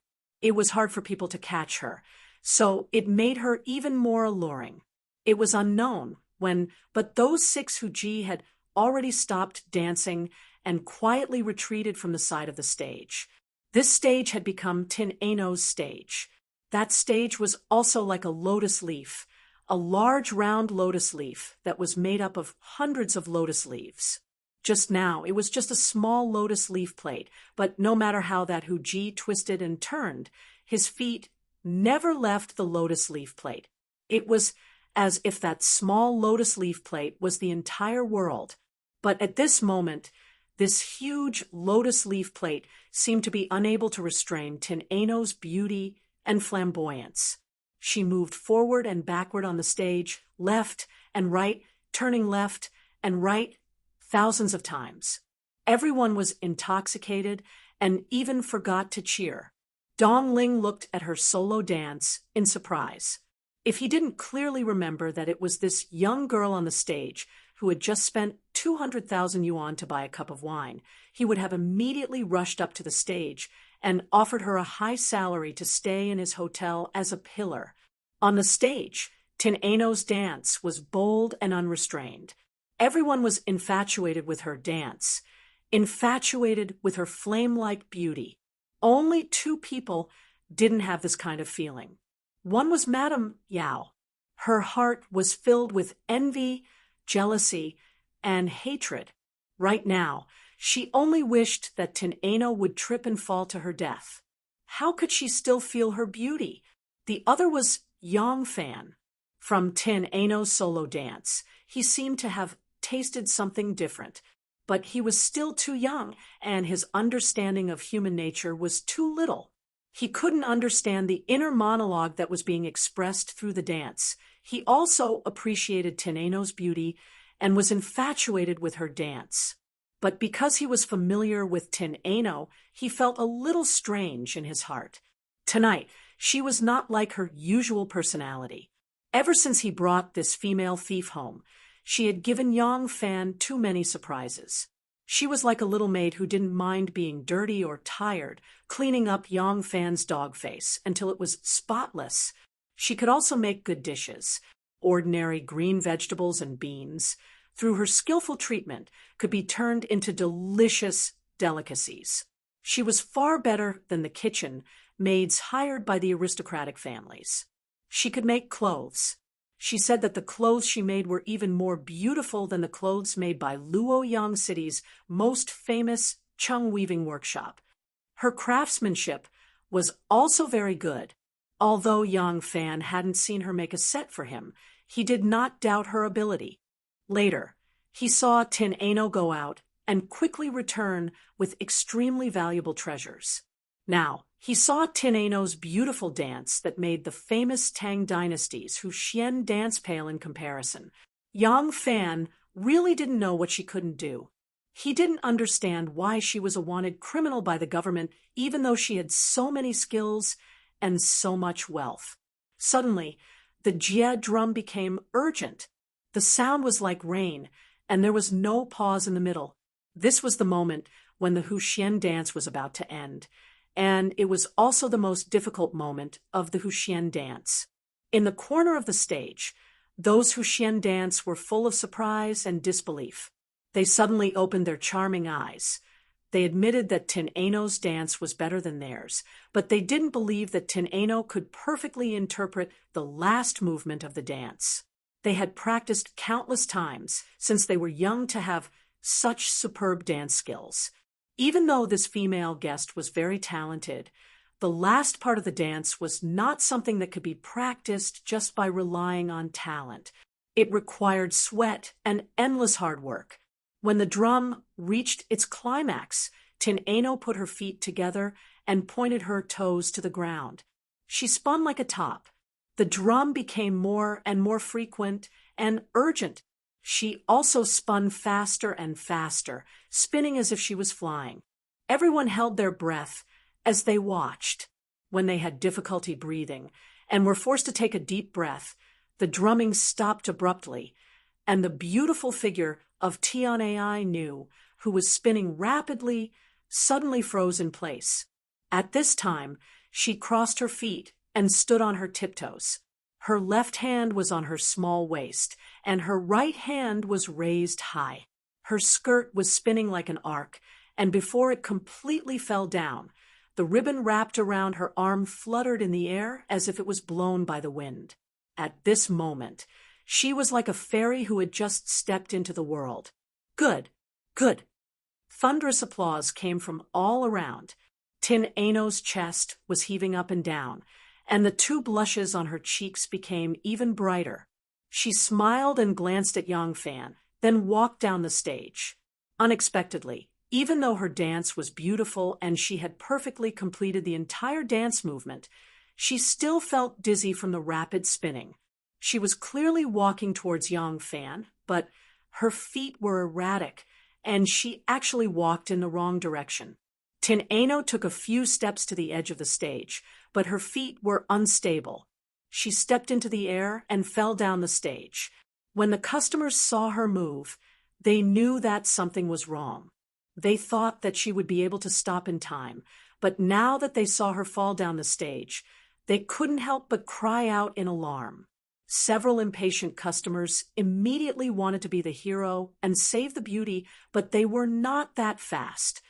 It was hard for people to catch her, so it made her even more alluring. It was unknown but those six Huji had already stopped dancing and quietly retreated from the side of the stage. This stage had become Tin Ano's stage. That stage was also like a lotus leaf, a large round lotus leaf that was made up of hundreds of lotus leaves. Just now, it was just a small lotus leaf plate, but no matter how that Huji twisted and turned, his feet never left the lotus leaf plate. It was as if that small lotus leaf plate was the entire world. But at this moment, this huge lotus leaf plate seemed to be unable to restrain Tin Ano's beauty and flamboyance. She moved forward and backward on the stage, left and right, turning left and right thousands of times. Everyone was intoxicated and even forgot to cheer. Dong Ling looked at her solo dance in surprise. If he didn't clearly remember that it was this young girl on the stage who had just spent 200,000 yuan to buy a cup of wine, he would have immediately rushed up to the stage and offered her a high salary to stay in his hotel as a pillar. On the stage, Tin Ano's dance was bold and unrestrained. Everyone was infatuated with her dance, infatuated with her flame-like beauty. Only two people didn't have this kind of feeling. One was Madame Yao. Her heart was filled with envy, jealousy, and hatred. Right now, she only wished that Tin Ano would trip and fall to her death. How could she still feel her beauty? The other was Yang Fan. From Tin Ano's solo dance, he seemed to have tasted something different. but he was still too young, and his understanding of human nature was too little. He couldn't understand the inner monologue that was being expressed through the dance. He also appreciated Teneno's beauty and was infatuated with her dance. But because he was familiar with Teneno, he felt a little strange in his heart. Tonight, she was not like her usual personality. Ever since he brought this female thief home, she had given Yang Fan too many surprises. She was like a little maid who didn't mind being dirty or tired, cleaning up Yang Fan's dog face until it was spotless. She could also make good dishes, ordinary green vegetables and beans, through her skillful treatment, could be turned into delicious delicacies. She was far better than the kitchen maids hired by the aristocratic families. She could make clothes. She said that the clothes she made were even more beautiful than the clothes made by Luoyang City's most famous Chung weaving workshop. Her craftsmanship was also very good. Although Yang Fan hadn't seen her make a set for him, he did not doubt her ability. Later, he saw Teneno go out and quickly return with extremely valuable treasures. Now, he saw Teneno's beautiful dance that made the famous Tang dynasty's Huxian dance pale in comparison. Yang Fan really didn't know what she couldn't do. He didn't understand why she was a wanted criminal by the government, even though she had so many skills and so much wealth. Suddenly, the jia drum became urgent. The sound was like rain, and there was no pause in the middle. This was the moment when the Huxian dance was about to end, and it was also the most difficult moment of the Huxian dance. In the corner of the stage, those Huxian dance were full of surprise and disbelief. They suddenly opened their charming eyes. They admitted that Teneno's dance was better than theirs, but they didn't believe that Teneno could perfectly interpret the last movement of the dance. They had practiced countless times since they were young to have such superb dance skills. Even though this female guest was very talented, the last part of the dance was not something that could be practiced just by relying on talent. It required sweat and endless hard work. When the drum reached its climax, Teneno put her feet together and pointed her toes to the ground. She spun like a top. The drum became more and more frequent and urgent. She also spun faster and faster, spinning as if she was flying. Everyone held their breath as they watched. When they had difficulty breathing and were forced to take a deep breath, the drumming stopped abruptly, and the beautiful figure of Tianai Nu, who was spinning rapidly, suddenly froze in place. At this time, she crossed her feet and stood on her tiptoes. Her left hand was on her small waist, and her right hand was raised high. Her skirt was spinning like an arc, and before it completely fell down, the ribbon wrapped around her arm fluttered in the air as if it was blown by the wind. At this moment, she was like a fairy who had just stepped into the world. Good, good. Thunderous applause came from all around. Teneno's chest was heaving up and down, and the two blushes on her cheeks became even brighter. She smiled and glanced at Yang Fan, then walked down the stage. Unexpectedly, even though her dance was beautiful and she had perfectly completed the entire dance movement, she still felt dizzy from the rapid spinning. She was clearly walking towards Yang Fan, but her feet were erratic, and she actually walked in the wrong direction. Teneno took a few steps to the edge of the stage, but her feet were unstable. She stepped into the air and fell down the stage. When the customers saw her move, they knew that something was wrong. They thought that she would be able to stop in time, but now that they saw her fall down the stage, they couldn't help but cry out in alarm. Several impatient customers immediately wanted to be the hero and save the beauty, but they were not that fast.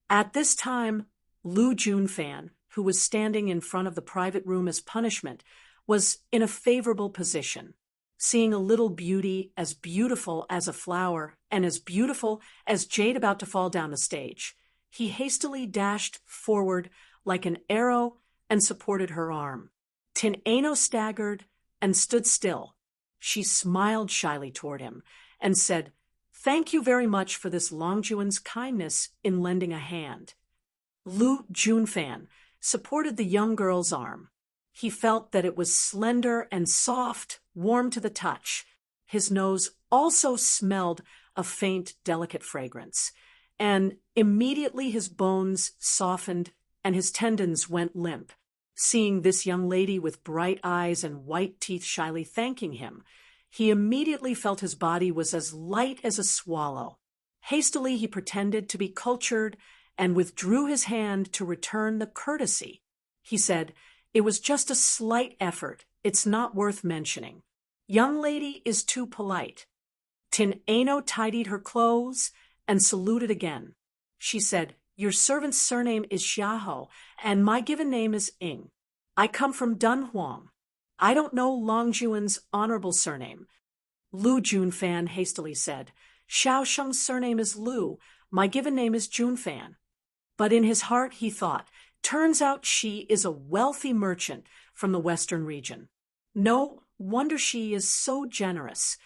At this time, Lu Junfan, who was standing in front of the private room as punishment, was in a favorable position. Seeing a little beauty as beautiful as a flower and as beautiful as jade about to fall down the stage, he hastily dashed forward like an arrow and supported her arm. Teneno staggered and stood still. She smiled shyly toward him and said, Thank you very much for this Longjuan's kindness in lending a hand. Lu Junfan supported the young girl's arm. He felt that it was slender and soft, warm to the touch. His nose also smelled a faint, delicate fragrance, and immediately his bones softened and his tendons went limp. Seeing this young lady with bright eyes and white teeth shyly thanking him, he immediately felt his body was as light as a swallow. Hastily he pretended to be cultured and withdrew his hand to return the courtesy. He said, "It was just a slight effort. It's not worth mentioning. Young lady is too polite." Tin Ano tidied her clothes and saluted again. She said, "Your servant's surname is Xiaoho, and my given name is Ing. I come from Dunhuang. I don't know Longjuan's honorable surname." Lu Junfan hastily said, "Xiao Sheng's surname is Lu. My given name is Junfan." But in his heart he thought, turns out she is a wealthy merchant from the western region. No wonder she is so generous.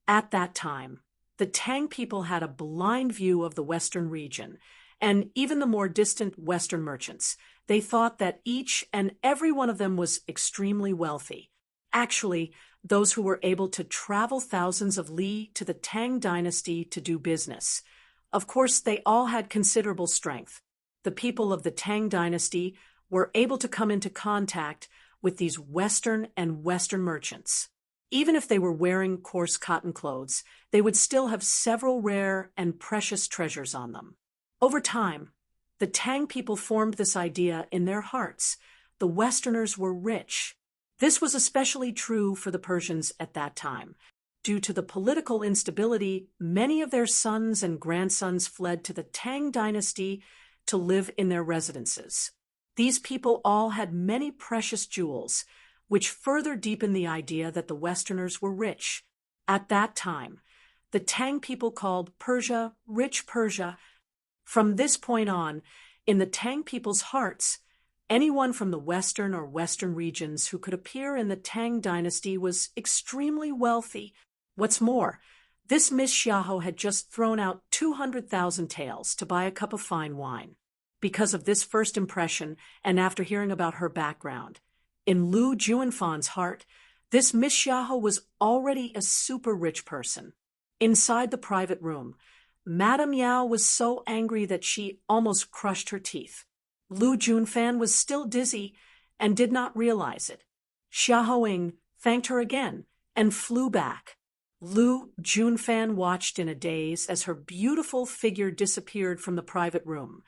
At that time, the Tang people had a blind view of the western region, and even the more distant western merchants. They thought that each and every one of them was extremely wealthy. Actually, those who were able to travel thousands of li to the Tang dynasty to do business. Of course, they all had considerable strength. The people of the Tang dynasty were able to come into contact with these Western and Western merchants. Even if they were wearing coarse cotton clothes, they would still have several rare and precious treasures on them. Over time, the Tang people formed this idea in their hearts. The Westerners were rich. This was especially true for the Persians at that time. Due to the political instability, many of their sons and grandsons fled to the Tang dynasty to live in their residences. These people all had many precious jewels, which further deepened the idea that the Westerners were rich. At that time, the Tang people called Persia rich Persia. From this point on, in the Tang people's hearts, anyone from the Western or Western regions who could appear in the Tang dynasty was extremely wealthy. What's more, this Miss Xiaoho had just thrown out 200,000 taels to buy a cup of fine wine. Because of this first impression, and after hearing about her background, in Lu Junfan's heart, this Miss Xiaoho was already a super rich person. Inside the private room, Madame Yao was so angry that she almost crushed her teeth. Lu Junfan was still dizzy and did not realize it. Xiaohoing thanked her again and flew back. Lu Junfan watched in a daze as her beautiful figure disappeared from the private room.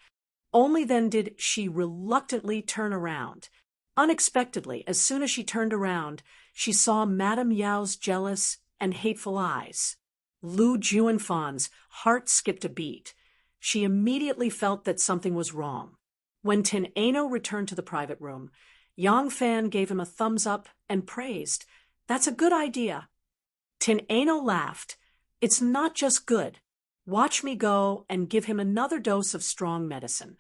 Only then did she reluctantly turn around. Unexpectedly, as soon as she turned around, she saw Madame Yao's jealous and hateful eyes. Lu Junfan's heart skipped a beat. She immediately felt that something was wrong. When Tin Ano returned to the private room, Yang Fan gave him a thumbs up and praised. "That's a good idea." Tin Ano laughed. "It's not just good. Watch me go and give him another dose of strong medicine."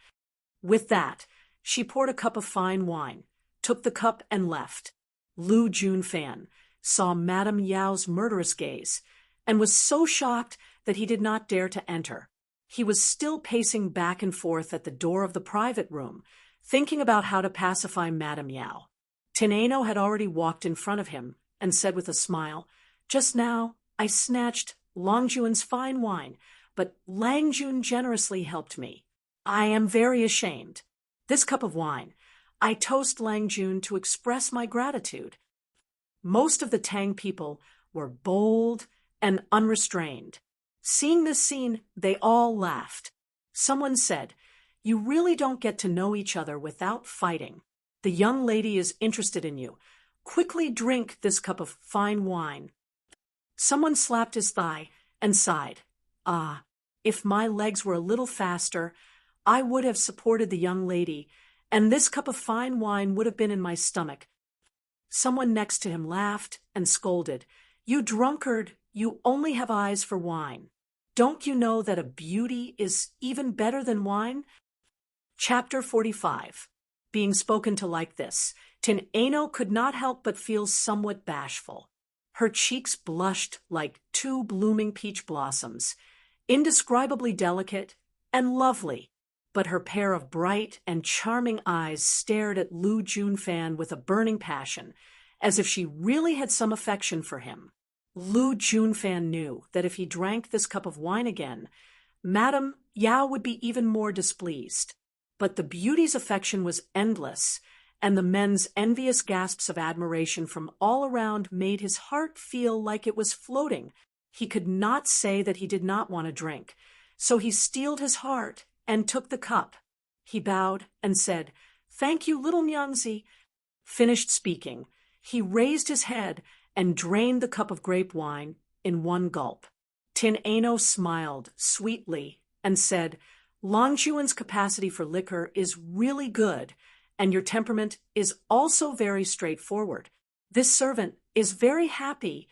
With that, she poured a cup of fine wine, took the cup and left. Lu Junfan saw Madame Yao's murderous gaze and was so shocked that he did not dare to enter. He was still pacing back and forth at the door of the private room, thinking about how to pacify Madame Yao. Tin Ano had already walked in front of him and said with a smile, "Just now, I snatched Longjuan's fine wine, but Langjun generously helped me. I am very ashamed. This cup of wine, I toast Langjun to express my gratitude." Most of the Tang people were bold and unrestrained. Seeing this scene, they all laughed. Someone said, "You really don't get to know each other without fighting. The young lady is interested in you. Quickly drink this cup of fine wine." Someone slapped his thigh and sighed. "Ah, if my legs were a little faster, I would have supported the young lady, and this cup of fine wine would have been in my stomach." Someone next to him laughed and scolded. "You drunkard, you only have eyes for wine. Don't you know that a beauty is even better than wine?" Chapter 45. Being spoken to like this, Tin Ano could not help but feel somewhat bashful. Her cheeks blushed like two blooming peach blossoms, indescribably delicate and lovely. But her pair of bright and charming eyes stared at Lu Junfan with a burning passion, as if she really had some affection for him. Lu Junfan knew that if he drank this cup of wine again, Madame Yao would be even more displeased. But the beauty's affection was endless, and the men's envious gasps of admiration from all around made his heart feel like it was floating. He could not say that he did not want a drink, so he steeled his heart and took the cup. He bowed and said, "Thank you, little Nyanzi." Finished speaking, he raised his head and drained the cup of grape wine in one gulp. Tin Ano smiled sweetly and said, "Longjuan's capacity for liquor is really good, and your temperament is also very straightforward. This servant is very happy."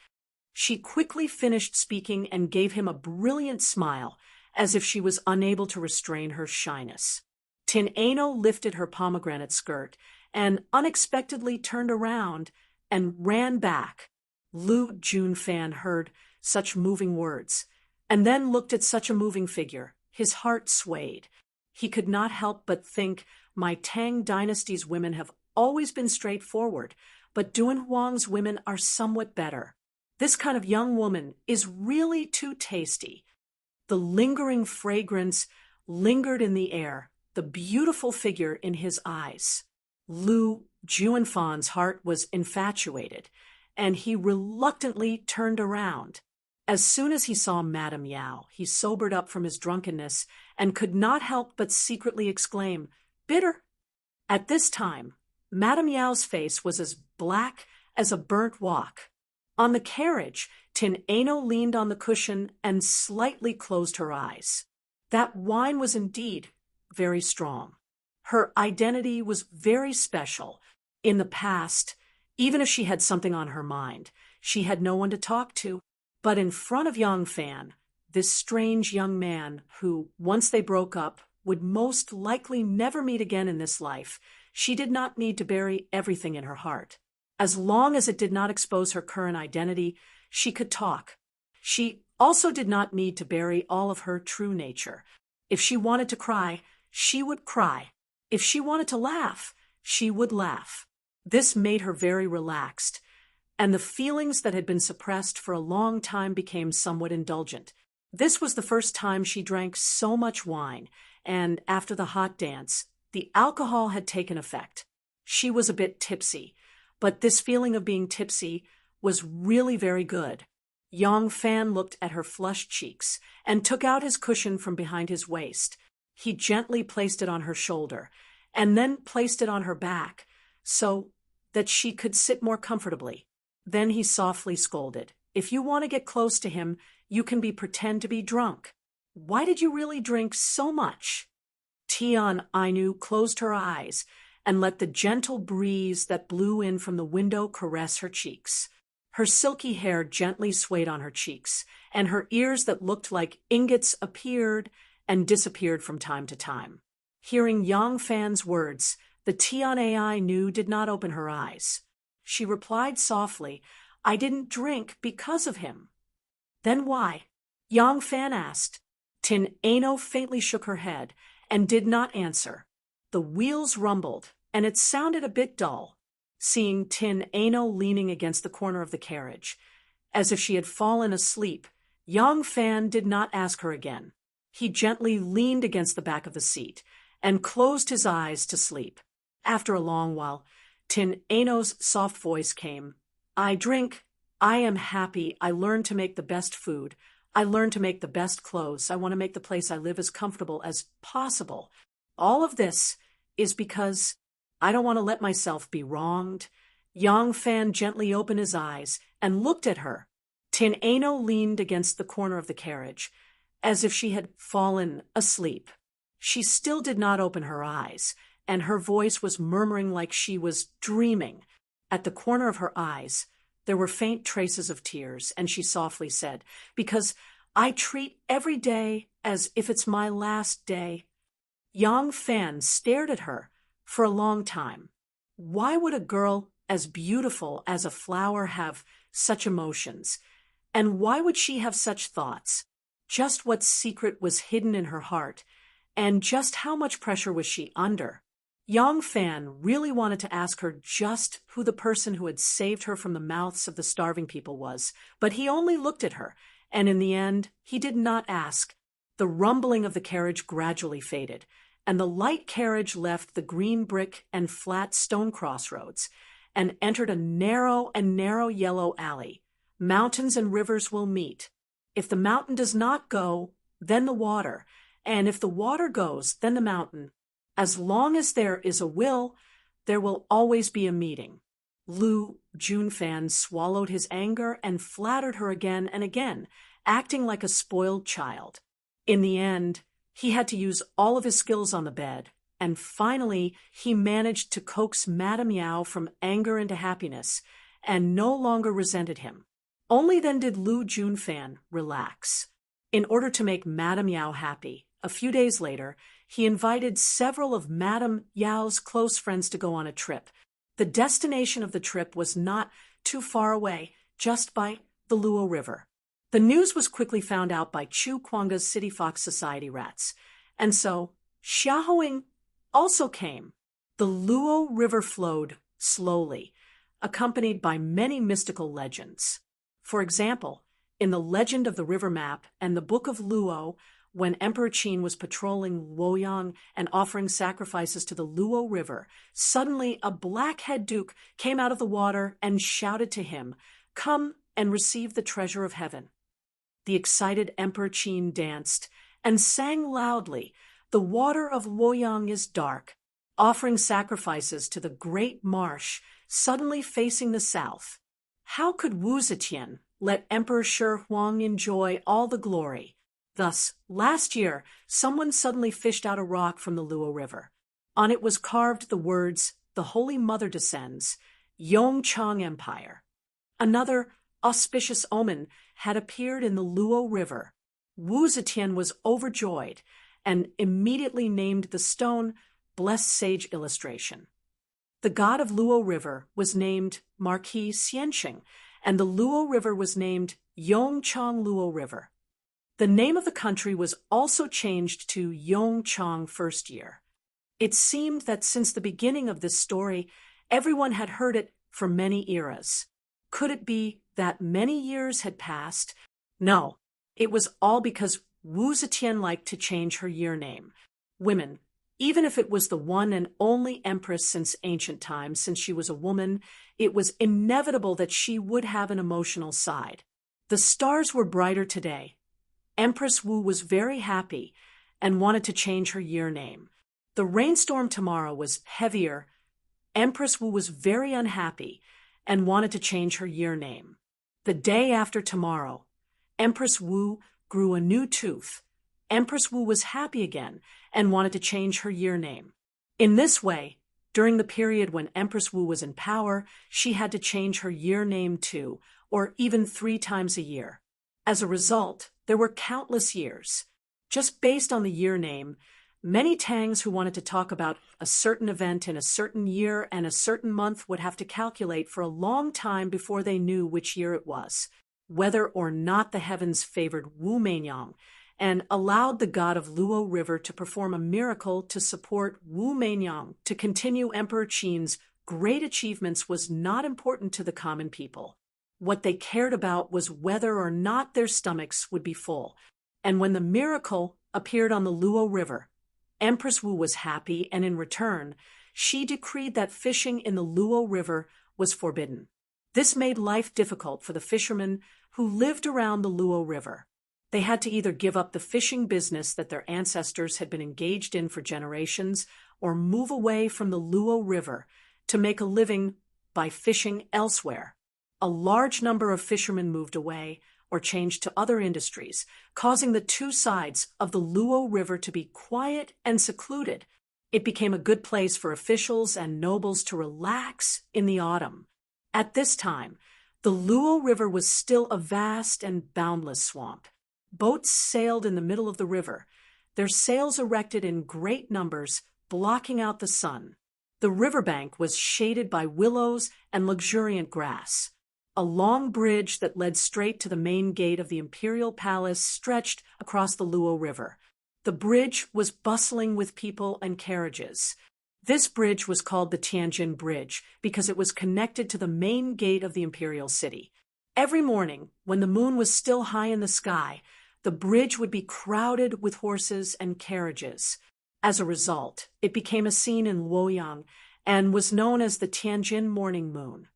She quickly finished speaking and gave him a brilliant smile, as if she was unable to restrain her shyness. Tin Ano lifted her pomegranate skirt and unexpectedly turned around and ran back. Lu Junfan heard such moving words, and then looked at such a moving figure. His heart swayed. He could not help but think, my Tang dynasty's women have always been straightforward, but Duan Huang's women are somewhat better. This kind of young woman is really too tasty. The lingering fragrance lingered in the air, the beautiful figure in his eyes. Lu Junfan's heart was infatuated, and he reluctantly turned around. As soon as he saw Madame Yao, he sobered up from his drunkenness and could not help but secretly exclaim, "Bitter!" At this time, Madame Yao's face was as black as a burnt wok. On the carriage, Tin Ano leaned on the cushion and slightly closed her eyes. That wine was indeed very strong. Her identity was very special. In the past, even if she had something on her mind, she had no one to talk to. But in front of Yang Fan, this strange young man who, once they broke up, would most likely never meet again in this life, she did not need to bury everything in her heart. As long as it did not expose her current identity, she could talk. She also did not need to bury all of her true nature. If she wanted to cry, she would cry. If she wanted to laugh, she would laugh. This made her very relaxed, and the feelings that had been suppressed for a long time became somewhat indulgent. This was the first time she drank so much wine, and after the hot dance, the alcohol had taken effect. She was a bit tipsy, but this feeling of being tipsy was really very good. Yang Fan looked at her flushed cheeks and took out his cushion from behind his waist. He gently placed it on her shoulder, and then placed it on her back, so that she could sit more comfortably. Then he softly scolded, "If you want to get close to him, you can pretend to be drunk. Why did you really drink so much?" Tian Ainu closed her eyes and let the gentle breeze that blew in from the window caress her cheeks. Her silky hair gently swayed on her cheeks, and her ears that looked like ingots appeared and disappeared from time to time. Hearing Yang Fan's words, the Tian Ainu did not open her eyes. She replied softly, "I didn't drink because of him." "Then why?" Yang Fan asked. Tin Ano faintly shook her head and did not answer. The wheels rumbled, and it sounded a bit dull. Seeing Tin Ano leaning against the corner of the carriage, as if she had fallen asleep, Yang Fan did not ask her again. He gently leaned against the back of the seat and closed his eyes to sleep. After a long while, Tin Ano's soft voice came. "I drink. I am happy. I learned to make the best food. I learned to make the best clothes. I want to make the place I live as comfortable as possible. All of this is because I don't want to let myself be wronged." Yang Fan gently opened his eyes and looked at her. Tin Ano leaned against the corner of the carriage, as if she had fallen asleep. She still did not open her eyes, and her voice was murmuring like she was dreaming. At the corner of her eyes, there were faint traces of tears, and she softly said, "Because I treat every day as if it's my last day." Yang Fan stared at her for a long time. Why would a girl as beautiful as a flower have such emotions? And why would she have such thoughts? Just what secret was hidden in her heart? And just how much pressure was she under? Yang Fan really wanted to ask her just who the person who had saved her from the mouths of the starving people was, but he only looked at her, and in the end, he did not ask. The rumbling of the carriage gradually faded, and the light carriage left the green brick and flat stone crossroads and entered a narrow yellow alley. Mountains and rivers will meet. If the mountain does not go, then the water, and if the water goes, then the mountain. As long as there is a will, there will always be a meeting. Lu Junfan swallowed his anger and flattered her again and again, acting like a spoiled child. In the end, he had to use all of his skills on the bed, and finally he managed to coax Madame Yao from anger into happiness, and no longer resented him. Only then did Lu Junfan relax. In order to make Madame Yao happy, a few days later, he invited several of Madame Yao's close friends to go on a trip. The destination of the trip was not too far away, just by the Luo River. The news was quickly found out by Chu Kuanga's City Fox Society rats, and so Xiaohing also came. The Luo River flowed slowly, accompanied by many mystical legends. For example, in the Legend of the River Map and the Book of Luo, when Emperor Qin was patrolling Luoyang and offering sacrifices to the Luo River, suddenly a black-head duke came out of the water and shouted to him, "Come and receive the treasure of heaven." The excited Emperor Qin danced and sang loudly, "The water of Luoyang is dark," offering sacrifices to the great marsh suddenly facing the south. How could Wu Zetian let Emperor Shi Huang enjoy all the glory? Thus, last year, someone suddenly fished out a rock from the Luo River. On it was carved the words, "The Holy Mother descends, Yongchang Empire." Another auspicious omen had appeared in the Luo River. Wu Zetian was overjoyed and immediately named the stone Blessed Sage Illustration. The god of Luo River was named Marquis Xianxing, and the Luo River was named Yongchang Luo River. The name of the country was also changed to Yongchang First Year. It seemed that since the beginning of this story, everyone had heard it for many eras. Could it be that many years had passed? No, it was all because Wu Zetian liked to change her year name. Women, even if it was the one and only empress since ancient times, since she was a woman, it was inevitable that she would have an emotional side. The stars were brighter today. Empress Wu was very happy and wanted to change her year name. The rainstorm tomorrow was heavier. Empress Wu was very unhappy and wanted to change her year name. The day after tomorrow, Empress Wu grew a new tooth. Empress Wu was happy again and wanted to change her year name. In this way, during the period when Empress Wu was in power, she had to change her year name 2, or even 3 times a year. As a result, there were countless years. Just based on the year name, many Tangs who wanted to talk about a certain event in a certain year and a certain month would have to calculate for a long time before they knew which year it was, whether or not the heavens favored Wu Meinyang and allowed the god of Luo River to perform a miracle to support Wu Meinyang to continue Emperor Qin's great achievements was not important to the common people. What they cared about was whether or not their stomachs would be full. And when the miracle appeared on the Luo River, Empress Wu was happy, and in return, she decreed that fishing in the Luo River was forbidden. This made life difficult for the fishermen who lived around the Luo River. They had to either give up the fishing business that their ancestors had been engaged in for generations, or move away from the Luo River to make a living by fishing elsewhere. A large number of fishermen moved away or changed to other industries, causing the two sides of the Luo River to be quiet and secluded. It became a good place for officials and nobles to relax in the autumn. At this time, the Luo River was still a vast and boundless swamp. Boats sailed in the middle of the river, their sails erected in great numbers, blocking out the sun. The riverbank was shaded by willows and luxuriant grass. A long bridge that led straight to the main gate of the imperial palace stretched across the Luo River. The bridge was bustling with people and carriages. This bridge was called the Tianjin Bridge because it was connected to the main gate of the imperial city. Every morning, when the moon was still high in the sky, the bridge would be crowded with horses and carriages. As a result, it became a scene in Luoyang and was known as the Tianjin Morning Moon.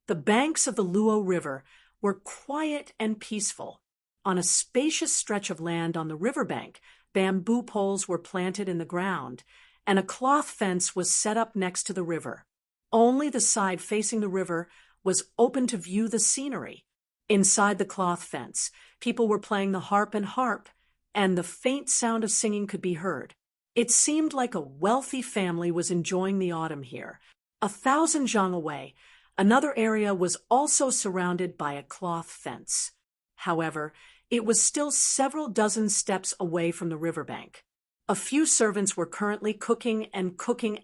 The banks of the Luo River were quiet and peaceful. On a spacious stretch of land on the riverbank, bamboo poles were planted in the ground, and a cloth fence was set up next to the river. Only the side facing the river was open to view the scenery. Inside the cloth fence, people were playing the harp, and the faint sound of singing could be heard. It seemed like a wealthy family was enjoying the autumn here. 1,000 zhang away, another area was also surrounded by a cloth fence. However, it was still several dozen steps away from the riverbank. A few servants were currently cooking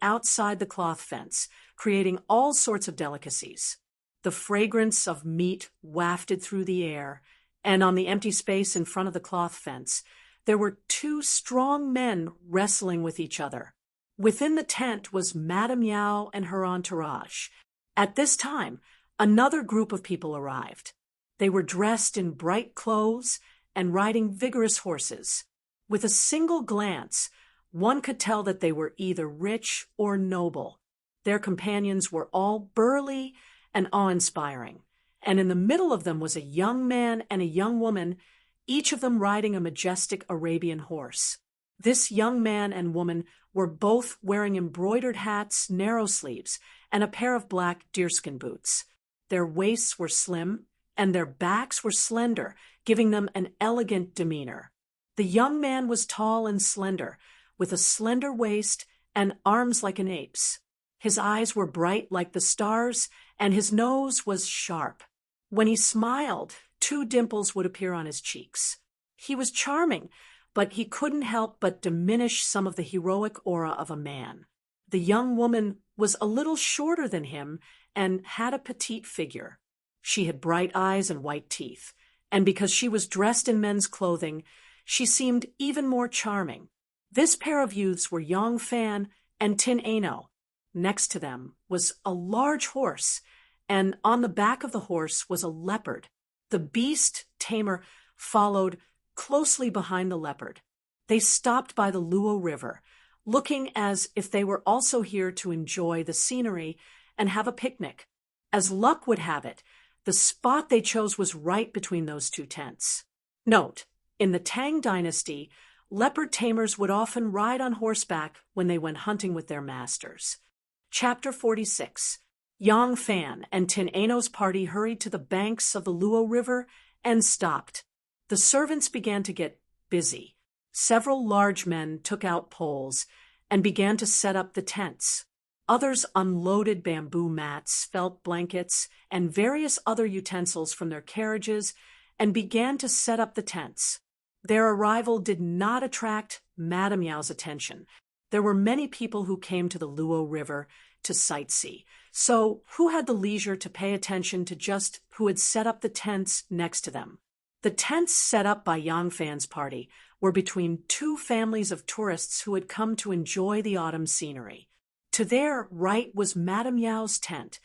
outside the cloth fence, creating all sorts of delicacies. The fragrance of meat wafted through the air, and on the empty space in front of the cloth fence, there were 2 strong men wrestling with each other. Within the tent was Madame Yao and her entourage. At this time, another group of people arrived. They were dressed in bright clothes and riding vigorous horses. With a single glance, one could tell that they were either rich or noble. Their companions were all burly and awe-inspiring, and in the middle of them was a young man and a young woman, each of them riding a majestic Arabian horse. This young man and woman were both wearing embroidered hats, narrow sleeves, and a pair of black deerskin boots. Their waists were slim, and their backs were slender, giving them an elegant demeanor. The young man was tall and slender, with a slender waist and arms like an ape's. His eyes were bright like the stars, and his nose was sharp. When he smiled, 2 dimples would appear on his cheeks. He was charming, but he couldn't help but diminish some of the heroic aura of a man. The young woman was a little shorter than him and had a petite figure. She had bright eyes and white teeth, and because she was dressed in men's clothing, she seemed even more charming. This pair of youths were Yang Fan and Tin Ano. Next to them was a large horse, and on the back of the horse was a leopard. The beast tamer followed closely behind the leopard. They stopped by the Luo River, looking as if they were also here to enjoy the scenery and have a picnic. As luck would have it, the spot they chose was right between those 2 tents. Note, in the Tang dynasty, leopard tamers would often ride on horseback when they went hunting with their masters. Chapter 46. Yang Fan and Tin Ano's party hurried to the banks of the Luo River and stopped. The servants began to get busy. Several large men took out poles and began to set up the tents. Others unloaded bamboo mats, felt blankets, and various other utensils from their carriages and began to set up the tents. Their arrival did not attract Madame Yao's attention. There were many people who came to the Luo River to sightsee, so who had the leisure to pay attention to just who had set up the tents next to them? The tents set up by Yang Fan's party were between 2 families of tourists who had come to enjoy the autumn scenery. To their right was Madame Yao's tent,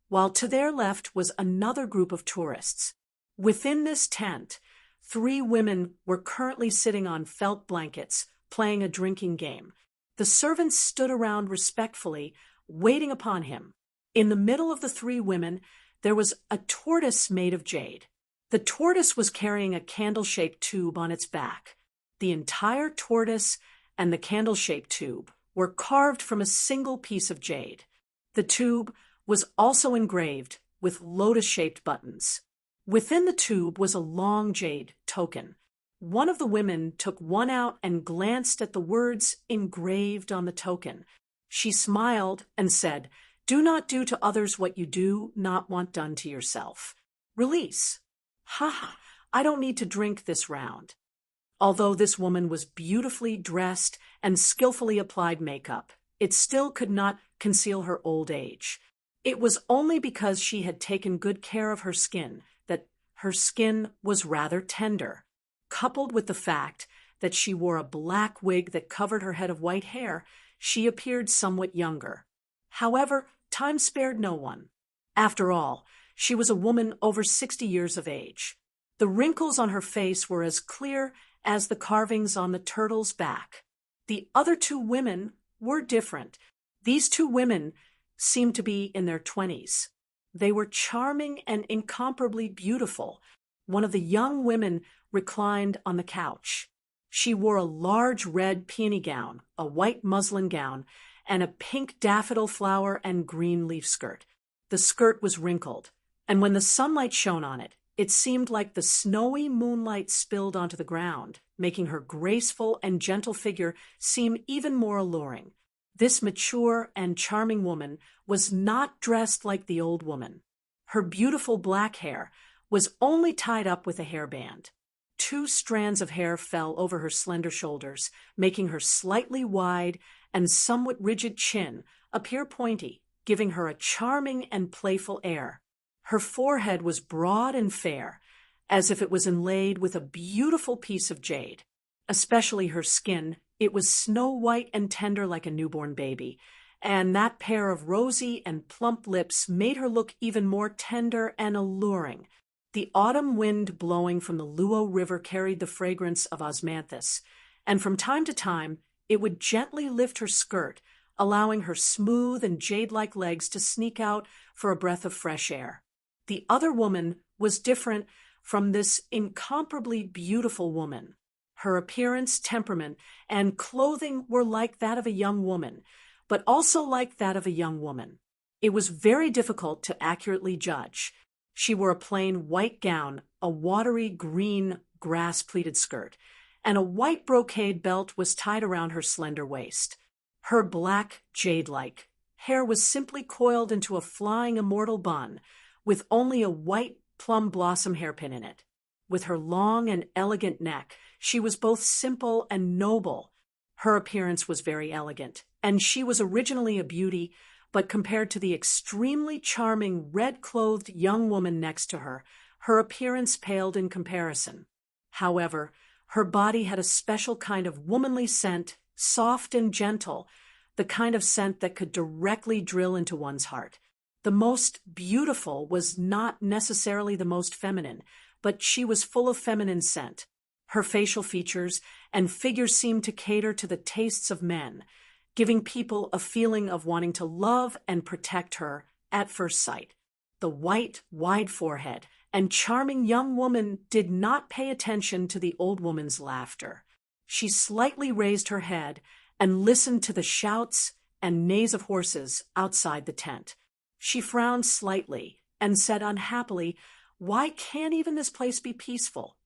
while to their left was another group of tourists. Within this tent, 3 women were currently sitting on felt blankets, playing a drinking game. The servants stood around respectfully, waiting upon him. In the middle of the 3 women, there was a tortoise made of jade. The tortoise was carrying a candle-shaped tube on its back. The entire tortoise and the candle-shaped tube were carved from a single piece of jade. The tube was also engraved with lotus-shaped buttons. Within the tube was a long jade token. One of the women took one out and glanced at the words engraved on the token. She smiled and said, "Do not do to others what you do not want done to yourself. Release. Ha ha, I don't need to drink this round." Although this woman was beautifully dressed and skillfully applied makeup, it still could not conceal her old age. It was only because she had taken good care of her skin that her skin was rather tender, coupled with the fact that she wore a black wig that covered her head of white hair. She appeared somewhat younger. However, time spared no one. After all, she was a woman over 60 years of age. The wrinkles on her face were as clear as the carvings on the turtle's back. The other two women were different. These two women seemed to be in their 20s. They were charming and incomparably beautiful. One of the young women reclined on the couch. She wore a large red peony gown, a white muslin gown, and a pink daffodil flower and green leaf skirt. The skirt was wrinkled, and when the sunlight shone on it, it seemed like the snowy moonlight spilled onto the ground, making her graceful and gentle figure seem even more alluring. This mature and charming woman was not dressed like the old woman. Her beautiful black hair was only tied up with a hairband. 2 strands of hair fell over her slender shoulders, making her slightly wide and somewhat rigid chin appear pointy, giving her a charming and playful air. Her forehead was broad and fair, as if it was inlaid with a beautiful piece of jade. Especially her skin, it was snow white and tender like a newborn baby, and that pair of rosy and plump lips made her look even more tender and alluring. The autumn wind blowing from the Luo River carried the fragrance of osmanthus, and from time to time it would gently lift her skirt, allowing her smooth and jade-like legs to sneak out for a breath of fresh air. The other woman was different from this incomparably beautiful woman. Her appearance, temperament, and clothing were like that of a young woman, but also like that of a young woman. It was very difficult to accurately judge. She wore a plain white gown, a watery green grass-pleated skirt, and a white brocade belt was tied around her slender waist. Her black, jade-like hair was simply coiled into a flying immortal bun, with only a white plum blossom hairpin in it. With her long and elegant neck, she was both simple and noble. Her appearance was very elegant, and she was originally a beauty, but compared to the extremely charming red-clothed young woman next to her, her appearance paled in comparison. However, her body had a special kind of womanly scent, soft and gentle, the kind of scent that could directly drill into one's heart. The most beautiful was not necessarily the most feminine, but she was full of feminine scent. Her facial features and figure seemed to cater to the tastes of men, giving people a feeling of wanting to love and protect her at first sight. The white, wide forehead and charming young woman did not pay attention to the old woman's laughter. She slightly raised her head and listened to the shouts and neighs of horses outside the tent. She frowned slightly and said unhappily, "Why can't even this place be peaceful?"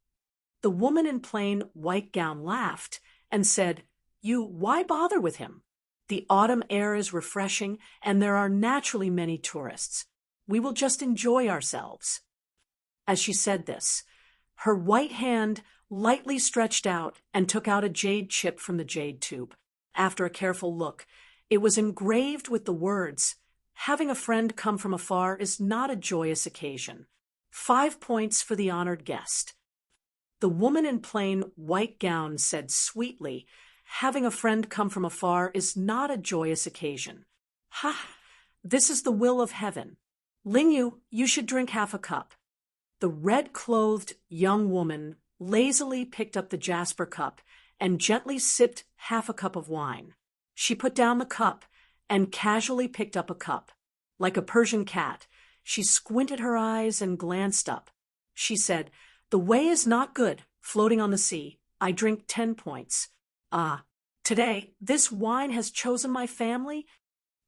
The woman in plain white gown laughed and said, Why bother with him? The autumn air is refreshing, and there are naturally many tourists. We will just enjoy ourselves." As she said this, her white hand lightly stretched out and took out a jade chip from the jade tube. After a careful look, it was engraved with the words, "Having a friend come from afar is not a joyous occasion. 5 points for the honored guest." The woman in plain white gown said sweetly, "Having a friend come from afar is not a joyous occasion. Ha! This is the will of heaven. Lingyu, you should drink half a cup." The red-clothed young woman lazily picked up the jasper cup and gently sipped half a cup of wine. She put down the cup and casually picked up a cup. Like a Persian cat, she squinted her eyes and glanced up. She said, "The way is not good, floating on the sea. I drink 10 points. Ah, today, this wine has chosen my family?"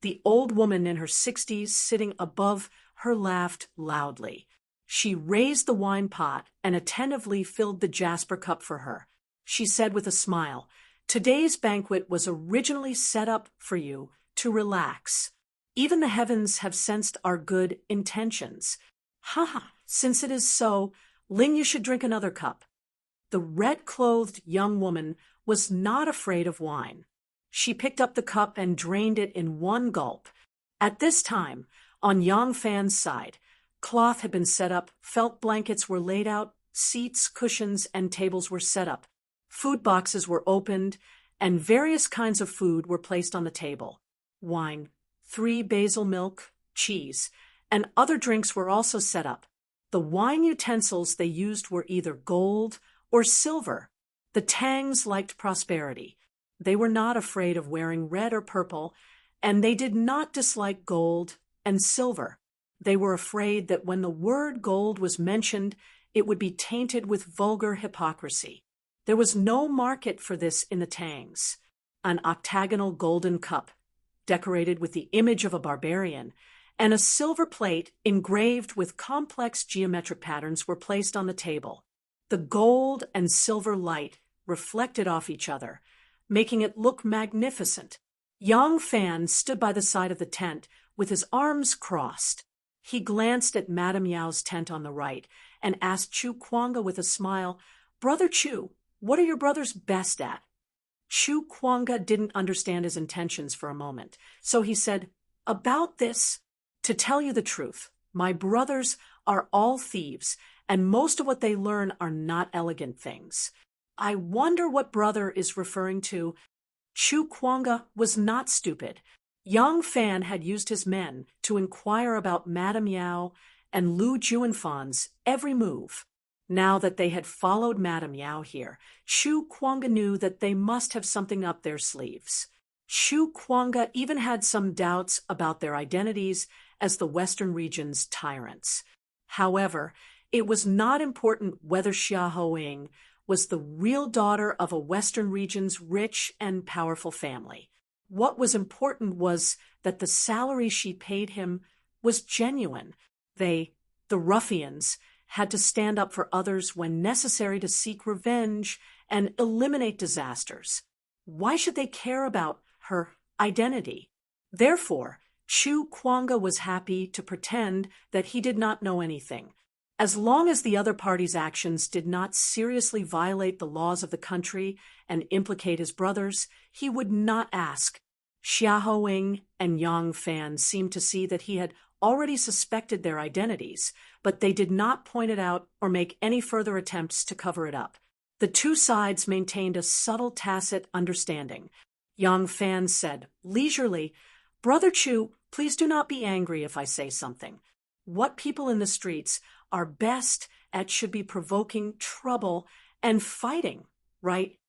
The old woman in her 60s sitting above her laughed loudly. She raised the wine pot and attentively filled the jasper cup for her. She said with a smile, "Today's banquet was originally set up for you to relax. Even the heavens have sensed our good intentions. Ha! Since it is so, Ling, you should drink another cup." The red-clothed young woman was not afraid of wine. She picked up the cup and drained it in one gulp. At this time, On Yang Fan's side, cloth had been set up, felt blankets were laid out, seats, cushions, and tables were set up. Food boxes were opened, and various kinds of food were placed on the table. Wine, 3 basil milk, cheese, and other drinks were also set up. The wine utensils they used were either gold or silver. The Tangs liked prosperity. They were not afraid of wearing red or purple, and they did not dislike gold and silver. They were afraid that when the word gold was mentioned, it would be tainted with vulgar hypocrisy. There was no market for this in the Tangs. An octagonal golden cup, decorated with the image of a barbarian, and a silver plate engraved with complex geometric patterns were placed on the table. The gold and silver light reflected off each other, making it look magnificent. Yang Fan stood by the side of the tent with his arms crossed. He glanced at Madame Yao's tent on the right and asked Chu Kuanga with a smile, "Brother Chu, what are your brothers best at?" Chu Kuanga didn't understand his intentions for a moment, so he said, "About this, to tell you the truth, my brothers are all thieves, and most of what they learn are not elegant things. I wonder what brother is referring to." Chu Kuanga was not stupid. Yang Fan had used his men to inquire about Madame Yao and Lu Juanfan's every move. Now that they had followed Madame Yao here, Chu Kuanga knew that they must have something up their sleeves. Chu Kuanga even had some doubts about their identities as the Western region's tyrants. However, it was not important whether Xia Hoying was the real daughter of a Western region's rich and powerful family. What was important was that the salary she paid him was genuine. They, the ruffians, had to stand up for others when necessary to seek revenge and eliminate disasters. Why should they care about her identity? Therefore, Chu Kuanga was happy to pretend that he did not know anything. As long as the other party's actions did not seriously violate the laws of the country and implicate his brothers, he would not ask. Xia Hoying and Yang Fan seemed to see that he had already suspected their identities, but they did not point it out or make any further attempts to cover it up. The two sides maintained a subtle tacit understanding. Yang Fan said, leisurely, "Brother Chu, please do not be angry if I say something. What people in the streets are best at should be provoking trouble and fighting, right?"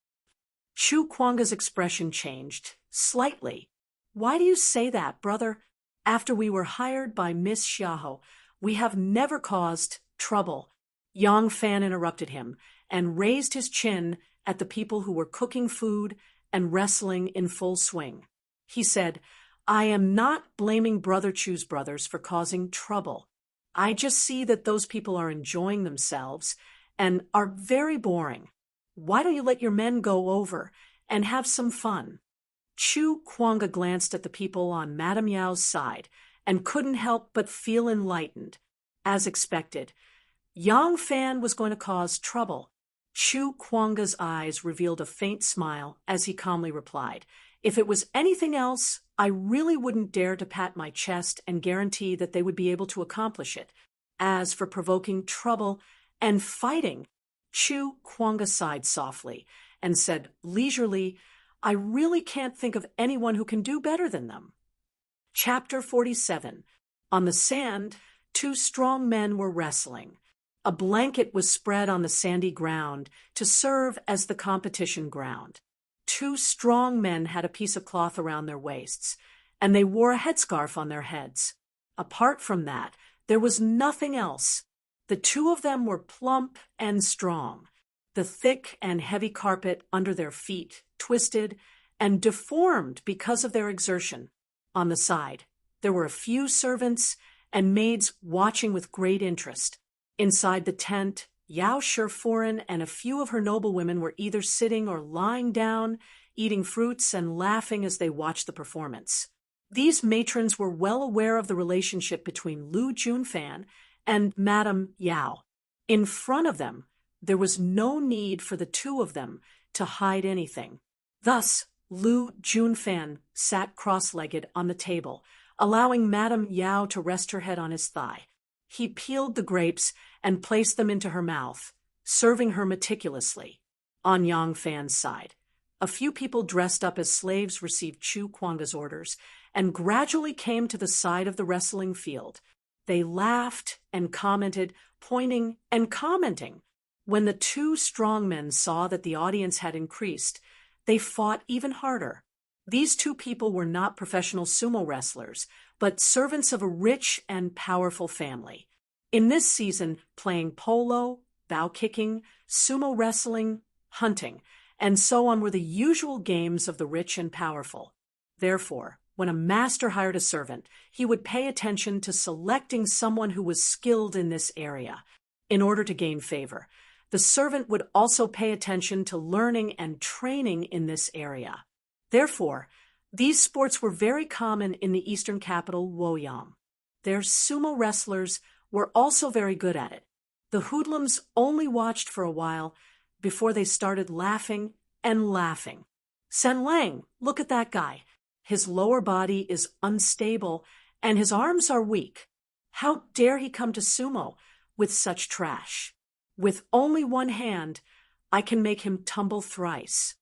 Chu Kuanga's expression changed, slightly. "Why do you say that, brother? After we were hired by Miss Xiaoho, we have never caused trouble." Yang Fan interrupted him and raised his chin at the people who were cooking food and wrestling in full swing. He said, "I am not blaming Brother Chu's brothers for causing trouble. I just see that those people are enjoying themselves and are very boring. Why don't you let your men go over and have some fun?" Chu Kuanga glanced at the people on Madame Yao's side and couldn't help but feel enlightened. As expected, Yang Fan was going to cause trouble. Chu Kuanga's eyes revealed a faint smile as he calmly replied, "If it was anything else, I really wouldn't dare to pat my chest and guarantee that they would be able to accomplish it. As for provoking trouble and fighting," Chu Kuanga sighed softly and said leisurely, "I really can't think of anyone who can do better than them." Chapter 47. On the sand, two strong men were wrestling. A blanket was spread on the sandy ground to serve as the competition ground. Two strong men had a piece of cloth around their waists, and they wore a headscarf on their heads. Apart from that, there was nothing else. The two of them were plump and strong. The thick and heavy carpet under their feet twisted and deformed because of their exertion. On the side, there were a few servants and maids watching with great interest. Inside the tent, Yao Shifuran and a few of her noblewomen were either sitting or lying down, eating fruits and laughing as they watched the performance. These matrons were well aware of the relationship between Lu Junfan and Madame Yao. In front of them, there was no need for the two of them to hide anything. Thus, Lu Junfan sat cross-legged on the table, allowing Madame Yao to rest her head on his thigh. He peeled the grapes and placed them into her mouth, serving her meticulously. On Yang Fan's side, a few people dressed up as slaves received Chu Kuanga's orders and gradually came to the side of the wrestling field. They laughed and commented, pointing and commenting. When the two strong men saw that the audience had increased, they fought even harder. These two people were not professional sumo wrestlers, but servants of a rich and powerful family. In this season, playing polo, bow kicking, sumo wrestling, hunting, and so on were the usual games of the rich and powerful. Therefore, when a master hired a servant, he would pay attention to selecting someone who was skilled in this area. In order to gain favor, the servant would also pay attention to learning and training in this area. Therefore, these sports were very common in the eastern capital, Luoyang. Their sumo wrestlers were also very good at it. The hoodlums only watched for a while before they started laughing and laughing. Sen Lang, look at that guy. His lower body is unstable and his arms are weak. How dare he come to sumo with such trash? With only one hand, I can make him tumble thrice.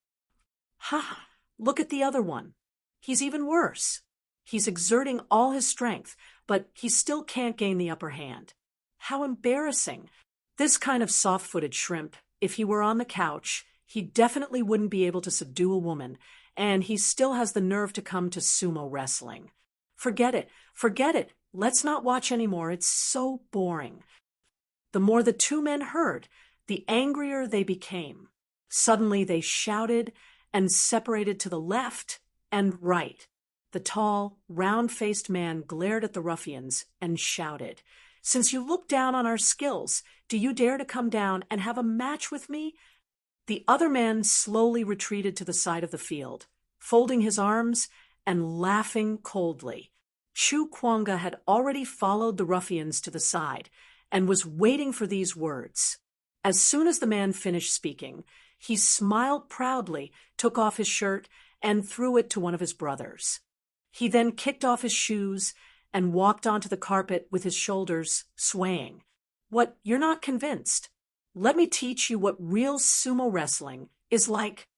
Ha! Look at the other one. He's even worse. He's exerting all his strength, but he still can't gain the upper hand. How embarrassing. This kind of soft-footed shrimp, if he were on the couch, he definitely wouldn't be able to subdue a woman, and he still has the nerve to come to sumo wrestling. Forget it. Forget it. Let's not watch anymore. It's so boring. The more the two men heard, the angrier they became. Suddenly they shouted and separated to the left and right. The tall, round-faced man glared at the ruffians and shouted, "Since you look down on our skills, do you dare to come down and have a match with me?" The other man slowly retreated to the side of the field, folding his arms and laughing coldly. Chu Kuanga had already followed the ruffians to the side and was waiting for these words. As soon as the man finished speaking, he smiled proudly, took off his shirt, and threw it to one of his brothers. He then kicked off his shoes and walked onto the carpet with his shoulders swaying. "What, you're not convinced? Let me teach you what real sumo wrestling is like."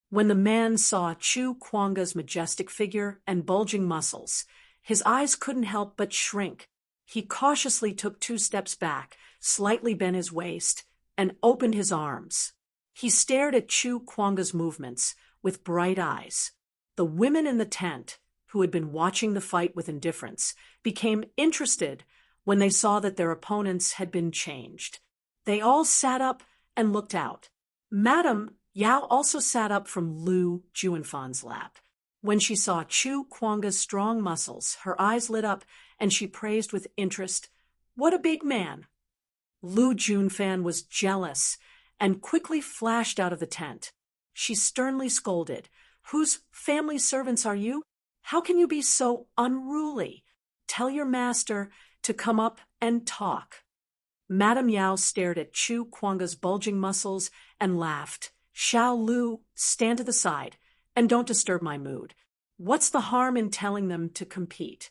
When the man saw Chu Kuanga's majestic figure and bulging muscles, his eyes couldn't help but shrink. He cautiously took 2 steps back, slightly bent his waist, and opened his arms. He stared at Chu Kuanga's movements with bright eyes. The women in the tent, who had been watching the fight with indifference, became interested when they saw that their opponents had been changed. They all sat up and looked out. Madame Yao also sat up from Lu Juanfan's lap. When she saw Chu Kuanga's strong muscles, her eyes lit up and she praised with interest, "What a big man!" Lu Junfan was jealous and quickly flashed out of the tent. She sternly scolded, "Whose family servants are you? How can you be so unruly? Tell your master to come up and talk." Madame Yao stared at Chu Kuanga's bulging muscles and laughed. "Xiao Lu, stand to the side and don't disturb my mood. What's the harm in telling them to compete?"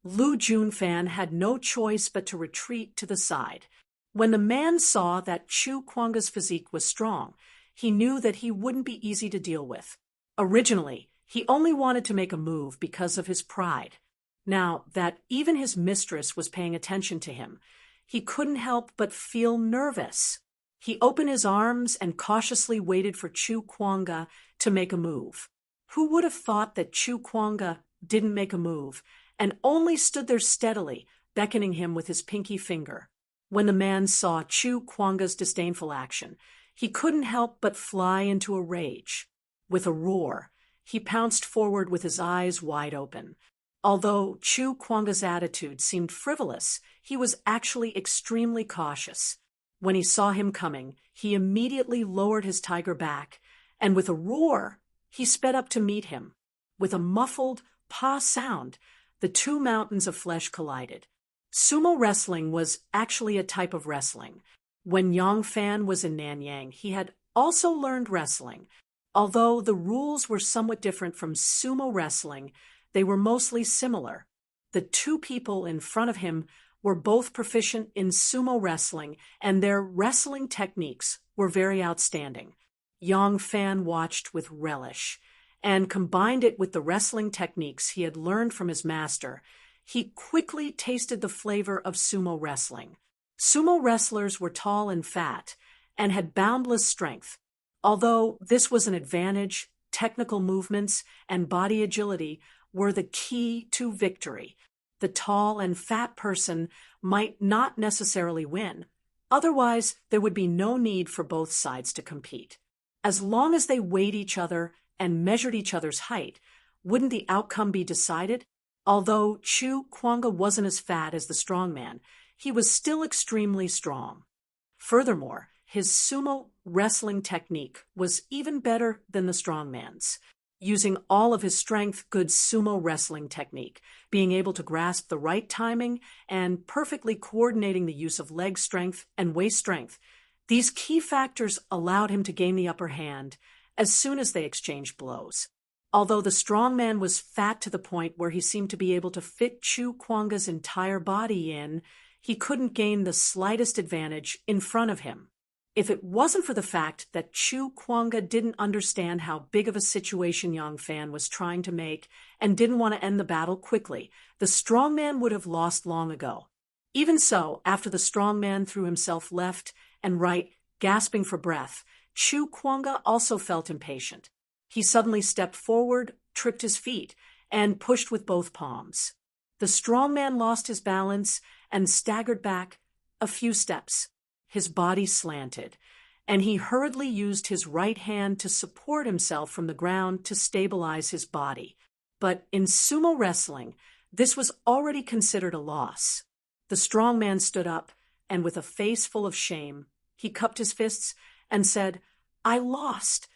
Lu Junfan had no choice but to retreat to the side. When the man saw that Chu Kuanga's physique was strong, he knew that he wouldn't be easy to deal with. Originally, he only wanted to make a move because of his pride. Now that even his mistress was paying attention to him, he couldn't help but feel nervous. He opened his arms and cautiously waited for Chu Kuanga to make a move. Who would have thought that Chu Kuanga didn't make a move and only stood there steadily, beckoning him with his pinky finger? When the man saw Chu Kuanga's disdainful action, he couldn't help but fly into a rage. With a roar, he pounced forward with his eyes wide open. Although Chu Kuanga's attitude seemed frivolous, he was actually extremely cautious. When he saw him coming, he immediately lowered his tiger back, and with a roar, he sped up to meet him. With a muffled pa sound, the two mountains of flesh collided. Sumo wrestling was actually a type of wrestling. When Yang Fan was in Nanyang, he had also learned wrestling. Although the rules were somewhat different from sumo wrestling, they were mostly similar. The two people in front of him were both proficient in sumo wrestling, and their wrestling techniques were very outstanding. Yang Fan watched with relish, and combined it with the wrestling techniques he had learned from his master. He quickly tasted the flavor of sumo wrestling. Sumo wrestlers were tall and fat, and had boundless strength. Although this was an advantage, technical movements and body agility were the key to victory. The tall and fat person might not necessarily win. Otherwise, there would be no need for both sides to compete. As long as they weighed each other and measured each other's height, wouldn't the outcome be decided? Although Chu Kwanga wasn't as fat as the strong man, he was still extremely strong. Furthermore, his sumo wrestling technique was even better than the strong man's. Using all of his strength, good sumo wrestling technique, being able to grasp the right timing, and perfectly coordinating the use of leg strength and waist strength, these key factors allowed him to gain the upper hand as soon as they exchanged blows. Although the strong man was fat to the point where he seemed to be able to fit Chu Kwanga's entire body in, he couldn't gain the slightest advantage in front of him. If it wasn't for the fact that Chu Kwanga didn't understand how big of a situation Yang Fan was trying to make and didn't want to end the battle quickly, the strong man would have lost long ago. Even so, after the strong man threw himself left and right, gasping for breath, Chu Kwanga also felt impatient. He suddenly stepped forward, tripped his feet, and pushed with both palms. The strong man lost his balance and staggered back a few steps. His body slanted, and he hurriedly used his right hand to support himself from the ground to stabilize his body. But in sumo wrestling, this was already considered a loss. The strong man stood up, and with a face full of shame, he cupped his fists and said, "I lost."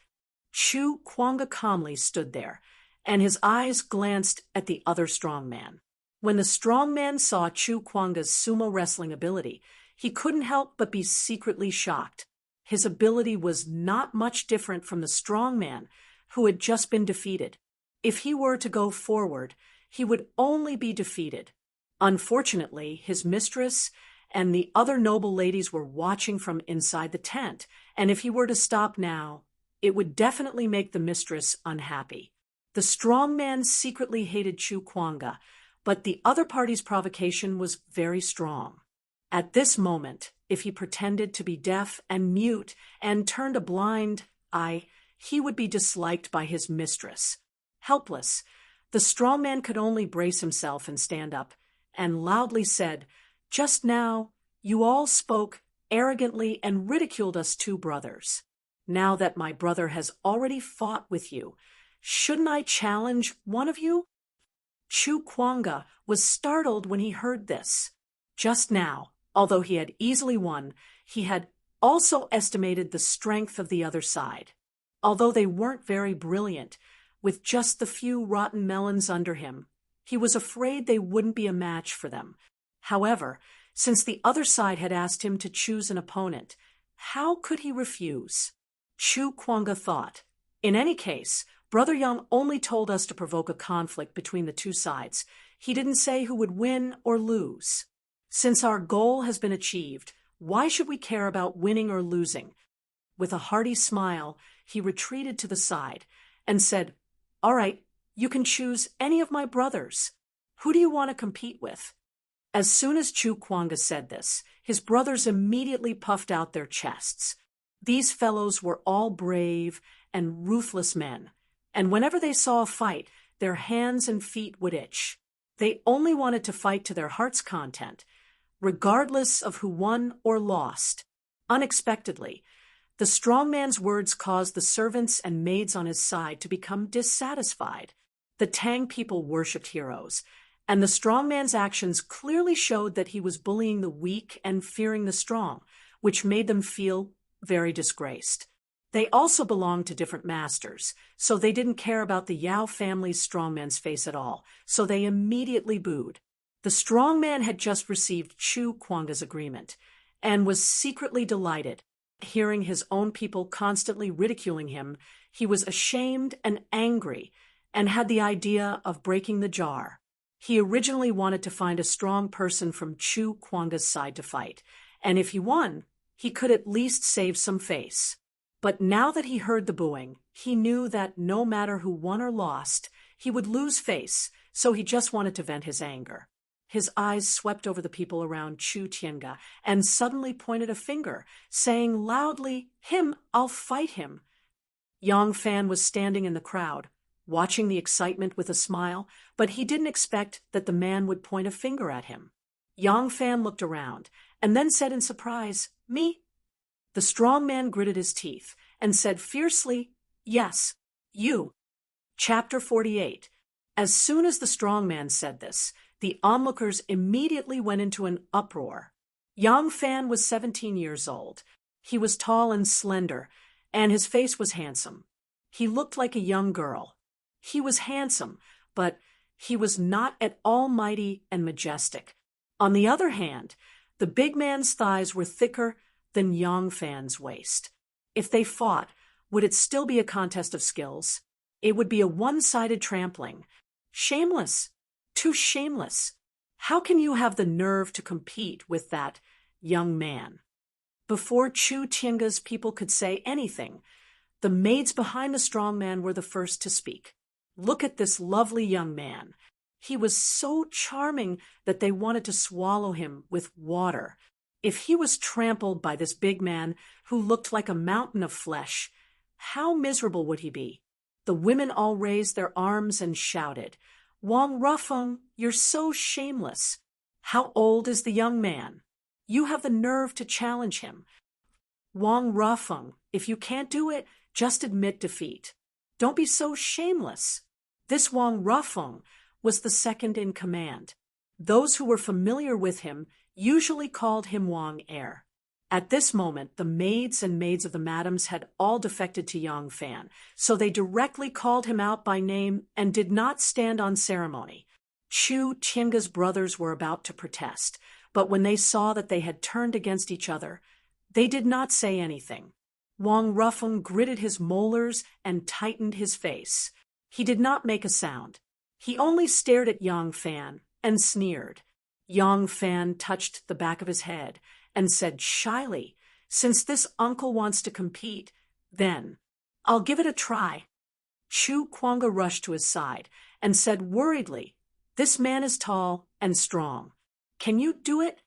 Chu Kwanga calmly stood there, and his eyes glanced at the other strong man. When the strong man saw Chu Kwanga's sumo wrestling ability, he couldn't help but be secretly shocked. His ability was not much different from the strong man who had just been defeated. If he were to go forward, he would only be defeated. Unfortunately, his mistress and the other noble ladies were watching from inside the tent, and if he were to stop now, it would definitely make the mistress unhappy. The strong man secretly hated Chu Kwanga, but the other party's provocation was very strong. At this moment, if he pretended to be deaf and mute and turned a blind eye, he would be disliked by his mistress. Helpless, the strong man could only brace himself and stand up, and loudly said, "Just now, you all spoke arrogantly and ridiculed us two brothers. Now that my brother has already fought with you, shouldn't I challenge one of you?" Chu Kwanga was startled when he heard this. Just now, although he had easily won, he had also estimated the strength of the other side. Although they weren't very brilliant, with just the few rotten melons under him, he was afraid they wouldn't be a match for them. However, since the other side had asked him to choose an opponent, how could he refuse? Chu Kwanga thought, in any case, Brother Yang only told us to provoke a conflict between the two sides. He didn't say who would win or lose. Since our goal has been achieved, why should we care about winning or losing? With a hearty smile, he retreated to the side and said, "All right, you can choose any of my brothers. Who do you want to compete with?" As soon as Chu Kwanga said this, his brothers immediately puffed out their chests. These fellows were all brave and ruthless men, and whenever they saw a fight, their hands and feet would itch. They only wanted to fight to their heart's content, regardless of who won or lost. Unexpectedly, the strong man's words caused the servants and maids on his side to become dissatisfied. The Tang people worshipped heroes, and the strong man's actions clearly showed that he was bullying the weak and fearing the strong, which made them feel very disgraced. They also belonged to different masters, so they didn't care about the Yao family's strongman's face at all, so they immediately booed. The strong man had just received Chu Kwanga's agreement, and was secretly delighted. Hearing his own people constantly ridiculing him, he was ashamed and angry, and had the idea of breaking the jar. He originally wanted to find a strong person from Chu Kuanga's side to fight, and if he won, he could at least save some face. But now that he heard the booing, he knew that no matter who won or lost, he would lose face, so he just wanted to vent his anger. His eyes swept over the people around Chu Tiange and suddenly pointed a finger, saying loudly, "Him, I'll fight him." Yang Fan was standing in the crowd, watching the excitement with a smile, but he didn't expect that the man would point a finger at him. Yang Fan looked around, and then said in surprise, "Me?" The strong man gritted his teeth and said fiercely, "Yes, you." Chapter 48. As soon as the strong man said this, the onlookers immediately went into an uproar. Yang Fan was 17 years old. He was tall and slender, and his face was handsome. He looked like a young girl. He was handsome, but he was not at all mighty and majestic. On the other hand, the big man's thighs were thicker than Yang Fan's waist. If they fought, would it still be a contest of skills? It would be a one-sided trampling. Shameless. Too shameless. How can you have the nerve to compete with that young man? Before Chu Tiange's people could say anything, the maids behind the strong man were the first to speak. Look at this lovely young man. He was so charming that they wanted to swallow him with water. If he was trampled by this big man who looked like a mountain of flesh, how miserable would he be? The women all raised their arms and shouted, "Wang Rufeng, you're so shameless. How old is the young man? You have the nerve to challenge him. Wang Rufeng, if you can't do it, just admit defeat. Don't be so shameless." This Wang Rufeng was the second in command. Those who were familiar with him usually called him Wang Er. At this moment, the maids and maids of the madams had all defected to Yang Fan, so they directly called him out by name and did not stand on ceremony. Chu Tiange's brothers were about to protest, but when they saw that they had turned against each other, they did not say anything. Wang Rufeng gritted his molars and tightened his face. He did not make a sound. He only stared at Yang Fan and sneered. Yang Fan touched the back of his head and said shyly, "Since this uncle wants to compete, then I'll give it a try." Chu Kuanga rushed to his side and said worriedly, "This man is tall and strong. Can you do it?"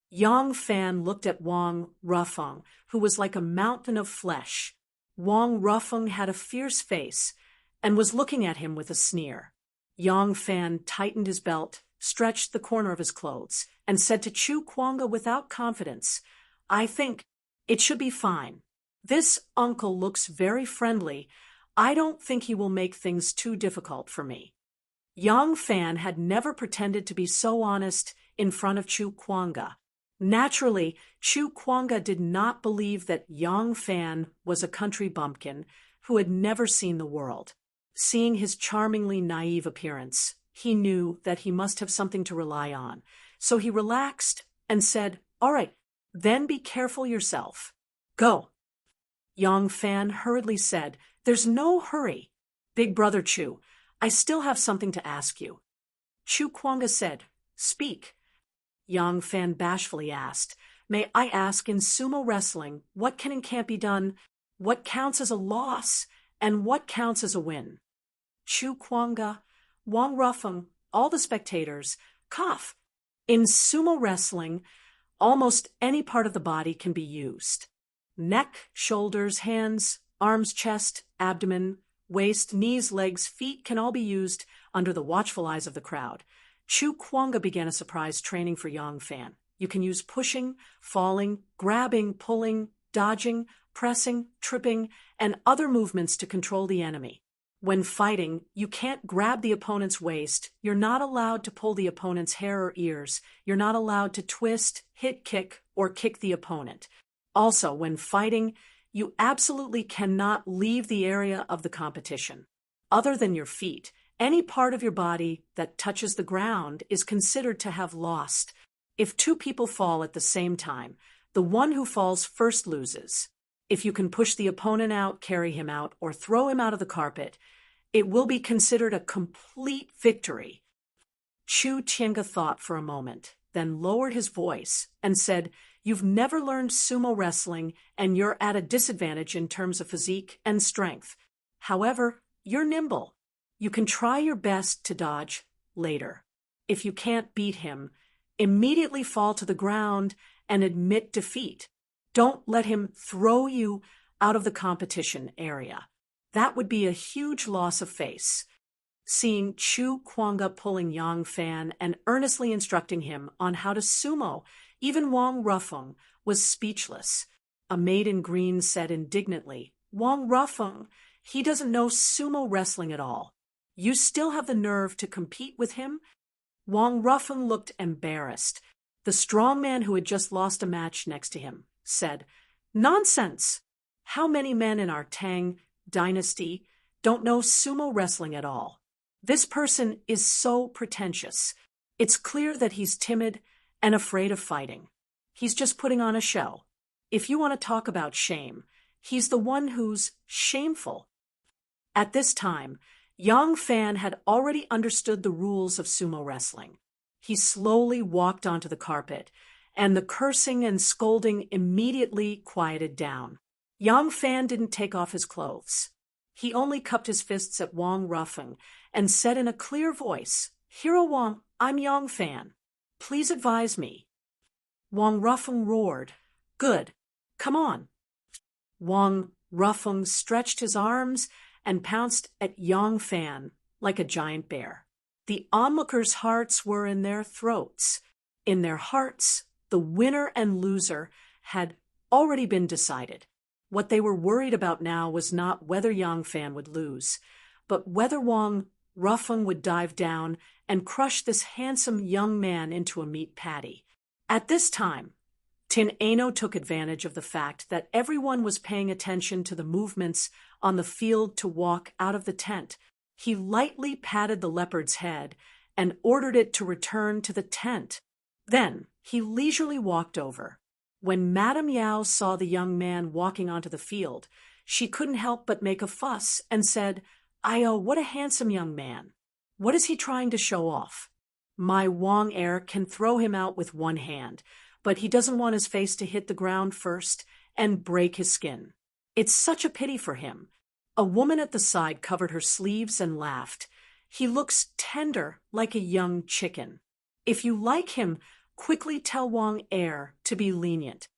Yang Fan looked at Wang Rufeng, who was like a mountain of flesh. Wang Rufeng had a fierce face and was looking at him with a sneer. Yang Fan tightened his belt, stretched the corner of his clothes, and said to Chu Kuanga without confidence, "I think it should be fine. This uncle looks very friendly. I don't think he will make things too difficult for me." Yang Fan had never pretended to be so honest in front of Chu Kuanga. Naturally, Chu Kuanga did not believe that Yang Fan was a country bumpkin who had never seen the world. Seeing his charmingly naive appearance, he knew that he must have something to rely on, so he relaxed and said, "All right, then be careful yourself. Go." Yang Fan hurriedly said, "There's no hurry. Big brother Chu, I still have something to ask you." Chu Kuanga said, "Speak." Yang Fan bashfully asked, "May I ask, in sumo wrestling, what can and can't be done? What counts as a loss, and what counts as a win?" Chu Kuanga, Wang Rufeng, all the spectators, cough. In sumo wrestling, almost any part of the body can be used. Neck, shoulders, hands, arms, chest, abdomen, waist, knees, legs, feet can all be used under the watchful eyes of the crowd. Chu Kuanga began a surprise training for Yang Fan. You can use pushing, falling, grabbing, pulling, dodging, pressing, tripping, and other movements to control the enemy. When fighting, you can't grab the opponent's waist, you're not allowed to pull the opponent's hair or ears, you're not allowed to twist, hit kick, or kick the opponent. Also, when fighting, you absolutely cannot leave the area of the competition. Other than your feet, any part of your body that touches the ground is considered to have lost. If two people fall at the same time, the one who falls first loses. If you can push the opponent out, carry him out, or throw him out of the carpet, it will be considered a complete victory. Chu Tiange thought for a moment, then lowered his voice and said, "You've never learned sumo wrestling, and you're at a disadvantage in terms of physique and strength. However, you're nimble. You can try your best to dodge later. If you can't beat him, immediately fall to the ground and admit defeat. Don't let him throw you out of the competition area. That would be a huge loss of face." Seeing Chu Kuanga pulling Yang Fan and earnestly instructing him on how to sumo, even Wang Rufeng was speechless. A maid in green said indignantly, "Wang Rufeng, he doesn't know sumo wrestling at all. You still have the nerve to compete with him?" Wang Rufeng looked embarrassed. The strong man who had just lost a match next to him said, "Nonsense! How many men in our Tang dynasty don't know sumo wrestling at all? This person is so pretentious. It's clear that he's timid and afraid of fighting. He's just putting on a show. If you want to talk about shame, he's the one who's shameful." At this time, Yang Fan had already understood the rules of sumo wrestling. He slowly walked onto the carpet, and the cursing and scolding immediately quieted down. Yang Fan didn't take off his clothes. He only cupped his fists at Wang Rufeng and said in a clear voice, "Hero Wang, I'm Yang Fan. Please advise me." Wang Rufeng roared, "Good. Come on." Wang Rufeng stretched his arms and pounced at Yang Fan like a giant bear. The onlookers' hearts were in their throats. In their hearts, the winner and loser had already been decided. What they were worried about now was not whether Yang Fan would lose, but whether Wang Rufeng would dive down and crush this handsome young man into a meat patty. At this time, Tin Ano took advantage of the fact that everyone was paying attention to the movements on the field to walk out of the tent. He lightly patted the leopard's head and ordered it to return to the tent. Then he leisurely walked over. When Madame Yao saw the young man walking onto the field, she couldn't help but make a fuss and said, "Ayo, what a handsome young man. What is he trying to show off? My Wang heir can throw him out with one hand, but he doesn't want his face to hit the ground first and break his skin. It's such a pity for him." A woman at the side covered her sleeves and laughed. "He looks tender like a young chicken. If you like him, quickly tell Wang heir to be lenient."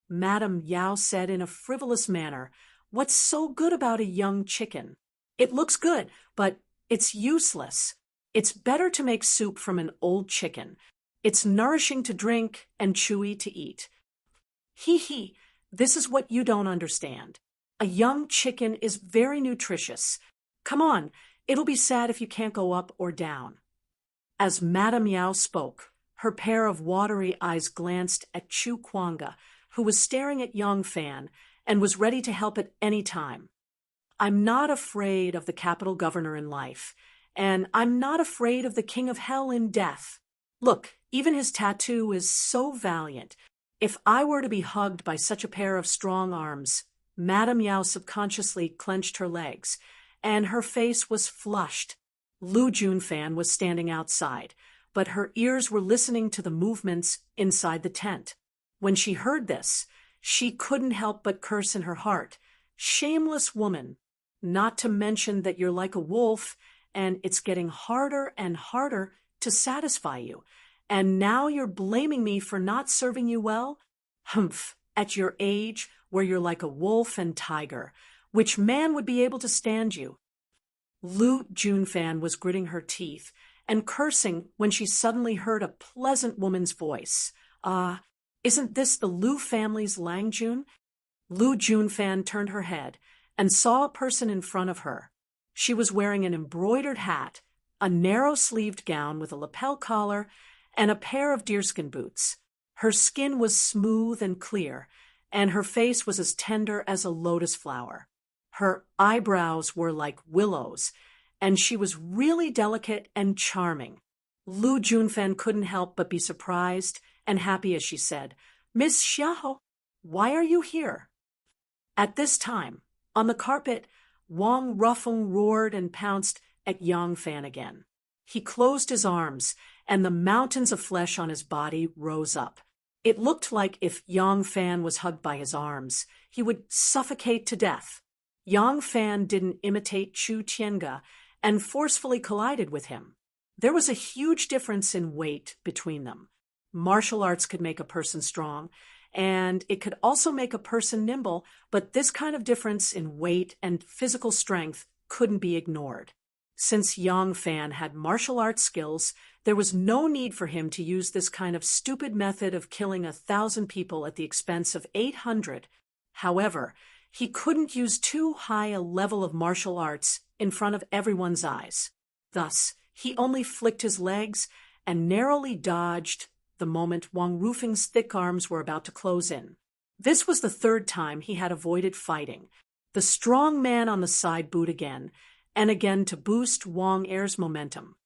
Madame Yao said in a frivolous manner, "What's so good about a young chicken? It looks good, but it's useless. It's better to make soup from an old chicken. It's nourishing to drink and chewy to eat." "Hee, this is what you don't understand. A young chicken is very nutritious. Come on, it'll be sad if you can't go up or down." As Madame Yao spoke, her pair of watery eyes glanced at Chu Kuanga, who was staring at Yang Fan and was ready to help at any time. "I'm not afraid of the capital governor in life, and I'm not afraid of the king of hell in death. Look, even his tattoo is so valiant. If I were to be hugged by such a pair of strong arms—" Madame Yao subconsciously clenched her legs, and her face was flushed. Lu Junfan was standing outside, but her ears were listening to the movements inside the tent. When she heard this, she couldn't help but curse in her heart. "Shameless woman, not to mention that you're like a wolf, and it's getting harder and harder to satisfy you. And now you're blaming me for not serving you well? Humph, at your age, where you're like a wolf and tiger, which man would be able to stand you?" Lu Junfan was gritting her teeth and cursing when she suddenly heard a pleasant woman's voice. Isn't this the Lu family's Lang Jun?" Lu Junfan turned her head and saw a person in front of her. She was wearing an embroidered hat, a narrow-sleeved gown with a lapel collar, and a pair of deerskin boots. Her skin was smooth and clear, and her face was as tender as a lotus flower. Her eyebrows were like willows, and she was really delicate and charming. Lu Junfan couldn't help but be surprised and happy as she said, "Miss Xiao, why are you here?" At this time, on the carpet, Wang Rufeng roared and pounced at Yang Fan again. He closed his arms, and the mountains of flesh on his body rose up. It looked like if Yang Fan was hugged by his arms, he would suffocate to death. Yang Fan didn't imitate Chu Tiange and forcefully collided with him. There was a huge difference in weight between them. Martial arts could make a person strong, and it could also make a person nimble, but this kind of difference in weight and physical strength couldn't be ignored. Since Yang Fan had martial arts skills, there was no need for him to use this kind of stupid method of killing 1,000 people at the expense of 800. However, he couldn't use too high a level of martial arts in front of everyone's eyes. Thus, he only flicked his legs and narrowly dodged the moment Wang Rufeng's thick arms were about to close in. This was the third time he had avoided fighting. The strong man on the side booed again, and again to boost Wang Er's momentum.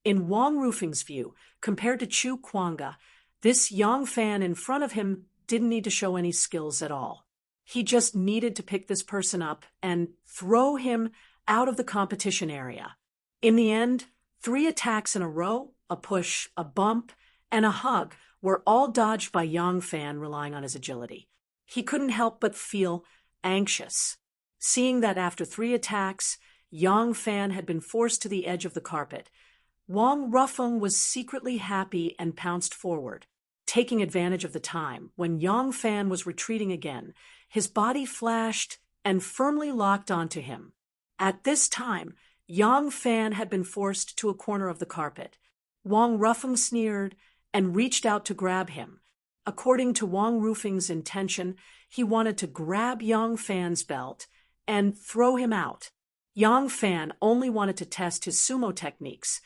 In Wang Rufeng's view, compared to Chu Kuanga, this Yang Fan in front of him didn't need to show any skills at all. He just needed to pick this person up and throw him out of the competition area. In the end, 3 attacks in a row, a push, a bump, and a hug were all dodged by Yang Fan, relying on his agility. He couldn't help but feel anxious, seeing that after 3 attacks, Yang Fan had been forced to the edge of the carpet. Wang Rufeng was secretly happy and pounced forward. Taking advantage of the time when Yang Fan was retreating again, his body flashed and firmly locked onto him. At this time, Yang Fan had been forced to a corner of the carpet. Wang Rufeng sneered and reached out to grab him. According to Wang Rufeng's intention, he wanted to grab Yang Fan's belt and throw him out. Yang Fan only wanted to test his sumo techniques,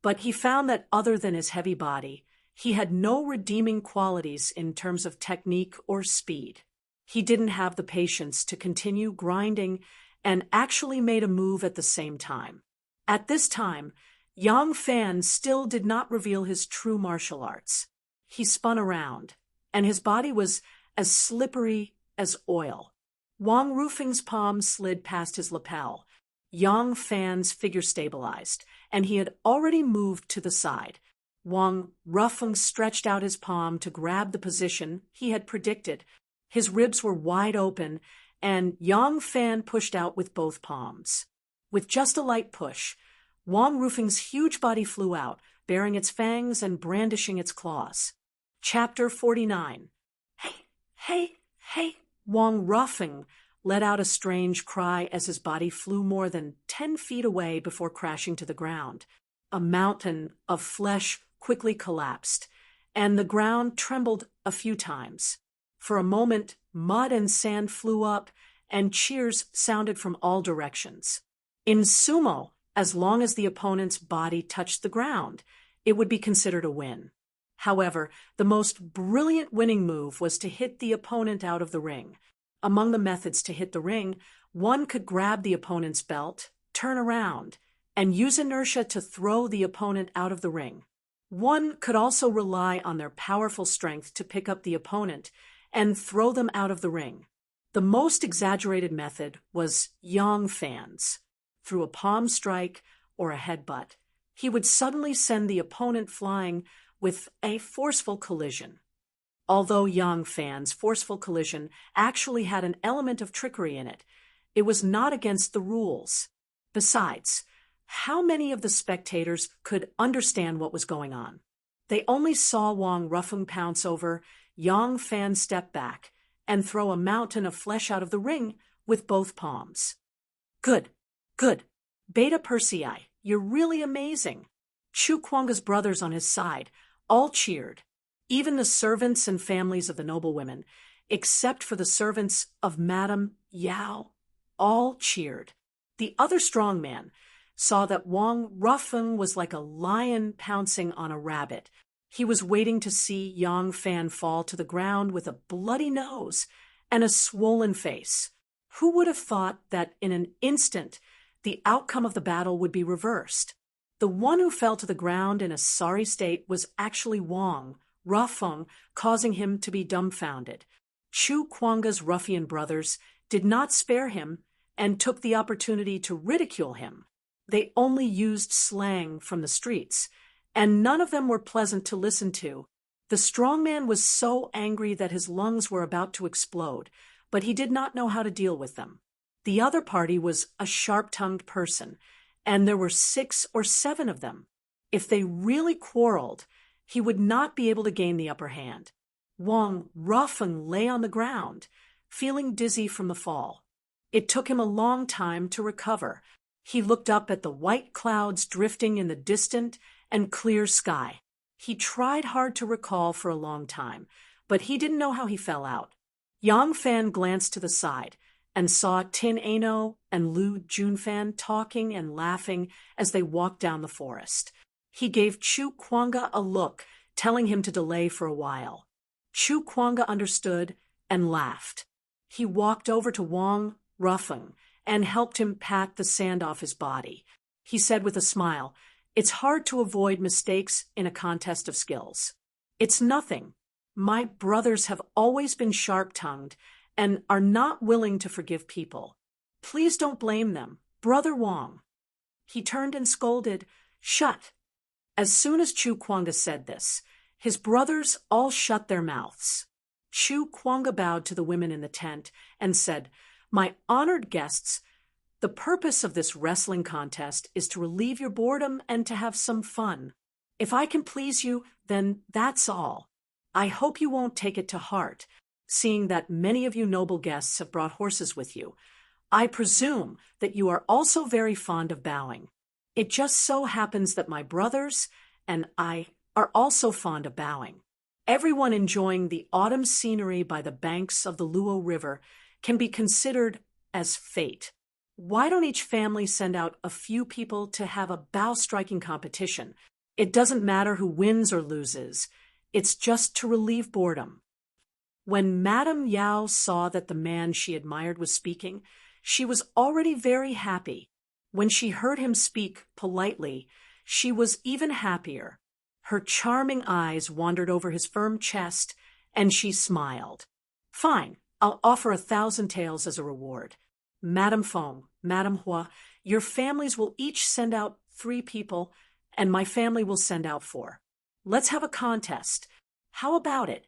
but he found that other than his heavy body, he had no redeeming qualities in terms of technique or speed. He didn't have the patience to continue grinding and actually made a move at the same time. At this time, Yang Fan still did not reveal his true martial arts. He spun around, and his body was as slippery as oil. Wang Rufeng's palm slid past his lapel. Yang Fan's figure stabilized, and he had already moved to the side. Wang Rufeng stretched out his palm to grab the position he had predicted. His ribs were wide open, and Yang Fan pushed out with both palms. With just a light push, Wang Rufeng's huge body flew out, baring its fangs and brandishing its claws. Chapter 49. Hey! Wang Rufeng let out a strange cry as his body flew more than 10 feet away before crashing to the ground. A mountain of flesh quickly collapsed, and the ground trembled a few times. For a moment, mud and sand flew up, and cheers sounded from all directions. In sumo, as long as the opponent's body touched the ground, it would be considered a win. However, the most brilliant winning move was to hit the opponent out of the ring. Among the methods to hit the ring, one could grab the opponent's belt, turn around, and use inertia to throw the opponent out of the ring. One could also rely on their powerful strength to pick up the opponent and throw them out of the ring. The most exaggerated method was Yang Fan's. Through a palm strike or a headbutt, he would suddenly send the opponent flying with a forceful collision. Although Yang Fan's forceful collision actually had an element of trickery in it, it was not against the rules. Besides, how many of the spectators could understand what was going on? They only saw Wang Rufeng pounce over, Yang Fan step back, and throw a mountain of flesh out of the ring with both palms. Good. Beta Persei, you're really amazing. Chu Kuanga's brothers on his side all cheered. Even the servants and families of the noblewomen, except for the servants of Madame Yao, all cheered. The other strong man saw that Wang Rufeng was like a lion pouncing on a rabbit. He was waiting to see Yang Fan fall to the ground with a bloody nose and a swollen face. Who would have thought that in an instant the outcome of the battle would be reversed? The one who fell to the ground in a sorry state was actually Wang Rufeng, causing him to be dumbfounded. Chu Kuanga's ruffian brothers did not spare him and took the opportunity to ridicule him. They only used slang from the streets, and none of them were pleasant to listen to. The strong man was so angry that his lungs were about to explode, but he did not know how to deal with them. The other party was a sharp-tongued person, and there were 6 or 7 of them. If they really quarreled, he would not be able to gain the upper hand. Wang Rufeng lay on the ground, feeling dizzy from the fall. It took him a long time to recover. He looked up at the white clouds drifting in the distant and clear sky. He tried hard to recall for a long time, but he didn't know how he fell out. Yang Fan glanced to the side and saw Tin Ano and Lu Junfan talking and laughing as they walked down the forest. He gave Chu Kuanga a look, telling him to delay for a while. Chu Kuanga understood and laughed. He walked over to Wang Rufeng and helped him pat the sand off his body. He said with a smile, "It's hard to avoid mistakes in a contest of skills. It's nothing. My brothers have always been sharp-tongued and are not willing to forgive people. Please don't blame them, Brother Wang." He turned and scolded, "Shut." As soon as Chu Kuanga said this, his brothers all shut their mouths. Chu Kuanga bowed to the women in the tent and said, "My honored guests, the purpose of this wrestling contest is to relieve your boredom and to have some fun. If I can please you, then that's all. I hope you won't take it to heart, seeing that many of you noble guests have brought horses with you. I presume that you are also very fond of bowing. It just so happens that my brothers and I are also fond of bowing. Everyone enjoying the autumn scenery by the banks of the Luo River can be considered as fate. Why don't each family send out a few people to have a bow-striking competition? It doesn't matter who wins or loses. It's just to relieve boredom." When Madame Yao saw that the man she admired was speaking, she was already very happy. When she heard him speak politely, she was even happier. Her charming eyes wandered over his firm chest, and she smiled. "Fine, I'll offer 1,000 taels as a reward. Madame Feng, Madame Hua, your families will each send out 3 people, and my family will send out 4. Let's have a contest. How about it?"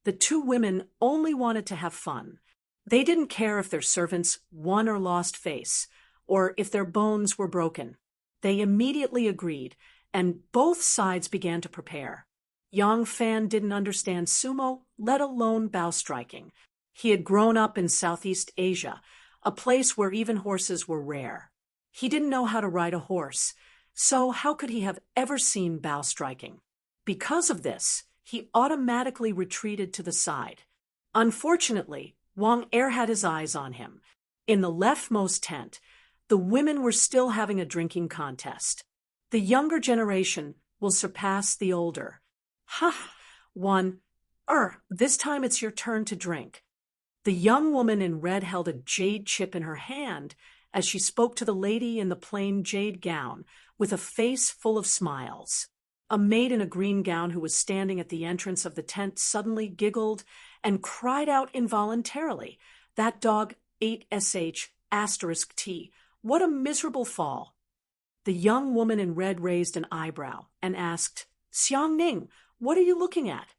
The 2 women only wanted to have fun. They didn't care if their servants won or lost face, or if their bones were broken. They immediately agreed, and both sides began to prepare. Yang Fan didn't understand sumo, let alone bow striking. He had grown up in Southeast Asia, a place where even horses were rare. He didn't know how to ride a horse, so how could he have ever seen bow striking? Because of this, he automatically retreated to the side. Unfortunately, Wang Er had his eyes on him. In the leftmost tent, the women were still having a drinking contest. The younger generation will surpass the older. "Ha! One. This time it's your turn to drink." The young woman in red held a jade chip in her hand as she spoke to the lady in the plain jade gown with a face full of smiles. A maid in a green gown who was standing at the entrance of the tent suddenly giggled and cried out involuntarily, "That dog ate *T. What a miserable fall." The young woman in red raised an eyebrow and asked, "Xiang Ning, what are you looking at?"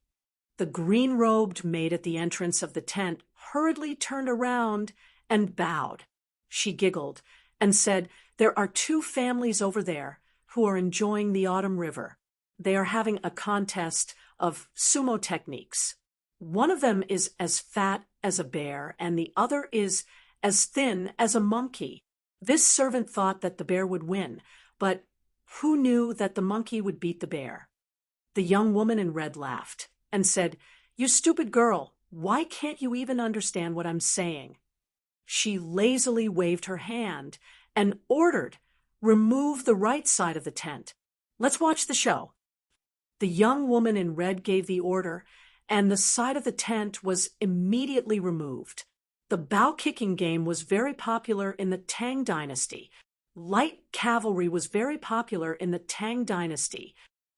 The green-robed maid at the entrance of the tent hurriedly turned around and bowed. She giggled and said, "There are 2 families over there who are enjoying the autumn river. They are having a contest of sumo techniques. One of them is as fat as a bear, and the other is as thin as a monkey." This servant thought that the bear would win, but who knew that the monkey would beat the bear? The young woman in red laughed and said, "You stupid girl, why can't you even understand what I'm saying?" She lazily waved her hand and ordered, "Remove the right side of the tent. Let's watch the show." The young woman in red gave the order, and the side of the tent was immediately removed. The bow-kicking game was very popular in the Tang Dynasty. Light cavalry was very popular in the Tang Dynasty.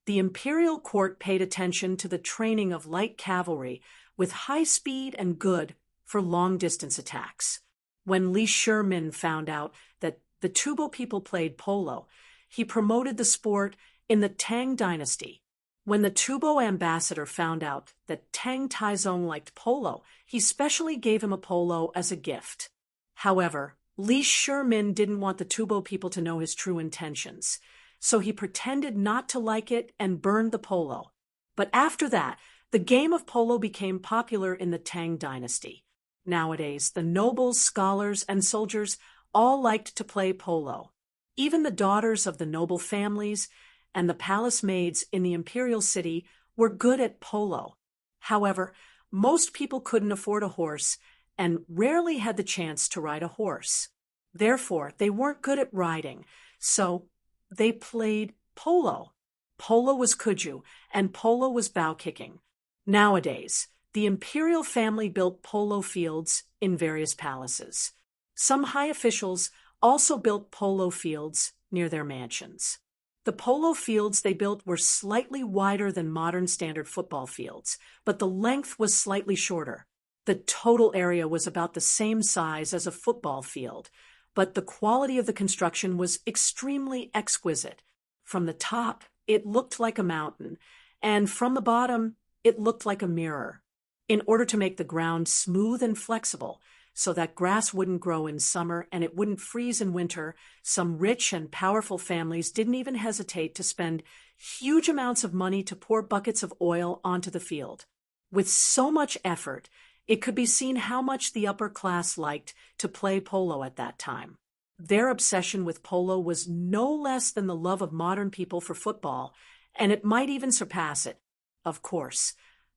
The imperial court paid attention to the training of light cavalry with high speed and good for long-distance attacks. When Li Shimin found out that the Tubo people played polo. He promoted the sport in the Tang dynasty. When the Tubo ambassador found out that Tang Taizong liked polo, he specially gave him a polo as a gift. However, Li Shimin didn't want the Tubo people to know his true intentions, so he pretended not to like it and burned the polo. But after that, the game of polo became popular in the Tang dynasty. Nowadays, the nobles, scholars, and soldiers all liked to play polo. Even the daughters of the noble families and the palace maids in the imperial city were good at polo. However, most people couldn't afford a horse and rarely had the chance to ride a horse. Therefore, they weren't good at riding, so they played polo. Polo was kuju, and polo was bow kicking. Nowadays, the imperial family built polo fields in various palaces. Some high officials also built polo fields near their mansions. The polo fields they built were slightly wider than modern standard football fields, but the length was slightly shorter. The total area was about the same size as a football field, but the quality of the construction was extremely exquisite. From the top, it looked like a mountain, and from the bottom, it looked like a mirror. In order to make the ground smooth and flexible, so that grass wouldn't grow in summer and it wouldn't freeze in winter, some rich and powerful families didn't even hesitate to spend huge amounts of money to pour buckets of oil onto the field. With so much effort, it could be seen how much the upper class liked to play polo at that time. Their obsession with polo was no less than the love of modern people for football, and it might even surpass it. Of course,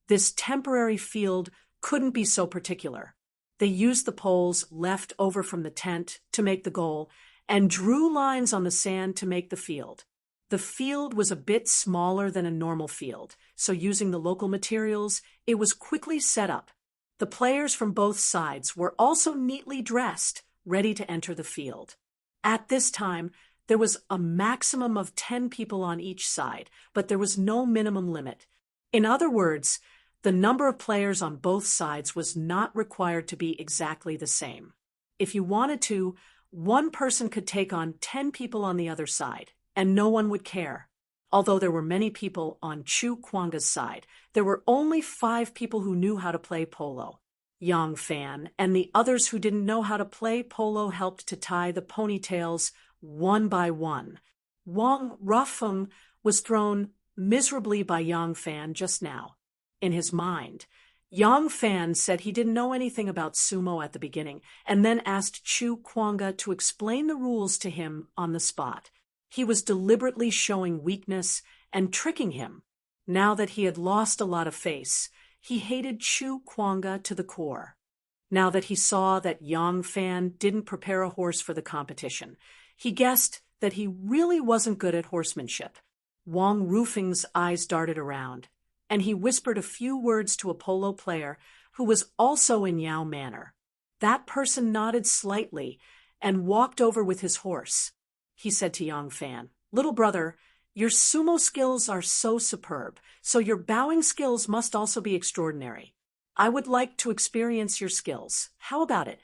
this temporary field couldn't be so particular. They used the poles left over from the tent to make the goal and drew lines on the sand to make the field. The field was a bit smaller than a normal field, so using the local materials, it was quickly set up. The players from both sides were also neatly dressed, ready to enter the field. At this time, there was a maximum of 10 people on each side, but there was no minimum limit. In other words, the number of players on both sides was not required to be exactly the same. If you wanted to, one person could take on 10 people on the other side, and no one would care. Although there were many people on Chu Kuanga's side, there were only 5 people who knew how to play polo. Yang Fan and the others who didn't know how to play polo helped to tie the ponytails one by one. Wang Rufeng was thrown miserably by Yang Fan just now. In his mind, Yang Fan said he didn't know anything about sumo at the beginning and then asked Chu Kuanga to explain the rules to him on the spot. He was deliberately showing weakness and tricking him. Now that he had lost a lot of face, he hated Chu Kuanga to the core. Now that he saw that Yang Fan didn't prepare a horse for the competition, he guessed that he really wasn't good at horsemanship. Wang Rufeng's eyes darted around, and he whispered a few words to a polo player who was also in Yao manner. That person nodded slightly and walked over with his horse. He said to Yang Fan, "Little brother, your sumo skills are so superb, so your bowing skills must also be extraordinary. I would like to experience your skills. How about it?"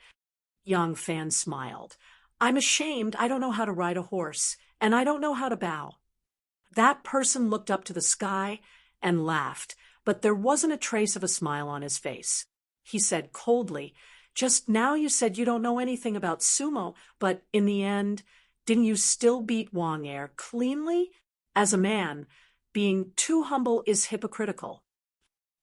Yang Fan smiled. "I'm ashamed I don't know how to ride a horse, and I don't know how to bow." That person looked up to the sky and laughed, but there wasn't a trace of a smile on his face. He said coldly, "Just now you said you don't know anything about sumo, but in the end, didn't you still beat Wang Er cleanly? As a man, being too humble is hypocritical."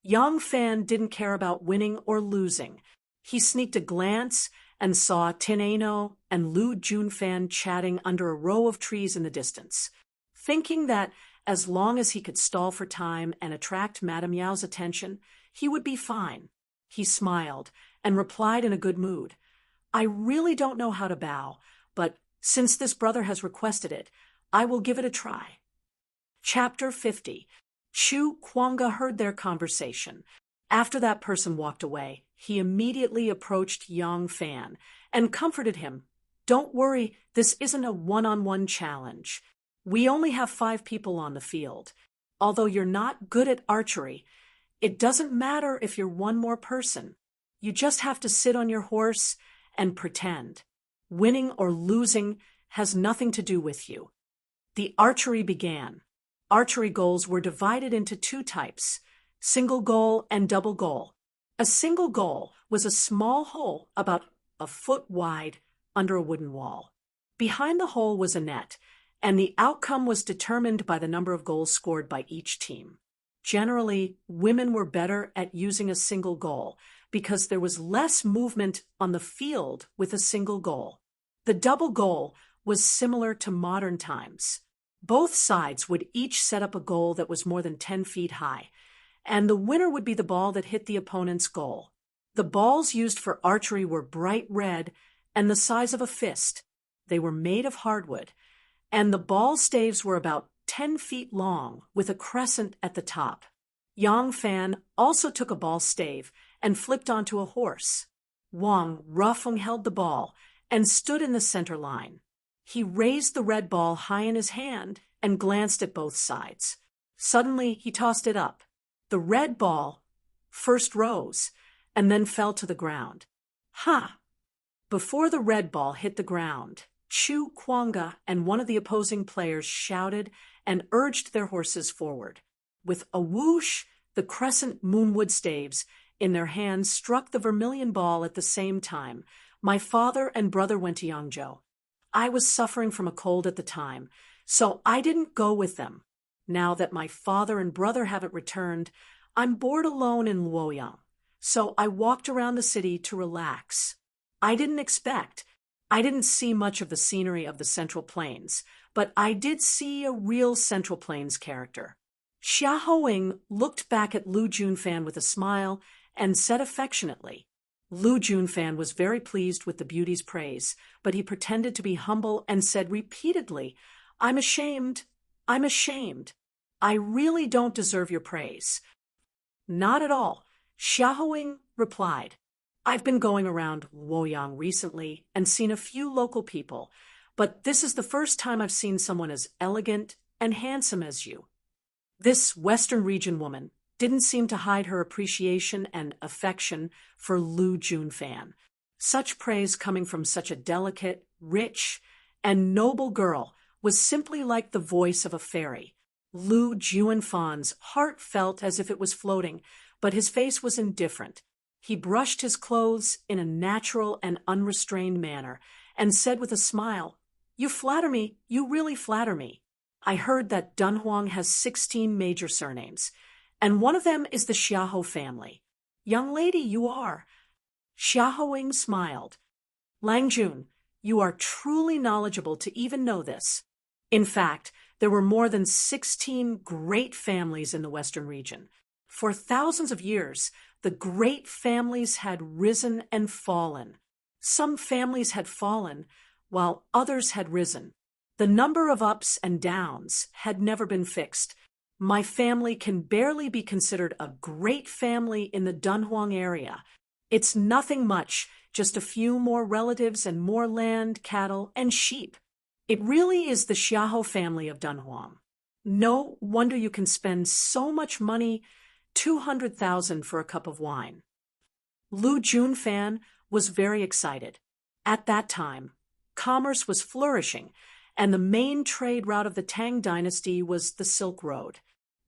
Yang Fan didn't care about winning or losing. He sneaked a glance and saw Tin Ano and Lu Junfan chatting under a row of trees in the distance. Thinking that as long as he could stall for time and attract Madame Yao's attention, he would be fine. He smiled and replied in a good mood, "I really don't know how to bow, but since this brother has requested it, I will give it a try." Chapter 50. Chu Kuanga heard their conversation. After that person walked away, he immediately approached Yang Fan and comforted him. "Don't worry, this isn't a one-on-one challenge. We only have 5 people on the field. Although you're not good at archery, it doesn't matter if you're one more person. You just have to sit on your horse and pretend. Winning or losing has nothing to do with you. The archery began. Archery goals were divided into two types, single goal and double goal. A single goal was a small hole about a foot wide under a wooden wall. Behind the hole was a net, and the outcome was determined by the number of goals scored by each team. Generally, women were better at using a single goal because there was less movement on the field with a single goal. The double goal was similar to modern times. Both sides would each set up a goal that was more than 10 feet high, and the winner would be the ball that hit the opponent's goal. The balls used for archery were bright red and the size of a fist. They were made of hardwood, and the ball staves were about 10 feet long with a crescent at the top. Yang Fan also took a ball stave and flipped onto a horse. Wang Rufeng held the ball and stood in the center line. He raised the red ball high in his hand and glanced at both sides. Suddenly, he tossed it up. The red ball first rose and then fell to the ground. Ha! Before the red ball hit the ground, Chu Kuanga and one of the opposing players shouted and urged their horses forward. With a whoosh, the crescent moonwood staves in their hands struck the vermilion ball at the same time. My father and brother went to Yangzhou. I was suffering from a cold at the time, so I didn't go with them. Now that my father and brother haven't returned, I'm bored alone in Luoyang, so I walked around the city to relax. I didn't see much of the scenery of the Central Plains, but I did see a real Central Plains character. Xia Hoing looked back at Lu Junfan with a smile and said affectionately. Lu Junfan was very pleased with the beauty's praise, but he pretended to be humble and said repeatedly, I'm ashamed. I really don't deserve your praise. Not at all, Xia Hoing replied. I've been going around Luoyang recently and seen a few local people, but this is the first time I've seen someone as elegant and handsome as you. This Western region woman didn't seem to hide her appreciation and affection for Lu Junfan. Such praise coming from such a delicate, rich, and noble girl was simply like the voice of a fairy. Lu Junfan's heart felt as if it was floating, but his face was indifferent. He brushed his clothes in a natural and unrestrained manner and said with a smile, You flatter me, you really flatter me. I heard that Dunhuang has 16 major surnames, and one of them is the Xiahou family. Young lady, you are. Xia Hoing smiled. Lang Jun, you are truly knowledgeable to even know this. In fact, there were more than 16 great families in the Western region. For thousands of years, the great families had risen and fallen. Some families had fallen, while others had risen. The number of ups and downs had never been fixed. My family can barely be considered a great family in the Dunhuang area. It's nothing much, just a few more relatives and more land, cattle, and sheep. It really is the Xiahou family of Dunhuang. No wonder you can spend so much money, 200,000 for a cup of wine. Lu Junfan was very excited. At that time, commerce was flourishing, and the main trade route of the Tang dynasty was the Silk Road.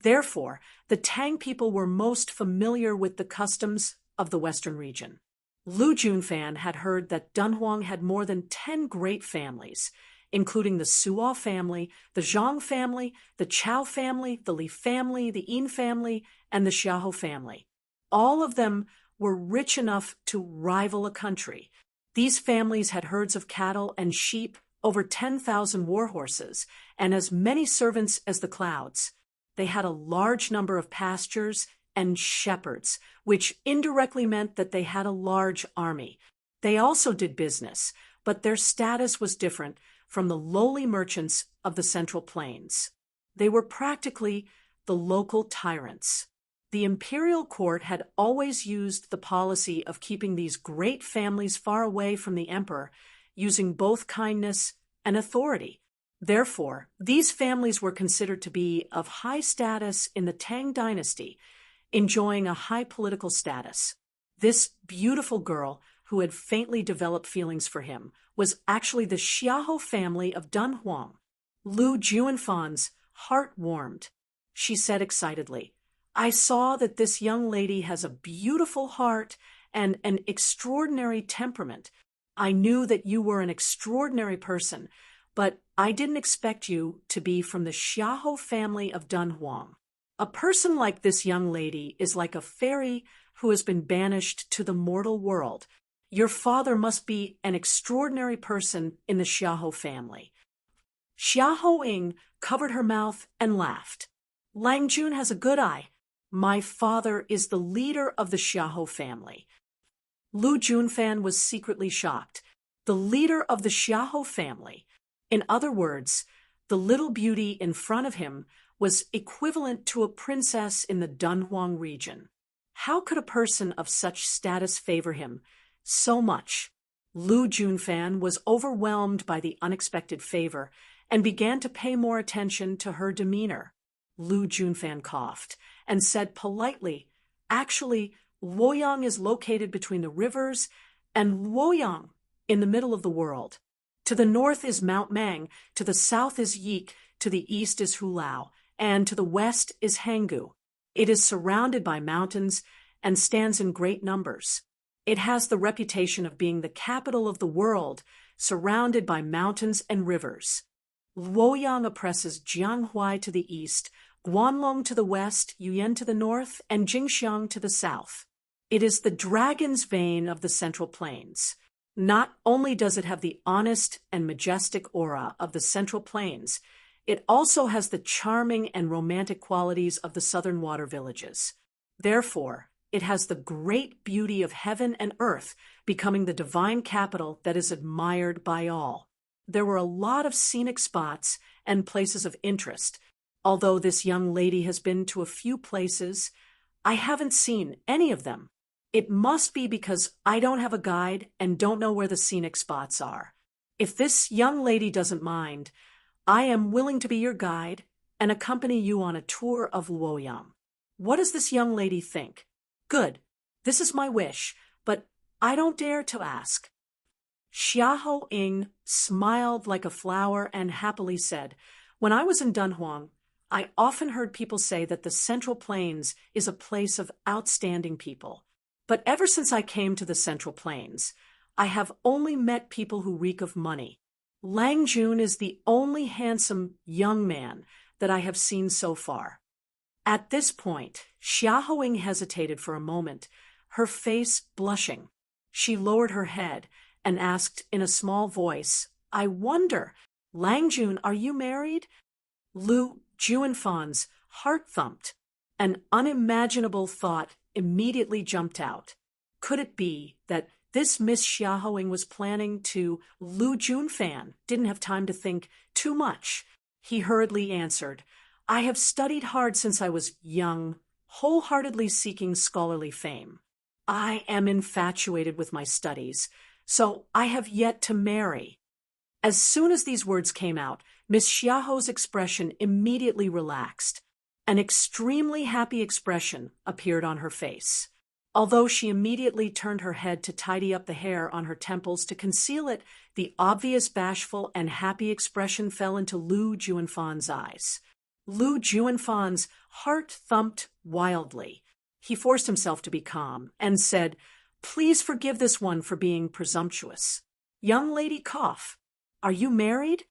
Therefore, the Tang people were most familiar with the customs of the Western region. Lu Junfan had heard that Dunhuang had more than 10 great families, including the Suo family, the Zhang family, the Chao family, the Li family, the Yin family, and the Xiahou family. All of them were rich enough to rival a country. These families had herds of cattle and sheep, over 10,000 war horses, and as many servants as the clouds. They had a large number of pastures and shepherds, which indirectly meant that they had a large army. They also did business, but their status was different from the lowly merchants of the Central Plains. They were practically the local tyrants. The imperial court had always used the policy of keeping these great families far away from the emperor, using both kindness and authority. Therefore, these families were considered to be of high status in the Tang dynasty, enjoying a high political status. This beautiful girl who had faintly developed feelings for him, was actually the Xiahou family of Dunhuang. Lu Juanfan's heart warmed. She said excitedly, "I saw that this young lady has a beautiful heart and an extraordinary temperament. I knew that you were an extraordinary person, but I didn't expect you to be from the Xiahou family of Dunhuang. A person like this young lady is like a fairy who has been banished to the mortal world. Your father must be an extraordinary person in the Xiahou family." Xiahou Ying covered her mouth and laughed. "Lang Jun has a good eye. My father is the leader of the Xiahou family." Lu Junfan was secretly shocked. The leader of the Xiahou family. In other words, the little beauty in front of him was equivalent to a princess in the Dunhuang region. How could a person of such status favor him so much? Lu Junfan was overwhelmed by the unexpected favor and began to pay more attention to her demeanor. Lu Junfan coughed and said politely, "Actually, Luoyang is located between the rivers and Luoyang in the middle of the world. To the north is Mount Mang, to the south is Yik, to the east is Hulao, and to the west is Hanggu. It is surrounded by mountains and stands in great numbers. It has the reputation of being the capital of the world, surrounded by mountains and rivers. Luoyang oppresses Jianghuai to the east, Guanlong to the west, Yuyan to the north, and Jingxiang to the south. It is the dragon's vein of the Central Plains. Not only does it have the honest and majestic aura of the Central Plains, it also has the charming and romantic qualities of the southern water villages. Therefore, it has the great beauty of heaven and earth, becoming the divine capital that is admired by all. There were a lot of scenic spots and places of interest. Although this young lady has been to a few places, I haven't seen any of them. It must be because I don't have a guide and don't know where the scenic spots are. If this young lady doesn't mind, I am willing to be your guide and accompany you on a tour of Luoyang. What does this young lady think? Good. This is my wish, but I don't dare to ask." Xiahou Ying smiled like a flower and happily said, "When I was in Dunhuang, I often heard people say that the Central Plains is a place of outstanding people. But ever since I came to the Central Plains, I have only met people who reek of money. Lang Jun is the only handsome young man that I have seen so far." At this point, Xiahou Ying hesitated for a moment, her face blushing. She lowered her head and asked in a small voice, "I wonder, Lang Jun, are you married?" Lu Juanfan's heart thumped. An unimaginable thought immediately jumped out. Could it be that this Miss Xiahou Ying was planning to? Lu Junfan didn't have time to think too much. He hurriedly answered, "I have studied hard since I was young, wholeheartedly seeking scholarly fame. I am infatuated with my studies, so I have yet to marry." As soon as these words came out, Miss Xiahou's expression immediately relaxed. An extremely happy expression appeared on her face. Although she immediately turned her head to tidy up the hair on her temples to conceal it, the obvious bashful and happy expression fell into Lu Juanfan's eyes. Lu Juanfan's heart thumped wildly. He forced himself to be calm and said, "Please forgive this one for being presumptuous. Young lady cough. Are you married?"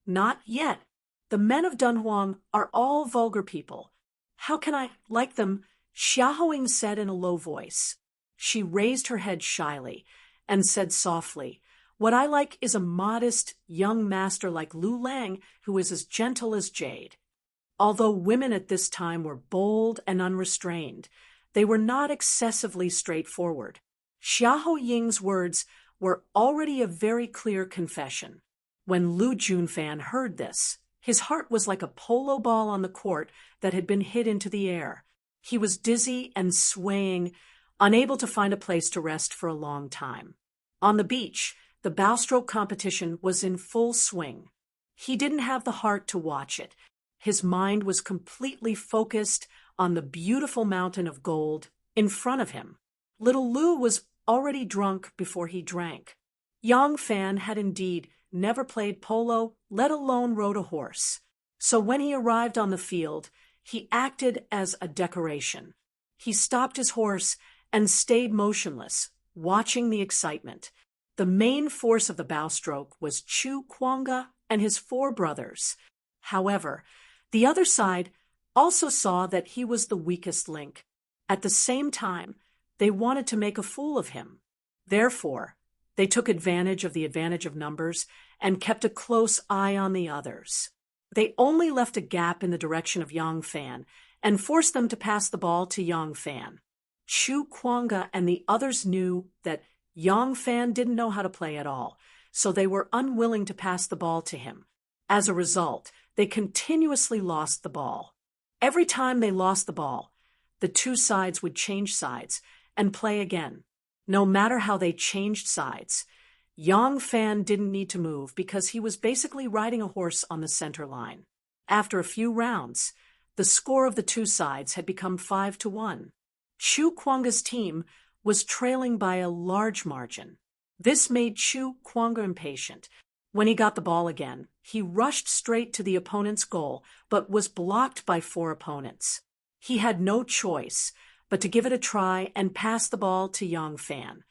"Not yet. The men of Dunhuang are all vulgar people. How can I like them?" Xiahou Ying said in a low voice. She raised her head shyly and said softly, "What I like is a modest young master like Lu Lang who is as gentle as jade." Although women at this time were bold and unrestrained, they were not excessively straightforward. Xiahou Ying's words were already a very clear confession. When Lu Junfan heard this, his heart was like a polo ball on the court that had been hit into the air. He was dizzy and swaying, unable to find a place to rest for a long time. On the beach, the bowstroke competition was in full swing. He didn't have the heart to watch it. His mind was completely focused on the beautiful mountain of gold in front of him. Little Lu was already drunk before he drank. Yang Fan had indeed never played polo, let alone rode a horse. So when he arrived on the field, he acted as a decoration. He stopped his horse and stayed motionless, watching the excitement. The main force of the bowstroke was Chu Kuanga and his 4 brothers. However, the other side also saw that he was the weakest link. At the same time, they wanted to make a fool of him. Therefore, they took advantage of the advantage of numbers and kept a close eye on the others. They only left a gap in the direction of Yang Fan and forced them to pass the ball to Yang Fan. Chu Kuanga and the others knew that Yang Fan didn't know how to play at all, so they were unwilling to pass the ball to him. As a result, they continuously lost the ball. Every time they lost the ball, the 2 sides would change sides and play again. No matter how they changed sides, Yang Fan didn't need to move because he was basically riding a horse on the center line. After a few rounds, the score of the 2 sides had become 5-1. Chu Kuanga's team was trailing by a large margin. This made Chu Kuanga impatient. When he got the ball again, he rushed straight to the opponent's goal, but was blocked by 4 opponents. He had no choice but to give it a try and pass the ball to Yang Fan.